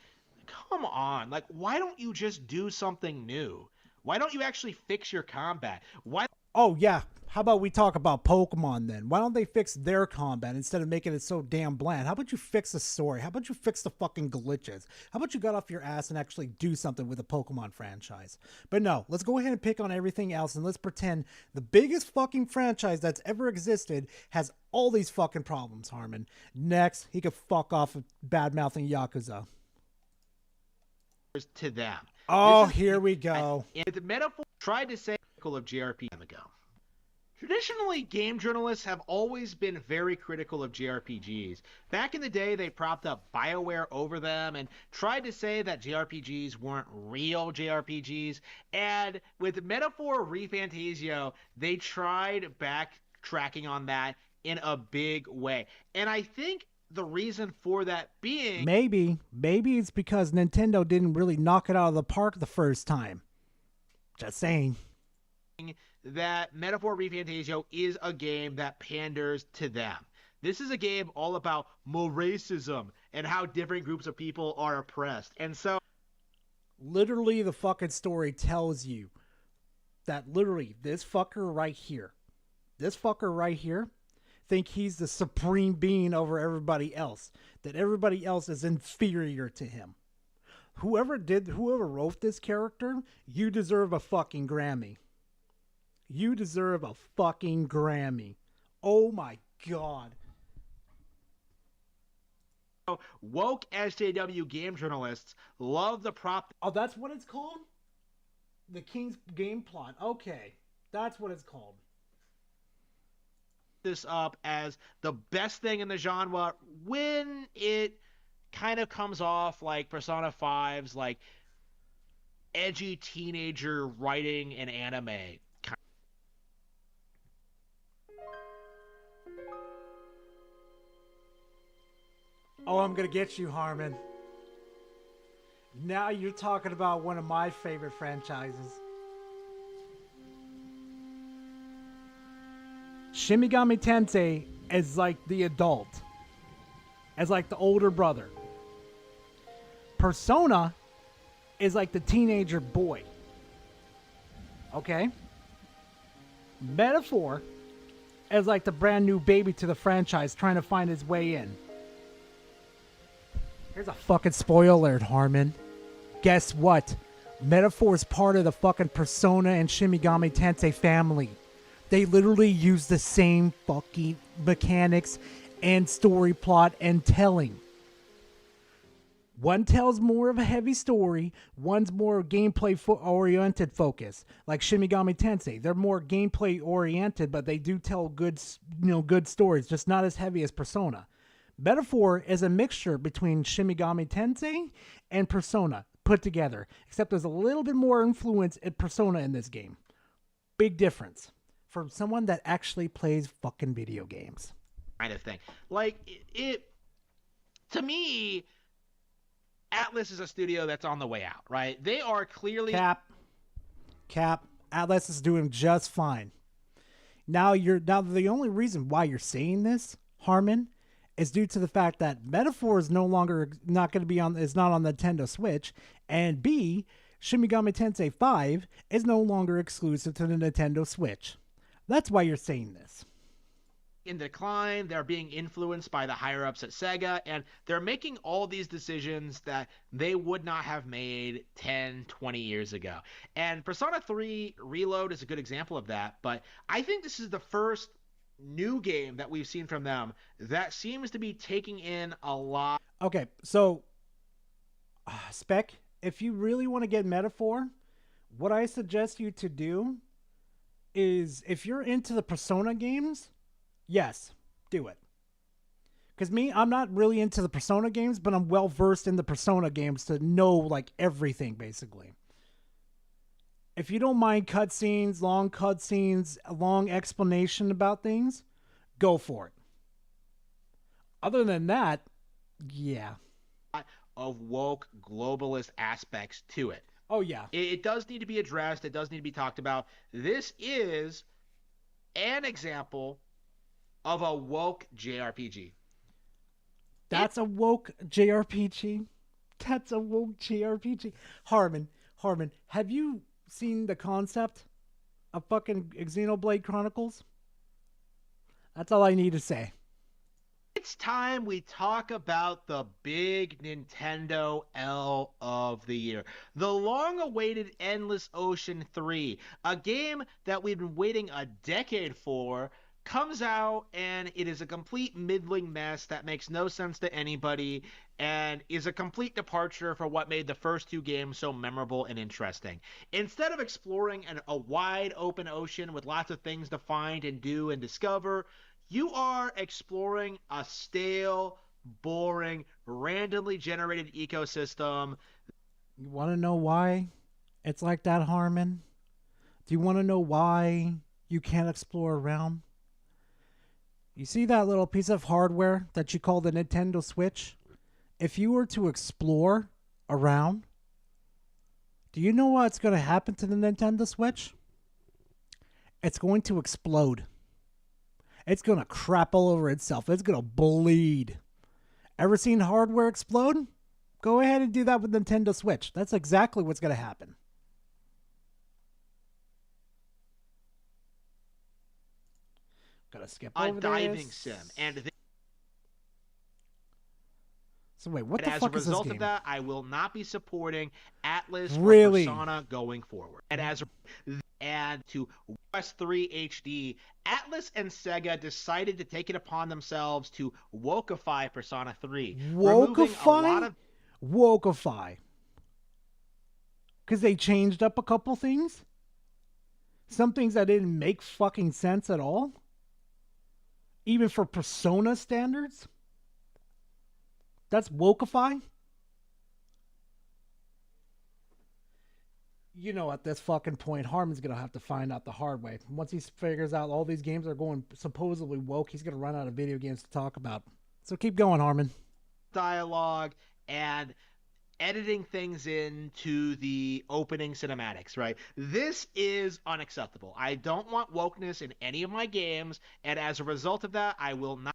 [SPEAKER 19] come on, like, why don't you just do something new? Why don't you actually fix your combat? Why?
[SPEAKER 7] Oh, yeah. How about we talk about Pokemon then? Why don't they fix their combat instead of making it so damn bland? How about you fix the story? How about you fix the fucking glitches? How about you got off your ass and actually do something with the Pokemon franchise? But no, let's go ahead and pick on everything else and let's pretend the biggest fucking franchise that's ever existed has all these fucking problems, Harmon. Next, he could fuck off of bad-mouthing Yakuza.
[SPEAKER 19] To them.
[SPEAKER 7] Oh, here we go.
[SPEAKER 19] The metaphor tried to say of JRPG ago. Traditionally, game journalists have always been very critical of JRPGs. Back in the day, they propped up BioWare over them and tried to say that JRPGs weren't real JRPGs. And with Metaphor ReFantasio, they tried backtracking on that in a big way. And I think the reason for that being...
[SPEAKER 7] Maybe it's because Nintendo didn't really knock it out of the park the first time. Just saying.
[SPEAKER 19] That Metaphor ReFantasio is a game that panders to them. This is a game all about more racism and how different groups of people are oppressed. And so...
[SPEAKER 7] Literally, the fucking story tells you that literally this fucker right here think he's the supreme being over everybody else. That everybody else is inferior to him. Whoever wrote this character, you deserve a fucking Grammy. You deserve a fucking Grammy. Oh my god.
[SPEAKER 19] Woke SJW game journalists love the prop.
[SPEAKER 7] Oh, that's what it's called? The King's Game Plot. Okay. That's what it's called.
[SPEAKER 19] This up as the best thing in the genre when it kind of comes off like Persona 5's like edgy teenager writing an anime.
[SPEAKER 7] Oh, I'm gonna get you, Harmon. Now you're talking about one of my favorite franchises. Shin Megami Tensei is like the adult. As like the older brother. Persona is like the teenager boy. Okay? Metaphor is like the brand new baby to the franchise trying to find his way in. Here's a fucking spoiler alert, Harmon. Guess what? Metaphor's part of the fucking Persona and Shin Megami Tensei family. They literally use the same fucking mechanics and story plot and telling. One tells more of a heavy story, one's more gameplay oriented focus. Like Shin Megami Tensei, they're more gameplay oriented, but they do tell good stories, just not as heavy as Persona. Metaphor is a mixture between Shin Megami Tensei and Persona put together, except there's a little bit more influence in Persona in this game. Big difference. from someone that actually plays fucking video games.
[SPEAKER 19] Kind of thing. Like, it to me, Atlas is a studio that's on the way out, right? They are clearly...
[SPEAKER 7] Cap. Atlas is doing just fine. Now the only reason why you're saying this, Harmon, is due to the fact that Metaphor is no longer not going to be is not on the Nintendo Switch, and B, Shin Megami Tensei 5 is no longer exclusive to the Nintendo Switch. That's why you're saying this.
[SPEAKER 19] In decline, they're being influenced by the higher-ups at Sega, and they're making all these decisions that they would not have made 10, 20 years ago. And Persona 3 Reload is a good example of that, but I think this is the first new game that we've seen from them that seems to be taking in a lot.
[SPEAKER 7] Okay, so, Spec, if you really want to get Metaphor, what I suggest you to do is, if you're into the Persona games, yes, do it. Because I'm not really into the Persona games, but I'm well versed in the Persona games to know like everything basically. If you don't mind cutscenes, a long explanation about things, go for it. Other than that, yeah.
[SPEAKER 19] Of woke globalist aspects to it.
[SPEAKER 7] Oh yeah.
[SPEAKER 19] It does need to be addressed. It does need to be talked about. This is an example of a woke JRPG.
[SPEAKER 7] That's a woke JRPG. That's a woke JRPG. Harmon, have you seen the concept of fucking Xenoblade Chronicles? That's all I need to say.
[SPEAKER 19] It's time we talk about the big Nintendo L of the year. The long-awaited Endless Ocean 3, a game that we've been waiting a decade for, comes out and it is a complete middling mess that makes no sense to anybody and is a complete departure for what made the first two games so memorable and interesting. Instead of exploring a wide open ocean with lots of things to find and do and discover, you are exploring a stale, boring, randomly generated ecosystem.
[SPEAKER 7] You want to know why it's like that, Harmon? Do you want to know why you can't explore around? You see that little piece of hardware that you call the Nintendo Switch? If you were to explore around, do you know what's going to happen to the Nintendo Switch? It's going to explode. It's going to crap all over itself. It's going to bleed. Ever seen hardware explode? Go ahead and do that with Nintendo Switch. That's exactly what's going to happen. Gotta skip over
[SPEAKER 19] diving
[SPEAKER 7] this.
[SPEAKER 19] sim. And
[SPEAKER 7] so wait, what the
[SPEAKER 19] as
[SPEAKER 7] fuck
[SPEAKER 19] a
[SPEAKER 7] is this
[SPEAKER 19] result
[SPEAKER 7] game?
[SPEAKER 19] of that, I will not be supporting Atlas
[SPEAKER 7] Really?
[SPEAKER 19] or Persona going forward. And to Quest 3 HD, Atlas and Sega decided to take it upon themselves to wokeify Persona 3.
[SPEAKER 7] Wokeify? Wokeify. Because they changed up a couple things? Some things that didn't make fucking sense at all? Even for Persona standards? That's wokeify? You know, at this fucking point, Harmon's gonna have to find out the hard way. Once he figures out all these games are going supposedly woke, he's gonna run out of video games to talk about. So keep going, Harmon.
[SPEAKER 19] Dialogue and editing things into the opening cinematics, right? This is unacceptable. I don't want wokeness in any of my games, and as a result of that, I will not...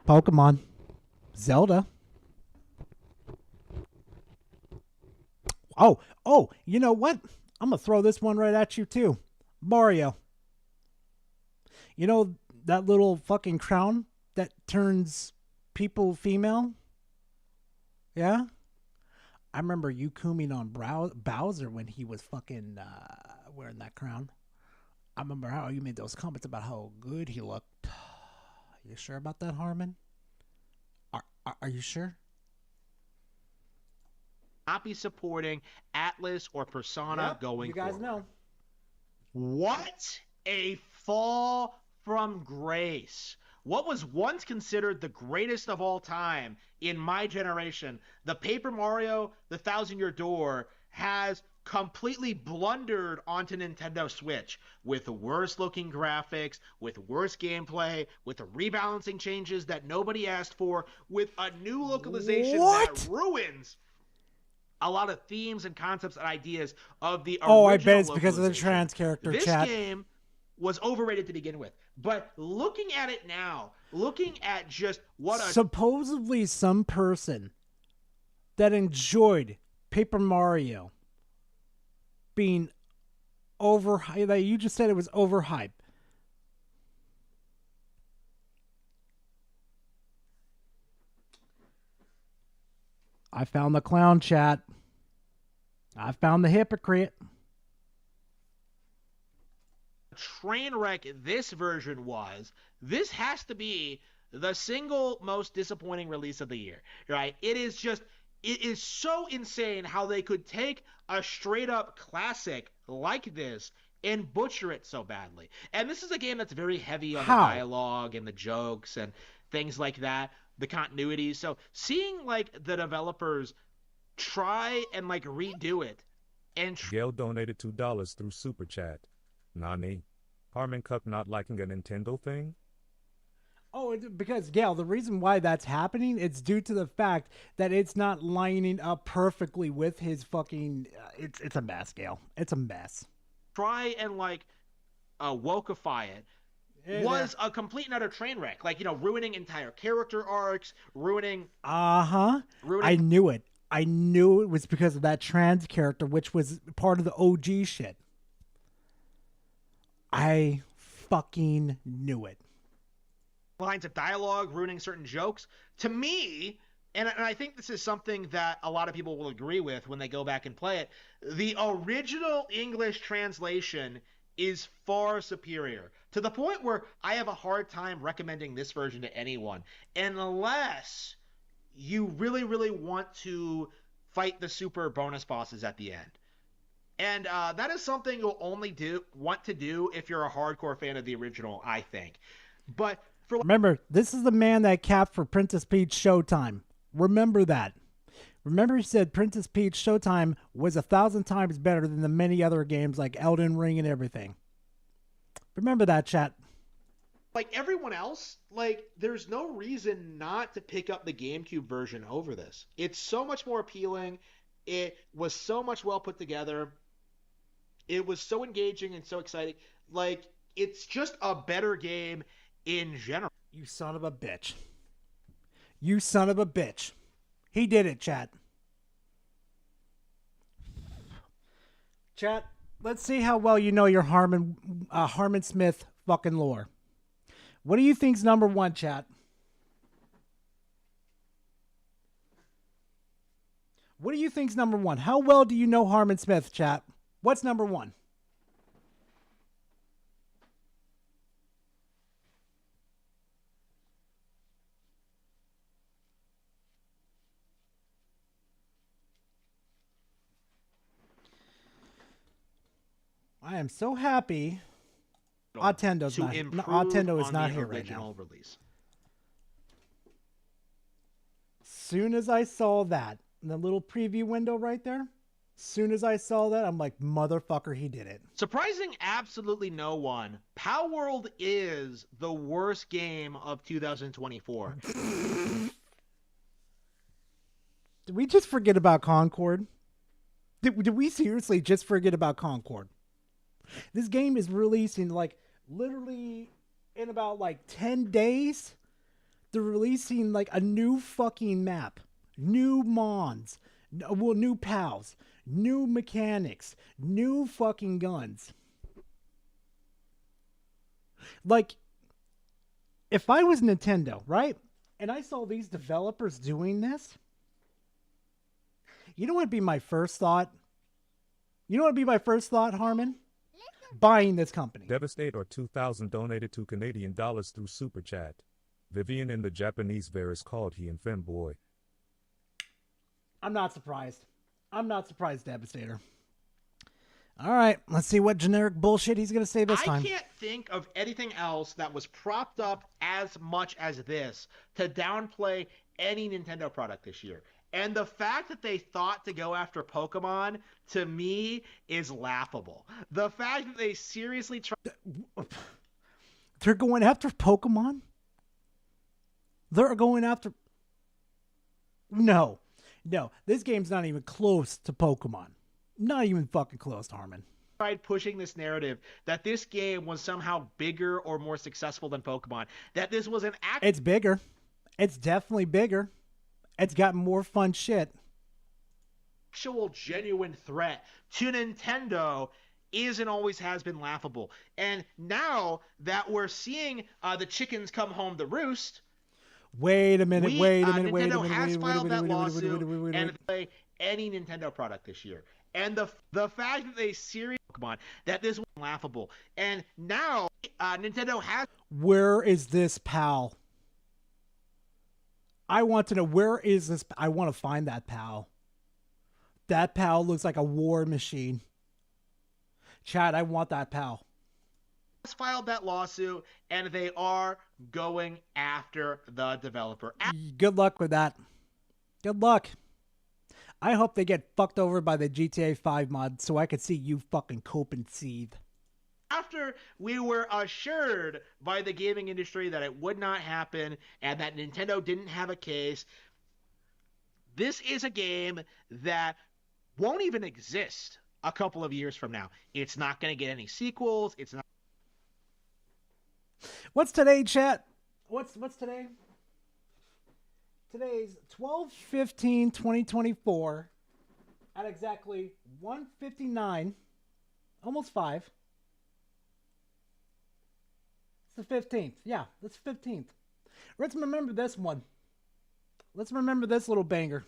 [SPEAKER 7] Pokemon. Zelda. Oh, you know what? I'm going to throw this one right at you too. Mario. You know that little fucking crown that turns people female? Yeah? I remember you cooming on Bowser when he was fucking wearing that crown. I remember how you made those comments about how good he looked. You sure about that, Harmon? Are you sure?
[SPEAKER 19] Not be supporting Atlas or Persona going
[SPEAKER 7] you guys
[SPEAKER 19] forward.
[SPEAKER 7] know.
[SPEAKER 19] What a fall from grace. What was once considered the greatest of all time in my generation, the Paper Mario, the Thousand Year Door, has completely blundered onto Nintendo Switch with worse looking graphics, with worse gameplay, with rebalancing changes that nobody asked for, with a new localization that ruins a lot of themes and concepts and ideas of the original
[SPEAKER 7] I bet it's because of the
[SPEAKER 19] localization.
[SPEAKER 7] trans character,
[SPEAKER 19] This
[SPEAKER 7] chat.
[SPEAKER 19] game was overrated to begin with. But looking at it now, looking at just what a
[SPEAKER 7] Supposedly some person that enjoyed Paper Mario being overhyped, like you just said it was overhyped. I found the clown, chat. I found the hypocrite.
[SPEAKER 19] train wreck this version was, this has to be the single most disappointing release of the year, right? It is so insane how they could take a straight up classic like this and butcher it so badly. And this is a game that's very heavy on the dialogue and the jokes and things like that, the continuity. So seeing like the developers try and like redo it and
[SPEAKER 8] Gail donated $2 through Super Chat. Nani? Harmon Cup not liking a Nintendo thing?
[SPEAKER 7] Oh, because, Gail, the reason why that's happening, it's due to the fact that it's not lining up perfectly with his fucking... it's a mess, Gail. It's a mess.
[SPEAKER 19] Try and, like, wokeify it was a complete and utter train wreck. Like, you know, ruining entire character arcs, ruining...
[SPEAKER 7] Uh-huh. I knew it. I knew it was because of that trans character, which was part of the OG shit. I fucking knew it.
[SPEAKER 19] Lines of dialogue, ruining certain jokes. To me, and I think this is something that a lot of people will agree with when they go back and play it, the original English translation is far superior, to the point where I have a hard time recommending this version to anyone, unless you really, really want to fight the super bonus bosses at the end. And that is something you'll only want to do if you're a hardcore fan of the original, I think. But
[SPEAKER 7] remember, this is the man that capped for Princess Peach Showtime. Remember that. Remember, he said Princess Peach Showtime was 1,000 times better than the many other games like Elden Ring and everything. Remember that, chat.
[SPEAKER 19] Like everyone else, like there's no reason not to pick up the GameCube version over this. It's so much more appealing. It was so much well put together. It was so engaging and so exciting. Like, it's just a better game in general.
[SPEAKER 7] You son of a bitch. You son of a bitch. He did it, chat. Chat, let's see how well you know your Harmon Smith fucking lore. What do you think's number one, chat? What do you think's number one? How well do you know Harmon Smith, chat? What's number one? I am so happy. Ottendo is not here right now.
[SPEAKER 19] Release.
[SPEAKER 7] Soon as I saw that, in the little preview window right there, soon as I saw that, I'm like, motherfucker, he did it.
[SPEAKER 19] Surprising absolutely no one, Pow World is the worst game of 2024.
[SPEAKER 7] Did we just forget about Concord? Did we seriously just forget about Concord? This game is releasing like literally in about like 10 days. They're releasing like a new fucking map, new mons, new pals, new mechanics, new fucking guns. Like, if I was Nintendo, right? And I saw these developers doing this, you know what would be my first thought? You know what would be my first thought, Harmon? Buying this company.
[SPEAKER 8] Devastate or 2,000 donated to Canadian dollars through Super Chat. Vivian in the Japanese ver is called he and femboy.
[SPEAKER 7] I'm not surprised. I'm not surprised, Devastator. All right, let's see what generic bullshit he's going to say this time.
[SPEAKER 19] I can't think of anything else that was propped up as much as this to downplay any Nintendo product this year. And the fact that they thought to go after Pokemon, to me, is laughable. The fact that they seriously tried...
[SPEAKER 7] They're going after Pokemon? They're going after... No. This game's not even close to Pokemon. Not even fucking close, Harmon.
[SPEAKER 19] Tried pushing this narrative that this game was somehow bigger or more successful than Pokemon. That this was an
[SPEAKER 7] It's bigger. It's definitely bigger. It's got more fun shit.
[SPEAKER 19] Actual genuine threat to Nintendo is and always has been laughable. And now that we're seeing the chickens come home to roost...
[SPEAKER 7] Wait a minute.
[SPEAKER 19] Nintendo has filed that lawsuit and play any Nintendo product this year. And the fact that they seriously Pokemon, that this was laughable. And now Nintendo has...
[SPEAKER 7] Where is this PAL? I want to know, where is this? I want to find that PAL. That PAL looks like a war machine. Chad, I want that PAL.
[SPEAKER 19] Filed that lawsuit, and they are going after the developer.
[SPEAKER 7] Good luck with that. Good luck. I hope they get fucked over by the GTA 5 mod so I could see you fucking cope and seethe.
[SPEAKER 19] After we were assured by the gaming industry that it would not happen and that Nintendo didn't have a case, this is a game that won't even exist a couple of years from now. It's not going to get any sequels. It's not.
[SPEAKER 7] What's today, chat? What's today? Today's 12/15/2024 at exactly 1:59, almost 5. It's the 15th. Yeah, that's 15th. Let's remember this one. Let's remember this little banger.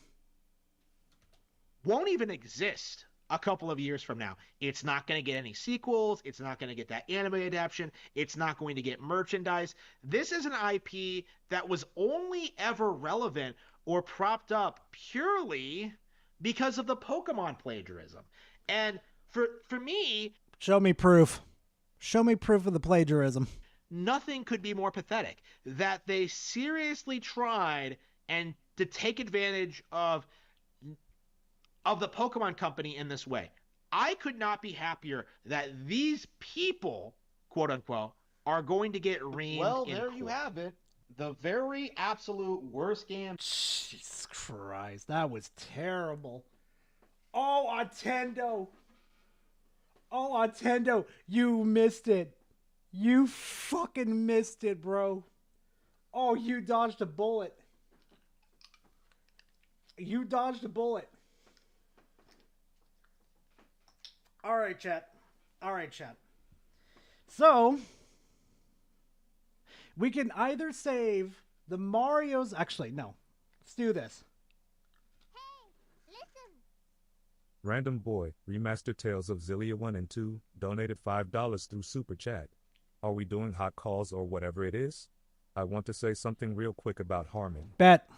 [SPEAKER 19] Won't even exist a couple of years from now. It's not going to get any sequels. It's not going to get that anime adaptation. It's not going to get merchandise. This is an IP that was only ever relevant or propped up purely because of the Pokemon plagiarism. And for me...
[SPEAKER 7] Show me proof. Show me proof of the plagiarism.
[SPEAKER 19] Nothing could be more pathetic. That they seriously tried and to take advantage of the Pokemon company in this way. I could not be happier that these people, quote unquote, are going to get reamed.
[SPEAKER 1] Well, there you have it. The very absolute worst game.
[SPEAKER 7] Jesus Christ, that was terrible. Oh, Nintendo. Oh, Nintendo, you missed it. You fucking missed it, bro. Oh, you dodged a bullet. You dodged a bullet. All right, chat. So, we can either save the Marios... Actually, no. Let's do this.
[SPEAKER 8] Random Boy, Remastered Tales of Zillia 1 and 2, donated $5 through Super Chat. Are we doing hot calls or whatever it is? I want to say something real quick about Harmon.
[SPEAKER 7] Bet.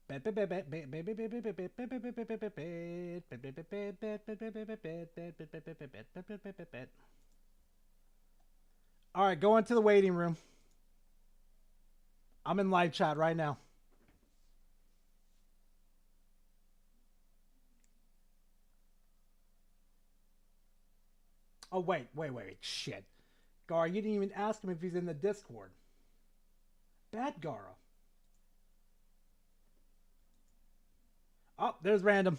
[SPEAKER 7] All right, go into the waiting room. I'm in live chat right now. Oh, wait. Shit. Gar, you didn't even ask him if he's in the Discord. Bad Gara. Oh, there's Random.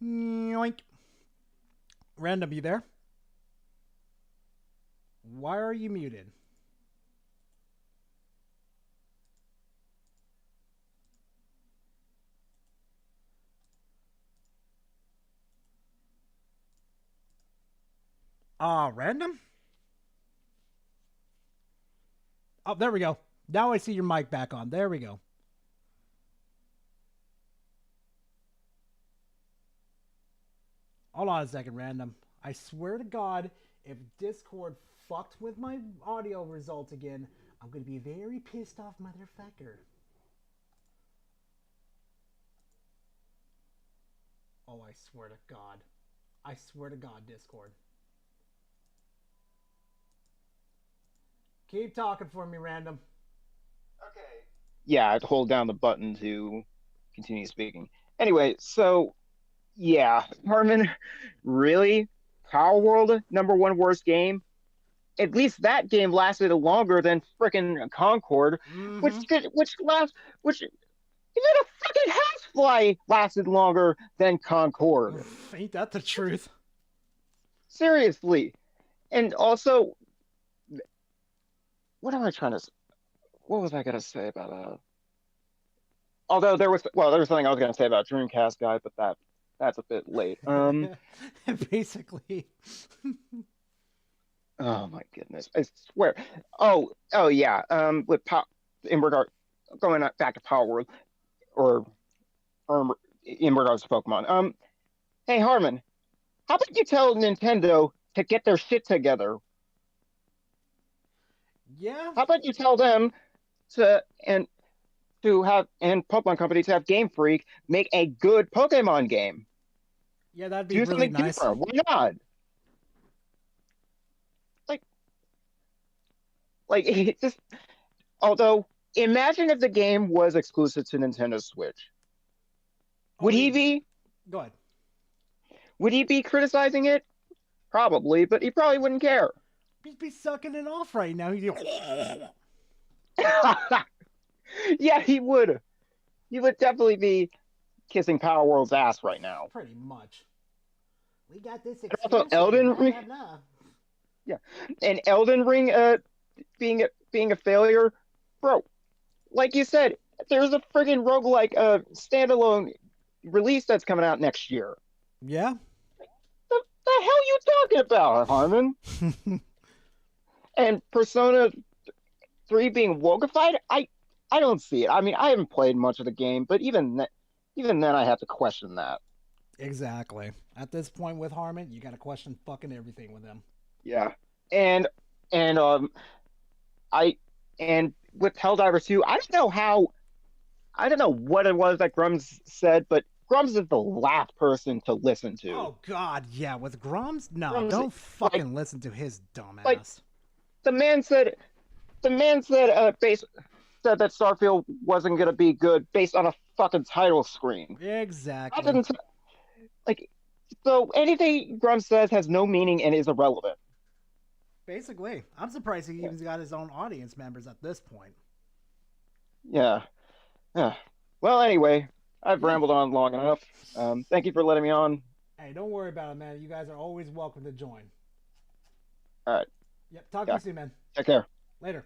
[SPEAKER 7] Yoink. Random, you there? Why are you muted? Random? Oh, there we go. Now I see your mic back on. There we go. Hold on a second, Random. I swear to God, if Discord fucked with my audio results again, I'm going to be a very pissed off motherfucker. Oh, I swear to God. I swear to God, Discord. Keep talking for me, Random.
[SPEAKER 1] Okay.
[SPEAKER 2] yeah, I have to hold down the button to continue speaking. Anyway, so yeah, Harmon, really? Power World, #1 worst game? At least that game lasted longer than frickin' Concord, which which even a fucking housefly lasted longer than Concord.
[SPEAKER 7] Ain't that the truth?
[SPEAKER 2] Seriously. And also, what am I trying to? What was I gonna say about Although there was something I was gonna say about Dreamcast guy, but that's a bit late.
[SPEAKER 7] Basically.
[SPEAKER 2] Oh my goodness! I swear. Oh yeah. In regard going back to Power World or in regards to Pokemon. Hey Harmon, how about you tell Nintendo to get their shit together?
[SPEAKER 7] Yeah.
[SPEAKER 2] How about you tell them to have Pokemon Company to have Game Freak make a good Pokemon game?
[SPEAKER 7] Yeah, that'd be
[SPEAKER 2] Do
[SPEAKER 7] really
[SPEAKER 2] something
[SPEAKER 7] nice.
[SPEAKER 2] different. Why not? Like it just. Although, imagine if the game was exclusive to Nintendo Switch. Would he be?
[SPEAKER 7] Go ahead.
[SPEAKER 2] Would he be criticizing it? Probably, but he probably wouldn't care.
[SPEAKER 7] He'd be sucking it off right now.
[SPEAKER 2] Yeah, he would. He would definitely be kissing Power World's ass right now.
[SPEAKER 7] Pretty much. We got this
[SPEAKER 2] Also, Elden Ring. Yeah, and Elden Ring, being a failure, bro. Like you said, there's a friggin' roguelike standalone release that's coming out next year.
[SPEAKER 7] Yeah.
[SPEAKER 2] The hell you talking about, Harmon? And Persona 3 being wokeified? I don't see it. I mean, I haven't played much of the game, but even then I have to question that.
[SPEAKER 7] Exactly. At this point with Harmon, you got to question fucking everything with him.
[SPEAKER 2] Yeah. And with Helldivers 2, I don't know what it was that Grums said, but Grums is the last person to listen to.
[SPEAKER 7] Oh God, yeah. With Grums, no,
[SPEAKER 2] Grums,
[SPEAKER 7] don't fucking listen to his dumbass.
[SPEAKER 2] Like, the man said said that Starfield wasn't gonna be good based on a fucking title screen.
[SPEAKER 7] Exactly.
[SPEAKER 2] So anything Grums says has no meaning and is irrelevant.
[SPEAKER 7] Basically, I'm surprised he even got his own audience members at this point.
[SPEAKER 2] Yeah. Well, anyway, I've rambled on long enough. Thank you for letting me on.
[SPEAKER 7] Hey, don't worry about it, man. You guys are always welcome to join.
[SPEAKER 2] All right.
[SPEAKER 7] Yep. Talk to you soon, man.
[SPEAKER 2] Take care.
[SPEAKER 7] Later.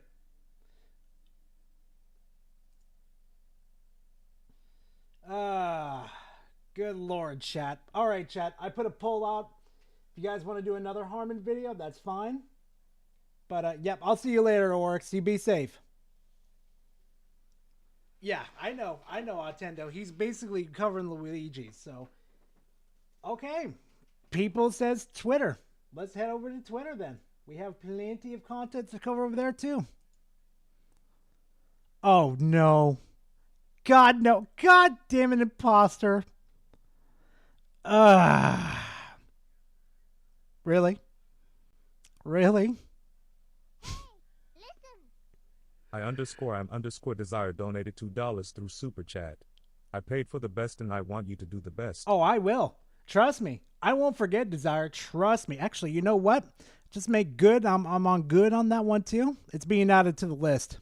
[SPEAKER 7] Good lord, chat. All right, chat. I put a poll out. If you guys want to do another Harmon video, that's fine. But, yep, I'll see you later, Oryx. You be safe. Yeah, I know, Attendo. He's basically covering Luigi, so. Okay. People says Twitter. Let's head over to Twitter then. We have plenty of content to cover over there, too. Oh, no. God, no. God damn it, imposter. Really? Really?
[SPEAKER 8] I_am_desire donated $2 through Super Chat. I paid for the best and I want you to do the best.
[SPEAKER 7] Oh, I will. Trust me. I won't forget Desire. Trust me. Actually, you know what? Just make good. I'm on good on that one too. It's being added to the list.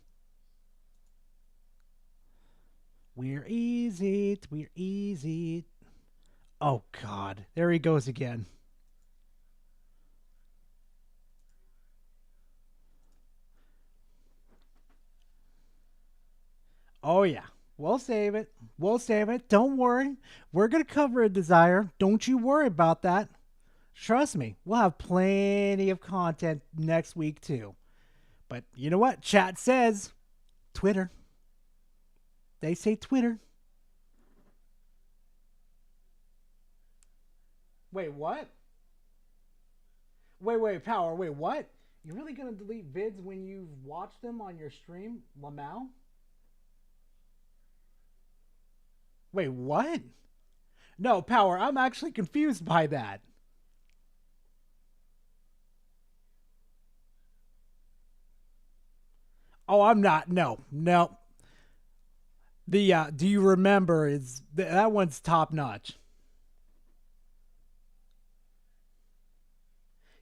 [SPEAKER 7] We're easy. We're easy. Oh, God. There he goes again. Oh, yeah. We'll save it. We'll save it. Don't worry. We're going to cover a Desire. Don't you worry about that. Trust me. We'll have plenty of content next week, too. But you know what? Chat says Twitter. They say Twitter. Wait, what? Wait, Power. Wait, what? You're really going to delete vids when you watch them on your stream, Lamau? Wait, what? No, Power, I'm actually confused by that. Oh, I'm not. No. The do you remember is that one's top notch.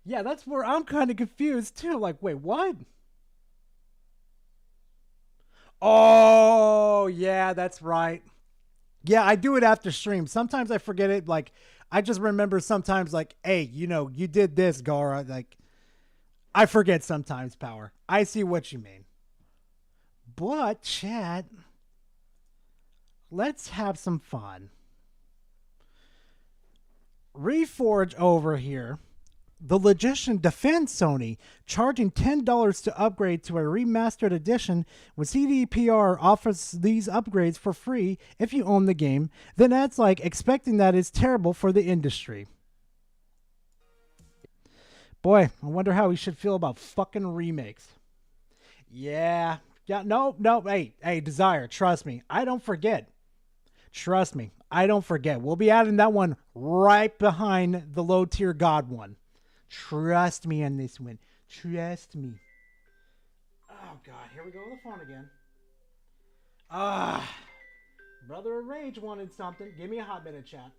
[SPEAKER 7] Yeah, that's where I'm kind of confused too. Like, wait, what? Oh, yeah, that's right. Yeah, I do it after stream. Sometimes I forget it. Like, I just remember sometimes, like, hey, you did this, Gara. Like, I forget sometimes, Power. I see what you mean. But, chat, let's have some fun. Reforge over here. The Logician defends Sony, charging $10 to upgrade to a remastered edition when CDPR offers these upgrades for free if you own the game. Then that's like expecting that is terrible for the industry. Boy, I wonder how we should feel about fucking remakes. Yeah, no, hey, Desire, trust me, I don't forget. Trust me, I don't forget. We'll be adding that one right behind the low tier God one. Trust me on this one. Trust me. Oh, God. Here we go with the phone again. Brother of Rage wanted something. Give me a hot minute, chat.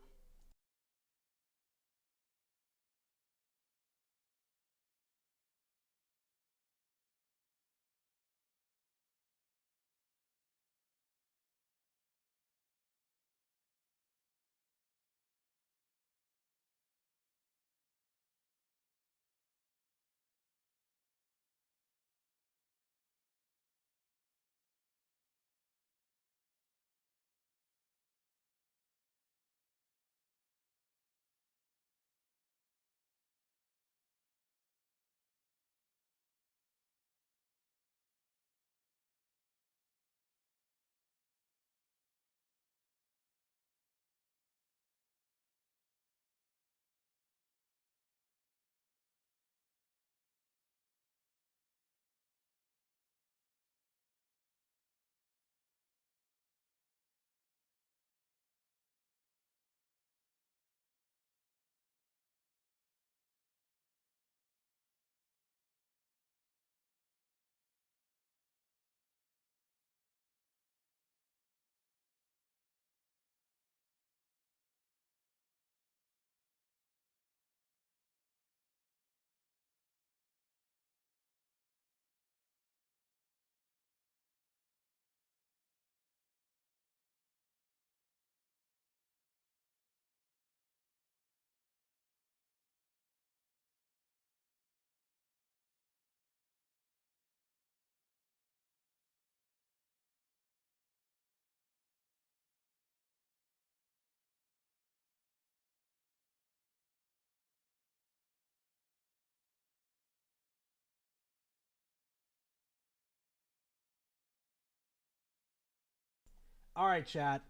[SPEAKER 7] All right, chat.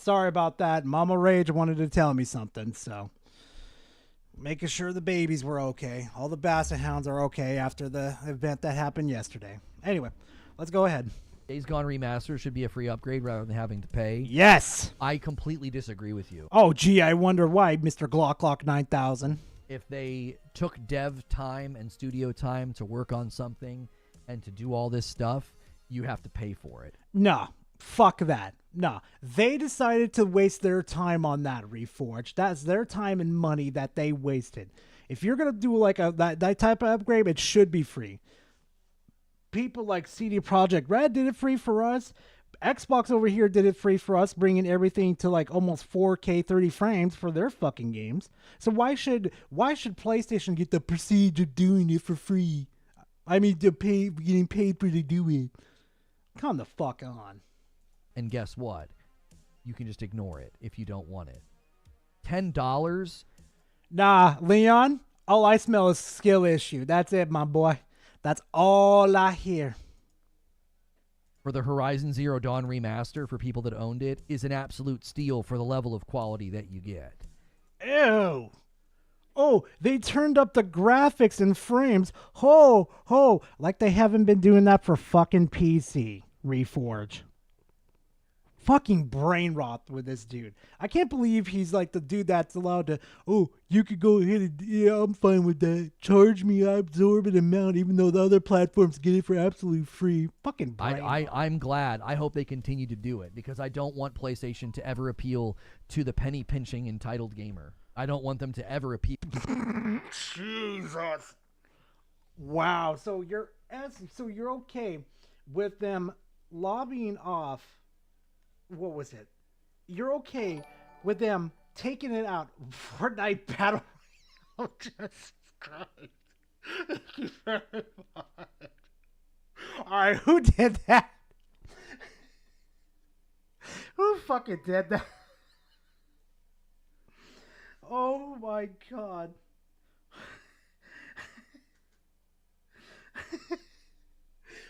[SPEAKER 7] Sorry about that. Mama Rage wanted to tell me something, so making sure the babies were okay. All the Basset Hounds are okay after the event that happened yesterday. Anyway, let's go ahead.
[SPEAKER 3] Days Gone Remaster should be a free upgrade rather than having to pay.
[SPEAKER 7] Yes!
[SPEAKER 3] I completely disagree with you.
[SPEAKER 7] Oh, gee, I wonder why, Mr. Glock 9000.
[SPEAKER 3] If they took dev time and studio time to work on something and to do all this stuff, you have to pay for it.
[SPEAKER 7] No. Fuck that. No. They decided to waste their time on that, Reforged. That's their time and money that they wasted. If you're going to do like that type of upgrade, it should be free. People like CD Projekt Red did it free for us. Xbox over here did it free for us, bringing everything to like almost 4K 30 frames for their fucking games. So why should PlayStation get the prestige of doing it for free? I mean, getting paid for to do it. Come the fuck on.
[SPEAKER 3] And guess what? You can just ignore it if you don't want it. $10?
[SPEAKER 7] Nah, Leon, all I smell is skill issue. That's it, my boy. That's all I hear.
[SPEAKER 3] For the Horizon Zero Dawn remaster, for people that owned it, is an absolute steal for the level of quality that you get.
[SPEAKER 7] Ew. Oh, they turned up the graphics and frames. Ho, like they haven't been doing that for fucking PC, Reforge. Fucking brain rot with this dude. I can't believe he's like the dude that's allowed to, oh, you could go ahead and, yeah, I'm fine with that. Charge me an absorbent amount even though the other platforms get it for absolutely free. Fucking brain rot.
[SPEAKER 3] I'm glad. I hope they continue to do it because I don't want PlayStation to ever appeal to the penny pinching entitled gamer. I don't want them to ever appeal.
[SPEAKER 7] Jesus. Wow. So you're okay with them lobbying off. What was it? You're okay with them taking it out? Fortnite Battle Royale. Jesus Christ. Thank you very much. All right, who did that? Who fucking did that? Oh my God.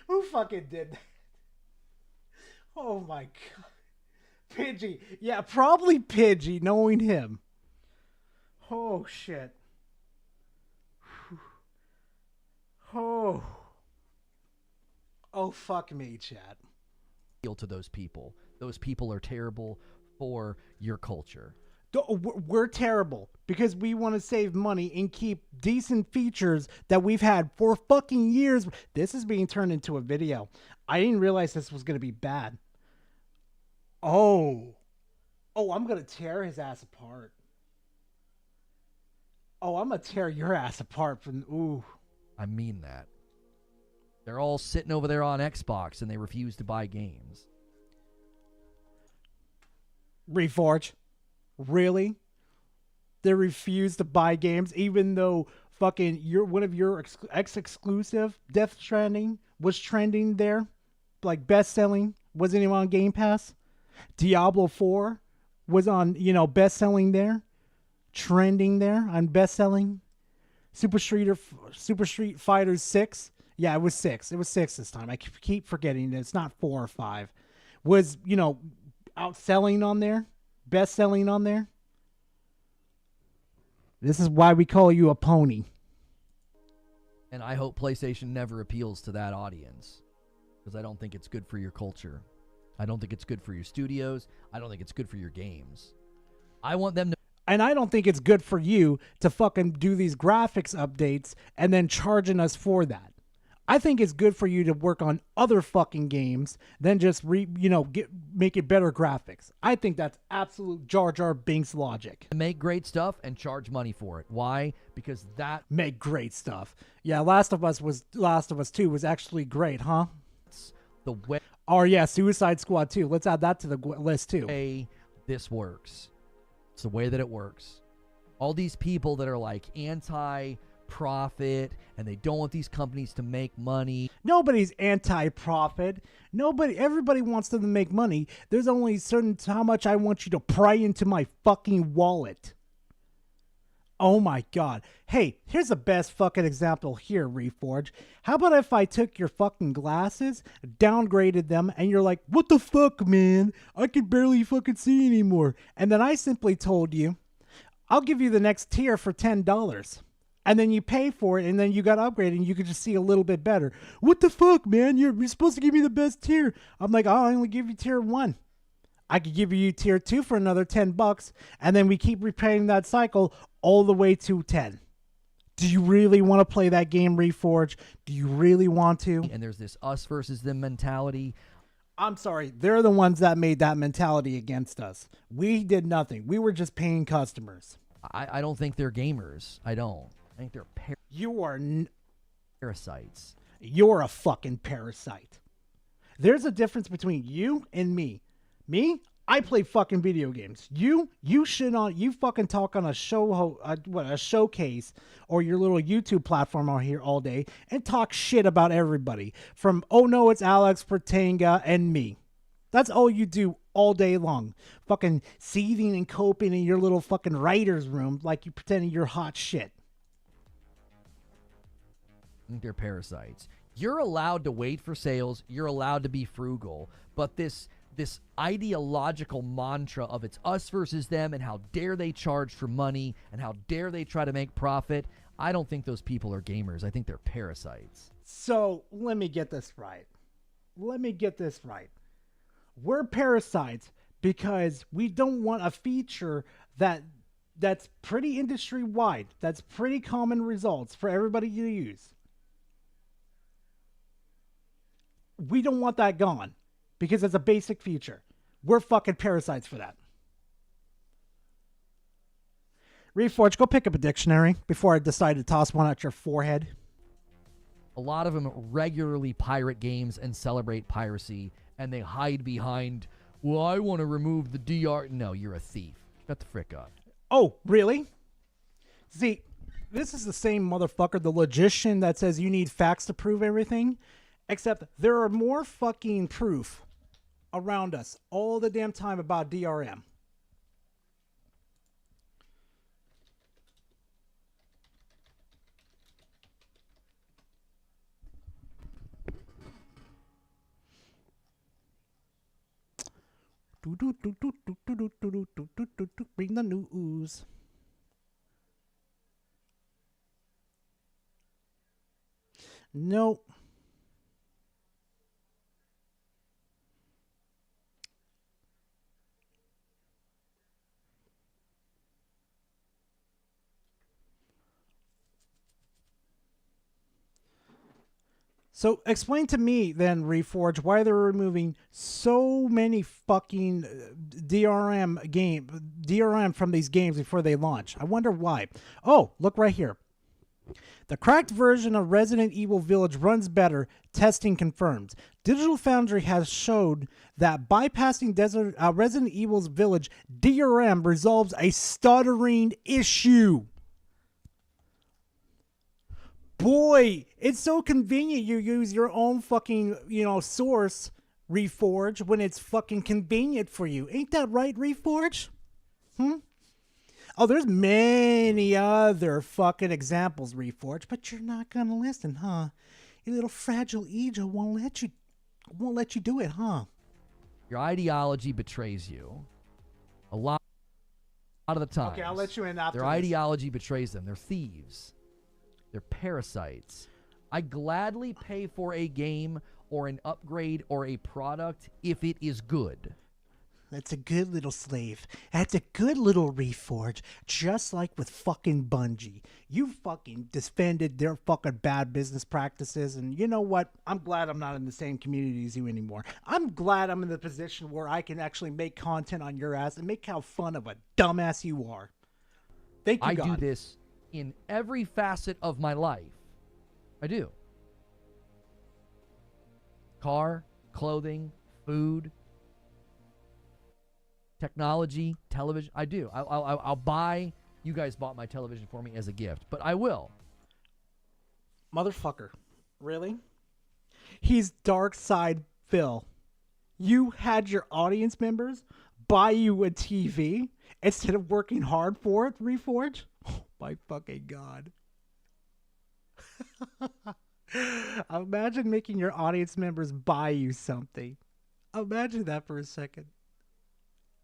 [SPEAKER 7] Who fucking did that? Oh my God. Pidgey. Yeah, probably Pidgey, knowing him. Oh, shit. Oh. Oh, fuck me, chat.
[SPEAKER 3] To those people. Those people are terrible for your culture.
[SPEAKER 7] We're terrible because we want to save money and keep decent features that we've had for fucking years. This is being turned into a video. I didn't realize this was going to be bad. Oh, I'm going to tear his ass apart. Oh, I'm going to tear your ass apart from, ooh.
[SPEAKER 3] I mean that. They're all sitting over there on Xbox and they refuse to buy games.
[SPEAKER 7] Reforge. Really? They refuse to buy games even though fucking one of your exclusive Death Stranding was trending there? Like best-selling? Wasn't even on Game Pass? Diablo 4 was on, best-selling there? Trending there on best-selling? Super Street Fighter 6? Yeah, it was 6. It was 6 this time. I keep forgetting that it's not 4 or 5. Was, outselling on there? Best-selling on there? This is why we call you a pony.
[SPEAKER 3] And I hope PlayStation never appeals to that audience. Because I don't think it's good for your culture. I don't think it's good for your studios. I don't think it's good for your games. I want them to...
[SPEAKER 7] And I don't think it's good for you to fucking do these graphics updates and then charging us for that. I think it's good for you to work on other fucking games than just make it better graphics. I think that's absolute Jar Jar Binks logic.
[SPEAKER 3] Make great stuff and charge money for it. Why? Because that
[SPEAKER 7] make great stuff. Yeah, Last of Us 2 was actually great, huh?
[SPEAKER 3] The way.
[SPEAKER 7] Oh yeah, Suicide Squad 2. Let's add that to the list too.
[SPEAKER 3] Way this works. It's the way that it works. All these people that are like anti-profit and they don't want these companies to make money.
[SPEAKER 7] Nobody's anti-profit. Everybody wants them to make money. There's only certain how much I want you to pry into my fucking wallet. Oh my God. Hey, here's the best fucking example here, Reforge. How about if I took your fucking glasses, downgraded them, and you're like, what the fuck, man? I can barely fucking see anymore. And then I simply told you, I'll give you the next tier for $10. And then you pay for it, and then you got upgraded, and you could just see a little bit better. What the fuck, man? You're supposed to give me the best tier. I'm like, I'll only give you tier 1. I could give you tier 2 for another $10, and then we keep repeating that cycle all the way to 10. Do you really want to play that game, Reforge? Do you really want to?
[SPEAKER 3] And there's this us versus them mentality.
[SPEAKER 7] I'm sorry. They're the ones that made that mentality against us. We did nothing. We were just paying customers.
[SPEAKER 3] I don't think they're gamers. I don't. I think they're
[SPEAKER 7] You are
[SPEAKER 3] parasites.
[SPEAKER 7] You're a fucking parasite. There's a difference between you and me. Me, I play fucking video games. You shit on, you fucking talk on a showcase or your little YouTube platform out here all day and talk shit about everybody. From, oh no, it's Alex, Pertanga, and me. That's all you do all day long. Fucking seething and coping in your little fucking writer's room like you pretending you're hot shit.
[SPEAKER 3] They're parasites. You're allowed to wait for sales. You're allowed to be frugal. But this ideological mantra of it's us versus them and how dare they charge for money and how dare they try to make profit, I don't think those people are gamers. I think they're parasites.
[SPEAKER 7] So let me get this right. We're parasites because we don't want a feature that's pretty industry wide, that's pretty common results for everybody to use. We don't want that gone because it's a basic feature. We're fucking parasites for that. Reforge, go pick up a dictionary before I decide to toss one at your forehead.
[SPEAKER 3] A lot of them regularly pirate games and celebrate piracy, and they hide behind, well, I want to remove the DR. No, you're a thief. Shut the frick up.
[SPEAKER 7] Oh, really? See, this is the same motherfucker, the logician that says you need facts to prove everything, except there are more fucking proof around us all the damn time about DRM. Bring the news. No. So explain to me then, Reforge, why they're removing so many fucking DRM from these games before they launch. I wonder why. Oh, look right here. The cracked version of Resident Evil Village runs better. Testing confirms. Digital Foundry has showed that bypassing Resident Evil's Village DRM resolves a stuttering issue. Boy, it's so convenient you use your own fucking, source, Reforge, when it's fucking convenient for you. Ain't that right, Reforge? Oh, there's many other fucking examples, Reforge, but you're not gonna listen, huh? Your little fragile ego won't let you do it, huh?
[SPEAKER 3] Your ideology betrays you. A lot of the time.
[SPEAKER 7] Okay, I'll let you in after
[SPEAKER 3] Their
[SPEAKER 7] this.
[SPEAKER 3] ideology betrays them. They're thieves. They're parasites. I gladly pay for a game or an upgrade or a product if it is good.
[SPEAKER 7] That's a good little slave. That's a good little Reforge. Just like with fucking Bungie. You fucking defended their fucking bad business practices. And you know what? I'm glad I'm not in the same community as you anymore. I'm glad I'm in the position where I can actually make content on your ass and make how fun of a dumbass you are. Thank you,
[SPEAKER 3] I
[SPEAKER 7] God.
[SPEAKER 3] do this in every facet of my life. I do. Car, clothing, food, technology, television. I do. I'll buy. You guys bought my television for me as a gift, but I will.
[SPEAKER 7] Motherfucker. Really? He's Dark Side Phil. You had your audience members buy you a TV instead of working hard for it, Reforge? Oh my fucking God. Imagine making your audience members buy you something. Imagine that for a second.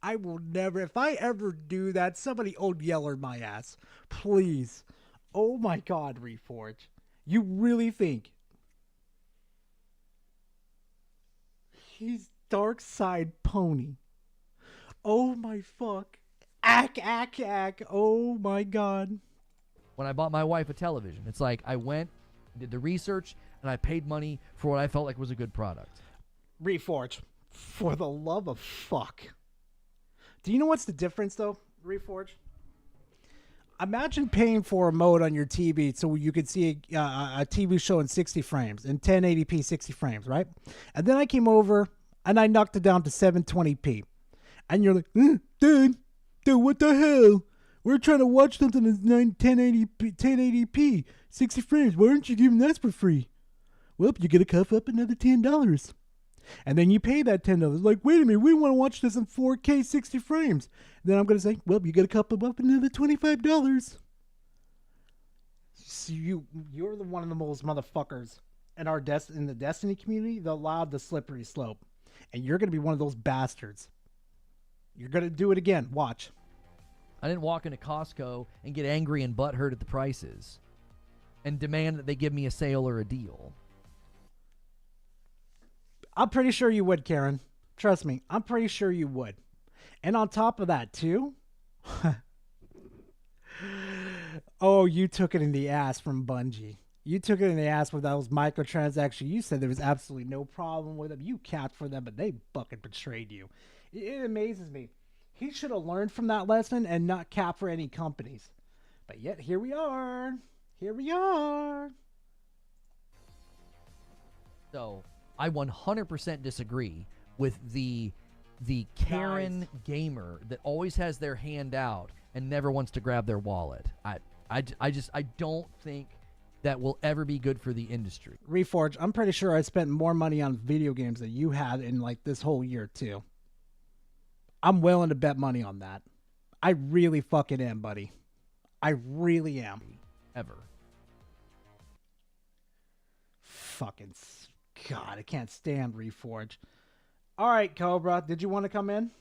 [SPEAKER 7] I will never, if I ever do that, somebody old yeller my ass. Please. Oh my God, Reforge. You really think he's Dark Side Pony? Oh my fuck. Ack. Oh my God.
[SPEAKER 3] When I bought my wife a television, it's like I went, did the research, and I paid money for what I felt like was a good product.
[SPEAKER 7] Reforge, for the love of fuck. Do you know what's the difference, though, Reforge? Imagine paying for a mode on your TV so you could see a TV show in 60 frames, in 1080p 60 frames, right? And then I came over and I knocked it down to 720p. And you're like, dude, what the hell? We're trying to watch something that's 1080p 60 frames. Why aren't you giving that for free? Well, you get to cuff up another $10. And then you pay that $10. Like, wait a minute, we want to watch this in 4K 60 frames. And then I'm going to say, well, you got to cuff up another $25. So you're the one of the most motherfuckers in in the Destiny community that allowed the slippery slope. And you're going to be one of those bastards. You're going to do it again. Watch.
[SPEAKER 3] I didn't walk into Costco and get angry and butthurt at the prices and demand that they give me a sale or a deal.
[SPEAKER 7] I'm pretty sure you would, Karen. Trust me, I'm pretty sure you would. And on top of that, too, oh, you took it in the ass from Bungie. You took it in the ass with those microtransactions. You said there was absolutely no problem with them. You capped for them, but they fucking betrayed you. It amazes me. He should have learned from that lesson and not cap for any companies. But yet, here we are. Here we are.
[SPEAKER 3] So, I 100% disagree with the Karen gamer that always has their hand out and never wants to grab their wallet. I don't think that will ever be good for the industry.
[SPEAKER 7] Reforge, I'm pretty sure I spent more money on video games than you had in like this whole year too. I'm willing to bet money on that. I really fucking am, buddy. I really am.
[SPEAKER 3] Ever.
[SPEAKER 7] Fucking God, I can't stand Reforge. All right, Cobra, did you want to come in?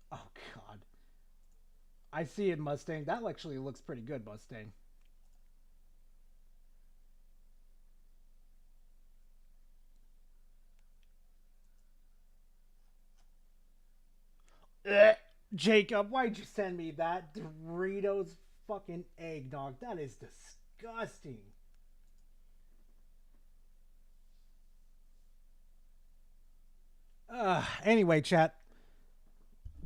[SPEAKER 7] Oh, God. I see it, Mustang. That actually looks pretty good, Mustang. Jacob, why'd you send me that Doritos fucking eggnog? That is disgusting. Anyway, chat.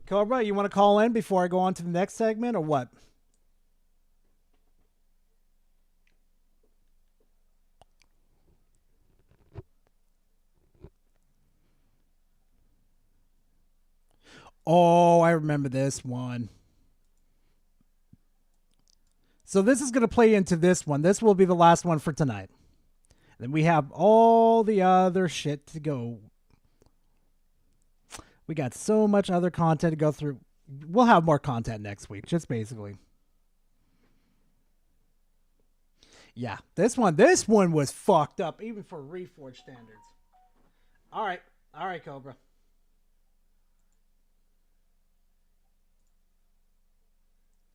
[SPEAKER 7] Cobra, you want to call in before I go on to the next segment or what? Oh, I remember this one. So this is going to play into this one. This will be the last one for tonight. Then we have all the other shit to go. We got so much other content to go through. We'll have more content next week, just basically. Yeah, this one was fucked up, even for Reforged standards. All right, Cobra.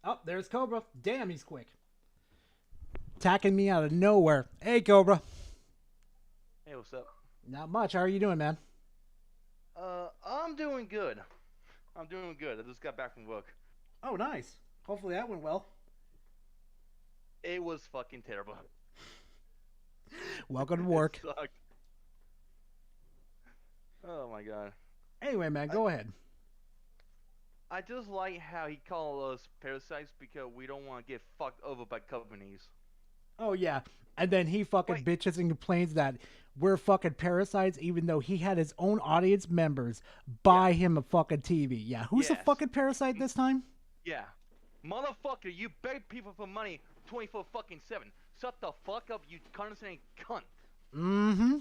[SPEAKER 7] Oh, there's Cobra. Damn, he's quick. Attacking me out of nowhere. Hey, Cobra.
[SPEAKER 5] Hey, what's up?
[SPEAKER 7] Not much. How are you doing, man?
[SPEAKER 5] I'm doing good. I just got back from work.
[SPEAKER 7] Oh, nice. Hopefully that went well.
[SPEAKER 5] It was fucking terrible.
[SPEAKER 7] Welcome to work.
[SPEAKER 5] It sucked. Oh my god.
[SPEAKER 7] Anyway, man, go ahead.
[SPEAKER 5] I just like how he called us parasites because we don't want to get fucked over by companies.
[SPEAKER 7] Oh, yeah. And then he fucking bitches and complains that we're fucking parasites, even though he had his own audience members buy him a fucking TV. Yeah, who's the fucking parasite this time?
[SPEAKER 5] Yeah. Motherfucker, you beg people for money 24 fucking 7. Shut the fuck up, you condescending cunt.
[SPEAKER 7] Mm-hmm.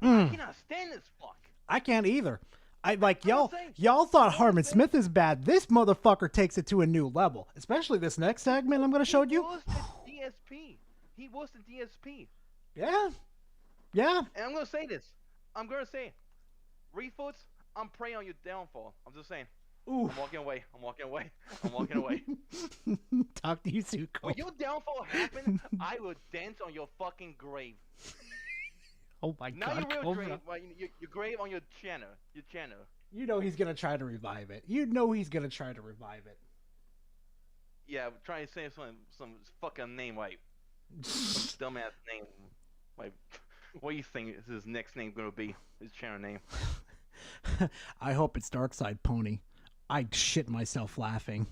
[SPEAKER 5] I cannot stand this fuck.
[SPEAKER 7] I can't either. Y'all thought Harmon Smith is bad. This motherfucker takes it to a new level. Especially this next segment I'm going to show you.
[SPEAKER 5] He was the DSP.
[SPEAKER 7] Yeah. Yeah.
[SPEAKER 5] And I'm going to say this. Refoots, I'm praying on your downfall. I'm just saying.
[SPEAKER 7] Ooh.
[SPEAKER 5] I'm walking away.
[SPEAKER 7] Talk to you soon, Cole.
[SPEAKER 5] When your downfall happens, I will dance on your fucking grave.
[SPEAKER 7] Oh my
[SPEAKER 5] Not
[SPEAKER 7] god,
[SPEAKER 5] your real
[SPEAKER 7] Cobra.
[SPEAKER 5] grave, but your grave on your channel.
[SPEAKER 7] You know he's going to try to revive it.
[SPEAKER 5] Yeah, I'm trying to say some fucking name like some dumbass name. Like, what do you think is his next name gonna be? His channel name?
[SPEAKER 7] I hope it's Darkside Pony. I'd shit myself laughing.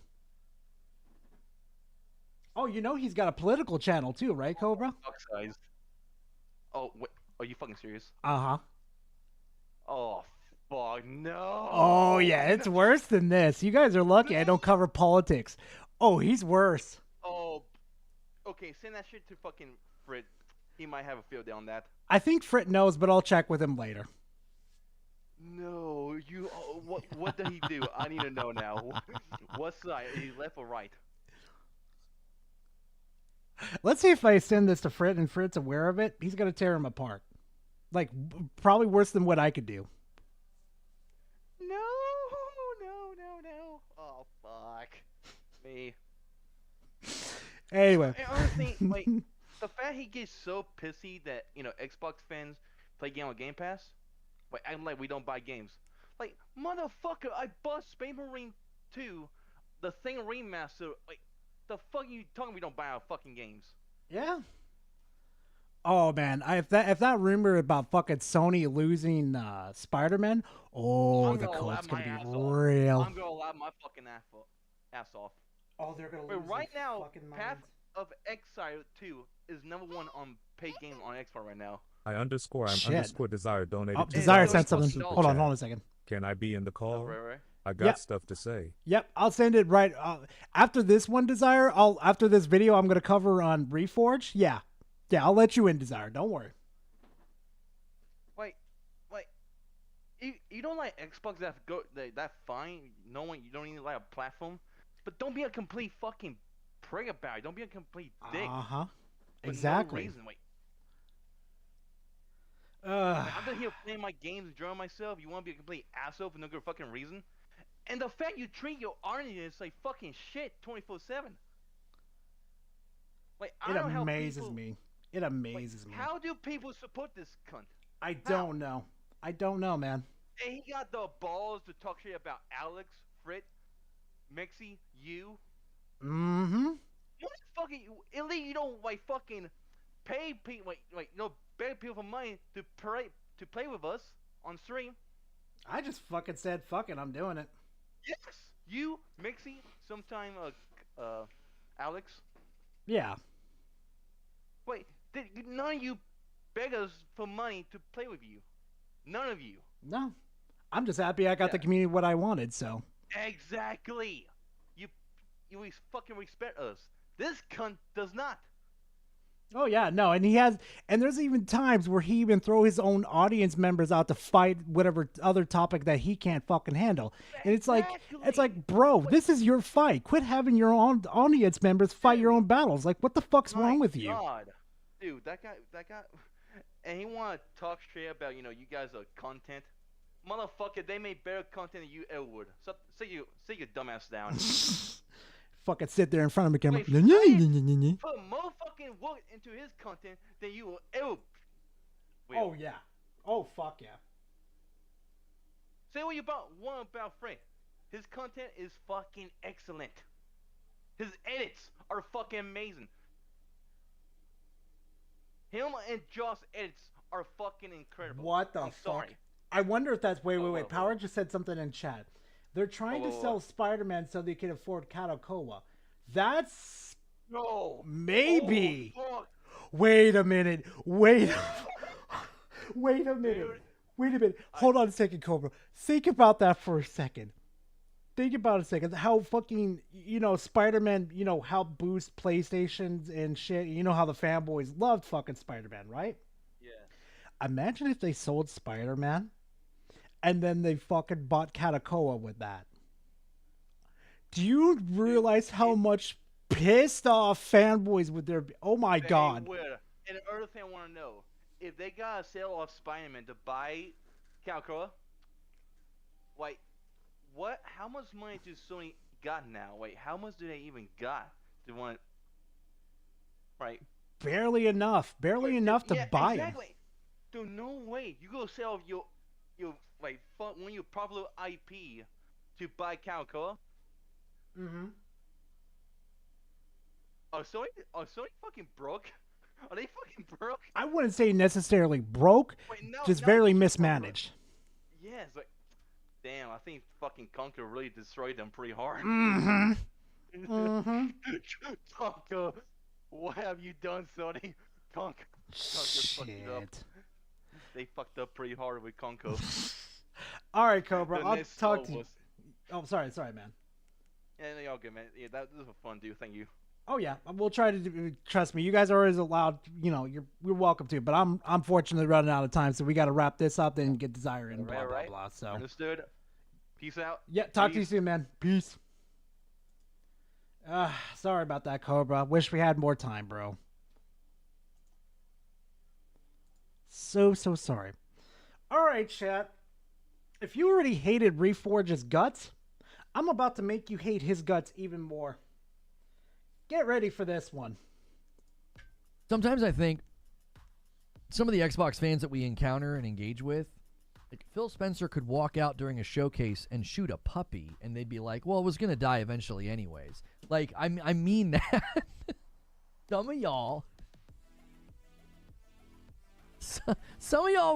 [SPEAKER 7] Oh, you know he's got a political channel too, right, Cobra?
[SPEAKER 5] Darkside. Oh, wait, are you fucking serious?
[SPEAKER 7] Uh-huh.
[SPEAKER 5] Oh, fuck, no.
[SPEAKER 7] Oh, yeah, it's worse than this. You guys are lucky I don't cover politics. Oh, he's worse.
[SPEAKER 5] Oh, okay, send that shit to fucking Frit. He might have a field day on that.
[SPEAKER 7] I think Frit knows, but I'll check with him later.
[SPEAKER 5] No, you. Oh, what did he do? I need to know now. What side? Is he left or right?
[SPEAKER 7] Let's see if I send this to Frit and Frit's aware of it. He's gonna tear him apart. Like, probably worse than what I could do.
[SPEAKER 5] No. Oh, fuck. Me.
[SPEAKER 7] Anyway.
[SPEAKER 5] And honestly, like the fact he gets so pissy that Xbox fans play game on Game Pass, like acting like we don't buy games. Like motherfucker, I bought Space Marine 2, the thing remaster. Like the fuck you talking? We don't buy our fucking games.
[SPEAKER 7] Yeah. Oh man, if that rumor about fucking Sony losing Spider-Man, the code's gonna be real.
[SPEAKER 5] I'm gonna laugh my fucking ass off.
[SPEAKER 7] Oh, they're gonna
[SPEAKER 5] Wait,
[SPEAKER 7] lose
[SPEAKER 5] right
[SPEAKER 7] their
[SPEAKER 5] now,
[SPEAKER 7] fucking
[SPEAKER 5] Path
[SPEAKER 7] minds.
[SPEAKER 5] of Exile 2 is #1 on paid game on Xbox right now.
[SPEAKER 8] I'm
[SPEAKER 7] Shit.
[SPEAKER 8] underscore Desire donated.
[SPEAKER 7] Oh,
[SPEAKER 8] $2
[SPEAKER 7] Desire
[SPEAKER 8] on
[SPEAKER 7] sent something.
[SPEAKER 8] Super
[SPEAKER 7] Hold on
[SPEAKER 8] Chat.
[SPEAKER 7] a second.
[SPEAKER 8] Can I be in the call?
[SPEAKER 5] Right.
[SPEAKER 8] I got
[SPEAKER 7] Yep.
[SPEAKER 8] stuff to say.
[SPEAKER 7] Yep, I'll send it right after this one, Desire. After this video I'm gonna cover on Reforged. Yeah, I'll let you in, Desire. Don't worry.
[SPEAKER 5] You don't like Xbox that fine, knowing you don't even like a platform, but don't be a complete fucking prick about it. Don't be a complete dick.
[SPEAKER 7] Uh-huh.
[SPEAKER 5] For
[SPEAKER 7] Exactly.
[SPEAKER 5] No reason. I'm just here playing my games, enjoying myself. You want to be a complete asshole for no good fucking reason? And the fact you treat your audience like fucking shit 24/7. Like I
[SPEAKER 7] It
[SPEAKER 5] don't know how
[SPEAKER 7] amazes
[SPEAKER 5] people,
[SPEAKER 7] me. It amazes me.
[SPEAKER 5] How do people support this cunt?
[SPEAKER 7] I don't know. I don't know, man.
[SPEAKER 5] And he got the balls to talk shit about Alex, Frit, Mixie, you.
[SPEAKER 7] Mm-hmm.
[SPEAKER 5] Motherfucking, at least you don't like fucking pay people beg people for money to play with us on stream.
[SPEAKER 7] I just fucking said fuck it, I'm doing it.
[SPEAKER 5] Yes, you, Mixie, sometime Alex.
[SPEAKER 7] Yeah.
[SPEAKER 5] Wait, none of you beg us for money to play with you. None of you.
[SPEAKER 7] No. I'm just happy I got the community what I wanted, so.
[SPEAKER 5] Exactly. You fucking respect us. This cunt does not.
[SPEAKER 7] Oh yeah, no, and there's even times where he even throw his own audience members out to fight whatever other topic that he can't fucking handle. And it's like, bro, this is your fight. Quit having your own audience members fight your own battles. Like, what the fuck's wrong with you?
[SPEAKER 5] God, dude, that guy, and he want to talk shit about you guys are content. Motherfucker, they made better content than you ever would. So sit your dumbass down.
[SPEAKER 7] Fucking sit there in front of the camera.
[SPEAKER 5] Put more fucking work into his content than you will ever.
[SPEAKER 7] Oh yeah. Oh fuck yeah.
[SPEAKER 5] Say what you want about Frank. His content is fucking excellent. His edits are fucking amazing. Him and Joss edits are fucking incredible.
[SPEAKER 7] What the
[SPEAKER 5] I'm
[SPEAKER 7] fuck?
[SPEAKER 5] sorry.
[SPEAKER 7] I wonder if that's wait. Power just said something in chat. They're trying to sell Spider-Man so they can afford Katakoa. That's maybe.
[SPEAKER 5] Oh, fuck.
[SPEAKER 7] Wait a minute. Wait a minute. Hold on a second, Cobra. Think about that for a second. Think about it a second. How fucking, Spider-Man, helped boost PlayStations and shit. You know how the fanboys loved fucking Spider-Man, right?
[SPEAKER 5] Yeah.
[SPEAKER 7] Imagine if they sold Spider-Man and then they fucking bought Katakoa with that. Do you realize how much pissed off fanboys would there be? Oh my god.
[SPEAKER 5] And the other thing I want to know, if they got a sale of Spider-Man to buy Katakoa, how much money does Sony got now? How much do they even got to want? Right.
[SPEAKER 7] Barely enough to buy
[SPEAKER 5] exactly. There's no way you go sell your one of your popular IP to buy Katakoa.
[SPEAKER 7] Mm-hmm.
[SPEAKER 5] Are Sony fucking broke? Are they fucking broke?
[SPEAKER 7] I wouldn't say necessarily broke, just barely mismanaged.
[SPEAKER 5] Yeah, it's like, damn, I think fucking Conker really destroyed them pretty hard.
[SPEAKER 7] Mm-hmm. Mm-hmm.
[SPEAKER 5] Conker, what have you done, Sony? Conker fucked it up. They fucked up pretty hard with Conker.
[SPEAKER 7] All right, Cobra, I'll
[SPEAKER 5] next
[SPEAKER 7] talk
[SPEAKER 5] goal
[SPEAKER 7] to you.
[SPEAKER 5] was-
[SPEAKER 7] Oh, sorry, man.
[SPEAKER 5] Yeah, they all good, man. Yeah, this was fun, dude. Thank you.
[SPEAKER 7] Oh yeah, we'll try to trust me. You guys are always allowed. You're welcome to. But I'm unfortunately running out of time, so we got to wrap this up and get Desire in. Blah blah blah. So
[SPEAKER 5] Understood. Peace out.
[SPEAKER 7] yeah, talk to you soon, man. Peace. Sorry about that, Cobra. Wish we had more time, bro. So sorry. All right, chat. If you already hated Reforge's guts, I'm about to make you hate his guts even more. Get ready for this one.
[SPEAKER 3] Sometimes I think some of the Xbox fans that we encounter and engage with, like Phil Spencer could walk out during a showcase and shoot a puppy, and they'd be like, well, it was going to die eventually anyways. Like, I mean that. Some of y'all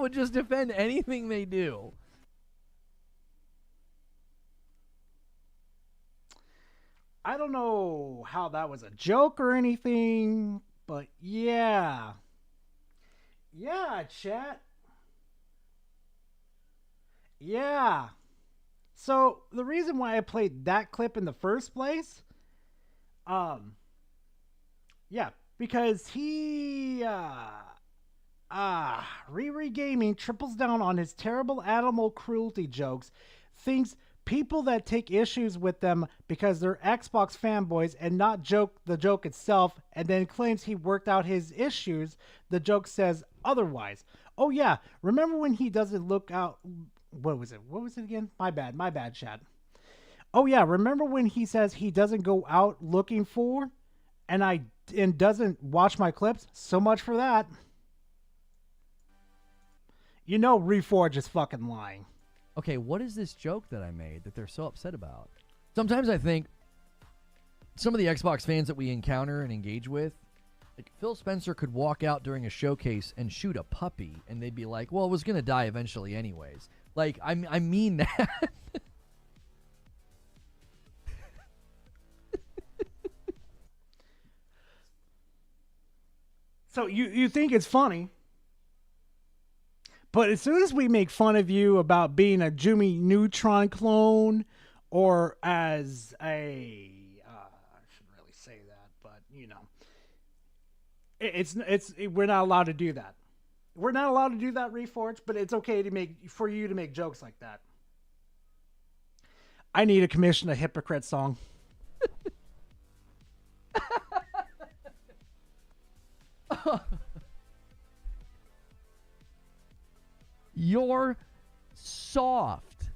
[SPEAKER 3] would just defend anything they do.
[SPEAKER 7] I don't know how that was a joke or anything, but yeah. Yeah, chat. Yeah. So, the reason why I played that clip in the first place, yeah, because he, Riri Gaming triples down on his terrible animal cruelty jokes, thinks people that take issues with them because they're Xbox fanboys and not the joke itself, and then claims he worked out his issues. The joke says otherwise. Oh yeah, remember when he doesn't look out? What was it? What was it again? My bad, Chad. Oh yeah, remember when he says he doesn't go out looking for, and doesn't watch my clips? So much for that. You know, Reforge is fucking lying.
[SPEAKER 3] Okay, what is this joke that I made that they're so upset about? Sometimes I think some of the Xbox fans that we encounter and engage with, like Phil Spencer could walk out during a showcase and shoot a puppy, and they'd be like, well, it was going to die eventually anyways. Like, I mean that.
[SPEAKER 7] So you think it's funny, but as soon as we make fun of you about being a Jimmy Neutron clone, or as a I shouldn't really say that, but you know, we're not allowed to do that. We're not allowed to do that, Reforge, but it's okay for you to make jokes like that. I need to commission a hypocrite song.
[SPEAKER 3] You're soft.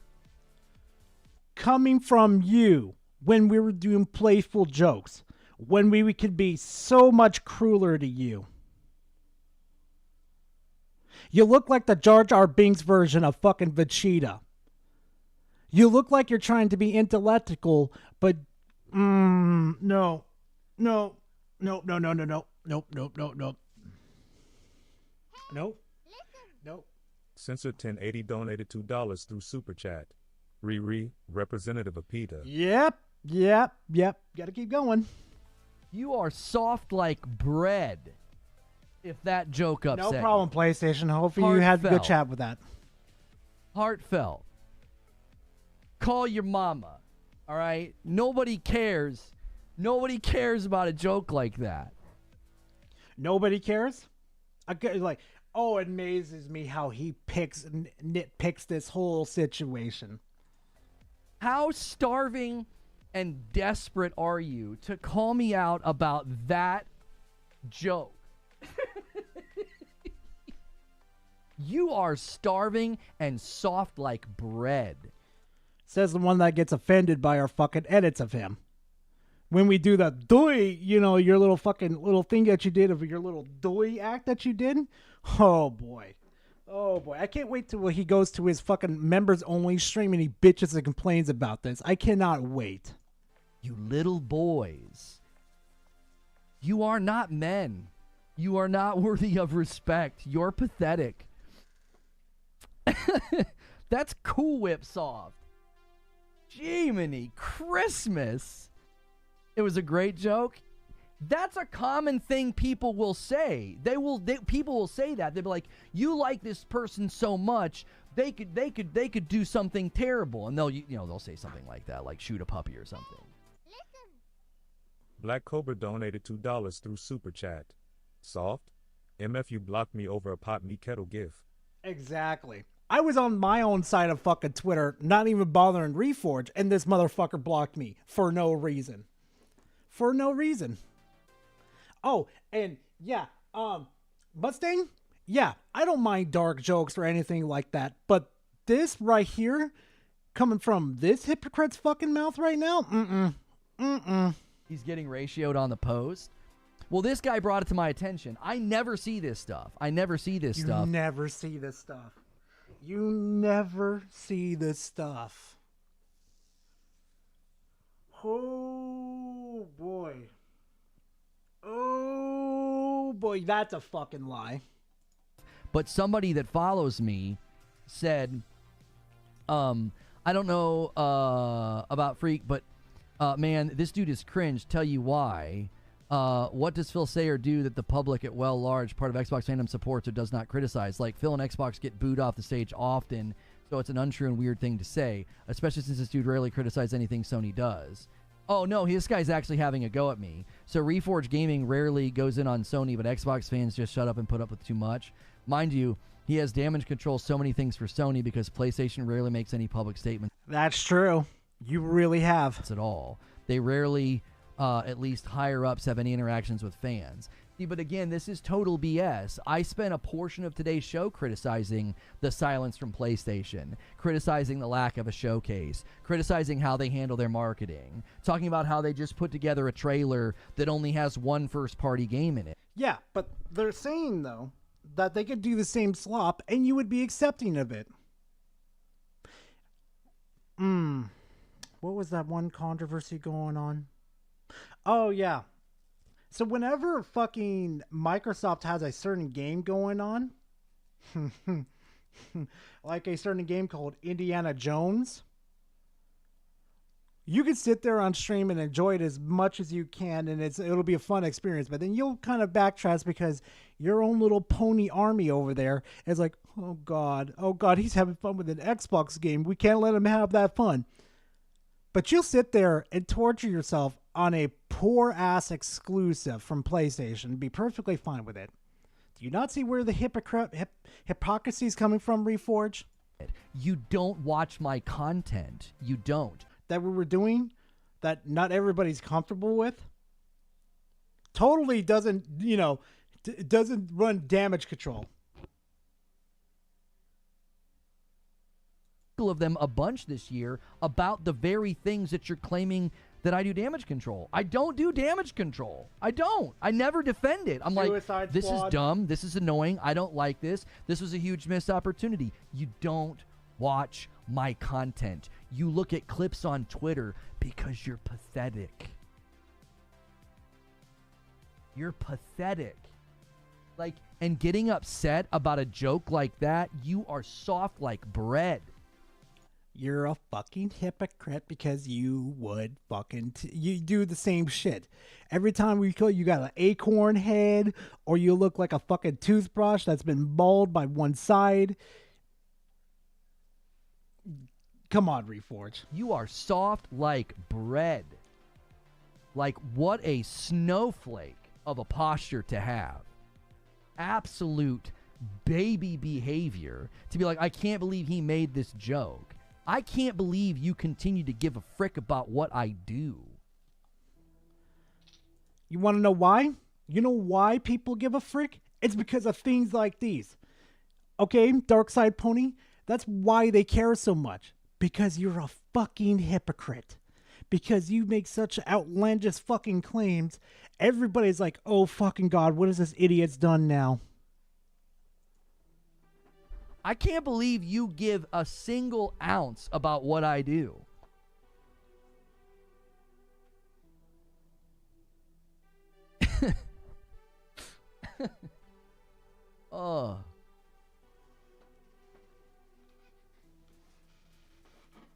[SPEAKER 7] Coming from you when we were doing playful jokes, when we could be so much crueler to you. You look like the Jar Jar Binks version of fucking Vegeta. You look like you're trying to be intellectual, but no. Nope.
[SPEAKER 8] Sensor 1080 donated $2 through Super Chat. Riri, representative of PETA.
[SPEAKER 7] Yep. Gotta keep going.
[SPEAKER 3] You are soft like bread. If that joke upset
[SPEAKER 7] No problem,
[SPEAKER 3] you.
[SPEAKER 7] PlayStation. Hopefully you had a good chat with that.
[SPEAKER 3] Heartfelt. Call your mama. All right? Nobody cares. Nobody cares about a joke like that.
[SPEAKER 7] Nobody cares? Like, oh, it amazes me how he nitpicks this whole situation.
[SPEAKER 3] How starving and desperate are you to call me out about that joke? You are starving and soft like bread.
[SPEAKER 7] Says the one that gets offended by our fucking edits of him. When we do the doy, you know, your little fucking little thing that you did of your little doy act that you did. Oh boy. I can't wait till he goes to his fucking members only stream and he bitches and complains about this. I cannot wait.
[SPEAKER 3] You little boys. You are not men. You are not worthy of respect. You're pathetic. That's Cool Whip Soft. Jiminy Christmas. It was a great joke. That's a common thing people will say. People will say that. They'll be like, "You like this person so much, they could do something terrible," and they'll say something like that, like shoot a puppy or something.
[SPEAKER 8] Black Cobra donated $2 through Super Chat. Soft? MF, you blocked me over a pot me kettle gif.
[SPEAKER 7] Exactly. I was on my own side of fucking Twitter, not even bothering Reforge, and this motherfucker blocked me for no reason. For no reason. Oh, and yeah, Mustang? Yeah, I don't mind dark jokes or anything like that, but this right here, coming from this hypocrite's fucking mouth right now,
[SPEAKER 3] He's getting ratioed on the post. Well, this guy brought it to my attention. I never see this stuff.
[SPEAKER 7] You never see this stuff. You never see this stuff. Oh, boy. Oh, boy. That's a fucking lie.
[SPEAKER 3] But somebody that follows me said, I don't know about Freak, but man, this dude is cringe. Tell you why. What does Phil say or do that the public at large part of Xbox fandom supports or does not criticize? Like, Phil and Xbox get booed off the stage often, so it's an untrue and weird thing to say, especially since this dude rarely criticizes anything Sony does. Oh, no, this guy's actually having a go at me. So Reforge Gaming rarely goes in on Sony, but Xbox fans just shut up and put up with too much. Mind you, he has damage control so many things for Sony because PlayStation rarely makes any public statements.
[SPEAKER 7] That's true. You really have.
[SPEAKER 3] At all. They rarely, at least higher-ups, have any interactions with fans. See, but again, this is total BS. I spent a portion of today's show criticizing the silence from PlayStation, criticizing the lack of a showcase, criticizing how they handle their marketing, talking about how they just put together a trailer that only has one first-party game in it.
[SPEAKER 7] Yeah, but they're saying, though, that they could do the same slop and you would be accepting of it. What was that one controversy going on? Oh, yeah. So whenever fucking Microsoft has a certain game going on, like a certain game called Indiana Jones, you can sit there on stream and enjoy it as much as you can, and it'll be a fun experience. But then you'll kind of backtrack because your own little pony army over there is like, oh God, he's having fun with an Xbox game. We can't let him have that fun. But you'll sit there and torture yourself on a poor-ass exclusive from PlayStation and be perfectly fine with it. Do you not see where the hypocrisy is coming from, Reforge?
[SPEAKER 3] You don't watch my content. You don't.
[SPEAKER 7] That we were doing that not everybody's comfortable with totally doesn't run damage control.
[SPEAKER 3] Of them a bunch this year about the very things that you're claiming that I do damage control. I don't do damage control. I don't. I never defend it. I'm
[SPEAKER 7] Suicide
[SPEAKER 3] like, this
[SPEAKER 7] Squad.
[SPEAKER 3] is dumb. This is annoying. I don't like this. This was a huge missed opportunity. You don't watch my content. You look at clips on Twitter because you're pathetic. You're pathetic. Like, and getting upset about a joke like that, you are soft like bread.
[SPEAKER 7] You're a fucking hypocrite because you would fucking you do the same shit. Every time we call you got an acorn head or you look like a fucking toothbrush that's been bald by one side. Come on, Reforge.
[SPEAKER 3] You are soft like bread. Like, what a snowflake of a posture to have. Absolute baby behavior to be like, I can't believe he made this joke. I can't believe you continue to give a frick about what I do.
[SPEAKER 7] You want to know why? You know why people give a frick? It's because of things like these. Okay, Dark Side Pony, that's why they care so much. Because you're a fucking hypocrite. Because you make such outlandish fucking claims. Everybody's like, oh fucking God, what has this idiot's done now?
[SPEAKER 3] I can't believe you give a single ounce about what I do. Oh.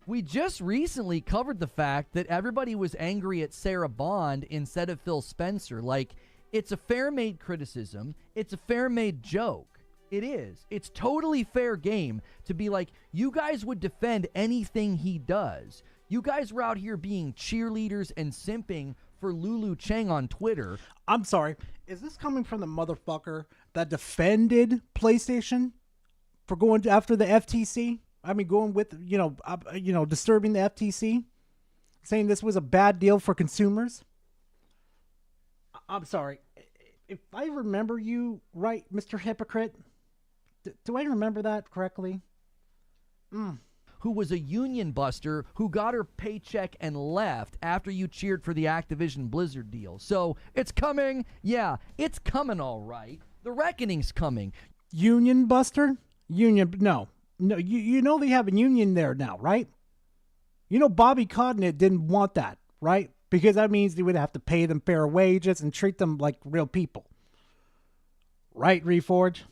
[SPEAKER 3] We just recently covered the fact that everybody was angry at Sarah Bond instead of Phil Spencer. Like, it's a fair-made criticism. It's a fair-made joke. It is. It's totally fair game to be like, you guys would defend anything he does. You guys were out here being cheerleaders and simping for Lulu Chang on Twitter.
[SPEAKER 7] I'm sorry. Is this coming from the motherfucker that defended PlayStation for going after the FTC? I mean, going with, disturbing the FTC? Saying this was a bad deal for consumers? I'm sorry. If I remember you right, Mr. Hypocrite, do I remember that correctly?
[SPEAKER 3] who was a union buster who got her paycheck and left after you cheered for the Activision Blizzard deal. So it's coming. Yeah, it's coming all right. The reckoning's coming.
[SPEAKER 7] Union buster? No. You know they have a union there now, right? You know Bobby Cotton didn't want that, right? Because that means they would have to pay them fair wages and treat them like real people. Right, Reforge?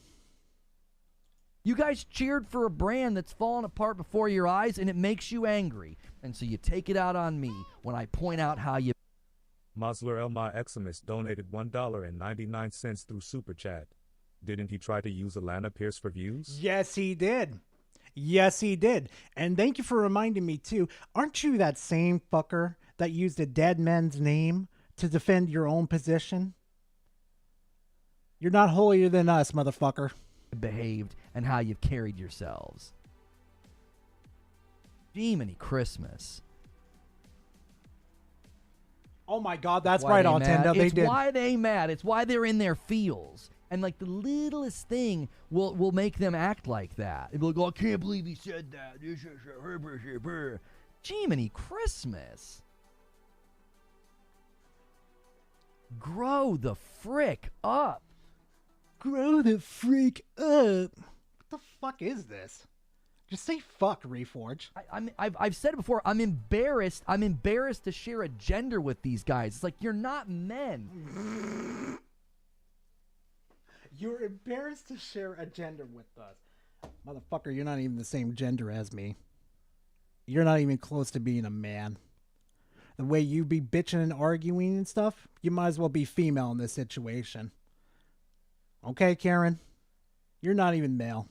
[SPEAKER 3] You guys cheered for a brand that's fallen apart before your eyes, and it makes you angry. And so you take it out on me when I point out how you...
[SPEAKER 8] Mosler El Eximus donated $1.99 through Super Chat. Didn't he try to use Alana Pierce for views?
[SPEAKER 7] Yes, he did. Yes, he did. And thank you for reminding me, too. Aren't you that same fucker that used a dead man's name to defend your own position? You're not holier than us, motherfucker.
[SPEAKER 3] Behaved and how you've carried yourselves. Jiminy Christmas.
[SPEAKER 7] Oh my God, that's right, Altenda. They did.
[SPEAKER 3] It's why they mad. It's why they're in their feels. And like the littlest thing will make them act like that. They'll be like, oh, I can't believe he said that. Jiminy Christmas. Grow the frick up.
[SPEAKER 7] Grow the freak up. What the fuck is this? Just say fuck, Reforge.
[SPEAKER 3] I've said it before. I'm embarrassed. I'm embarrassed to share a gender with these guys. It's like, you're not men.
[SPEAKER 7] You're embarrassed to share a gender with us. Motherfucker, you're not even the same gender as me. You're not even close to being a man. The way you be bitching and arguing and stuff, you might as well be female in this situation. Okay, Karen? You're not even male.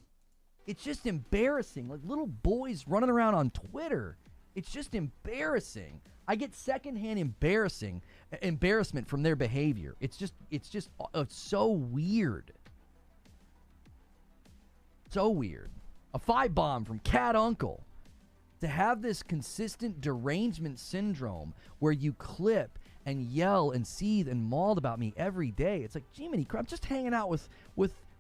[SPEAKER 3] It's just embarrassing. Like little boys running around on Twitter. It's just embarrassing. I get secondhand embarrassment from their behavior. It's so weird. So weird. A 5-bomb from Cat Uncle. To have this consistent derangement syndrome where you clip and yell and seethe and maul about me every day. It's like, Jiminy, I'm just hanging out with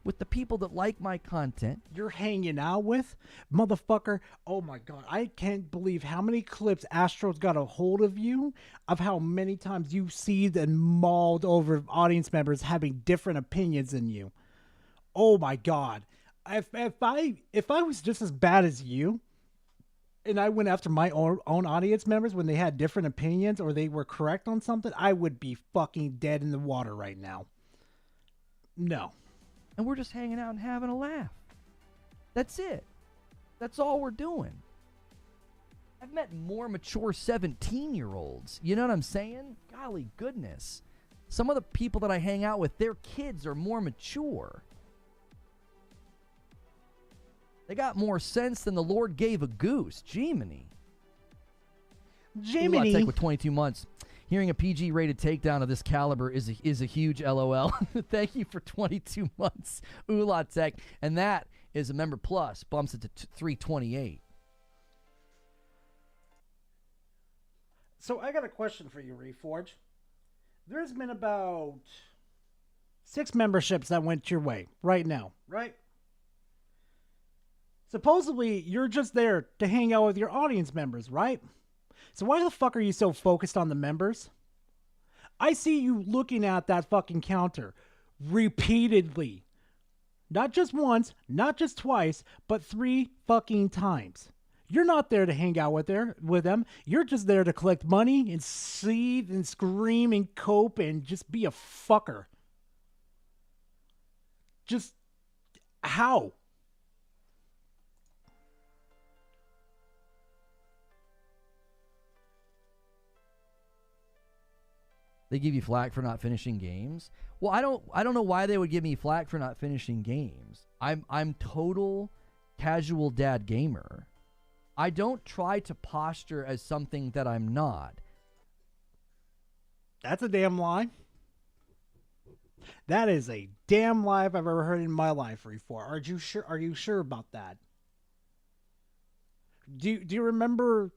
[SPEAKER 3] the people that like my content.
[SPEAKER 7] You're hanging out with? Motherfucker. Oh my God. I can't believe how many clips Astro's got a hold of you, of how many times you seethed and mauled over audience members having different opinions than you. Oh my God. If I was just as bad as you, and I went after my own audience members when they had different opinions or they were correct on something, I would be fucking dead in the water right now. No.
[SPEAKER 3] And we're just hanging out and having a laugh. That's it. That's all we're doing. I've met more mature 17-year-olds. You know what I'm saying? Golly goodness. Some of the people that I hang out with, their kids are more mature. They got more sense than the Lord gave a goose. Jiminy.
[SPEAKER 7] Jiminy.
[SPEAKER 3] Tech with 22 months. Hearing a PG-rated takedown of this caliber is a huge LOL. Thank you for 22 months, Ula Tech. And that is a member plus. Bumps it to 328.
[SPEAKER 7] So I got a question for you, Reforge. There's been about 6 memberships that went your way right now, right? Supposedly, you're just there to hang out with your audience members, right? So why the fuck are you so focused on the members? I see you looking at that fucking counter repeatedly. Not just once, not just twice, but 3 fucking times. You're not there to hang out with them. You're just there to collect money and seethe and scream and cope and just be a fucker. Just how?
[SPEAKER 3] They give you flack for not finishing games? Well, I don't know why they would give me flack for not finishing games. I'm total casual dad gamer. I don't try to posture as something that I'm not.
[SPEAKER 7] That's a damn lie. That is a damn lie if I've ever heard in my life before. Are you sure? Are you sure about that? Do you remember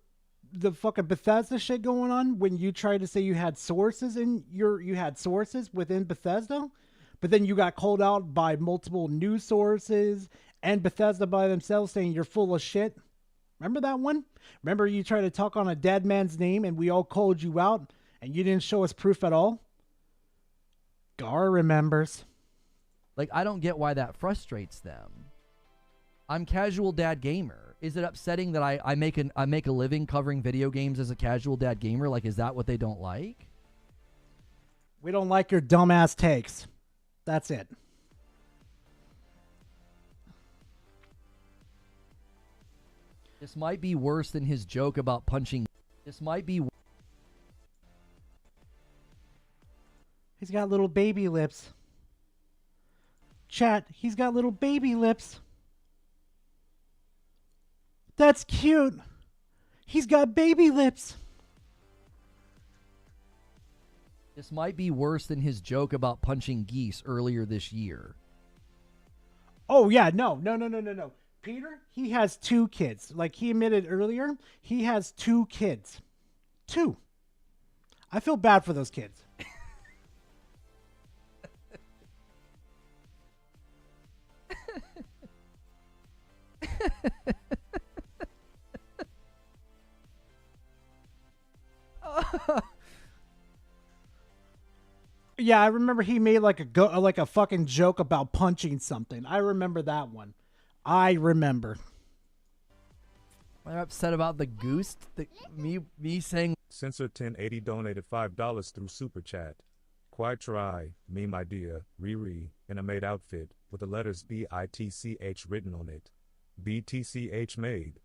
[SPEAKER 7] the fucking Bethesda shit going on when you tried to say you had sources within Bethesda, but then you got called out by multiple news sources and Bethesda by themselves saying you're full of shit? Remember that one? Remember you tried to talk on a dead man's name and we all called you out and you didn't show us proof at all? Gar remembers.
[SPEAKER 3] Like, I don't get why that frustrates them. I'm casual dad gamer. Is it upsetting that I make a living covering video games as a casual dad gamer? Like, is that what they don't like?
[SPEAKER 7] We don't like your dumbass takes. That's it.
[SPEAKER 3] This might be worse than his joke about punching. This might be.
[SPEAKER 7] He's got little baby lips. Chat, he's got little baby lips. That's cute. He's got baby lips.
[SPEAKER 3] This might be worse than his joke about punching geese earlier this year.
[SPEAKER 7] Oh, yeah, no. Peter, he has 2 kids. Like he admitted earlier, he has 2 kids. 2. I feel bad for those kids. Yeah, I remember he made like a fucking joke about punching something. I remember that one. I remember.
[SPEAKER 3] I'm upset about the goose. Me saying.
[SPEAKER 8] Sensor 1080 donated $5 through Super Chat. Quite try, me my dear, Riri, in a maid outfit, with the letters BITCH written on it. BTCH made.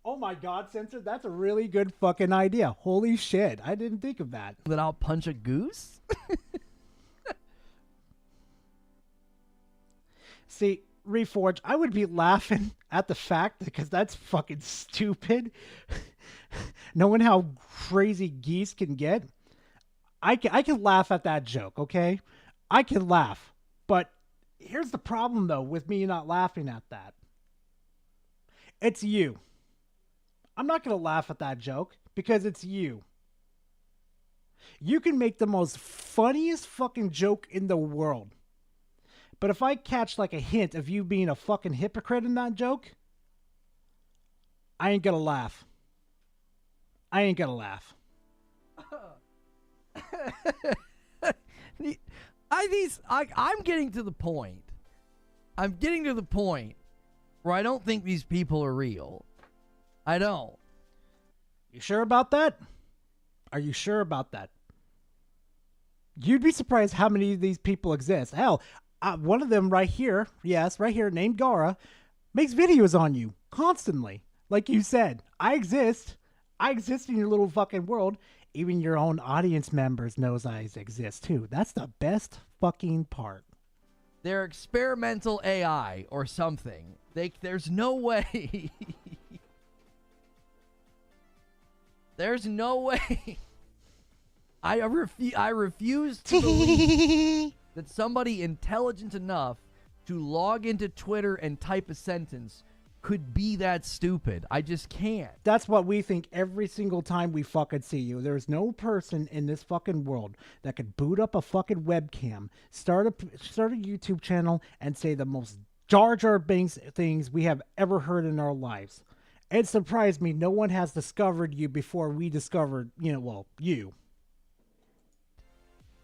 [SPEAKER 7] Oh my god, Censor, that's a really good fucking idea. Holy shit, I didn't think of that.
[SPEAKER 3] That I'll punch a goose?
[SPEAKER 7] See, Reforge, I would be laughing at the fact because that's fucking stupid. Knowing how crazy geese can get. I can laugh at that joke, okay? I can laugh. But here's the problem, though, with me not laughing at that. It's you. I'm not going to laugh at that joke because it's you. You can make the most funniest fucking joke in the world. But if I catch like a hint of you being a fucking hypocrite in that joke, I ain't going to laugh. I ain't going to laugh.
[SPEAKER 3] I'm getting to the point. I'm getting to the point where I don't think these people are real. I don't.
[SPEAKER 7] You sure about that? Are you sure about that? You'd be surprised how many of these people exist. Hell, one of them right here, yes, right here, named Gara, makes videos on you constantly. Like you said, I exist. I exist in your little fucking world. Even your own audience members knows I exist too. That's the best fucking part.
[SPEAKER 3] They're experimental AI or something. There's no way. There's no way. I refuse to believe that somebody intelligent enough to log into Twitter and type a sentence could be that stupid. I just can't.
[SPEAKER 7] That's what we think every single time we fucking see you. There's no person in this fucking world that could boot up a fucking webcam, start a YouTube channel, and say the most Jar Jar Binks things we have ever heard in our lives. It surprised me no one has discovered you before we discovered, you.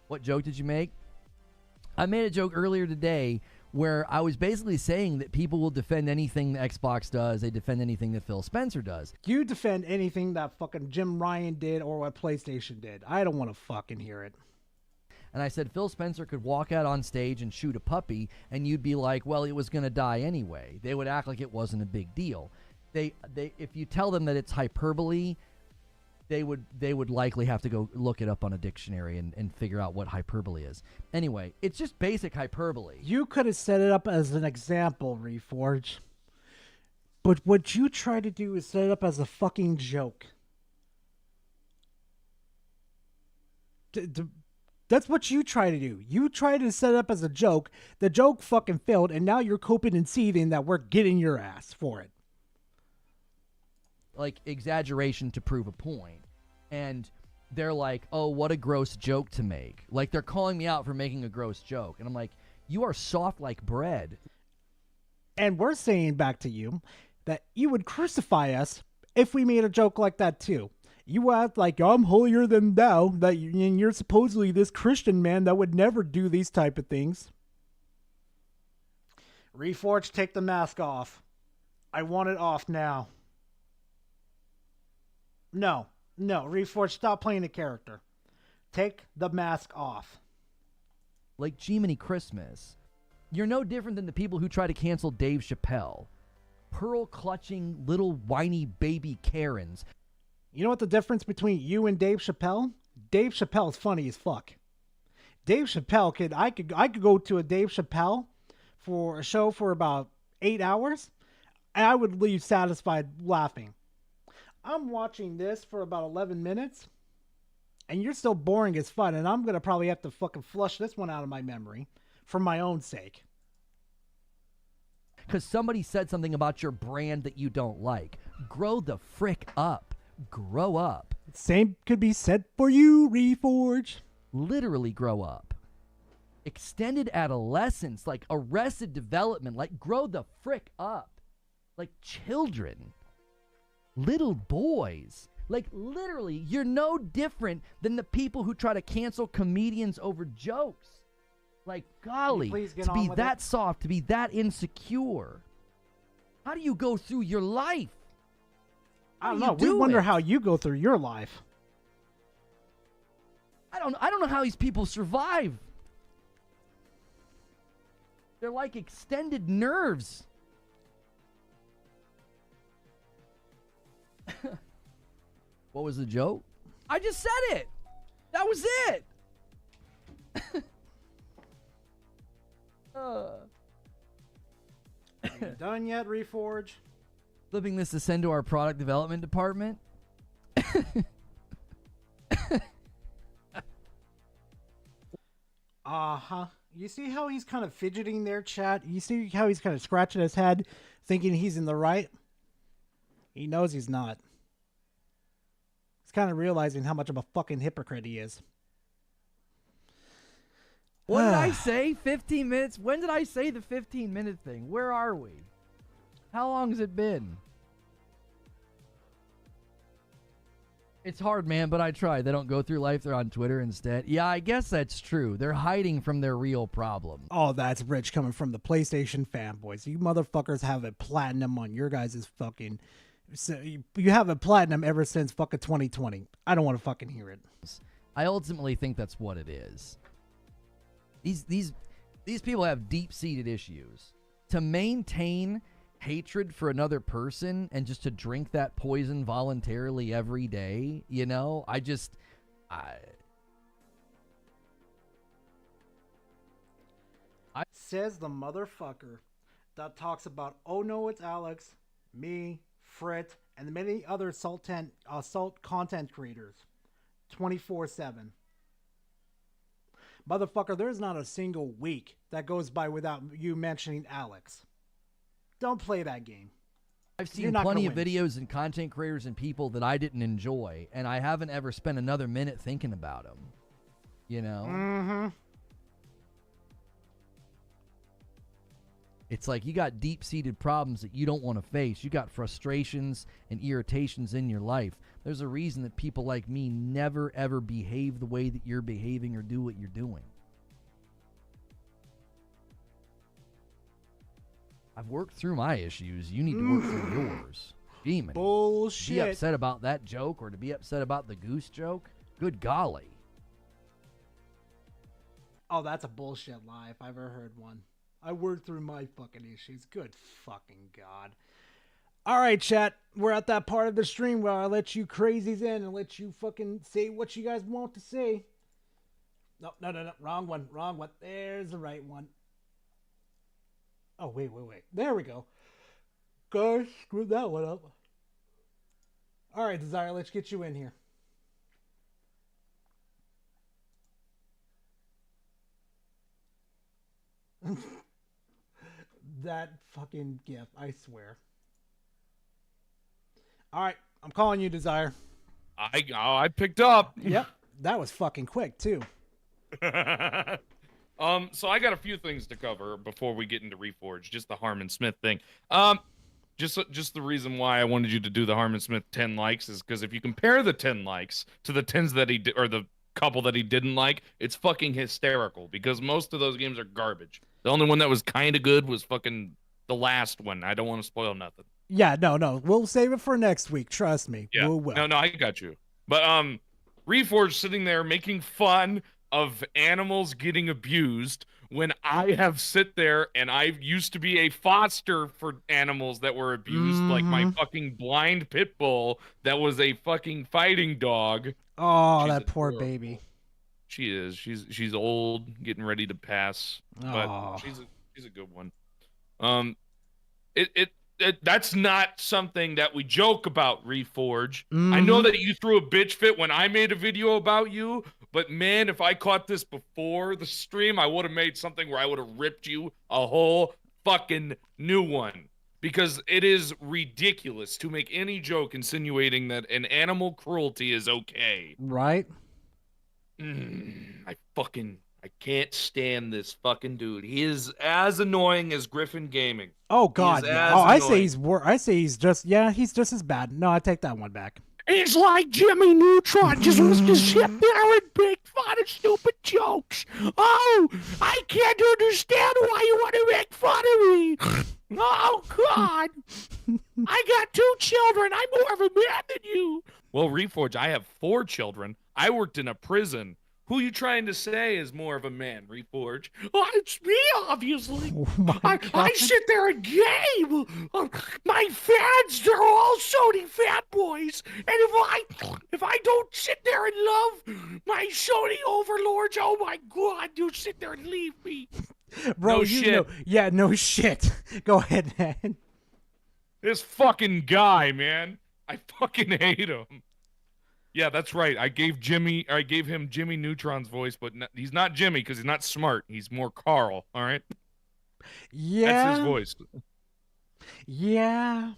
[SPEAKER 3] What joke did you make? I made a joke earlier today where I was basically saying that people will defend anything that Xbox does. They defend anything that Phil Spencer does.
[SPEAKER 7] You defend anything that fucking Jim Ryan did or what PlayStation did. I don't want to fucking hear it.
[SPEAKER 3] And I said Phil Spencer could walk out on stage and shoot a puppy, and you'd be like, well, it was going to die anyway. They would act like it wasn't a big deal. They if you tell them that it's hyperbole, they would likely have to go look it up on a dictionary and figure out what hyperbole is. Anyway, it's just basic hyperbole.
[SPEAKER 7] You could have set it up as an example, Reforge. But what you try to do is set it up as a fucking joke. That's what you try to do. You try to set it up as a joke. The joke fucking failed, and now you're coping and seething that we're getting your ass for it.
[SPEAKER 3] Like exaggeration to prove a point. And they're like, oh, what a gross joke to make. Like they're calling me out for making a gross joke. And I'm like, you are soft like bread.
[SPEAKER 7] And we're saying back to you that you would crucify us if we made a joke like that too. You act like I'm holier than thou, that you're supposedly this Christian man that would never do these type of things. Reforged, take the mask off. I want it off now. No, Reforged, stop playing the character. Take the mask off.
[SPEAKER 3] Like Jiminy Christmas. You're no different than the people who try to cancel Dave Chappelle. Pearl-clutching little whiny baby Karens.
[SPEAKER 7] You know what the difference between you and Dave Chappelle? Dave Chappelle's funny as fuck. Dave Chappelle I could go to a Dave Chappelle for a show for about 8 hours, and I would leave satisfied laughing. I'm watching this for about 11 minutes, and you're still boring as fun, and I'm gonna probably have to fucking flush this one out of my memory for my own sake.
[SPEAKER 3] Because somebody said something about your brand that you don't like. Grow the frick up. Grow up.
[SPEAKER 7] Same could be said for you, Reforge.
[SPEAKER 3] Literally grow up. Extended adolescence, like Arrested Development, like grow the frick up. Like children. Little boys. Like literally, you're no different than the people who try to cancel comedians over jokes. Like, golly, to be that soft, to be that insecure. How do you go through your life?
[SPEAKER 7] I don't know. We wonder how you go through your life.
[SPEAKER 3] I don't know how these people survive. They're like extended nerves. What was the joke? I just said it. That was it.
[SPEAKER 7] Are you done yet, Reforge?
[SPEAKER 3] Flipping this to send to our product development department.
[SPEAKER 7] Uh-huh. You see how he's kind of fidgeting there, chat? You see how he's kind of scratching his head, thinking he's in the right? He knows he's not. He's kind of realizing how much of a fucking hypocrite he is.
[SPEAKER 3] What did I say? 15 minutes? When did I say the 15-minute thing? Where are we? How long has it been? It's hard, man, but I try. They don't go through life. They're on Twitter instead. Yeah, I guess that's true. They're hiding from their real problem.
[SPEAKER 7] Oh, that's rich coming from the PlayStation fanboys. You motherfuckers have a platinum on your guys' fucking... So you have a platinum ever since fucking 2020. I don't want to fucking hear it.
[SPEAKER 3] I ultimately think that's what it is. These people have deep-seated issues. To maintain hatred for another person and just to drink that poison voluntarily every day, you know,
[SPEAKER 7] Says the motherfucker that talks about, oh no, it's Alex, me, Frit, and many other assault content creators 24/7. Motherfucker, there's not a single week that goes by without you mentioning Alex. Don't play that game.
[SPEAKER 3] I've seen plenty of videos and content creators and people that I didn't enjoy, and I haven't ever spent another minute thinking about them. You know?
[SPEAKER 7] Mm-hmm.
[SPEAKER 3] It's like you got deep-seated problems that you don't want to face. You got frustrations and irritations in your life. There's a reason that people like me never, ever behave the way that you're behaving or do what you're doing. I've worked through my issues. You need to work through yours. Demon.
[SPEAKER 7] Bullshit.
[SPEAKER 3] To be upset about that joke or to be upset about the goose joke? Good golly.
[SPEAKER 7] Oh, that's a bullshit lie if I've ever heard one. I worked through my fucking issues. Good fucking God. All right, chat. We're at that part of the stream where I let you crazies in and let you fucking say what you guys want to say. No. Wrong one. There's the right one. Oh, wait. There we go. Gosh, screwed that one up. All right, Desire, let's get you in here. That fucking gif, I swear. All right, I'm calling you, Desire.
[SPEAKER 6] I picked up.
[SPEAKER 7] Yep, that was fucking quick too.
[SPEAKER 6] So I got a few things to cover before we get into Reforge, just the Harmon Smith thing. just the reason why I wanted you to do the Harmon Smith 10 likes is because if you compare the 10 likes to the 10s that he did, or the couple that he didn't like, it's fucking hysterical because most of those games are garbage. The only one that was kind of good was fucking the last one. I don't want to spoil nothing.
[SPEAKER 7] Yeah, no. We'll save it for next week. Trust me.
[SPEAKER 6] Yeah.
[SPEAKER 7] We will.
[SPEAKER 6] No, I got you. But Reforge sitting there making fun of animals getting abused when I have sit there and I used to be a foster for animals that were abused, like my fucking blind pit bull that was a fucking fighting dog.
[SPEAKER 7] Oh,
[SPEAKER 6] She's
[SPEAKER 7] that poor
[SPEAKER 6] adorable.
[SPEAKER 7] baby.
[SPEAKER 6] She is. She's old, getting ready to pass, but
[SPEAKER 7] Aw.
[SPEAKER 6] she's a good one. That's not something that we joke about, Reforge. I know that you threw a bitch fit when I made a video about you, but man, if I caught this before the stream, I would have made something where I would have ripped you a whole fucking new one. Because it is ridiculous to make any joke insinuating that an animal cruelty is okay.
[SPEAKER 7] Right?
[SPEAKER 6] I can't stand this fucking dude. He is as annoying as Griffin Gaming.
[SPEAKER 7] Oh God.
[SPEAKER 6] He is
[SPEAKER 7] Yeah.
[SPEAKER 6] as
[SPEAKER 7] Oh, I
[SPEAKER 6] annoying.
[SPEAKER 7] say he's just as bad. No, I take that one back.
[SPEAKER 18] He's like Jimmy Neutron, just wants to sit there and make fun of stupid jokes. Oh, I can't understand why you want to make fun of me. Oh, God. I got 2 children. I'm more of a man than you.
[SPEAKER 6] Well, Reforge, I have 4 children. I worked in a prison. Who you trying to say is more of a man, Reforge?
[SPEAKER 18] Oh, it's me, obviously.
[SPEAKER 7] Oh my God.
[SPEAKER 18] I sit there and game. My fans, they're all Sony fanboys. And if I don't sit there and love my Sony overlords, oh my God, you sit there and leave me.
[SPEAKER 7] Bro,
[SPEAKER 6] No
[SPEAKER 7] you
[SPEAKER 6] shit.
[SPEAKER 7] know. Yeah, no shit. Go ahead, man.
[SPEAKER 6] This fucking guy, man. I fucking hate him. Yeah, that's right. I gave him Jimmy Neutron's voice, but he's not Jimmy because he's not smart. He's more Carl, all right?
[SPEAKER 7] Yeah.
[SPEAKER 6] That's his voice.
[SPEAKER 7] Yeah.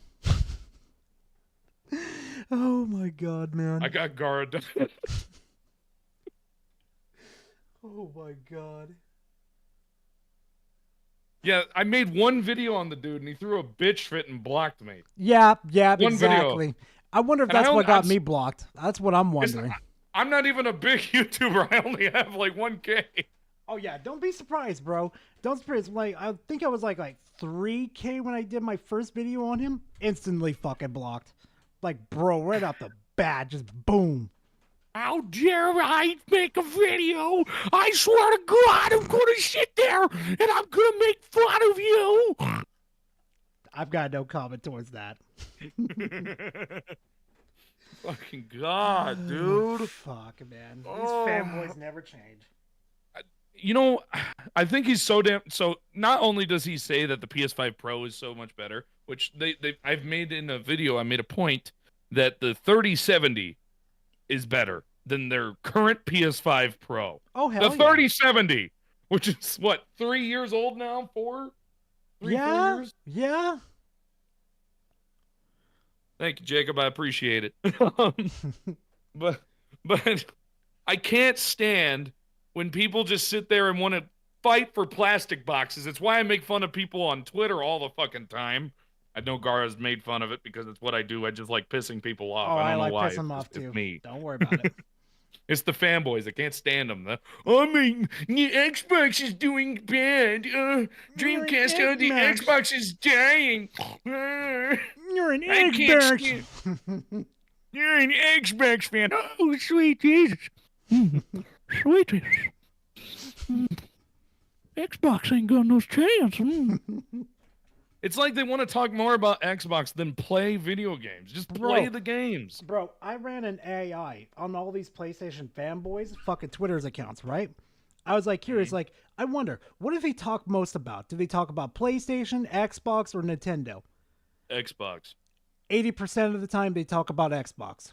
[SPEAKER 7] Oh my God, man.
[SPEAKER 6] I got Gara.
[SPEAKER 7] Oh my God.
[SPEAKER 6] Yeah, I made one video on the dude, and he threw a bitch fit and blocked me.
[SPEAKER 7] Yeah,
[SPEAKER 6] One
[SPEAKER 7] exactly.
[SPEAKER 6] video.
[SPEAKER 7] I wonder if
[SPEAKER 6] And
[SPEAKER 7] that's what got
[SPEAKER 6] I'm-
[SPEAKER 7] me blocked. That's what I'm wondering.
[SPEAKER 6] I'm not even a big YouTuber. I only have like 1K.
[SPEAKER 7] Oh yeah, don't be surprised, bro. Don't be surprised. Like I think I was like 3K when I did my first video on him. Instantly fucking blocked. Like, bro, right out the bat, just boom.
[SPEAKER 18] How dare I make a video? I swear to God, I'm going to sit there and I'm going to make fun of you.
[SPEAKER 7] I've got no comment towards that.
[SPEAKER 6] Fucking God, dude.
[SPEAKER 7] Fuck, man. These
[SPEAKER 6] Oh.
[SPEAKER 7] fanboys never change.
[SPEAKER 6] You know, I think he's so damn. So not only does he say that the PS5 Pro is so much better, which I've made in a video, I made a point that the 3070 is better than their current PS5 Pro.
[SPEAKER 7] Oh, hell
[SPEAKER 6] the
[SPEAKER 7] yeah.
[SPEAKER 6] 3070, which is what, 3 years old now? 4? 4 years?
[SPEAKER 7] Yeah.
[SPEAKER 6] Thank you, Jacob. I appreciate it. but I can't stand when people just sit there and want to fight for plastic boxes. It's why I make fun of people on Twitter all the fucking time. I know Gara's made fun of it because it's what I do. I just like pissing people off.
[SPEAKER 7] Oh,
[SPEAKER 6] I
[SPEAKER 7] I
[SPEAKER 6] don't know
[SPEAKER 7] like
[SPEAKER 6] why.
[SPEAKER 7] pissing them off
[SPEAKER 6] It's
[SPEAKER 7] too.
[SPEAKER 6] me.
[SPEAKER 7] Don't worry about it.
[SPEAKER 6] It's the fanboys. I can't stand them. I mean, the Xbox is doing bad. Dreamcast, the Xbox is dying.
[SPEAKER 18] You're an
[SPEAKER 6] I can't
[SPEAKER 18] Xbox.
[SPEAKER 6] stand-
[SPEAKER 18] You're an Xbox fan. Oh, sweet Jesus. Sweet Jesus. Xbox ain't got no chance.
[SPEAKER 6] It's like they want to talk more about Xbox than play video games. Just play
[SPEAKER 7] Bro.
[SPEAKER 6] the games.
[SPEAKER 7] Bro, I ran an AI on all these PlayStation fanboys' fucking Twitter's accounts, right? I was like curious, like, I wonder, what do they talk most about? Do they talk about PlayStation, Xbox, or Nintendo?
[SPEAKER 6] Xbox.
[SPEAKER 7] 80% of the time they talk about Xbox.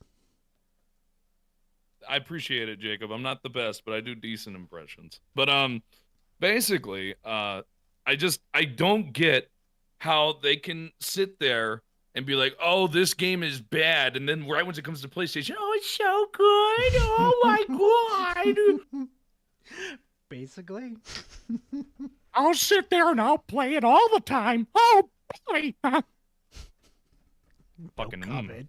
[SPEAKER 6] I appreciate it, Jacob. I'm not the best, but I do decent impressions. But basically, I don't get how they can sit there and be like, "Oh, this game is bad," and then right when it comes to PlayStation, "Oh, it's so good! Oh my God!"
[SPEAKER 7] Basically.
[SPEAKER 18] I'll sit there and I'll play it all the time. Oh boy.
[SPEAKER 6] Fucking
[SPEAKER 7] comment.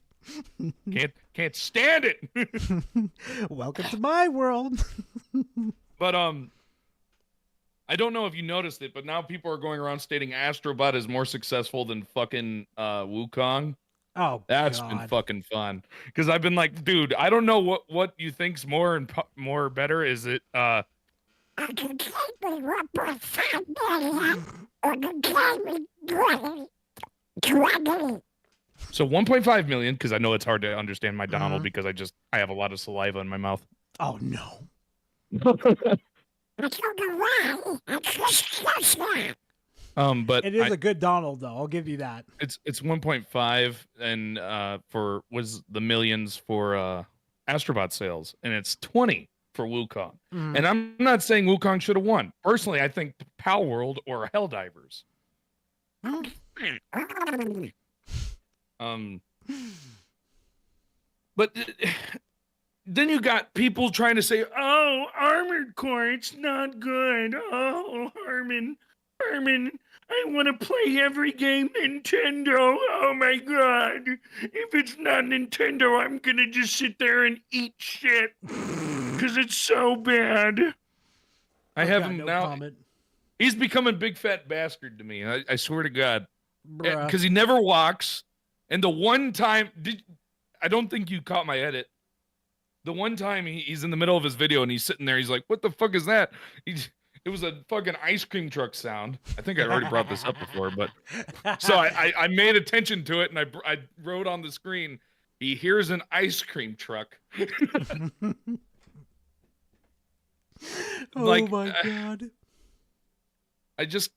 [SPEAKER 6] Can't stand it.
[SPEAKER 7] Welcome to my world.
[SPEAKER 6] But I don't know if you noticed it, but now people are going around stating Astrobot is more successful than fucking Wukong.
[SPEAKER 7] Oh,
[SPEAKER 6] That's
[SPEAKER 7] God.
[SPEAKER 6] been fucking fun. Because I've been like, dude, I don't know what you think's more and more better. Is it
[SPEAKER 18] I can keep me rubber fat belly or can keep me grubbly.
[SPEAKER 6] so 1.5 million? Because I know it's hard to understand my Donald because I have a lot of saliva in my mouth.
[SPEAKER 7] Oh no.
[SPEAKER 18] I don't know why. I just that.
[SPEAKER 6] But
[SPEAKER 7] it is a good Donald though. I'll give you that.
[SPEAKER 6] It's 1.5 and for was the millions for Astrobot sales, and it's 20 for Wukong. And I'm not saying Wukong should have won. Personally, I think Pal World or Helldivers. But then you got people trying to say, "Oh, Armored Core, it's not good. Oh, Herman, I want to play every game Nintendo. Oh my God. If it's not Nintendo, I'm going to just sit there and eat shit because it's so bad." I have him now.
[SPEAKER 7] Comment.
[SPEAKER 6] He's become a big fat bastard to me. I swear to God.
[SPEAKER 7] Bruh.
[SPEAKER 6] Because he never walks. And the one time, I don't think you caught my edit. The one time he's in the middle of his video and he's sitting there, he's like, "What the fuck is that?" It was a fucking ice cream truck sound. I think I already brought this up before, but so I made attention to it and I wrote on the screen, "He hears an ice cream truck."
[SPEAKER 7] Oh my God.
[SPEAKER 6] I just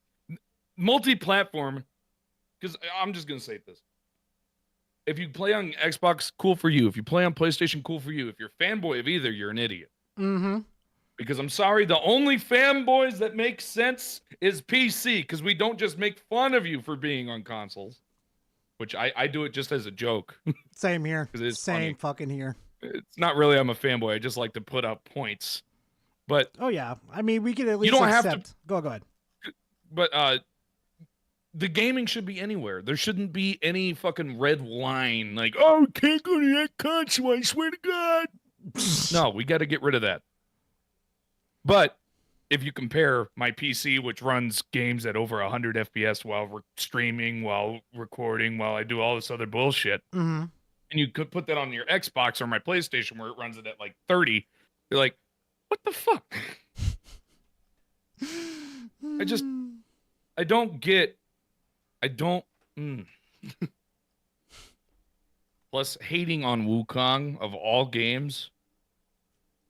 [SPEAKER 6] multi-platform, because I'm just gonna say this. If you play on Xbox, cool for you. If you play on PlayStation, cool for you. If you're a fanboy of either, you're an idiot. Because I'm sorry, the only fanboys that make sense is PC, because we don't just make fun of you for being on consoles, which I do it just as a joke.
[SPEAKER 7] Same here.
[SPEAKER 6] It's
[SPEAKER 7] Same
[SPEAKER 6] funny.
[SPEAKER 7] fucking here.
[SPEAKER 6] It's not really I'm a fanboy. I just like to put up points. But
[SPEAKER 7] oh yeah, I mean we can at least
[SPEAKER 6] you don't
[SPEAKER 7] accept.
[SPEAKER 6] have to.
[SPEAKER 7] Go ahead.
[SPEAKER 6] But the gaming should be anywhere. There shouldn't be any fucking red line like, "Oh, can't go to that console, I swear to God." No, we got to get rid of that. But if you compare my PC, which runs games at over 100 FPS while streaming, while recording, while I do all this other bullshit, and you could put that on your Xbox or my PlayStation where it runs it at like 30, you're like, what the fuck? I don't get. Plus, hating on Wukong of all games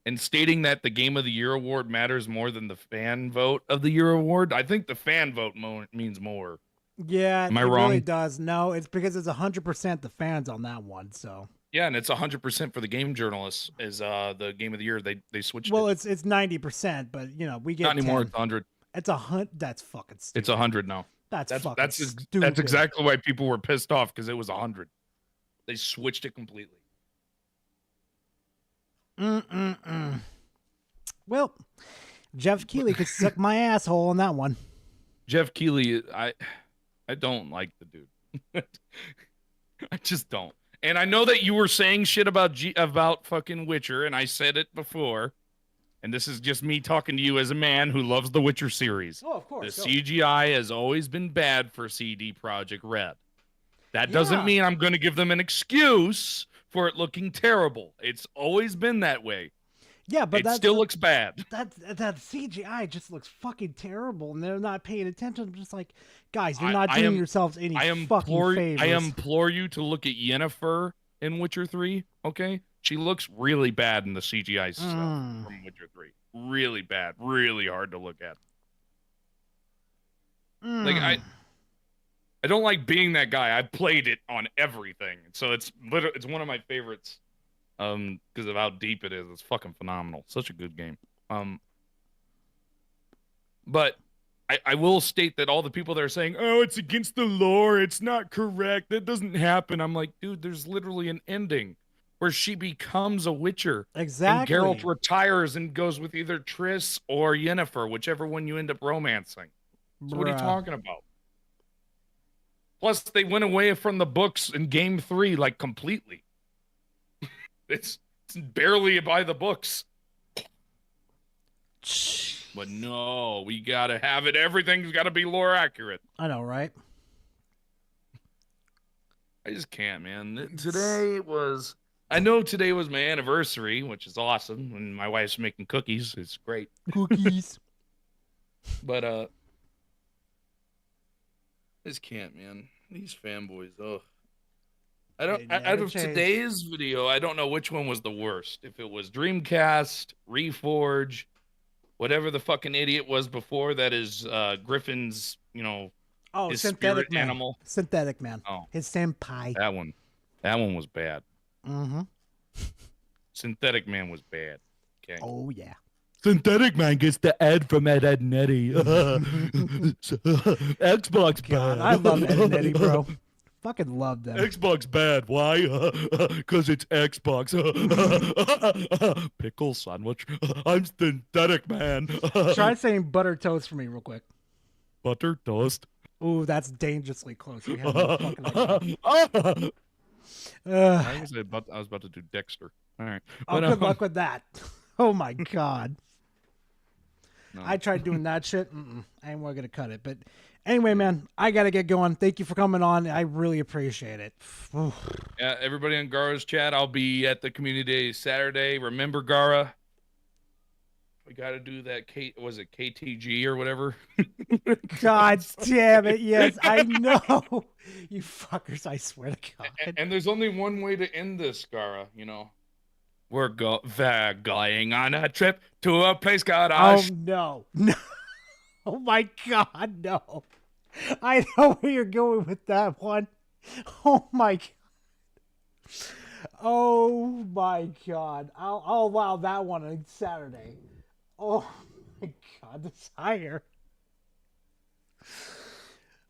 [SPEAKER 6] and stating that the Game of the Year award matters more than the fan vote of the year award. I think the fan vote means more.
[SPEAKER 7] Yeah,
[SPEAKER 6] Am I
[SPEAKER 7] it
[SPEAKER 6] wrong?
[SPEAKER 7] really does. No, it's because it's 100% the fans on that one. So
[SPEAKER 6] Yeah, and it's 100% for the game journalists is the Game of the Year. They switched
[SPEAKER 7] well,
[SPEAKER 6] it.
[SPEAKER 7] it's 90%, but you know we get
[SPEAKER 6] Not anymore.
[SPEAKER 7] 10.
[SPEAKER 6] It's 100.
[SPEAKER 7] It's 100. That's fucking stupid.
[SPEAKER 6] It's 100 now.
[SPEAKER 7] That's fucking
[SPEAKER 6] that's
[SPEAKER 7] stupid.
[SPEAKER 6] exactly why people were pissed off, because it was 100. They switched it completely.
[SPEAKER 7] Well, Jeff Keighley could suck my asshole on that one.
[SPEAKER 6] Jeff Keighley, I don't like the dude. I just don't. And I know that you were saying shit about fucking Witcher, and I said it before. And this is just me talking to you as a man who loves the Witcher series.
[SPEAKER 7] Oh, of course.
[SPEAKER 6] The CGI has always been bad for CD Projekt Red. That doesn't mean I'm going to give them an excuse for it looking terrible. It's always been that way.
[SPEAKER 7] Yeah, but
[SPEAKER 6] it still looks bad.
[SPEAKER 7] That CGI just looks fucking terrible, and they're not paying attention. I'm just like, guys, you're not doing yourselves any fucking favors.
[SPEAKER 6] I implore you to look at Yennefer in Witcher 3, okay? She looks really bad in the CGI stuff from Witcher 3. Really bad. Really hard to look at. Like, I don't like being that guy. I played it on everything. So it's one of my favorites because of how deep it is. It's fucking phenomenal. Such a good game. But I will state that all the people that are saying, "Oh, it's against the lore. It's not correct. That doesn't happen." I'm like, dude, there's literally an ending where she becomes a Witcher.
[SPEAKER 7] Exactly.
[SPEAKER 6] And Geralt retires and goes with either Triss or Yennefer, whichever one you end up romancing. So what are you talking about? Plus, they went away from the books in Game 3 like completely. It's barely by the books. But no, we gotta have it. Everything's gotta be lore accurate.
[SPEAKER 7] I know, right?
[SPEAKER 6] I just can't, man. I know today was my anniversary, which is awesome, and my wife's making cookies. It's great.
[SPEAKER 7] Cookies.
[SPEAKER 6] But I just can't, man. These fanboys, ugh. Out of today's video, I don't know which one was the worst. If it was Dreamcast, Reforge, whatever the fucking idiot was before that is Griffin's, his
[SPEAKER 7] Synthetic
[SPEAKER 6] spirit
[SPEAKER 7] Man.
[SPEAKER 6] animal.
[SPEAKER 7] Synthetic Man.
[SPEAKER 6] Oh.
[SPEAKER 7] His senpai.
[SPEAKER 6] That one was bad.
[SPEAKER 7] Mm-hmm.
[SPEAKER 6] Synthetic Man was bad. Okay.
[SPEAKER 7] Oh, yeah.
[SPEAKER 18] Synthetic Man gets the Ed from Ed, Ed and Eddie. Xbox
[SPEAKER 7] God,
[SPEAKER 18] bad.
[SPEAKER 7] I love Ed and Eddie, bro. Fucking love them.
[SPEAKER 18] Xbox bad. Why? Because it's Xbox. Pickle sandwich. I'm Synthetic Man.
[SPEAKER 7] Try saying butter toast for me real quick.
[SPEAKER 18] Butter toast.
[SPEAKER 7] Ooh, that's dangerously close. We have no fucking idea.
[SPEAKER 6] I was about to do Dexter. All right.
[SPEAKER 7] Oh,
[SPEAKER 6] But,
[SPEAKER 7] good luck with that. Oh, my God.
[SPEAKER 6] No.
[SPEAKER 7] I tried doing that shit. I ain't more going to cut it. But anyway, man, I got to get going. Thank you for coming on. I really appreciate it.
[SPEAKER 6] Yeah, everybody on Gara's chat, I'll be at the community day Saturday. Remember, Gara? We got to do that. Was it KTG or whatever?
[SPEAKER 7] God damn it. Yes, I know. You fuckers, I swear to God.
[SPEAKER 6] And there's only one way to end this, Gara, We're going on a trip to a place called
[SPEAKER 7] Oh, no. No. Oh, my God, no. I know where you're going with that one. Oh, my God. Oh, my God. I'll allow that one on Saturday. Oh, my God. Desire.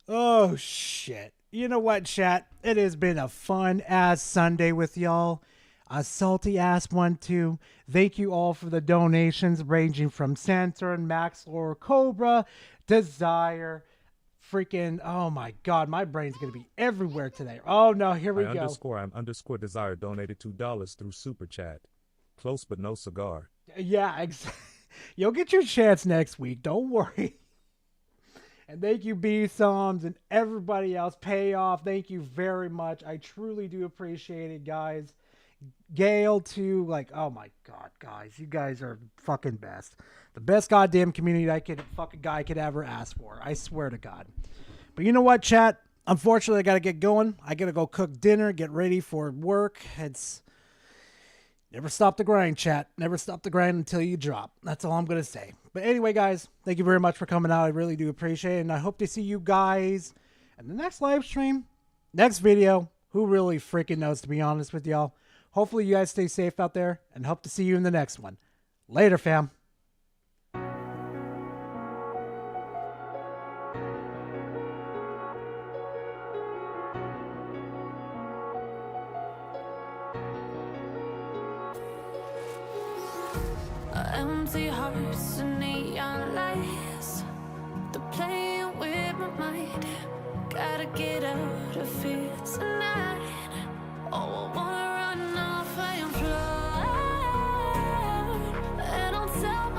[SPEAKER 7] Oh, shit. You know what, chat? It has been a fun-ass Sunday with y'all. A salty-ass one, too. Thank you all for the donations ranging from Saturn, Max Lore, Cobra, Desire, freaking... Oh, my God. My brain's going to be everywhere today. Oh, no. Here we go.
[SPEAKER 8] I'm Desire donated $2 through Super Chat. Close but no cigar.
[SPEAKER 7] Yeah, exactly. You'll get your chance next week. Don't worry. And thank you, B-Soms, and everybody else. Payoff. Thank you very much. I truly do appreciate it, guys. Gail, too. Oh my God, guys. You guys are fucking best. The best goddamn community guy could ever ask for. I swear to God. But you know what, chat? Unfortunately, I got to get going. I got to go cook dinner, get ready for work. It's... Never stop the grind, chat. Never stop the grind until you drop. That's all I'm going to say. But anyway, guys, thank you very much for coming out. I really do appreciate it. And I hope to see you guys in the next live stream, next video. Who really freaking knows, to be honest with y'all. Hopefully you guys stay safe out there and hope to see you in the next one. Later, fam.
[SPEAKER 13] Empty hearts and neon lights. They're playing with my mind. Gotta get out of here tonight. Oh, I wanna run off and fly. And I'll tell